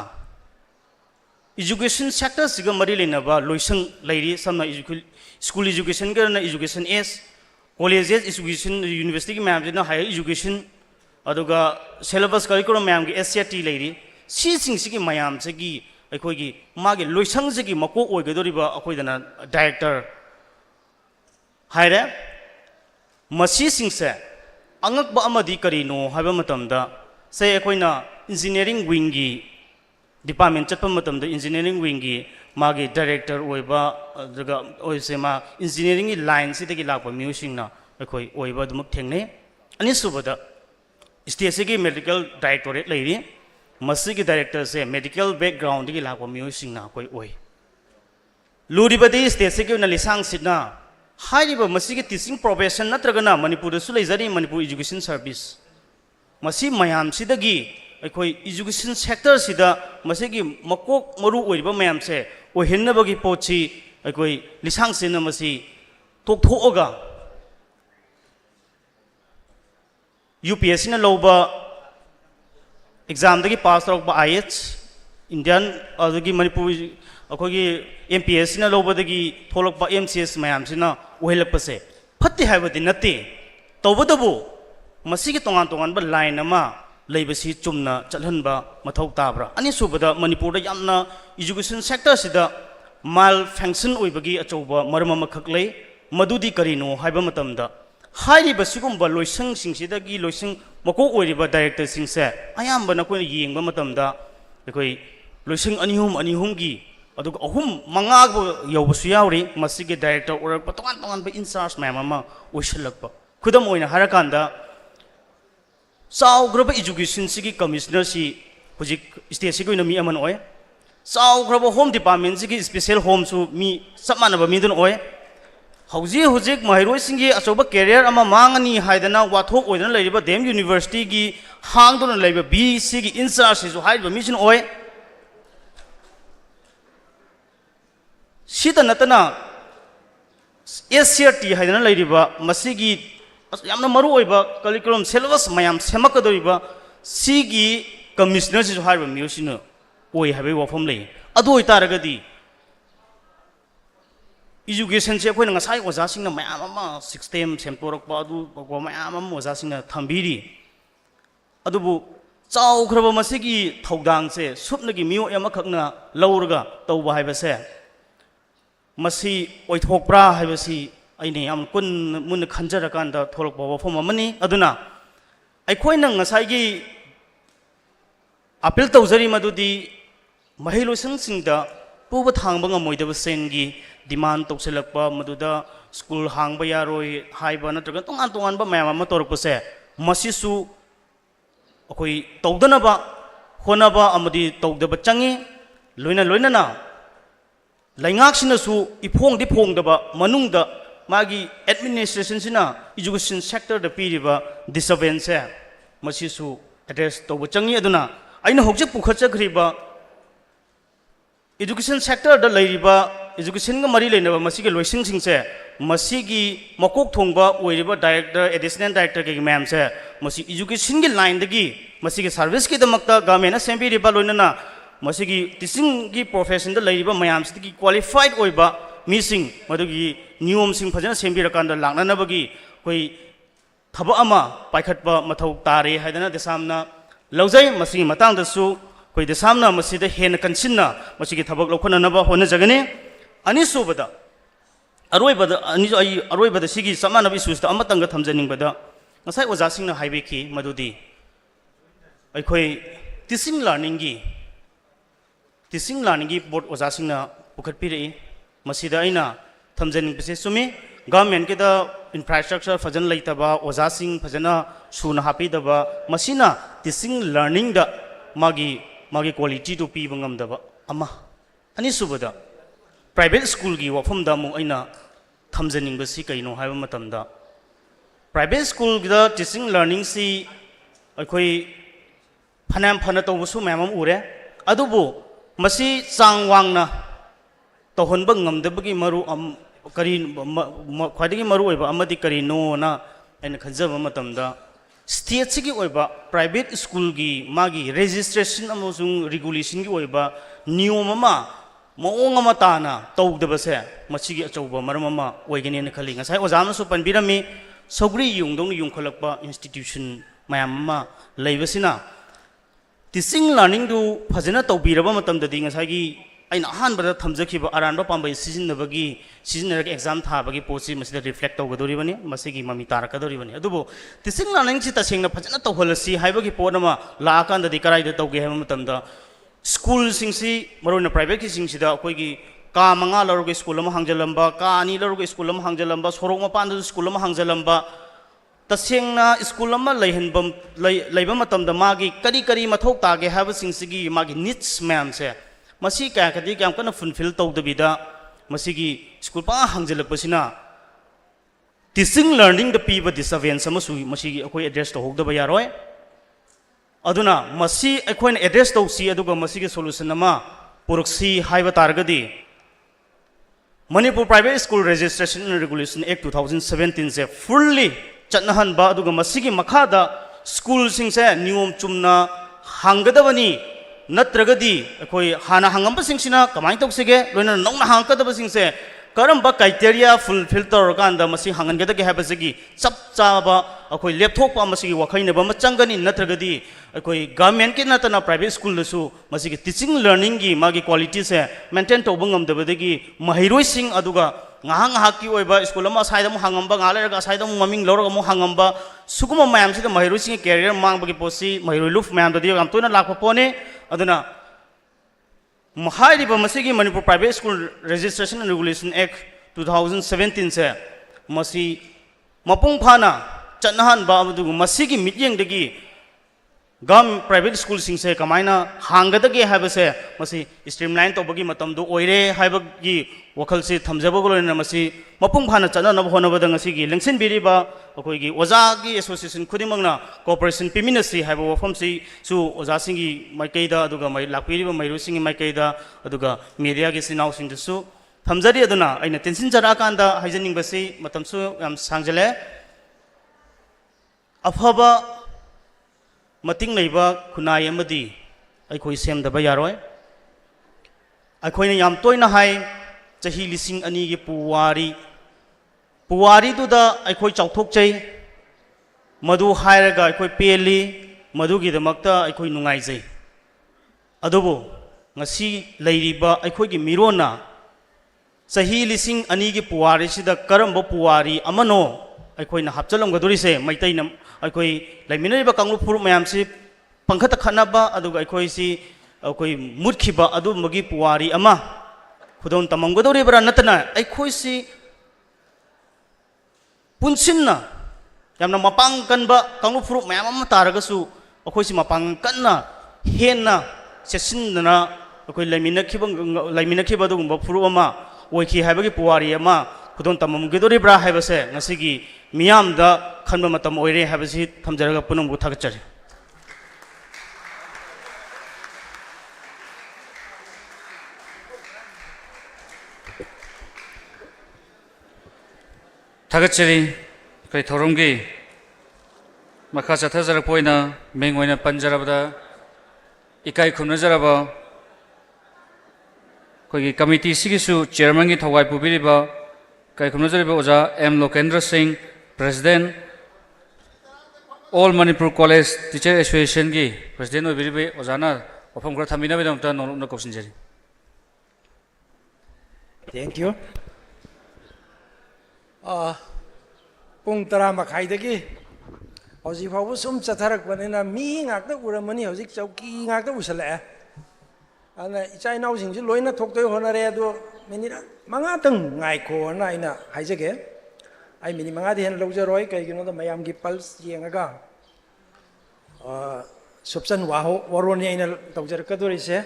एजुकेशन सेक्टर सिगा मरी लेनबा लोइसंग लेरी समना स्कूल एजुकेशन करना एजुकेशन एस कॉलेजेस एजुकेशन यूनिवर्सिटी की मैम जिना हायर एजुकेशन अदुगा सिलेबस करिकुलम मैम की एससीटी लेरी सी सिंग सिगी मैम सिगी अखोगी मागे लोइसंग सिगी मको ओइगदोरिबा अखोइदना डायरेक्टर हायरे मसी सिंग से अंगकबा अमदी करिनो हाबा मतमदा से अखोइना इंजीनियरिंग विंग की डिपार्टमेंट चटप मतमदा इंजीनियरिंग विंग की मागे डायरेक्टर ओइबा अदुगा ओइसे मा इंजीनियरिंग की लाइन सिदगी लापा म्यूसिंगना अखोइ ओइबा दुमक थेंगने अनि सुबदा स्टेट से मेडिकल डायरेक्टोरेट लेरी मसी की डायरेक्टर से मेडिकल बैकग्राउंड की लापा म्यूसिंगना कोई ओइ लुरिबदी स्टेट से लिसांग सिना हाइरिबा मसी की टीचिंग प्रोफेशन नत्रगना मणिपुर दसु लेजरी मणिपुर एजुकेशन सर्विस मसी मयाम सिदगी अखोई एजुकेशन सेक्टर सिदा मसी मकोक मरु ओइबा मयाम से ओहिनबगी पोची अखोई लिसांग सिना मसी तोकथोगा UPSC ना लौबा एग्जाम दगी पास तौरबा IH इंडियन अदगी मणिपुर अखोगी MPSC ना लौबदगी थोलकपा MCS मयाम सिना ओहिलकपसे फत्ते हाइबदि नते तौबदबो मसीगी तोंगान तोंगानबा लाइन अमा लेबसी चुमना चलहनबा मथौ ताब्रा अनि सुबदा मणिपुर दा यामना एजुकेशन सेक्टर सिदा माल फंक्शन ओइबगी अचौबा मरम अमखक लै मदुदी करिनो हाइबा मतमदा हाइरिबा सिगुम्बा लोइसंग सिंगसिदगी लोइसंग मको ओइरिबा डायरेक्टर सिंगसे अयामबा नकोइ येंगबा मतमदा अखोइ लोइसंग अनिहुम की अदुग अहुम मंगाग यौबसु यावरी मसीगे डायरेक्टर ओरक तोंगान तोंगान बा इंचार्ज मैम अमा ओइसलकपा खुदम ओइना हारकांदा चाउग्रब एजुकेशन सिगी कमिश्नर सी हुजिक स्टेट सिगी ओइना मी अमन ओय चाउग्रब होम डिपार्टमेंट सिगी स्पेशल होम सु मी समानबा मीदन ओय हौजी हुजिक महरोइ सिंगी अचौबा कैरियर अमा मांगनी हाइदना वाथोक ओइदना लेरिबा डेम यूनिवर्सिटी की हांगदोना लेबा BC की इंचार्ज सिजु हाइबा मिशन ओय सीता नतना SCRT हाइदना लेरिबा मसीगी यामना मरु ओइबा करिकुलम सिलेबस मयाम सेमकदोरिबा सीगी कमिश्नर सिजु हाइबा म्यूसिनो ओइ हाबे वफम लै अदु ओइतारगदी एजुकेशन से अखोइना ngasai ओजा सिंगना मयाम अमा सिस्टम सेमतोरकपा अदु बगवा मयाम अमा ओजा सिंगना थंबीरी अदुबु चाउख्रबा मसीगी थौदांग से सुपनगी मियो अमखकना लौरगा तौबा हाइबसे मसी ओइथोकप्रा हाइबसी आइने याम कुन मुन खंजरकांदा थोलकपा वफम अमनी अदुना अखोइना ngasai अपील तौजरी मदुदी महिलोसंग सिंगदा पुबा थांबा ngमोइदबा सेनगी डिमांड तौसलकपा मदुदा स्कूल हांगबा यारोय हाइबा नत्रगा तोंगान तोंगानबा मयाम अमा तोरकपसे मसीसु अखोइ तौदनबा होनबा अमदी तौदबा चंगी लोइना लैंगाक्सिनसु इफोंदि फोंदबा मनुंगदा मागी एडमिनिस्ट्रेशन सिना एजुकेशन सेक्टर द पीरिबा डिस्टर्बेंस है मसीसु एड्रेस तौबा चंगी अदुना आइना होजे पुखचखरिबा एजुकेशन सेक्टर द लैरिबा एजुकेशन का मरी लेनबा मसीगे लोइसिंग सिंगसे मसीगी मकोक थोंबा ओइरिबा डायरेक्टर एडिशनल डायरेक्टर के मैम से मसी एजुकेशन की लाइन दगी मसीगे सर्विस की दमकता गवर्नमेंट सेंबिरिबा लोइनना मसीगी टीचिंग की प्रोफेशन द लैरिबा मयाम सिगी क्वालिफाइड ओइबा मीसिंग मदुगी नियम सिंग फजना सेंबिरकांदा लांगनानबगी कोई थबा अमा पाइखटबा मथौ तारे हाइदना देसामना लौजै मसीगी मतांगदसु कोई देसामना मसीदा हेन कंसिनना मसीगी थबक लौखननबा होनजगने अनिसुबदा अरोइबदा सिगी समानब इशूस अमतंग थमजनिंगबदा ngasai oja singna haibeki madudi अखोई टीचिंग लर्निंग की बोर्ड ओजा सिंगना पुखटपिरई मसीदा अइना थमजनिंगबसे सुमी गवर्नमेंट के इंफ्रास्ट्रक्चर फजन लेतबा ओजा सिंग फजना सुना हापीदबा मसीना टीचिंग लर्निंग दा मागी क्वालिटी तो पीब ngamdaba ama ani subada private school की वफम दा मु अइना थमजनिंगबसी कइनो हाइबा मतमदा प्राइवेट स्कूल दा टीचिंग लर्निंग सी अखोई फनाम फना तौबसु मैम उरे अदुबु मसी चांग वांगना तौहनबा ngamdabagi maru करी ख्वाइदगी मरु ओइबा अमदि करिनो ना अइना खंजबा मतमदा स्टेट की प्राइवेट स्कूल की मागी रजिस्ट्रेशन रेगुलेशन की नियम मौंग ताना तौदबसे मसीगी अचौब मरम ओइगने खली ngасai ओजामसु पनबिरमी सौग्री युंगदों युंखलप इंस्टीट्यूशन मैम लेबसिना टीचिंग लर्निंग दु फजना तौबीरब मतमददी ngасai gi aina ahanbada thamjakhiba aranba pambai sijinnabagi sijinnarag exam thabagi posi masida reflect tawgadoribani masigi mami tarakadoribani adubo teaching learning si tasengna phajana tawholasi haibagi ponama laakanda di karai da tawge hema matamda school singsi marona private ki singsida akoigi ka manga laruge school ama hangjalamba ka ani laruge school ama hangjalamba sorok mapanda school ama hangjalamba tasengna school ama leihenbam leiba matamda magi kari kari mathok tage haba singsigi magi needs ma'am se मसी क्या कदी क्या कन fulfil तौदबीदा मसीगी school पा हंगजलपसिना teaching learning the पीब डिसअवेंस अमसु मसीगी अखोय address तो होगदबा यारोय अदुना मसी अखोय address तौसी अदुगा मसीगी solution अमा पुरक्सी हाइबा तारगदी Manipur private school registration and regulation act 2017 से फुल्ली चटनहनबा अदुगा मसीगी मखादा स्कूल सिंग से नियम चुमना हांगदबनी नत्रगदी अखोई हाना हंगंबसिंगसिना कमाय तौसिगे लोइना नौना हांगकदबसिंगसे करंबा क्राइटेरिया फुलफिल तौरकांदा मसी हांगनगदगे हाबसिगी चप चाबा अखोई लेपथोकपा मसीगी वखैनबा मचंगनी नत्रगदी अखोई गवर्नमेंट के नतना प्राइवेट स्कूल लसु मसीगी टीचिंग लर्निंग की मागी क्वालिटी से maintain तौब ngamdabadagi mahiroi aduga ngahang haki oiba school ama saida mu hangamba ngalaga saida mu maming loroga mu hangamba suguma mayam sida mahiroi sing career mangbagi posi mahiroi luf mayam dadi am toina lakpa pone aduna mahariba masigi manipur private school registration and regulation act 2017 se masi mapung phana chanahan ba adugu masigi mityeng dagi gum private school सिंसे कमायना हांगदगे हाबसे Masih streamline तौबगी मतमदु ओइरे हाबगी वखल से थमजबगलोइना मसी मपुंग फाना चननब होनबद ngasiगी लेंसिन बिरिबा अखोइगी ओजागी association खुदिमंगना cooperation पिमिनसी हाबो वफमसी सु ओजासिंगी माइकैदा अदुगा मै लापिरिबा मैरुसिंगी माइकैदा अदुगा media गी सिनाउसिंदसु थमजरी अदुना अइना tension जरा कांदा हाइजनिंगबसी मतमसु याम सांगजले अफबा मतिंग लेबा खुनाय अमदी अखोई सेमदबा यारोय अखोइना याम तोइना हाय चही लिसिंग अनि गे पुवारी दुदा अखोई चाउथोकचै मधु हायरगा अखोई पेली मधुगी दमक्ता अखोई नुंगाइजै अदुबो ngasi leiriba अखोई गी मिरोना चही लिसिंग अनि गे पुवारी सिदा करमबो पुवारी अमनो अखोइना हापचलमगदोरिसे मैतैना अखोई लेमिनरिबा कांगलु फुरु मयामसी पंखत खनबा अदुगा अखोइसी अखोई मुदखिबा अदुमगी पुवारी अमा खुदोन तमंगदोरिबरा नतना अखोइसी पुनसिनना यामना मपांग कनबा कांगलु फुरु मयाम अमा तारगसु अखोइसी मपांग कन्ना हेन्ना सेसिनना अखोई लेमिनखिबा दुगुंबा फुरु अमा ओइखि हाबगी पुवारी अमा खुदोन तमंगदोरिबरा हाबसे ngasiगी मियामदा खनबा मतम ओइरे हाबसी थमजरगा पुनमबु थागचरि थागचरि कै थौरमगी मखा चथजरपोइना मेंगोइना पंजरबदा इकाई खुनजरबा कोई कमिटी सिगिसु चेयरमैन की थवाई पुबिरिबा कै खुनजरबा ओजा M Lokendra Singh president all Manipur college teacher association की प्रेसिडेंट ओबिरिबे ओजाना वफम खरा थमिनाबेदमता नोलुना कौसिनजरी थैंक यू पुंग तरा मखाइदगी हौजी फावबो सुम चथरकबनिना मी ngakta uramani hojik chauki ngakta usala ana ichai nau singsi loina thoktoi honare adu minit manga tang ngai ko na ina haijege ai mini manga di hen lojoroi kai gino da mayam gi pulse yengaga subsan waho waroni ina tawjar kadori se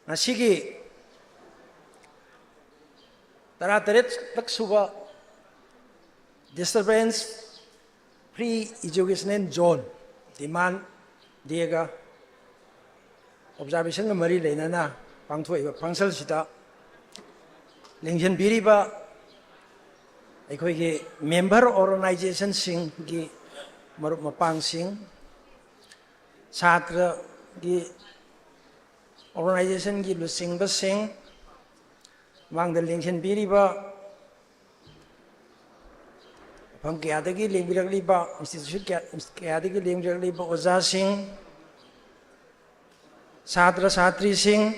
nasigi tara taret tak suba disturbance free education zone demand diega observation ga mari leinana pangthoi pangsal sita lengjen biriba अखोई member organization Singh की marup mapangsing satra gi organization gi lusing basing wang the lingchen biriba phang kya da gi lingbirak liba institute kya da gi lingbirak liba oja sing satra satri sing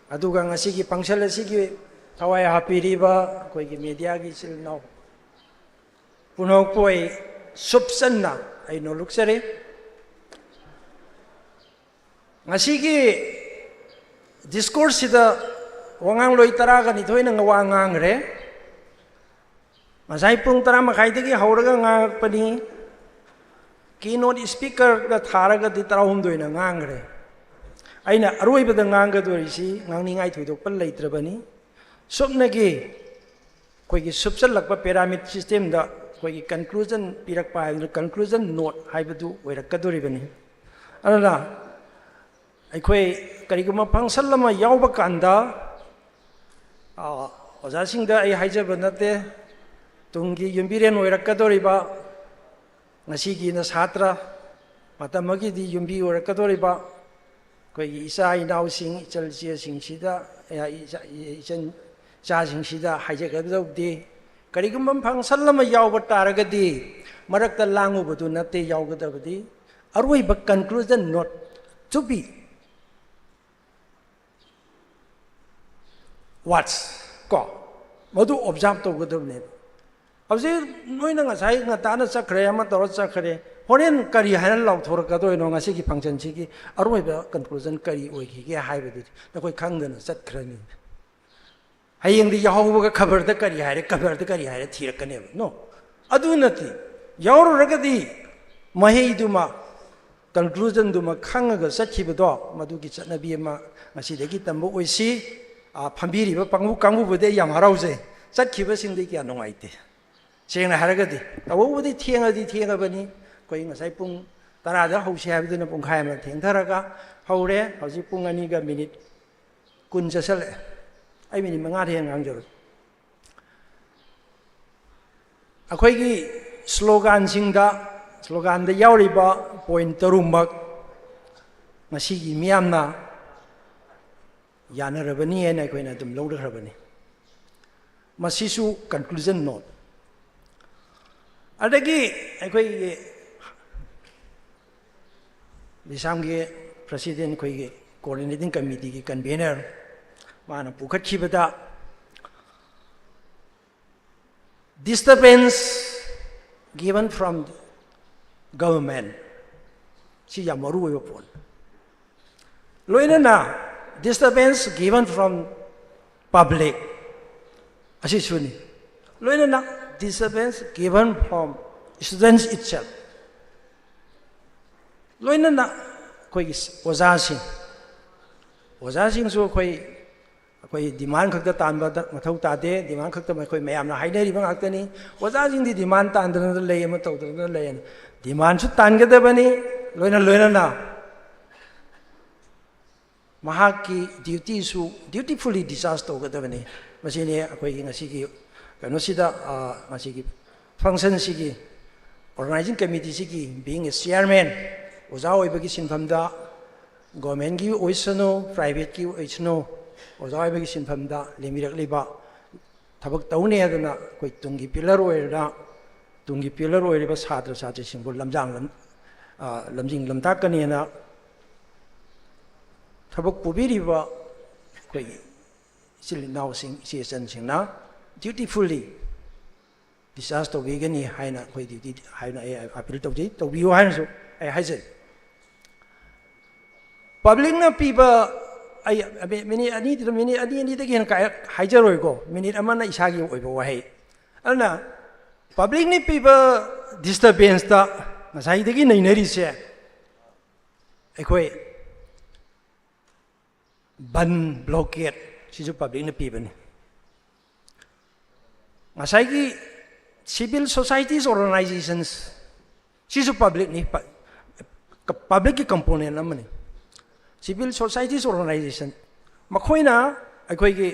aduga ngasi gi pangsal asi gi thawai hapiriba koi gi media gi sil no punok poi subsanna ai no luksare ngasi gi discourse da wangang loi tara ga ni thoi nang wangang re masai pung tara ma khai de gi hauraga nga pani keynote speaker da thara ga di tara hum doi na ngang re aina aroi ba da ngang ga doi si ngang ni ngai thoi dok pal leitre bani subna gi koi gi subsal lakpa pyramid system da koi gi conclusion pirak pa conclusion note hai ba du oirak ka dori bani ana ꯑꯩꯈꯣꯏ ꯀꯔꯤꯒꯨꯝꯕ ꯐꯪꯁꯟ ꯑꯃ ꯌꯥꯎꯕ ꯀꯥꯟꯗ ꯑꯣꯖꯥꯁꯤꯡꯗ ꯑꯩ ꯍꯥꯏꯖꯕ ꯅꯠꯇꯦ ꯇꯨꯡꯒꯤ ꯌꯨꯝꯕꯤꯔꯦꯟ ꯑꯣꯏꯔꯛꯀꯗꯧꯔꯤꯕ ꯉꯁꯤꯒꯤꯅ ꯁꯥꯇ꯭ꯔ ꯃꯇꯝ ꯑꯃꯒꯤꯗꯤ ꯌꯨꯝꯕꯤ ꯑꯣꯏꯔꯛꯀꯗꯧꯔꯤꯕ ꯑꯩꯈꯣꯏꯒꯤ ꯏꯆꯥ ꯏꯅꯥꯎꯁꯤꯡ ꯏꯆꯜ ꯏꯆꯦꯁꯤꯡꯁꯤꯗ ꯏꯆꯥꯁꯤꯡꯁꯤꯗ ꯍꯥꯏꯖꯒꯗꯧꯗꯤ ꯀꯔꯤꯒꯨꯝꯕ ꯐꯪꯁꯟ ꯑꯃ ꯌꯥꯎꯕ ꯇꯥꯔꯒꯗꯤ ꯃꯔꯛꯇ ꯂꯥꯡꯉꯨꯕꯗꯨ ꯅꯠꯇꯦ ꯌꯥꯎꯒꯗꯕꯗꯤ ꯑꯔꯣꯏꯕ conclusion note to be what's ko madu observe to godobne abje noina ngasai ngatana chakre ama tor chakre horen kari hanan law thor ka do no ngasi ki function chi ki aroi ba conclusion kari oi ki ge hai badu na koi khangdana chatkrani hayeng di yahu ga khabar da kari haire khabar da kari haire thirakane no adu nati yauru ragadi mahei duma conclusion duma khangaga satkhibado madu ki chatnabi ma ngasi degi tambo oisi ꯐꯝꯕꯤꯔꯤꯕ ꯀꯥꯡꯕꯨꯕꯨꯗꯤ ꯌꯥꯝ ꯍꯔꯥꯎꯖꯩ ꯆꯠꯈꯤꯕꯁꯤꯡꯗꯤ ꯀꯌꯥ ꯅꯨꯡꯉꯥꯏꯇꯦ ꯁꯦꯡꯅ ꯍꯥꯏꯔꯒꯗꯤ ꯇꯧꯕꯕꯨꯗꯤ ꯊꯦꯡꯉꯗꯤ ꯊꯦꯡꯉꯕꯅꯤ ꯑꯩꯈꯣꯏ ꯉꯁꯥꯏ ꯄꯨꯡ 10ꯗ ꯍꯧꯁꯤ ꯍꯥꯏꯕꯗꯨꯅ ꯄꯨꯡꯈꯥꯏ ꯑꯃ ꯊꯦꯡꯊꯔꯒ ꯍꯧꯔꯦ ꯍꯧꯖꯤꯛ ꯄꯨꯡ 2ꯒ ꯃꯤꯅꯤꯠ 10 ꯆꯠꯁꯜꯂꯛꯑꯦ ꯑꯩ ꯃꯤꯅꯤꯠ 5ꯗ ꯍꯦꯟꯅ ꯉꯥꯡꯖꯔꯣꯏ ꯑꯩꯈꯣꯏꯒꯤ ꯁ꯭ꯂꯣꯒꯥꯟꯗ ꯌꯥꯎꯔꯤꯕ ꯄꯣꯏꯟ 3ꯃꯛ ꯉꯁꯤꯒꯤ ꯃꯤꯌꯥꯝꯅ ꯌꯥꯅꯔꯕꯅꯤ ꯍꯥꯏꯅ ꯑꯩꯈꯣꯏꯅ ꯑꯗꯨꯝ ꯂꯧꯔꯈ꯭ꯔꯕꯅꯤ ꯃꯁꯤꯁꯨ conclusion note ꯑꯗꯒꯤ ꯑꯩꯈꯣꯏꯒꯤ ꯂꯤꯁꯥꯝꯒꯤ president ꯑꯩꯈꯣꯏꯒꯤ coordinating committee ꯒꯤ convener ꯃꯥꯅ ꯄꯨꯈꯠꯈꯤꯕꯗ disturbance given from government ꯁꯤ ꯌꯥꯝ ꯃꯔꯨ ꯑꯣꯏꯕ ꯄꯣꯠ ꯂꯣꯏꯅꯅ disturbance given from public asisuni loina disturbance given from students itself loina na koi ozasing so koi demand khakta tanba mathau ta de demand khakta koi mayam na hainari bang aktani ozasing di demand tandana lei ama tawdana lei demand su tangadabani loina na mahaki dutifully discharge tawgadabani masine akoi ngasigi kano sida ngasigi function sigi organizing committee sigi being a chairman oja oibagi sinphamda government gi oisano private gi oisano oja oibagi sinphamda lemirak liba thabak tawne aduna koi tungi pillar oireba sadra satri singbu lamjing lamtakani na thabak pubiriba koi sil now sing season sing na dutifully discharge to vegani haina koi duty haina appeal to ji to biu haina so ai haise public na piba ai mini ani de gen ka haijaroi ko minute amana isagi oiba wahai ana public ni piba disturbance ta ngasai de gi nainari se aikoi ban blockade sisu public na pibani ngasai gi civil societies organizations sisu public ni public ki component amani civil societies organization makhoina aikoi gi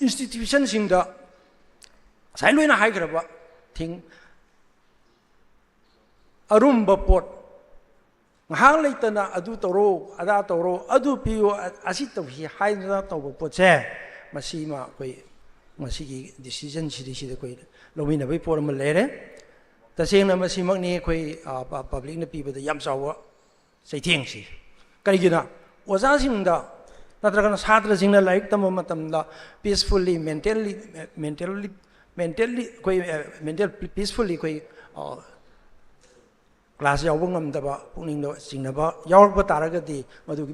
institution singda sai loina haigraba thing ꯑꯔꯨꯝꯕ ꯄꯣꯠ ꯉꯥꯏꯍꯥꯛ ꯂꯩꯇꯅ ꯑꯗꯨ ꯇꯧꯔꯣ ꯑꯗꯥ ꯇꯧꯔꯣ ꯑꯗꯨ ꯄꯤꯌꯣ ꯑꯁꯤ ꯇꯧꯁꯤ ꯍꯥꯏꯗꯅ ꯇꯧꯕ ꯄꯣꯠꯁꯦ ꯃꯁꯤꯃ ꯑꯩꯈꯣꯏ ꯃꯁꯤꯒꯤ ꯗꯤꯁꯤꯖꯟꯁꯤꯗ ꯑꯩꯈꯣꯏ ꯂꯧꯃꯤꯟꯅꯕꯒꯤ ꯄꯣꯠ ꯑꯃ ꯂꯩꯔꯦ तसेंगना मसीमकनी अखोई पब्लिकना पीबदा याम चावा चैथेंगसी करिगिना ओजासिंगदा नत्रगना छात्रसिंगना लाइक तम मतमदा पीसफुली मेंटली कोई मेंटल पीसफुली कोई क्लास याव ngamdaba pukningda singnaba yawrba taragadi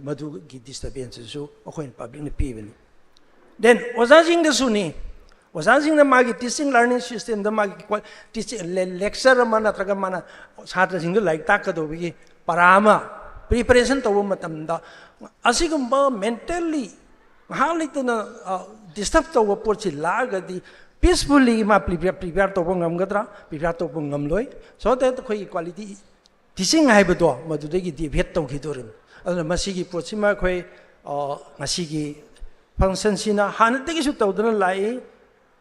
madugi disturbance su akhoi public na pibani then ozajing da suni ozajing da magi teaching learning system da magi teaching lecture ma natraga mana chhatra sing da like ta ka do bi parama preparation to matamda asigumba mentally halitna disturb to por chi lagadi peacefully ma prepare to ngamgadra prepare to ngamloi so that khoi quality teaching haibado madudagi deviate to gidorim aduna masigi pochima khoi masigi function sina hanategi su tawdana lai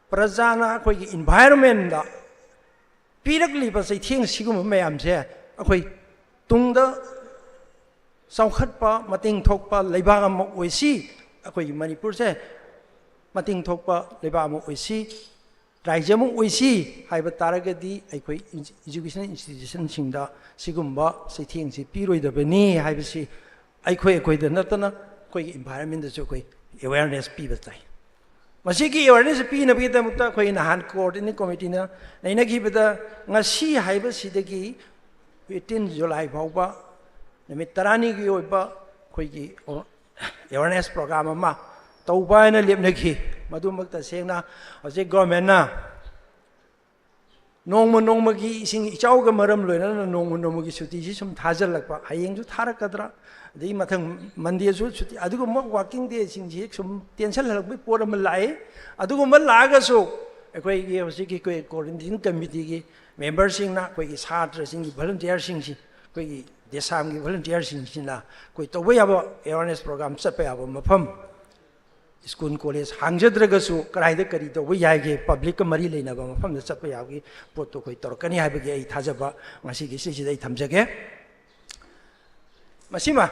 prajana khoi environment da pirakli ba sai thing sigum mayam se akhoi tungda saukhatpa mating thokpa leiba am oisi akhoi manipur se mating thokpa leiba am oisi राइजमु ओइसी हाइबा तारगदी अखोई education institution सिंगदा सिगुम्बा सैथेंगसी पीरोइदबनी हाइबसी अखोई नतना कोई environment दसु कोई awareness पीबा ताई मसिगी अवेयरनेस पीनबगी दमुता कोई नहान कोऑर्डिनेट कमिटी ना नैनगिबदा ngasi हाइबसीदगी 18 जुलाई फाउबा निमित 30 गी ओइबा कोइगी अवेयरनेस प्रोग्राम अमा तौबायना लेपनगी मधुमक्ता सेंगना हजे गवर्नमेंट ना नोंमगी इसिंग इचाउगा मरम लोइना नोंमगी सुटी सि सुम थाजलकपा हयेंजु थारकदरा दे मथंग मंदियजु सुटी अदुगो म वाकिंग डे सिंग जि सुम टेंशन लकबि पोरम लाए अदुगो म लागसु अखोई गे हजिकी कोई कोऑर्डिनेशन कमिटी गी मेंबर सिंग ना कोई छात्र सिंग वॉलंटियर सिंग सि कोई देसाम गी वॉलंटियर सिंग सिना कोई तोबो याबो अवेयरनेस प्रोग्राम चपे याबो मफम स्कूल कॉलेज हांगजद्रगसु कराइद करी तो वो यागे पब्लिक का मरी लेना बा मफम चप यागी पोतो कोई तोरकनी हाबगे आई थाजबा ngasi gi sisi dai thamjage masima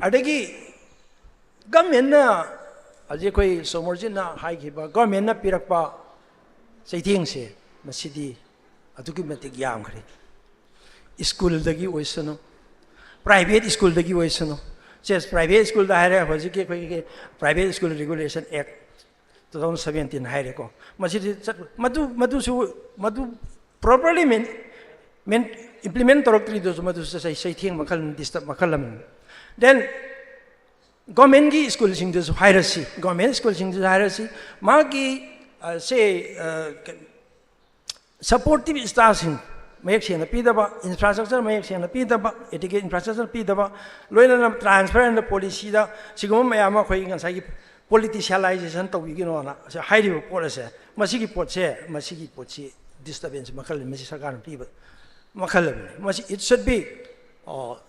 adagi government na aje koi somorjin na hai gi ba government na pirakpa saithing se masidi adugi matik yam khare school dagi oisano private school dagi oisano Just private school da hire hoji ke koi private school regulation act 2017 hire ko madu properly implement torokri do madu sai thing makal disturb makalam then government gi school sing do hire si government school sing do hire si magi say supportive staff sing mayek sena pidaba infrastructure mayek sena pidaba etige infrastructure pidaba loina transparent policy da sigum mayama khoi ngasai politicization to bigino na hairi policy masigi potse masigi potse disturbance makal masi sarkar piba makal masi it should be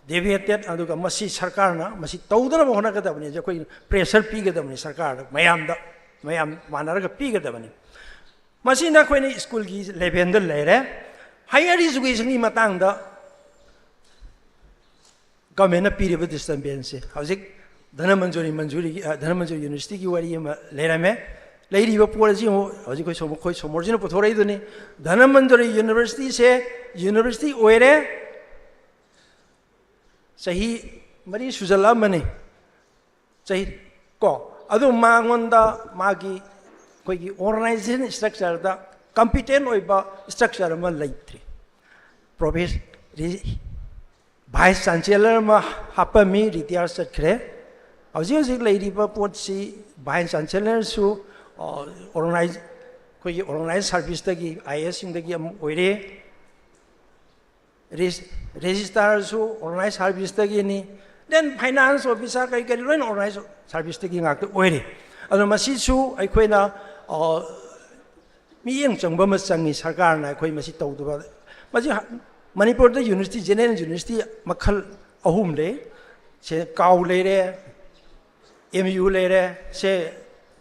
deviated aduga masi sarkar na masi tawdana hona kada bani je koi pressure piga da bani sarkar mayam manaraga piga da bani masi na koi ni school gi level da lere higher education ni matang da government period disturbance hauzik dhanamanjuri university ki wari ma lerame leiri ba policy ho hauzik koi somorjin pothorai duni dhanamanjuri university se university oire sahi mari sujala mane sahi ko adu mangonda magi koi ki organization structure da competent oiba structure ma laitri professor vice chancellor ma hapami retire satkre hauji lady ba potsi vice chancellor su organize service tagi is sing tagi am oire registrar su organize service tagi ni then finance officer kai kai loin organize service tagi ngak oire adu masi su aikoina Miyang changba ma changi sarkar na koi masi tawduba masi Manipur da university general university makhal ahum le se kaw le re MU le re se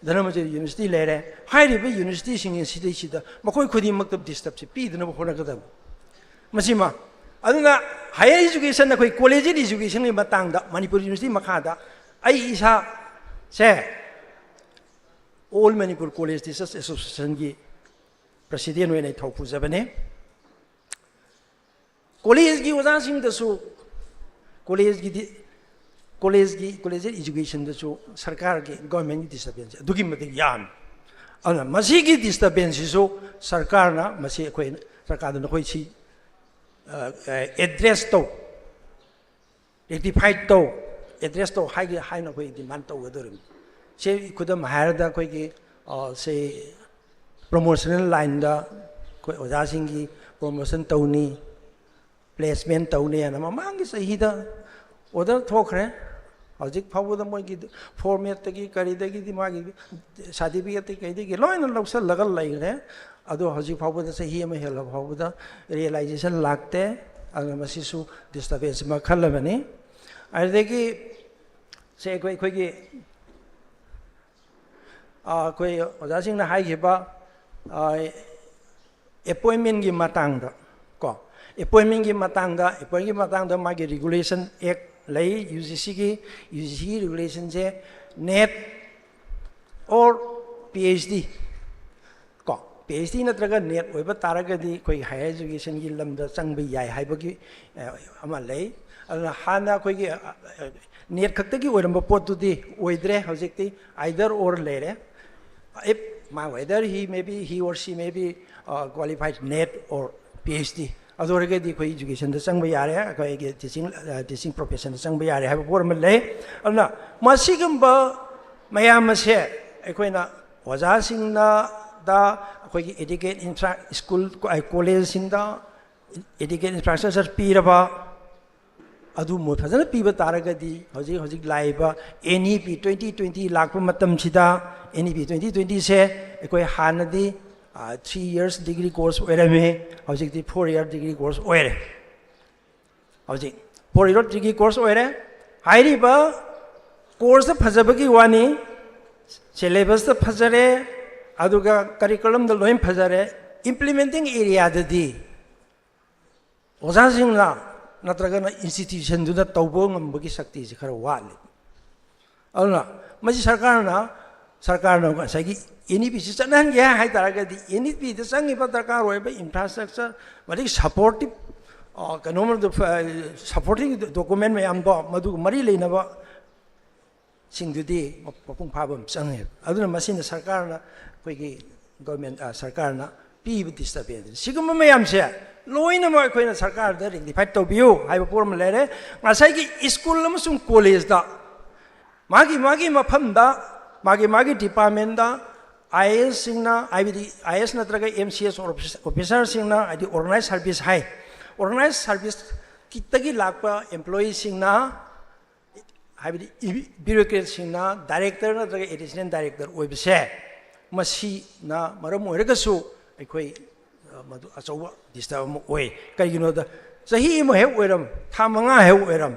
Dhanamajari university le re hairi ba university sing city sida makoi khudi maktab disturb se pi dana hona kadam masi ma aduna higher education na koi college education ni matang da Manipur University makha da ai isa se all Manipur College Teachers Association gi president we nei thopu jabane college gi oja sing da su college education da su sarkar gi government gi disturbance dugi mate yam ana masi gi disturbance so sarkar na masi koi sarkar da koi chi address to rectify to address to high na koi demand to gadorim se kudam hire da koi gi se promotional line da koi oja sing gi promotion to ni placement to ni ana mamang gi sahi da order thokre hojik phabu da moi gi format ta gi kari da gi di ma gi certificate ta kai gi loin loksal lagal lai re ado hojik phabu da sahi ma hel phabu da realization lagte ana masi su disturbance ma khala bani ai de gi se koi gi koi oja sing na hai gi ba appointment gi matang da ko appointment gi matang da ma gi regulation act lay UGC regulation je net or PhD ko PhD natraga net oiba taraga di koi higher education gi lamda changba yai haiba gi ama lay ana hana koi gi net khakta gi oiramba pot tu di oidre hojikti either or lere if whether he or she may be qualified net or PhD adorega di koi education da changba yare koi ge teaching profession da changba yare ha bor ma le ana masigamba mayam se ekoina oja sing na da koi ge educate school college sing da educate infrastructure piraba adu mo phajana piba taraga di hojik laiba NEP 2020 lakpa matam sida NEP 2020 se ekoi hanadi 3 years degree course oirame hojik di 4 year degree course oire hojik 4 year degree course oire hairi ba course da phajabagi wani syllabus da phajare aduga curriculum da loin phajare implementing area da di oja singna natraga na institution du da tawbo ngambagi sakti ji khara wali alna maji sarkar na sagi NEP si chanan ge hai taraga di NEP da sangi ba darkar roi ba infrastructure mari supportive kanomar da supporting document me am do madu mari leina ba sing du di mapung phabam change aduna masina sarkar na koi gi government sarkar na pi bi disturbance sigum me am se loina ma koi na sarkar da rectify to biu hai ba pur ma lere ngasai gi school amasung college da magi mafam da magi department da IAS singna IAS natraga MCS officer singna adi organized service hai organized service kitagi lakpa employee singna haibidi bureaucrat singna director natraga additional director oibse masi na maram oiraga su aikoi madu achawa disturb oi kaigino da sahi mo he oiram thamanga he oiram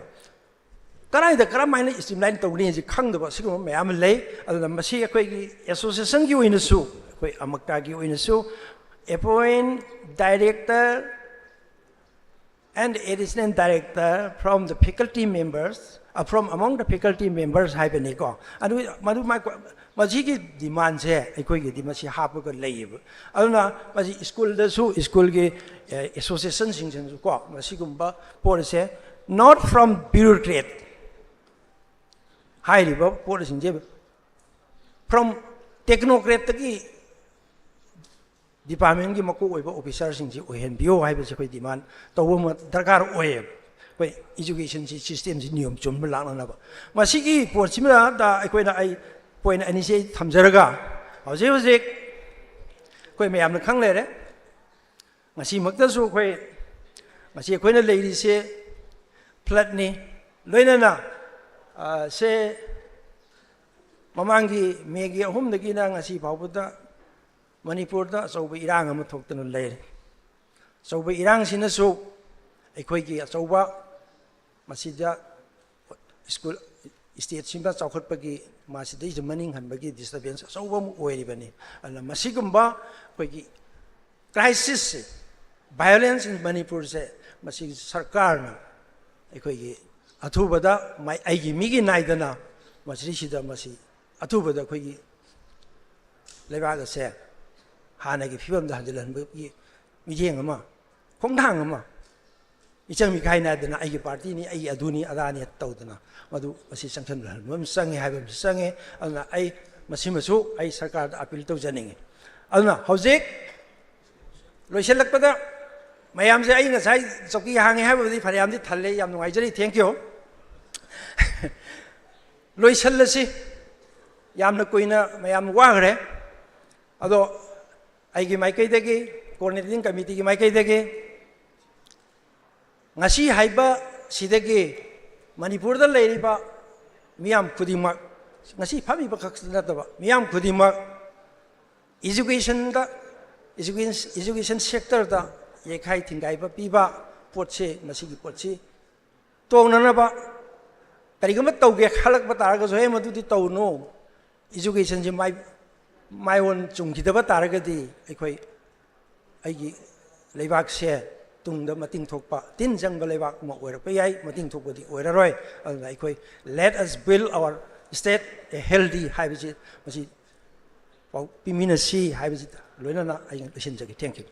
karai da karamaina streamline tawni ji khangdaba sigum mayam lei aduna masi akoi gi association gi oina su akoi amakta gi oina su appoint director and additional director from the faculty members from among the faculty members haibani ko adu madu maji gi demand se akoi gi dimasi hapu ko leiba aduna maji school da su school gi association sing ko masigumba policy not from bureaucrat high river policy from technocrat ki department ki mako oiba officer sing ji ohen bio hai ba koi demand to wo darkar oe koi education system ji niom chum la na ba masi ki por chimra da koi na ai point ani se thamjaraga hojik koi mayam na khang le re masi makta su koi masi koi na leiri se flat ni loina na se mamangi megi ahum dagi na ngasi phawbuda Manipur da soba irang ama thoktana leire soba irang sina su aikoi gi soba masida school state singa chawkhatpagi masida jamaning hanbagi disturbance soba mu oiribani ala masigumba koi gi crisis violence in Manipur se मसी सरकारना अखोई अथुबदा आईगी मीगी नाइदना मसीदा मसी अथुबदा अखोई लेबाग से हानागी फिबम हंजलहनबगी मियेंग अमा खोंथांग अमा इचंग मिखाई नादना आईगी party नि आई अदुनी अदानी तौदना मधु मसी संगठन संगे हाइबम संगे अदना आई मसी मसु आई सरकार अपील तौजनिंगे अदना हौजिक लोइसलकपदा मयाम से आई नसाई चौकी हांगे हाइबदी फरियाम दि थल्ले याम नुंगाइजरी थैंक यू लोइसलसी यामना कोइना मयाम वागरे अदो आईगी माइकैदगी कोऑर्डिनेटिंग कमिटी की माइकैदगी ngasi haiba sidagi manipur da leiriba miyam khudima ngasi phami ba khaksna da miyam khudima education sector da yekhai thingai ba piba potse ngasi gi potse tongna na ba karigama tauge khalak ba tar ga so he madu di tawno education je mai won chungki da ba tar ga di ekhoi aigi leibak se tungda mating thokpa tin jungle leibak ma oira pe yai mating thokpa di oira roi alna ikoi let us build our state a healthy habitat masi pau pimina si habitat loina na ai listen jagi thank you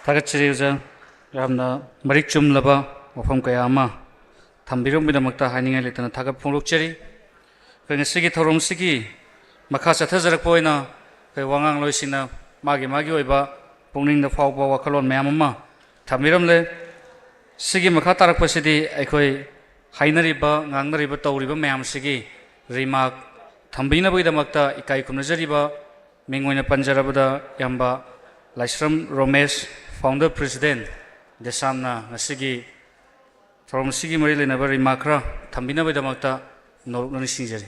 Tagachiri uja ramna marik chumlaba wafam kaya ama thambirong bidamakta haningai letana thagap phonglokchari kai ngasigi thorom sigi makha chathajarak poina kai wangang loisina magi oiba pungning da phawba wakhalon mayam ama thamiram le sigi makha tarak pasidi aikoi hainariba ngangnariba tawriba mayam sigi remark thambina bidamakta ikai kumnajariba mingoina panjarabada yamba Laisram Romesh founder president desamna ngasigi From Sigi Marili Nabari Makra, Tambina Vedamakta, Norani Singeri.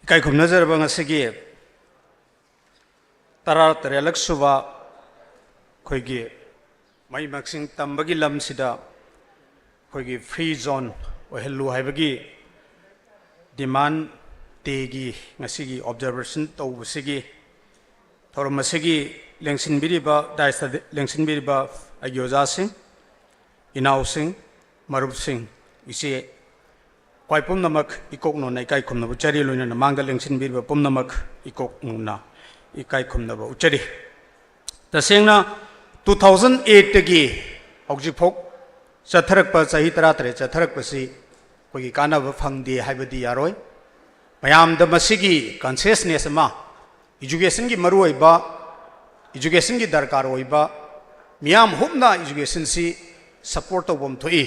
Kai kum nazar banga sigi Tara Tarelak Suba Koigi Mai Maxing Tambagi Lam Sida Koigi Free Zone or Hello Haibagi demand tegi ngasigi observation to sigi thorom sigi lengsin biriba daista lengsin biriba agyoja sing inaw sing marup sing isi kwaipum namak ikok no nai kai khum na chari loina na mangda lengsin biriba pum namak ikok na ikai khum na ba uchari tasengna 2008 tagi hauji phok chatharak pa chahi 33 chatharak pasi कोई काना फंगदे हाइबदी यारोय मयाम the मसिगी consciousness मा education की मरुओइबा education की दरकार ओइबा मियाम Humna education सी support तोबम थोई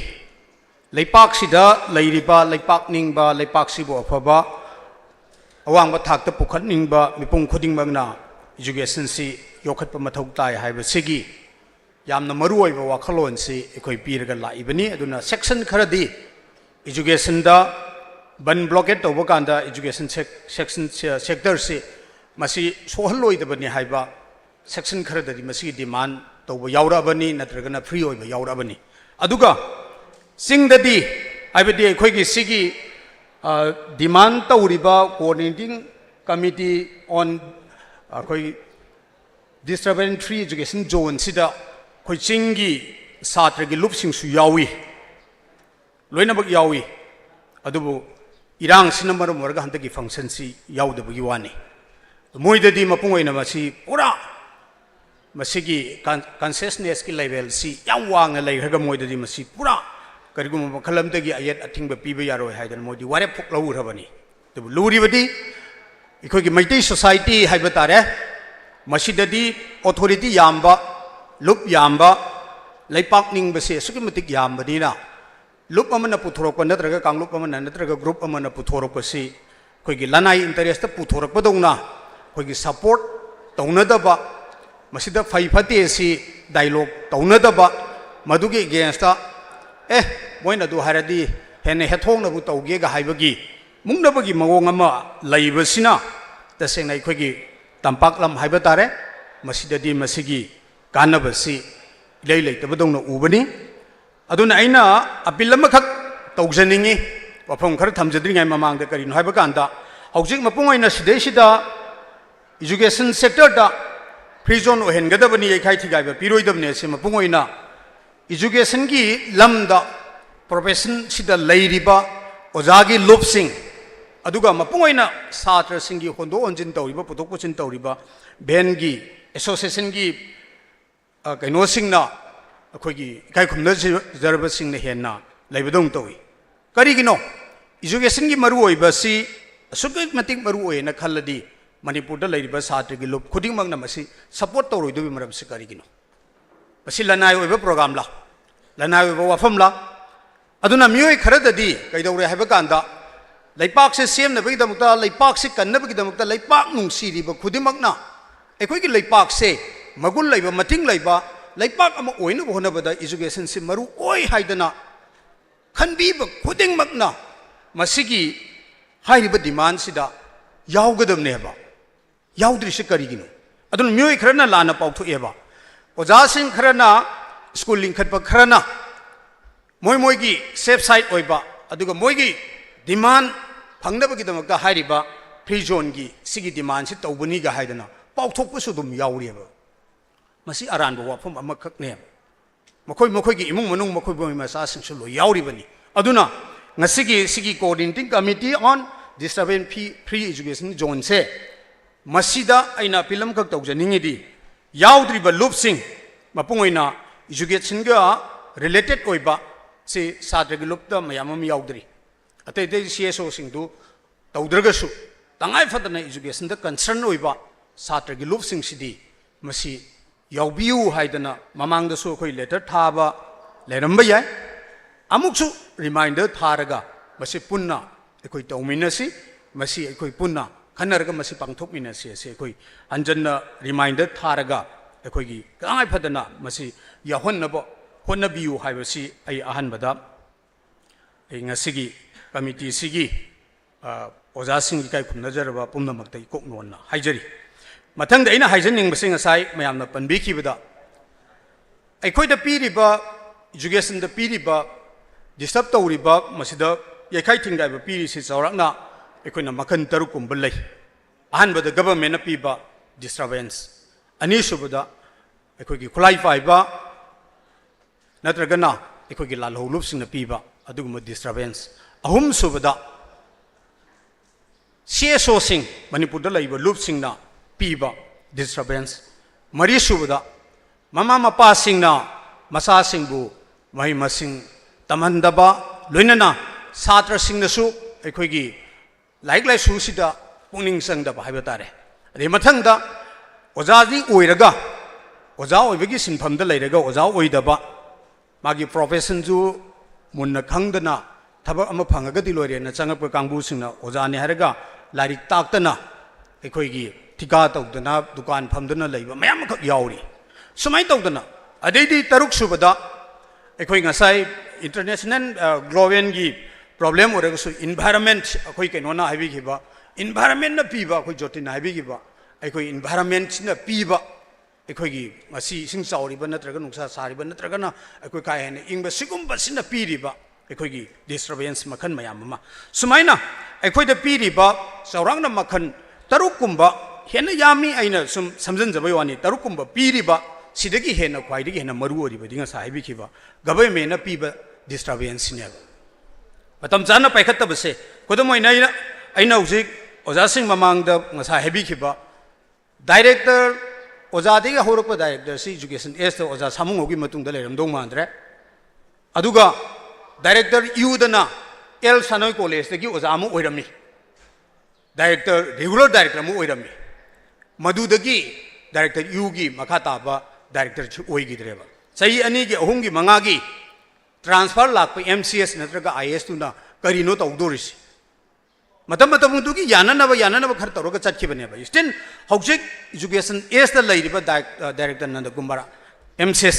लेपाक सिदा लैरिबा लेपाक निंगबा लेपाक सिबो अफबा अवांग थाक त पुखत निंगबा मिपुंग खुदिंग बगना एजुकेशन सी योखत प मथौ ताय HYBE सिगी यामना मरुओइबा वाखलोन C एकोइ पीरगा लाइबनी अदुना section खरदी education da ban blockade to bakanda education section sector se masi sohloi da bani haiba section khara da masi demand to yaura bani natragana free oi ba yaura bani aduga sing da di aibadi khoi gi sigi demand to riba coordinating committee on khoi disturbance free education zone sida khoi chingi satra gi lup sing su yawi loinabak yawi adubu irang sinamar morga hantaki function si yawdabu yiwani moidadi mapungoina masi pura masigi consciousness ki level si yam wanga leihaga moidadi masi pura karigum makhalamdagi ayat athingba piba yaroi haidan moidi ware phok lau rabani adubu luribadi ikoi ki maitei society haibatare masidadi authority yamba lup yamba leipak ning base sukimatik yambadina loop amana puthorok natraga kanglup amana natraga group amana puthorok si koigi lanai interest puthorok padongna koigi support taunadaba masida fai phate si dialogue taunadaba madugi against moina du haradi hene hethong na bu tauge ga haibagi mungnabagi mawong ama laibasina tasengna koigi तंपाकलम हाइबा तारे मसीददी मसीगी कानबसी इलै लेतबदौना उबनी अदुना अइना appeal अमखक तौजनिंगी वफम खर थमजद्रिङै ममांगदा करिनो हाइबा कांदा हौजिक मपुंग अइना सिदैसिदा education sector दा free zone ओहेनगदबनी यैखाइ थिगाइबा पिरोइदबने से मपुंग अइना education की lambda profession सिदा लैरिबा ओजागी लुपसिंग अदुगा मपुंग अइना छात्र सिंगी होंदो होंजिन तौरिबा पुथोक पुचिन तौरिबा भेन की एसोसिएशन की कइनो सिंगना अखोगी इकाइ खुमना जरबा सिंगना हेना लैबदों तौई करिगिनो एजुकेशन की मरु ओइबसी असुक मतिक मरु ओइना खल्लदी मणिपुर लैरिबा छात्र की लुप खुदिंगमंगना मसी सपोर्ट तौरोइदोबि मरम से करिगिनो मसी लनाय ओइबा प्रोग्राम ला लनाय ओइबा वाफम ला अदुना मियोय खरददी कैदौरे हाइबा कांदा लैपाक से सेमनबगिदमक्ता लैपाक से कन्नबगिदमक्ता लैपाक नुंसीरिबा खुदिंमक्ना अखोइगी लैपाक से मगुल लैबा मथिंग लैबा लैपाक अमा ओइनबो होनबदा एजुकेशन से मरु ओइ हाइदना खनबीबा खुदिंमक्ना मसिगी हाइरिबा डिमांड सिदा यावगदमनेबा यावद्रिसे करिगिनो अदुन मियोय खरना लाना पाउथोएबा ओजासिंग खरना स्कूल लिंखटपा खरना मोई सेफ साइड ओइबा अदुगा मोइगी डिमांड फंगदबगिदमक्ता हाइरिबा फ्री जोन की सिगी डिमांड से तौबनीगा हाइदना पाउथोकपसु दुम यावरिबा मसी अरानबो वाफम अमखकने मखोई इमुंग मनुंग मखोई बोई मसासिंगसु लो यावरिबनी अदुना ngasiगी सिगी coordinating committee on disturbance free education zone से मसीदा अइना फिल्म खक तौजनिंगिदी यावद्रिबा लुपसिंग मपुंग अइना एजुकेशन गा रिलेटेड ओइबा से छात्रगी लुपदा मयामम यावद्रि अतै तै सीएसओ सिंगदु तौद्रगसु तंगाइ फदना एजुकेशन दा कंसर्न ओइबा छात्रगी लुपसिंग सिदी मसी यावबियु हाइदना ममांगदसु अखोइ लेटर थाबा लेरंबा याय अमुकसु रिमाइंडर थारगा मसी पुन्ना अखोइ तौमिनसी मसी अखोइ पुन्ना खनरगा मसी पांगथोकमिनसी से अखोइ हंजन्ना रिमाइंडर थारगा अखोइगी तंगाइ फदना मसी याहोन्नबो होनबियु हाइबसी आई अहनबदा आई ngasiगी कमिटी सिगी ओजासिंग इकाइ खुमनजरबा पुमनमक्तै कोकनोना हाइजरी मथंग अइना हाइजनिंगबसे ngasai mayamna panbikibada अखोइदा पीरिबा एजुकेशन दा पीरिबा डिस्टर्ब तौरिबा मसिदा यखाइ थिंगाइबा पीरिसि चौरकना अखोइना मखन तरुकुंब लै अहनबदा गवर्नमेंट ना पीबा डिस्टर्बेंस अनिसुबदा अखोइगी खुलाई पाइबा नत्रगना अखोइगी लालहौलुपसिंगना पीबा अदुगुम डिस्टर्बेंस अहुम सुबदा सीएसओ सिंग मणिपुर लैब लुपसिंगना पीबा डिस्टर्बेंस मरी सुबदा ममा मपा सिंगना मसा सिंगबु महि मसिंग तमहनदबा लोइनना छात्र सिंगनसु अखोइगी लाइक लाइसु सिदा पुनिंग संगदबा हाइबा तारे अदे मथंगदा ओजाजी ओइरगा ओजा ओइबगी सिनफमदा लैरगा ओजा ओइदबा मागी प्रोफेशन जु मुन्ना खंगदना थबक अमा फंगगदि लोइरेना चंगप कांगबुसिंगना ओजाने हारगा लाइरिक ताक्तना अखोइगी ठिका तौदना दुकान फमदना लैबा मयाम खक यावरी सुमाइ तौदना अदैदी तरुक सुबदा अखोइ ngasai इंटरनेशनल ग्लोबल की प्रॉब्लम ओरगसु एनवायरनमेंट अखोइ केनोना हाइबिगिबा एनवायरनमेंट ना पीबा अखोइ जोटिना हाइबिगिबा अखोइ एनवायरनमेंट ना पीबा अखोइगी मसी इसिंग चाउरिबा नत्रगा नुक्सा सारिबा नत्रगना अखोइ काय हेने इंबा सिगुम्बा सिना पीरिबा अखोइगी डिस्टर्बेंस मखन मयाम मा सुमाइना अखोइदा पीरिबा चाउरांगना मखन तरुकुंबा हेना यामी आइना सुम समझनजबय वानी तरुकुंबा पीरिबा सिदगी हेना ख्वाइदगी हेना मरु ओरिबदि nga साहिबिखिबा गवर्नमेंट ना पीबा डिस्टर्बेंस ने मतम जाना पाइखतबसे खुदमोइना आइना हुजिक ओजासिंग ममांगदा nga साहिबिखिबा डायरेक्टर ओजादिगा होरक डायरेक्टर सी एजुकेशन एस ओजा सामुंगोगी मतुंगदा लेरमदों मांद्रे अदुगा डायरेक्टर यूदना एल सानोय कॉलेज दगी ओजा अमु ओइरमी डायरेक्टर रेगुलर डायरेक्टर अमु ओइरमी मदुदगी डायरेक्टर यू की मखा ताबा डायरेक्टर ओइगिद्रेबा सही अनी की अहुम की मंगा की ट्रांसफर लाप MCS नत्रगा IAS तुना करिनो तौदोरिसी मतम मतम तुगी याननब खर तौरगा चटखिबनेबा स्टिल हौजिक एजुकेशन एस दा लैरिबा director Nand Kumar MCS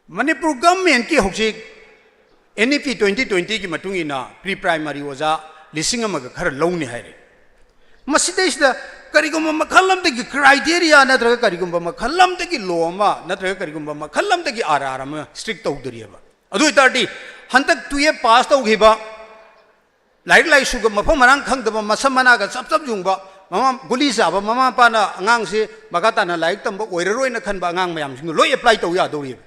Manipur government की हौजिक NEP 2020 की मतुंगिना प्री प्राइमरी ओजा लिसिंग अमगा खर लौनी हाइरे मसीदेशदा करिगुम मखलमदगी क्राइटेरिया नत्रगा करिगुम मखलमदगी लॉ अमा नत्रगा करिगुम मखलमदगी आरआर अमा स्ट्रिक्ट तौदरियबा अदु इतारदी हंतक तुये पास तौगिबा लाइक लाइक सुग मफम मरांग खंगदबा मसम मनागा चप चप जुंगबा ममा गुली साबा ममा पाना अंगांग से मगाताना लाइक तंबा ओइररोइना खनबा अंगांग मयाम सिंग लोय अप्लाई तौ यादोरियबा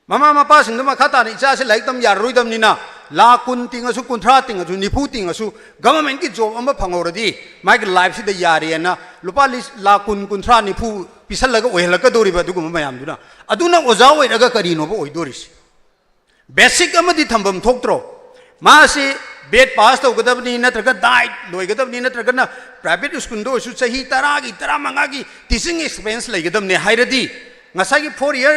ममा मपा सिंग मखाताना इचा से लाइक तम यारोइदमनिना ला कुन तिंगसु कुंथ्रा तिंगसु निफु तिंगसु गवर्नमेंट की जॉब अमा फंगौरदी माइक लाइफ से यारेना लुपा ला कुन कुंथ्रा निफु पिसलगा ओहलकदोरिबा दुगुम मयामदुना अदुना ओजा ओइरगा करिनोबा ओइदोरिस बेसिक अमदी थंबम थोक्त्रो मासे बेड पास तौगदबनी नत्रगा डाइट लोइगदबनी नत्रगना प्राइवेट स्कूल दो सु सही 10 की 15 की टीचिंग एक्सपेरियंस लेगदबने हाइरदी ngасai 4 year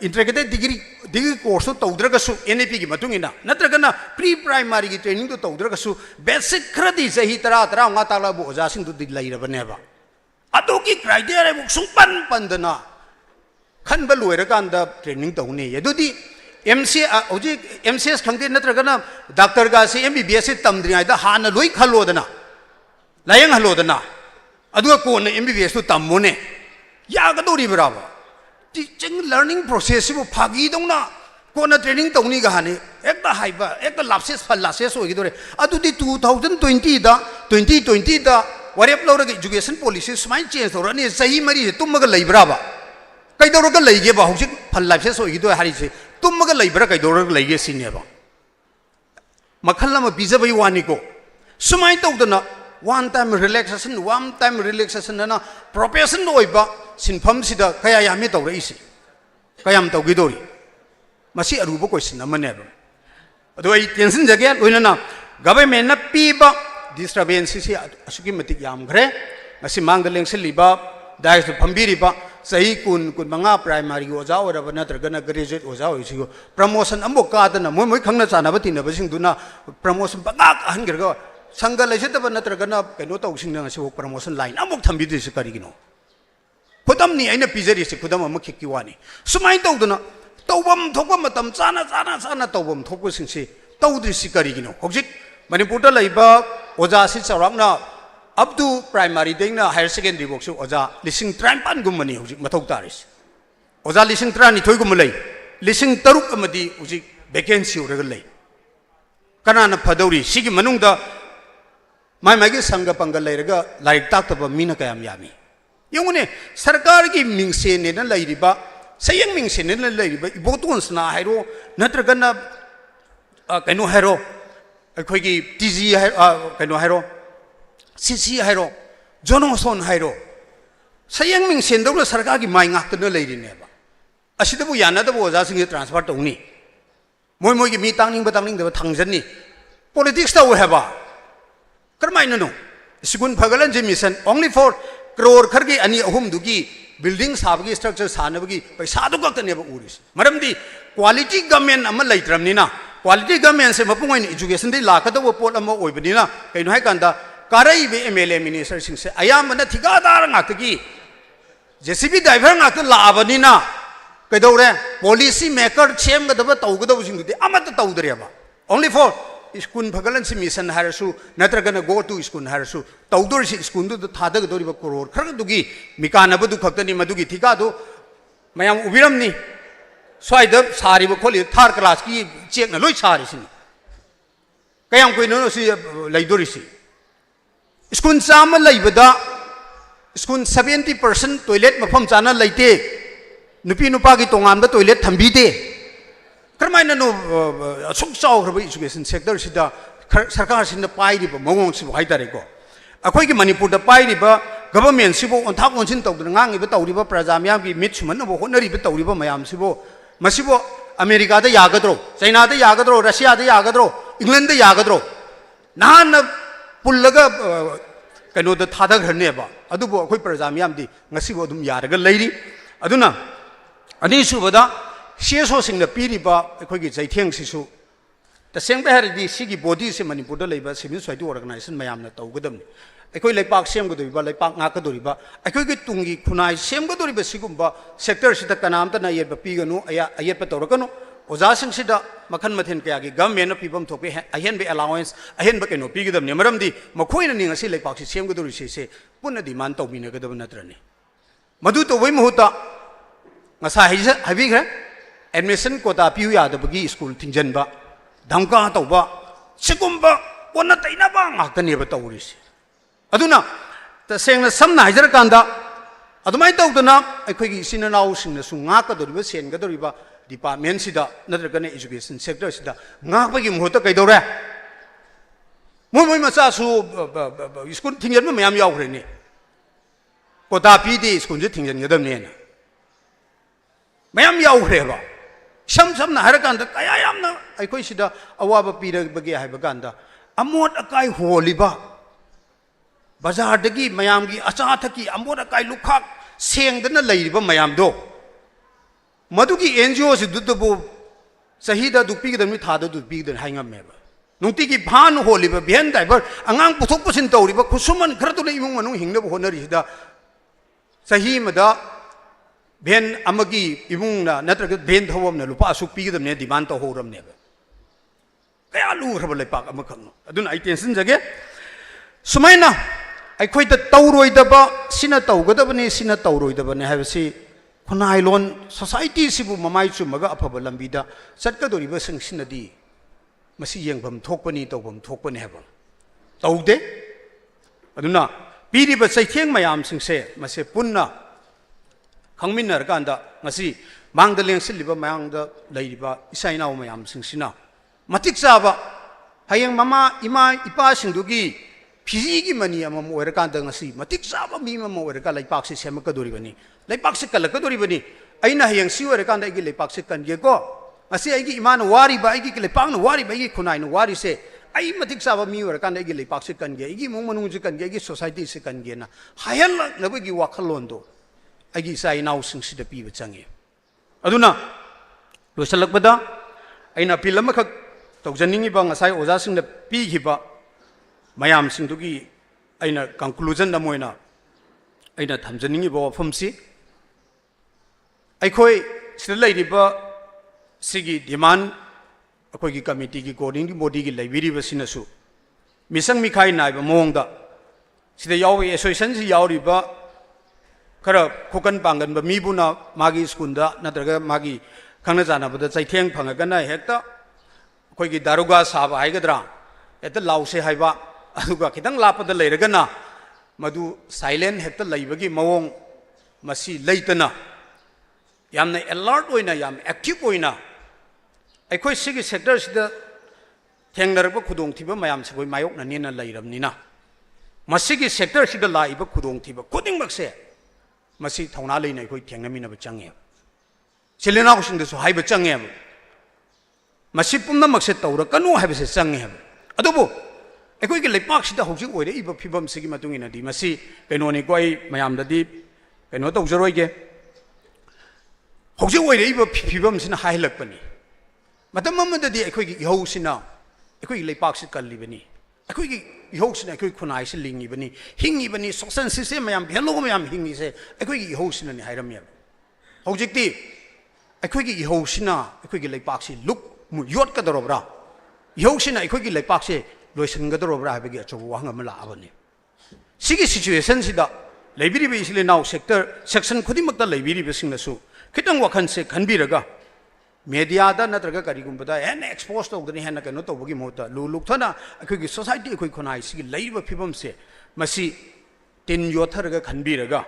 integrated degree course तौद्रगसु NAP की मतुंगिना नत्रगना प्री प्राइमरी की ट्रेनिंग तो तौद्रगसु बेसिक खरदी सही 10 ताला बो ओजासिंग दु दिलाइरबनेबा अदो की क्राइटेरिया बु सुंपन पंदना खनबा लोइरकांदा ट्रेनिंग तौने यदुदी MCS खंगदे नत्रगना डॉक्टर का से MBBS से तमद्रियादा हाना लोई खलोदना लायंग हलोदना अदुगा कोन MBBS तो तममोने यागदोरी बराबर टीचिंग लर्निंग प्रोसेस वो फागी दौना कोना ट्रेनिंग तौनी गहाने एक हाइबा एक लाप्सेस फल लासेस होगिदोरे अदुदी 2020 दा 2020 दा वरेप लौरग एजुकेशन पॉलिसी स्माइन चेंज तौरनी सही मरी तुमगा लैब्राबा कैदौरगा लैगे बा हौजिक फल लाप्सेस होगिदो हारिसे तुमगा लैब्रा कैदौरगा लैगे सिनेबा मखल अमा बिजबई वानिको सुमाइन तौदना one time relaxation ना प्रोफेशन ओइबा सिनफम सिदा कया यामी तौरइसी कयाम तौगिदोरी मसी अरुबो क्वेश्चन अमनेबा अदो आई टेंशन जगे लोइना गवर्नमेंट ना पीबा डिस्टर्बेंस से असुकी मतिक यामग्रे मसी मांग लेंगसलिबा दाइस फंबिरिबा सही कुन मंगा प्राइमरी ओजा ओरबा नत्रगना ग्रेजुएट ओजा ओइसिगो प्रमोशन अमबो कादना मोय मोय खंगना चानाबा तिनबसिंगदुना प्रमोशन बगा अहनगरगा संघ लेजतब नत्रगना कनो तौसिंग नंगसो प्रमोशन लाइन अमुक थंबिदिस करिगिनो खुदमनी अइना पिजरिसे खुदम अमक खिक्की वानी सुमाइ तौदना तौबम थोकबम मतम चाना तौबम थोकबसिंगसे तौद्रिसि करिगिनो हौजिक मणिपुरदा लैबा ओजासि चौराकना अप टू प्राइमरी देना हायर सेकेंडरी बॉक्सु ओजा लिसिंग 53 गुमनी हौजिक मथौ तारिस ओजा लिसिंग 32 गुम लै लिसिंग 3 अमदी हौजिक वैकेंसी ओरग लै कनाना फदौरी सिगी मनुंगदा माइमागी संघ पंगल लेरगा लाइक ताक्तब मीना कयाम यामी यंगने सरकार की मिंगसेने न लैरिबा सयंग मिंगसेने न लैरिबा इबोतोन्सना हाइरो नत्रगना कनो हाइरो अखोगी टीजी कनो हाइरो सीसी हाइरो जोनोसन हाइरो सयंग मिंगसेन दौला सरकार की माइ ngakna लैरिनेबा असिदबु यानादबु ओजासिंग ट्रांसफर तौनी मोय मोय की मी तांगनिंग दबा थांजनी पॉलिटिक्स ताव हेबा करमाइनो नो सिगुन फगलन जे मिशन ओनली फॉर करोड़ खरगे अनि अहुम दुगी बिल्डिंग साबगी स्ट्रक्चर सानबगी पैसा दु गक्तनेबा उरिस मरमदी क्वालिटी गवर्नमेंट अमा लैत्रमनिना क्वालिटी गवर्नमेंट से मपुंगइन एजुकेशन दे लाकदबो पोट अमा ओइबनिना कैनो हाय कांदा कारैबे MLA मिनिस्टर सिंग से अयामना ठिकादार ngakgi जेसीबी ड्राइवर ngak लाबनिना कैदौरे पॉलिसी मेकर सेमगदबा तौगदबो सिंगदि अमत तौदरेबा ओनली फॉर स्कूल फगलन से मिशन हारसु नत्रगना गो टू स्कूल हारसु तौदोर से स्कूल दु थादगदोरिबा करोड़ खरगदुगी मिकानबदु खक्तनी मदुगी ठिकादो मयाम उबिरमनी स्वाइद सारिबो खोलि थर्ड क्लास की चेकना लोइ सारिसिनी कयाम कोइनो सि लैदोरिसि स्कूल चाम लैबदा स्कूल 70% टॉयलेट मफम चाना लैते नुपी नुपा की तोंगानबा टॉयलेट थंबीते करमाइना नो असुक चावख्रब एजुकेशन सेक्टर सिदा सरकार सिन पाइरिबा मगोंग सिबो हाइतारेको अखोय की मणिपुर दा पाइरिबा गवर्नमेंट सिबो ओंथाक ओंसिन तौदना ngangiba तौरिबा प्रजा मयाम की मिट सुमनबो होनरिबा तौरिबा मयाम सिबो मसिबो अमेरिका दा यागद्रो चाइना दा यागद्रो रशिया दा यागद्रो इंग्लैंड दा यागद्रो नान पुल्लगा कनो दा थादघरनेबा अदुबो अखोय प्रजा मयाम दी ngasibo adum yaraga leiri aduna ani subada CSO सिंगना पीरिबा अखोगी जैथेंग सिसु तसेंग बेहरदी सिगी बॉडी से मणिपुर लेबा सिविल सोसाइटी ऑर्गेनाइजेशन मयामना तौगदमनि अखोई लेपाक सेमगदोरिबा लेपाक ngakadoriba अखोगी तुंगी खुनाई सेमगदोरिबा सिगुंबा सेक्टर सिता कनामता ना येबा पीगनु अया अयेपा तौरकनु ओजासिंगसिदा मखन मथेन कयागी गवर्नमेंट पीबम थोपे अहेनबे अलाउंस अहेनबे केनो पीगदबने मरमदी मखोइना निंगसी लेपाक्सी सेमगदोरिसे से पुन्ना demand तौबिनगदब नत्रने Madhu तौबई मुहुता ngasa habigra admission quota piu yadabagi school thinjanba dhamka tauba sigumba onna tainaba ngakta ba tawrisi aduna ta sengna samna hajar kanda adumai tawduna aikhoigi sinanaw singna su ngaka doriba senga doriba department sida nadragane education sector sida ngakbagi muhota kaidore moi macha su school thinjanba mayam yawgrene quota pi di school je thingjan gadamne na mayam yawgreba samna harakanda kaya yamna aikoi sida awaba pirabage haibaganda amot akai holiba bazar dagi mayam gi acha thaki amot akai lukhak sengdana leiriba mayam do madugi NGO si dudubu sahida dupi gidami thada dupi gidan haingam meba nungti gi bhan holiba bihan driver angang puthok pusin tawriba khusuman kharatu le imung manu hingna honari sida sahi mada ben amagi imung na natraga ben thawam na lupa asuk pi gidam ne demand to horam ne ba kaya lu khraba le pak amakhang adun ai tension jage sumaina ai khoi ta tawroi da ba sina tawgadabani sina tawroi da ba ne habasi khunai lon society sibu mamai chumaga afaba lambi da chatkadori ba singsinadi masi yengbam thokpani tawbam thokpani haba tawde aduna piri ba saitheng mayam singse mase punna khangminar kanda ngasi mangda lengsilliba mayangda leiriba isainaw mayam singsina matik chaba hayeng mama ima ipa singdugi phiji gi mani amam oira kanda ngasi matik chaba mi mama oira ka laipak se semaka dori bani laipak se kalaka dori bani aina hayeng si oira kanda igi laipak se kan ge ko ngasi igi imana wari ba igi laipak no wari ba igi khunai no wari se ai matik chaba mi oira kanda igi laipak se kan ge igi mong manung se kan ge igi society se kan ge na hayal na bagi wakhalon do agi sai naw sing sida pi ba changi aduna losalakbada aina pilam khak tawjaningi ba ngasai oja sing na pi khiba mayam sing dugi aina conclusion na moina aina thamjaningi ba famsi aikhoi sida lairi ba sigi demand akoi gi committee gi coordinating body gi laibiri ba sinasu misang mikhai nai ba mongda sida yawi association si yauri ba kara khokan pangan ba mibuna magi skunda natraga magi khangna jana bada chaitheng phangagana hekta khoi gi daruga saba haigadra eta lause haiba aduga khitang lapada leiragana madu silent hekta leibagi mawong masi leitana yamna alert oina yam active oina aikhoi sigi sector sida thengnarba khudong thiba mayam sagoi mayok na nena leiramnina masigi sector sida laiba khudong thiba khuding bakse masi thawna leina khoi thengnami na bachange silena ko singda so haiba change masi pumna makse tawra kanu haiba se change adubo ekoi ke lepak sida hoji oire iba phibam sigi matung ina di masi keno ni koi mayam da di keno taw jaroi ge hoji oire iba phibam sina hailak pani matam mamda di ekoi ki ho sina ekoi lepak sit kal libani ekoi ki ihosina ekoi khunai se lingi bani hingi bani social system mayam hello mayam hingi se ekoi ki ihosina ni hairam ya hojikti ekoi ki ihosina ekoi ki lepak si luk mu yot ka dorobra ihosina ekoi ki lepak se loisan ga dorobra habegi acho wang amala abani sigi situation sida laibiri be isle now sector section khudi makta laibiri be singna su khitang wakhan se khanbiraga media da natraga karigumbada en expose to gani hena kano to bogi mota lu luk thana akoi gi society akoi khonai sigi leiba phibam se masi tin yotharaga khanbiraga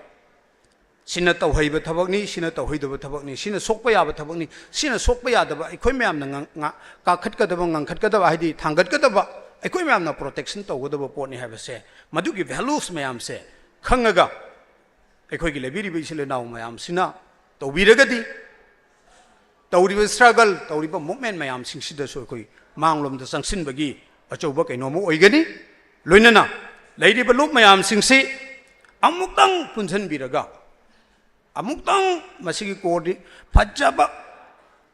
sina taw haiba thabakni sina taw hoidaba thabakni sina sokpa yaba thabakni sina sokpa yadaba akoi mayam na nga ka khat ka daba ngang khat ka daba haidi thangat ka daba akoi mayam na protection to godaba poni haba se madugi values mayam se khangaga akoi gi lebiri be sile naw mayam sina to wiragadi tawriba struggle tawriba movement mayam singsida so koi manglom da sangsin bagi achoba kaino mo oigani loinana leiriba lop mayam singsi amuktang punsan biraga amuktang masigi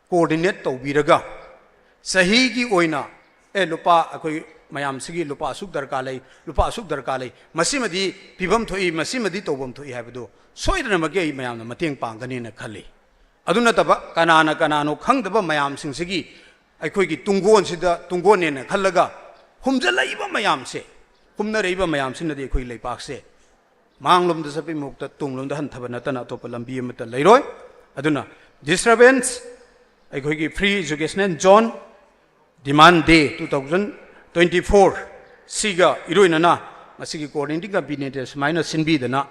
coordinate to biraga sahi gi oina e lupa akoi mayam sigi lupa asuk darka lei masimadi pibam thoi masimadi tobam thoi habado soidana mage mayam na mateng pangani na khali अदु नतबा कनाना कनानो खंगदबा मयाम सिंसिगी अखोगी तुंगोन सिदा तुंगोनेना खल्लगा हुमजलाइबा मयाम से हुमना रेबा मयाम सिनदि अखोई लेपाक से मांगलोम the सपि Mukta तुंगलोम the हंथबा नतना तोप लंबी अमता लेरोय अदुना डिस्टर्बेंस अखोगी free educational zone demand day 2024 सिगा इरोइनना मसिगी कोऑर्डिनेटिंग कैबिनेट समाइना सिनबीदना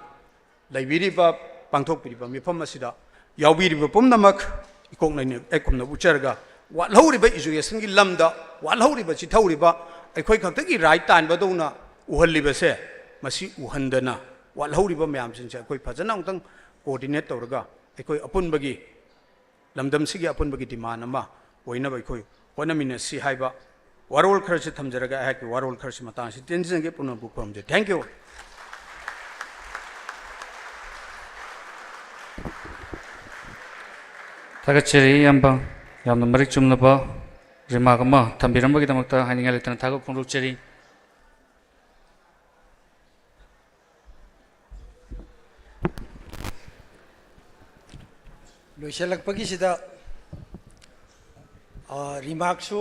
लाइब्रेरीबा पांथोकपिरिबा मिफम असिदा यावबिरिबा पुमनमक इकोकनैने एकुमना उचरगा वालहौरिबा एजुकेशन की लमदा वालहौरिबा चिथौरिबा अखोई खक्तगी राइट तानबदौना उहल्लिबसे मसी उहंदना वालहौरिबा मयामसिंसे अखोई फजना उतंग कोऑर्डिनेट तौरगा अखोई अपुनबगी लमदमसिगी अपुनबगी डिमांड अमा ओइनबा अखोई होनमिनसि हाइबा वारोल खरसे थमजरगा है वारोल खरसे मतांसी तेंजंगे पुनः बुखमजे थैंक यू थागतचेरी यंबा यामना मरिक चुमनबा रिमार्क अमा थंबिरमबगिदमक्ता हाइनिंगा लेतना थागत फोंदोकचेरी लोइसलकपगिसिदा रिमार्कसु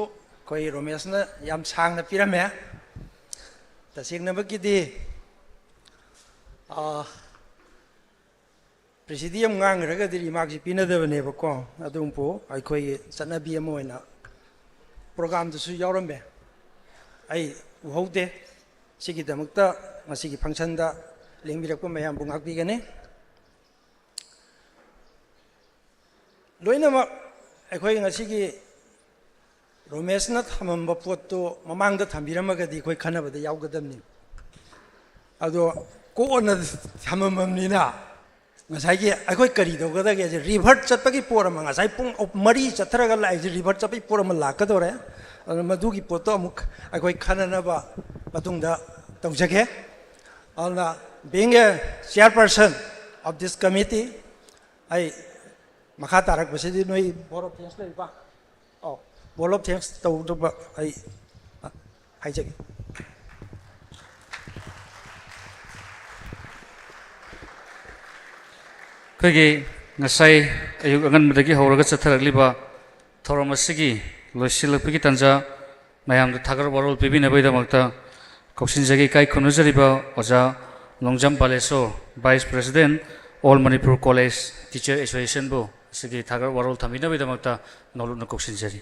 कोई रोमेशना याम सांगना पिरमे तसेंगनबगिदि presidium ngangragadi remark si pinadabnebako adumpo aikoi chanabi ama oina program du su yaurambe ai uhaude sigi damakta masigi function da lengbirakpa mayam bungak bigane loina ma aikoi ngasigi romesna thamamba potto mamangda thambiramagadi koi khanabada yaugadamni ado ko ona thamamamnina ngasai akhoi kari dogada ge revert chatpagi porama ngasai pung mari chathraga lai revert chapi porama lakadore madugi poto amuk akhoi khanana ba patungda tawjage alna being a chairperson of this committee I makha tarak basidi noi board of thanks lai ba oh board of thanks to ba I jage कई नसाई अयुग अंगनबदगी हौरगा चथरगलिबा थौरम असिगी लोइसिलपगी तंजा मयाम थागर वरोल पिबिनबैदमक्ता कौसिनजगी काई खुनुजरिबा ओजा लोंगजम बालेसो vice president all Manipur college teacher association बो सिगी थागर वरोल थमिनबैदमक्ता नौलुना कौसिनजरी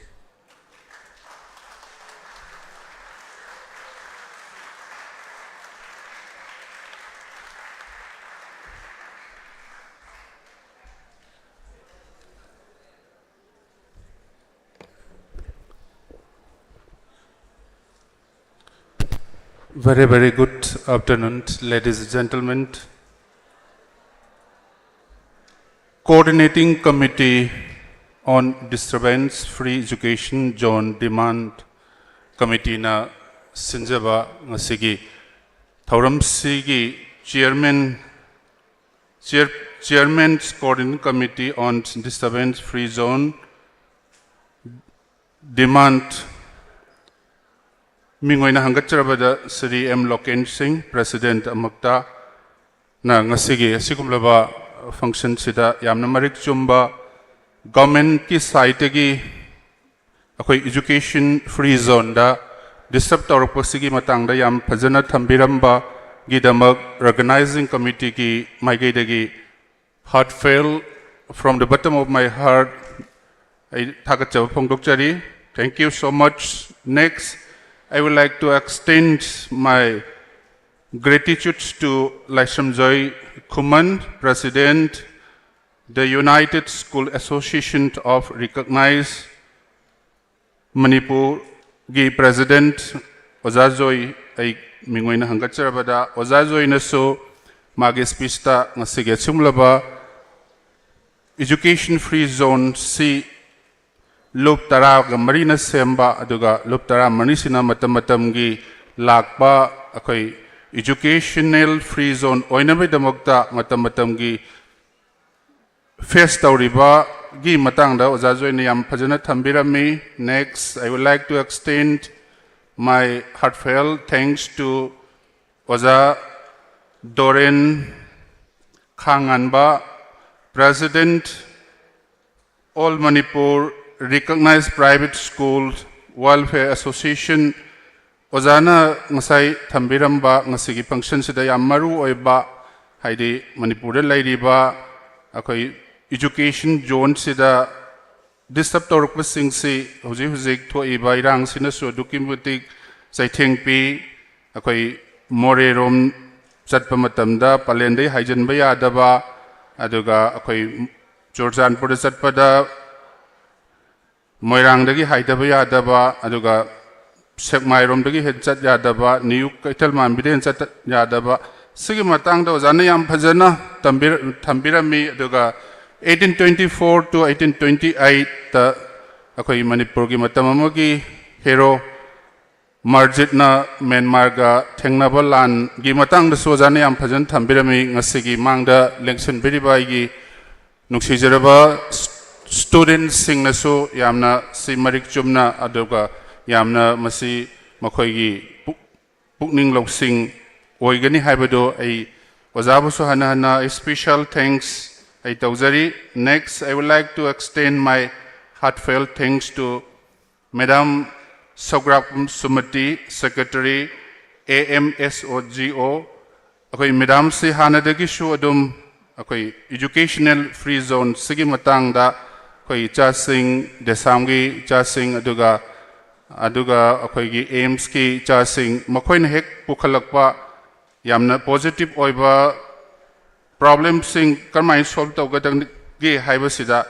Very, very good afternoon, ladies and gentlemen. Coordinating Committee on Disturbance-Free Education Zone Demand Committee na Sinjaba ngasigi Thauram Sigi Chairman's Coordinating Committee on Disturbance-Free Zone Demand Mingoina hangatcharabada Sri M. Loken Singh, President Amakta na ngasigi asikumlaba function sida yamna marik chumba government ki site gi akoi education free zone da disturb tawrapasigi matangda yam phajana thambiramba gidamak organizing committee ki maigedagi heartfelt from the bottom of my heart I thagachaba phongdokchari. Thank you so much. Next, I would like to extend my gratitude to Laishamjoy Kuman, President, the United School Association of Recognized Manipur, Gi President, Ozajoy, I Mingoina Hangacharabada, Ozajoy Naso, Magis Pista, Nasigatsumlaba, Education Free Zone C. Lup tara marina semba aduga lup tara manisina matamatamgi lakpa akoi educational free zone oinabe damokta matamatamgi face tauriba gi matangda ojajoi ne yam phajana thambirami. Next, I would like to extend my heartfelt thanks to Oza Doren Khanganba, President All Manipur Recognized Private Schools Welfare Association Ozana ngasai thambiramba ngasigi function sida yam maru oiba haidi Manipur lairiba akoi education zone sida disturb toruk sing si huji thoi irang sina so dukimutik saitheng pi akoi more rom chatpa matamda palende haijan ba yadaba aduga akoi Churchanpur chatpada moirangdagi haidaba yadaba aduga sekmairom-dagi headchat yadaba niyu kaital mambiden chat yadaba sigi matangda ozana yam phajana thambirami aduga 1824 to 1828 ta akoi Manipur gi matam amagi hero Marjit na Myanmar ga thengnaba lan gi matangda sojana yam phajan thambirami ngasigi mangda election biribai gi nuksijaraba students sing na so yamna si marik chumna aduga yamna masi makhoi gi pukning loksing oigani haibado ai wajabu so hana a special thanks ai tauzari. Next, I would like to extend my heartfelt thanks to Madam Sograpum Sumati, Secretary AMSOGO. Akoi Madam si hana dagi shu adum akoi educational free zone sigi matang da akoi cha sing desamgi cha sing aduga akoi gi aims ki cha sing makhoi na hek pukhalakpa yamna positive oiba problem sing karmai solve tawgadang gi haiba sida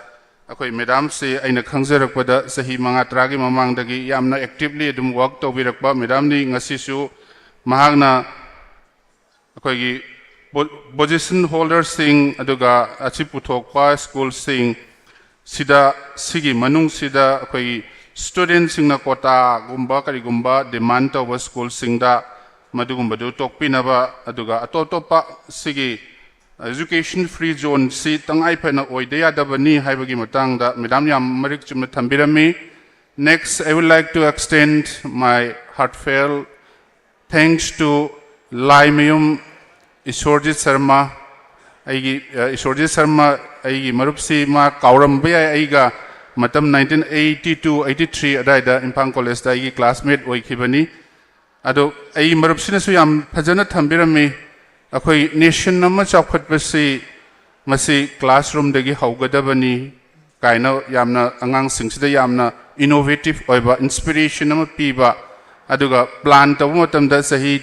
akoi Madam si aina khangjarakpada sahi manga tragi mamang dagi yamna actively adum work tawbirakpa Madam ni ngasi su mahagna akoi gi position holders sing aduga achi puthokpa school sing sida sigi manung sida akoi students sing na kota gumba kari gumba demand tawba school sing da madugumba du tokpinaba aduga atotopa sigi education free zone si tangai phana oideya dabani haibagi matang da Madam yam marik chumna thambirami. Next, I would like to extend my heartfelt thanks to Laimayum Ishorjit Sharma. Ishorjit Sharma aigi marupsi ma kaurambaya aiga matam 1982-83 adaida Impang College da aigi classmate oikhibani ado ai marupsina su yam phajana thambirami akoi nation nama chawkhatpasi masi classroom dagi haugadabani kaina yamna angang singsida yamna innovative oiba inspiration nama piba aduga plan tawu matamda sahi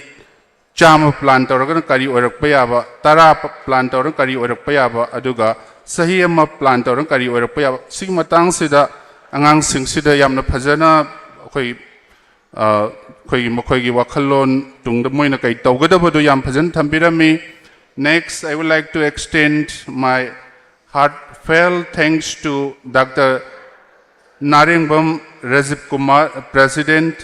chama plan tawragana kari oirakpa yaba tara plan tawrang kari oirakpa yaba aduga sahi ama plan tawrang kari oirakpa yaba sigi matang sida angang singsida yamna phajana akoi Koigi Wakalon Tungda Moina Kai Taugadabado Yam Pajan Thambirami. Next, I would like to extend my heartfelt thanks to Dr. Naringbam Razib Kumar, President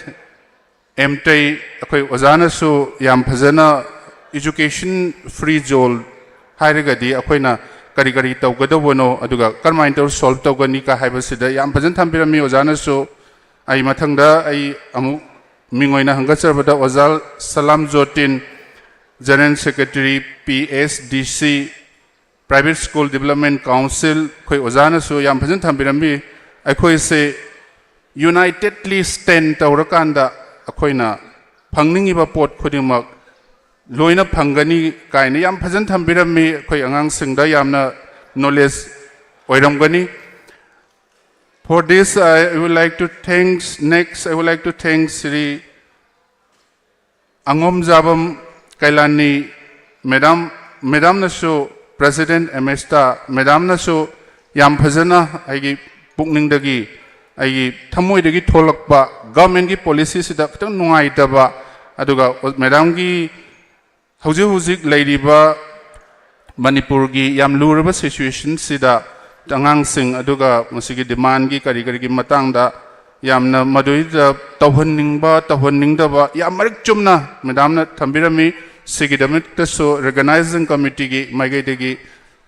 MTI Akoi Ozana Su Yam Pajana Education Free Zone Hairigadi Akoina Karigari Taugadabano Aduga Karmaintor Solve Tauganika Haibasida Yam Pajan Thambirami Ozana Su ai mathangda ai amu mingoina hangasarbada Ozal Salam Jotin General Secretary PSDC Private School Development Council khoi ozana su yam phajan thambirami akhoi se unitedly stand tawrakanda akhoina phangningi ba pot khodimak loina phangani kaina yam phajan thambirami khoi angang singda yamna knowledge oiramgani. For this, I would like to thank Sri Angom Jabam Kailani, Madam Nasu, President Emesta, Madam Nasu, Yam Pazana, Igi Pukning Dagi, Igi Tamui Dagi Tolakba, Government policies that don't know Itaba, Aduga, Madam Gi Huzik Lady Ba, Manipurgi, Yam Luraba situation, Sida. Tangang sing aduga musigi demand gi kari gi matang da yamna madui da tawhanning da ba yam marik chumna Madam na thambirami sigi damit ta so organizing committee gi maigai de gi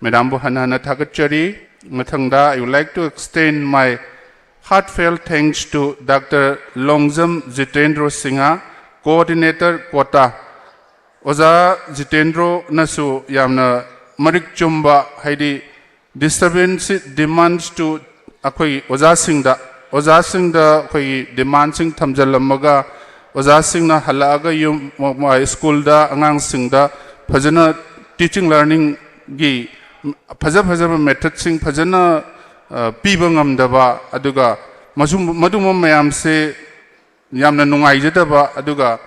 Madam bu hana thakachari mathang da I would like to extend my heartfelt thanks to Dr. Longjam Jitendra Singha, coordinator Kota Oza Jitendra nasu yamna marik chumba haidi disturbance demands to अखोई ओजासिंगदा अखोई डिमांडसिंग थमजलमगा ओजासिंगना हलागा yum स्कूलदा अंगांगसिंगदा फजना teaching learning गी फजब मेथडसिंग फजना पीबा ngamdaba aduga madum mayam se yamna nungaijadaba aduga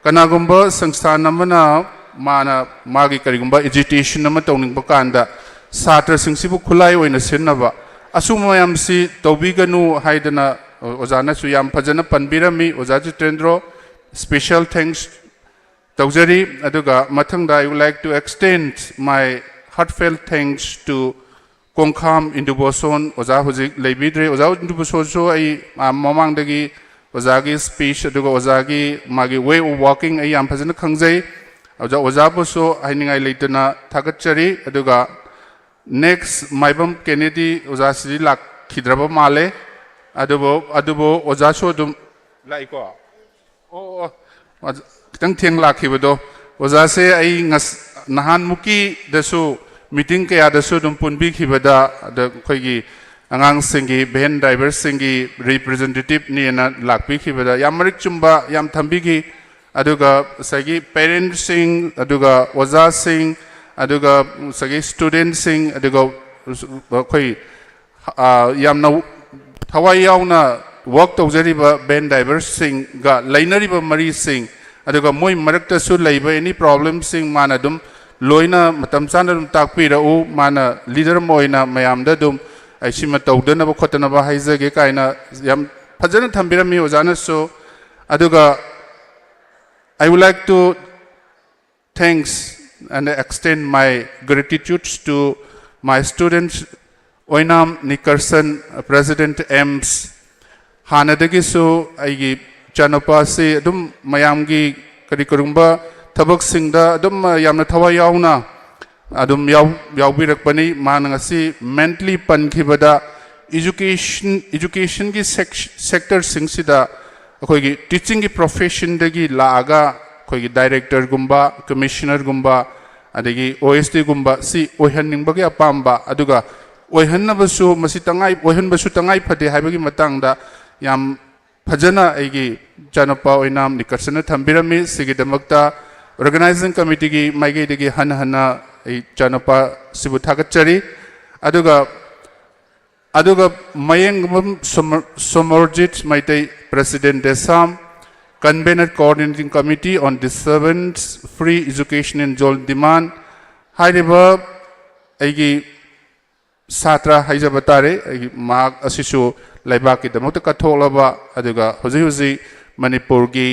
kanagumba sangsthana amana mana magi karigumba agitation ama tawning bakanda satra singsibu khulai oina sinnaba asuma mayam si tawbiganu haidana ojana su yam phajana panbirami oja Jitendra special thanks tawjari aduga mathangda I would like to extend my heartfelt thanks to Kongkham Induboson oja huzik leibidre oja Induboson so ai mamang dagi oja gi speech aduga oja gi magi way of walking ai yam phajana khangjai oja boso ainingai leitana thagachari aduga next maibam Kennedy oja sri lak khidraba male adubo oja so dum laiko kitang thiang lakhibodo oja se ai ngas nahan muki dasu meeting kaya dasu dum punbi khibada da khoigi angang singi ben driver singi representative ni na lakpi khibada yamarik chumba yam thambi gi aduga sagi parents sing aduga oja sing aduga sagi students sing aduga khoi yamna thawai yauna work tawjariba ben driver sing ga lainariba mari sing aduga moi marakta su leiba any problem sing mana dum loina matam chana dum takpi ra u mana leader moina mayam da dum aisima tawdana ba khotana ba haizage kaina yam phajana thambirami ojana so aduga I would like to thanks and extend my gratitude to my students Oinam Nickerson President Ems Hanadagi so aigi chanapa se dum mayamgi karikurumba tabak singda adum yamna thawa yauna adum yawbirakpani manangasi mentally pankhibada education gi sector singsida akoigi teaching gi profession dagi laaga akoigi director gumba commissioner gumba adagi OSD gumba si oihanningbagi apamba aduga oihannabasu masi tangai oihanbasu tangai phade haibagi matangda yam phajana aigi chanapa oinam Nickerson thambirami sigidamakta organizing committee gi maige degi hana ai chanapa sibu thagachari aduga mayengum Somerjit Maitai President Desam convener coordinating committee on disturbance free education in Jol demand haiba aigi satra haijabatare aigi mag asisu laibak ki damok ka tholaba aduga hoji Manipur gi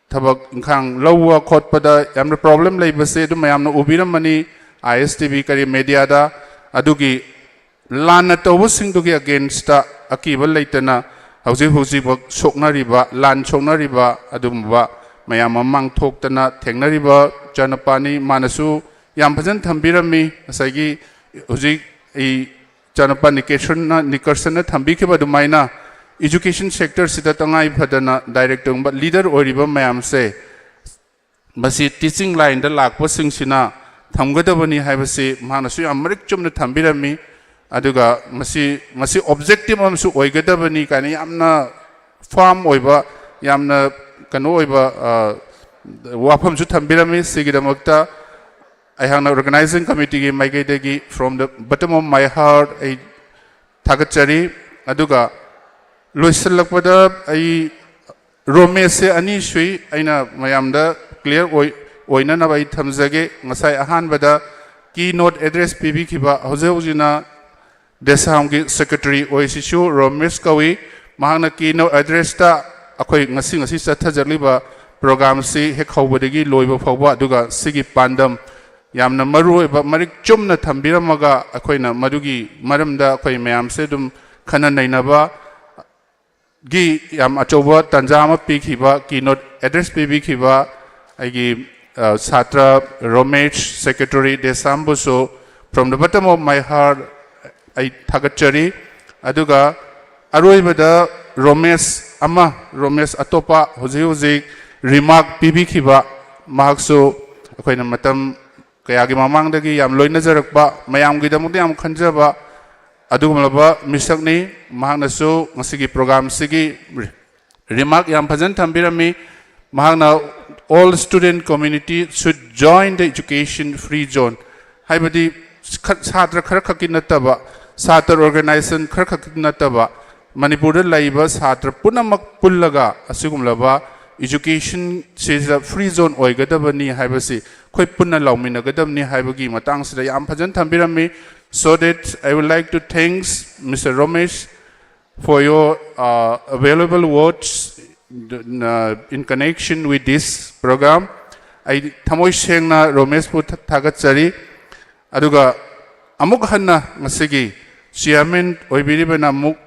thabak inkhang lawa khotpada yamna problem leibase du mayamna ubiram mani ISTV kari media da adugi lana tawsing dugi against ta akiba leitana hoji bak sokna riba lan sokna riba adumba mayam mang thoktana thengna riba chanapani manasu yam bhajan thambirami asagi hoji ei chanapa Nickerson na thambi ke badumaina education sector sida tangai phadana director but leader oriba mayam se basi teaching line da lakpa singsina thamgadabani haibase manasu amrik chumna thambirami aduga masi objective amsu oigadabani kani yamna farm oiba yamna kano oiba wafam su thambirami sigidamakta I have an organizing committee gi maigedegi from the bottom of my heart I thagachari aduga loisalakpada ai romese ani sui aina mayamda clear oina na bai thamjage ngasai ahan bada keynote address pb khiba hojina desamgi secretary oisisu romesh kawi mahana keynote address ta akhoi ngasi chathajarliba program si hek hawbadagi loiba phawba aduga sigi pandam yamna maru ba marik chumna thambiramaga akhoina madugi maramda akhoi mayam se dum khana nainaba gi yam achoba tanjama pikhiba keynote address pikhiba agi satra Romesh secretary Desambuso from the bottom of my heart I thagachari aduga aroibada Romesh atopa hoji remark pikhiba mahakso akhoina matam kayagi mamangdagi yam loina jarakba mayam gi damudi yam khanjaba अदुगुमलबा मिसकनी महानसु ngasi program sigi remark yam phajan thambirami mahana all student community should join the education free zone haibadi satra khar khaki nataba satra organization khar khaki nataba manipur da laiba satra punamak pullaga asugumlaba education is a free zone oigadabani haibasi khoi punna laumina gadamni haibagi matang sida yam phajan thambirami. So that I would like to thank Mr. Ramesh for your available words in connection with this program. I thamoy sengna Ramesh pu thagat chari aduga amuk hanna ngasigi chairman oibiribana amuk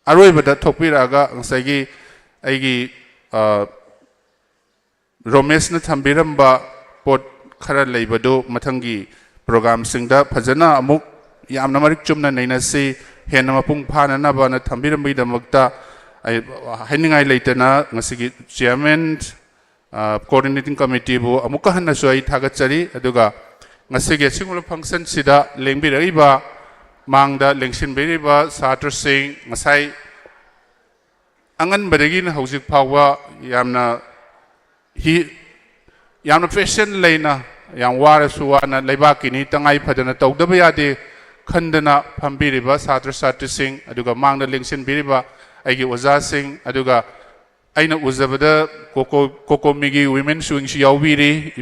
aroibada thokpiraga ngasigi aigi Ramesh na thambiramba pot khara leibadu mathangi program singda phajana amuk yamna marik chumna naina se hena mapung phana na bana thambirambi damakta ai hainingai leitana ngasigi chairman coordinating committee bu amuka hanna soi thagachari aduga ngasigi singul function sida lengbiraiba mangda lengsin beriba satra sing ngasai angan badagi na hojik phawa yamna fashion leina yang wara suwana leibakini tangai phadana tawdaba yade khandana phambiriba satra satri sing aduga mangna lengsin biriba aigi oza sing aduga aina uzabada kokomigi women swing shi yawbiri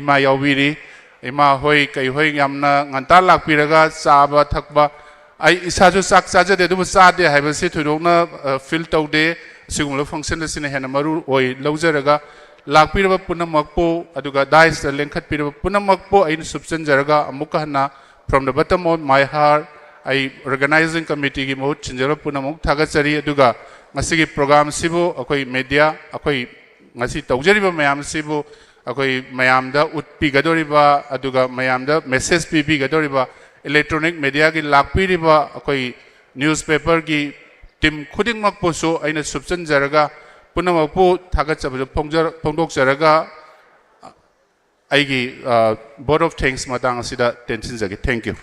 ima hoi kai hoi yamna nganta lakpiraga chaba thakba ai isaju sak sajade du chade haibasi thurokna feel tawde sigumlo function sina hena maru oi lawjaraga lakpiraba punamakpo aduga dais lengkhat piraba punamakpo ain subsan jaraga amuka hana from the bottom of my heart I organizing committee gi mohut chinjara punamuk thagachari aduga ngasigi program sibu akoi media akoi ngasi tawjariba mayam sibu akoi mayamda utpi gadoriba aduga mayamda message pp gadoriba electronic media gi lakpiriba akoi newspaper gi team khuding makpo so aina subsan jaraga पुनमपु थागचबजु फोंदोकजरगा आइगी board of thanks मतंग सिदा tension जगे thank you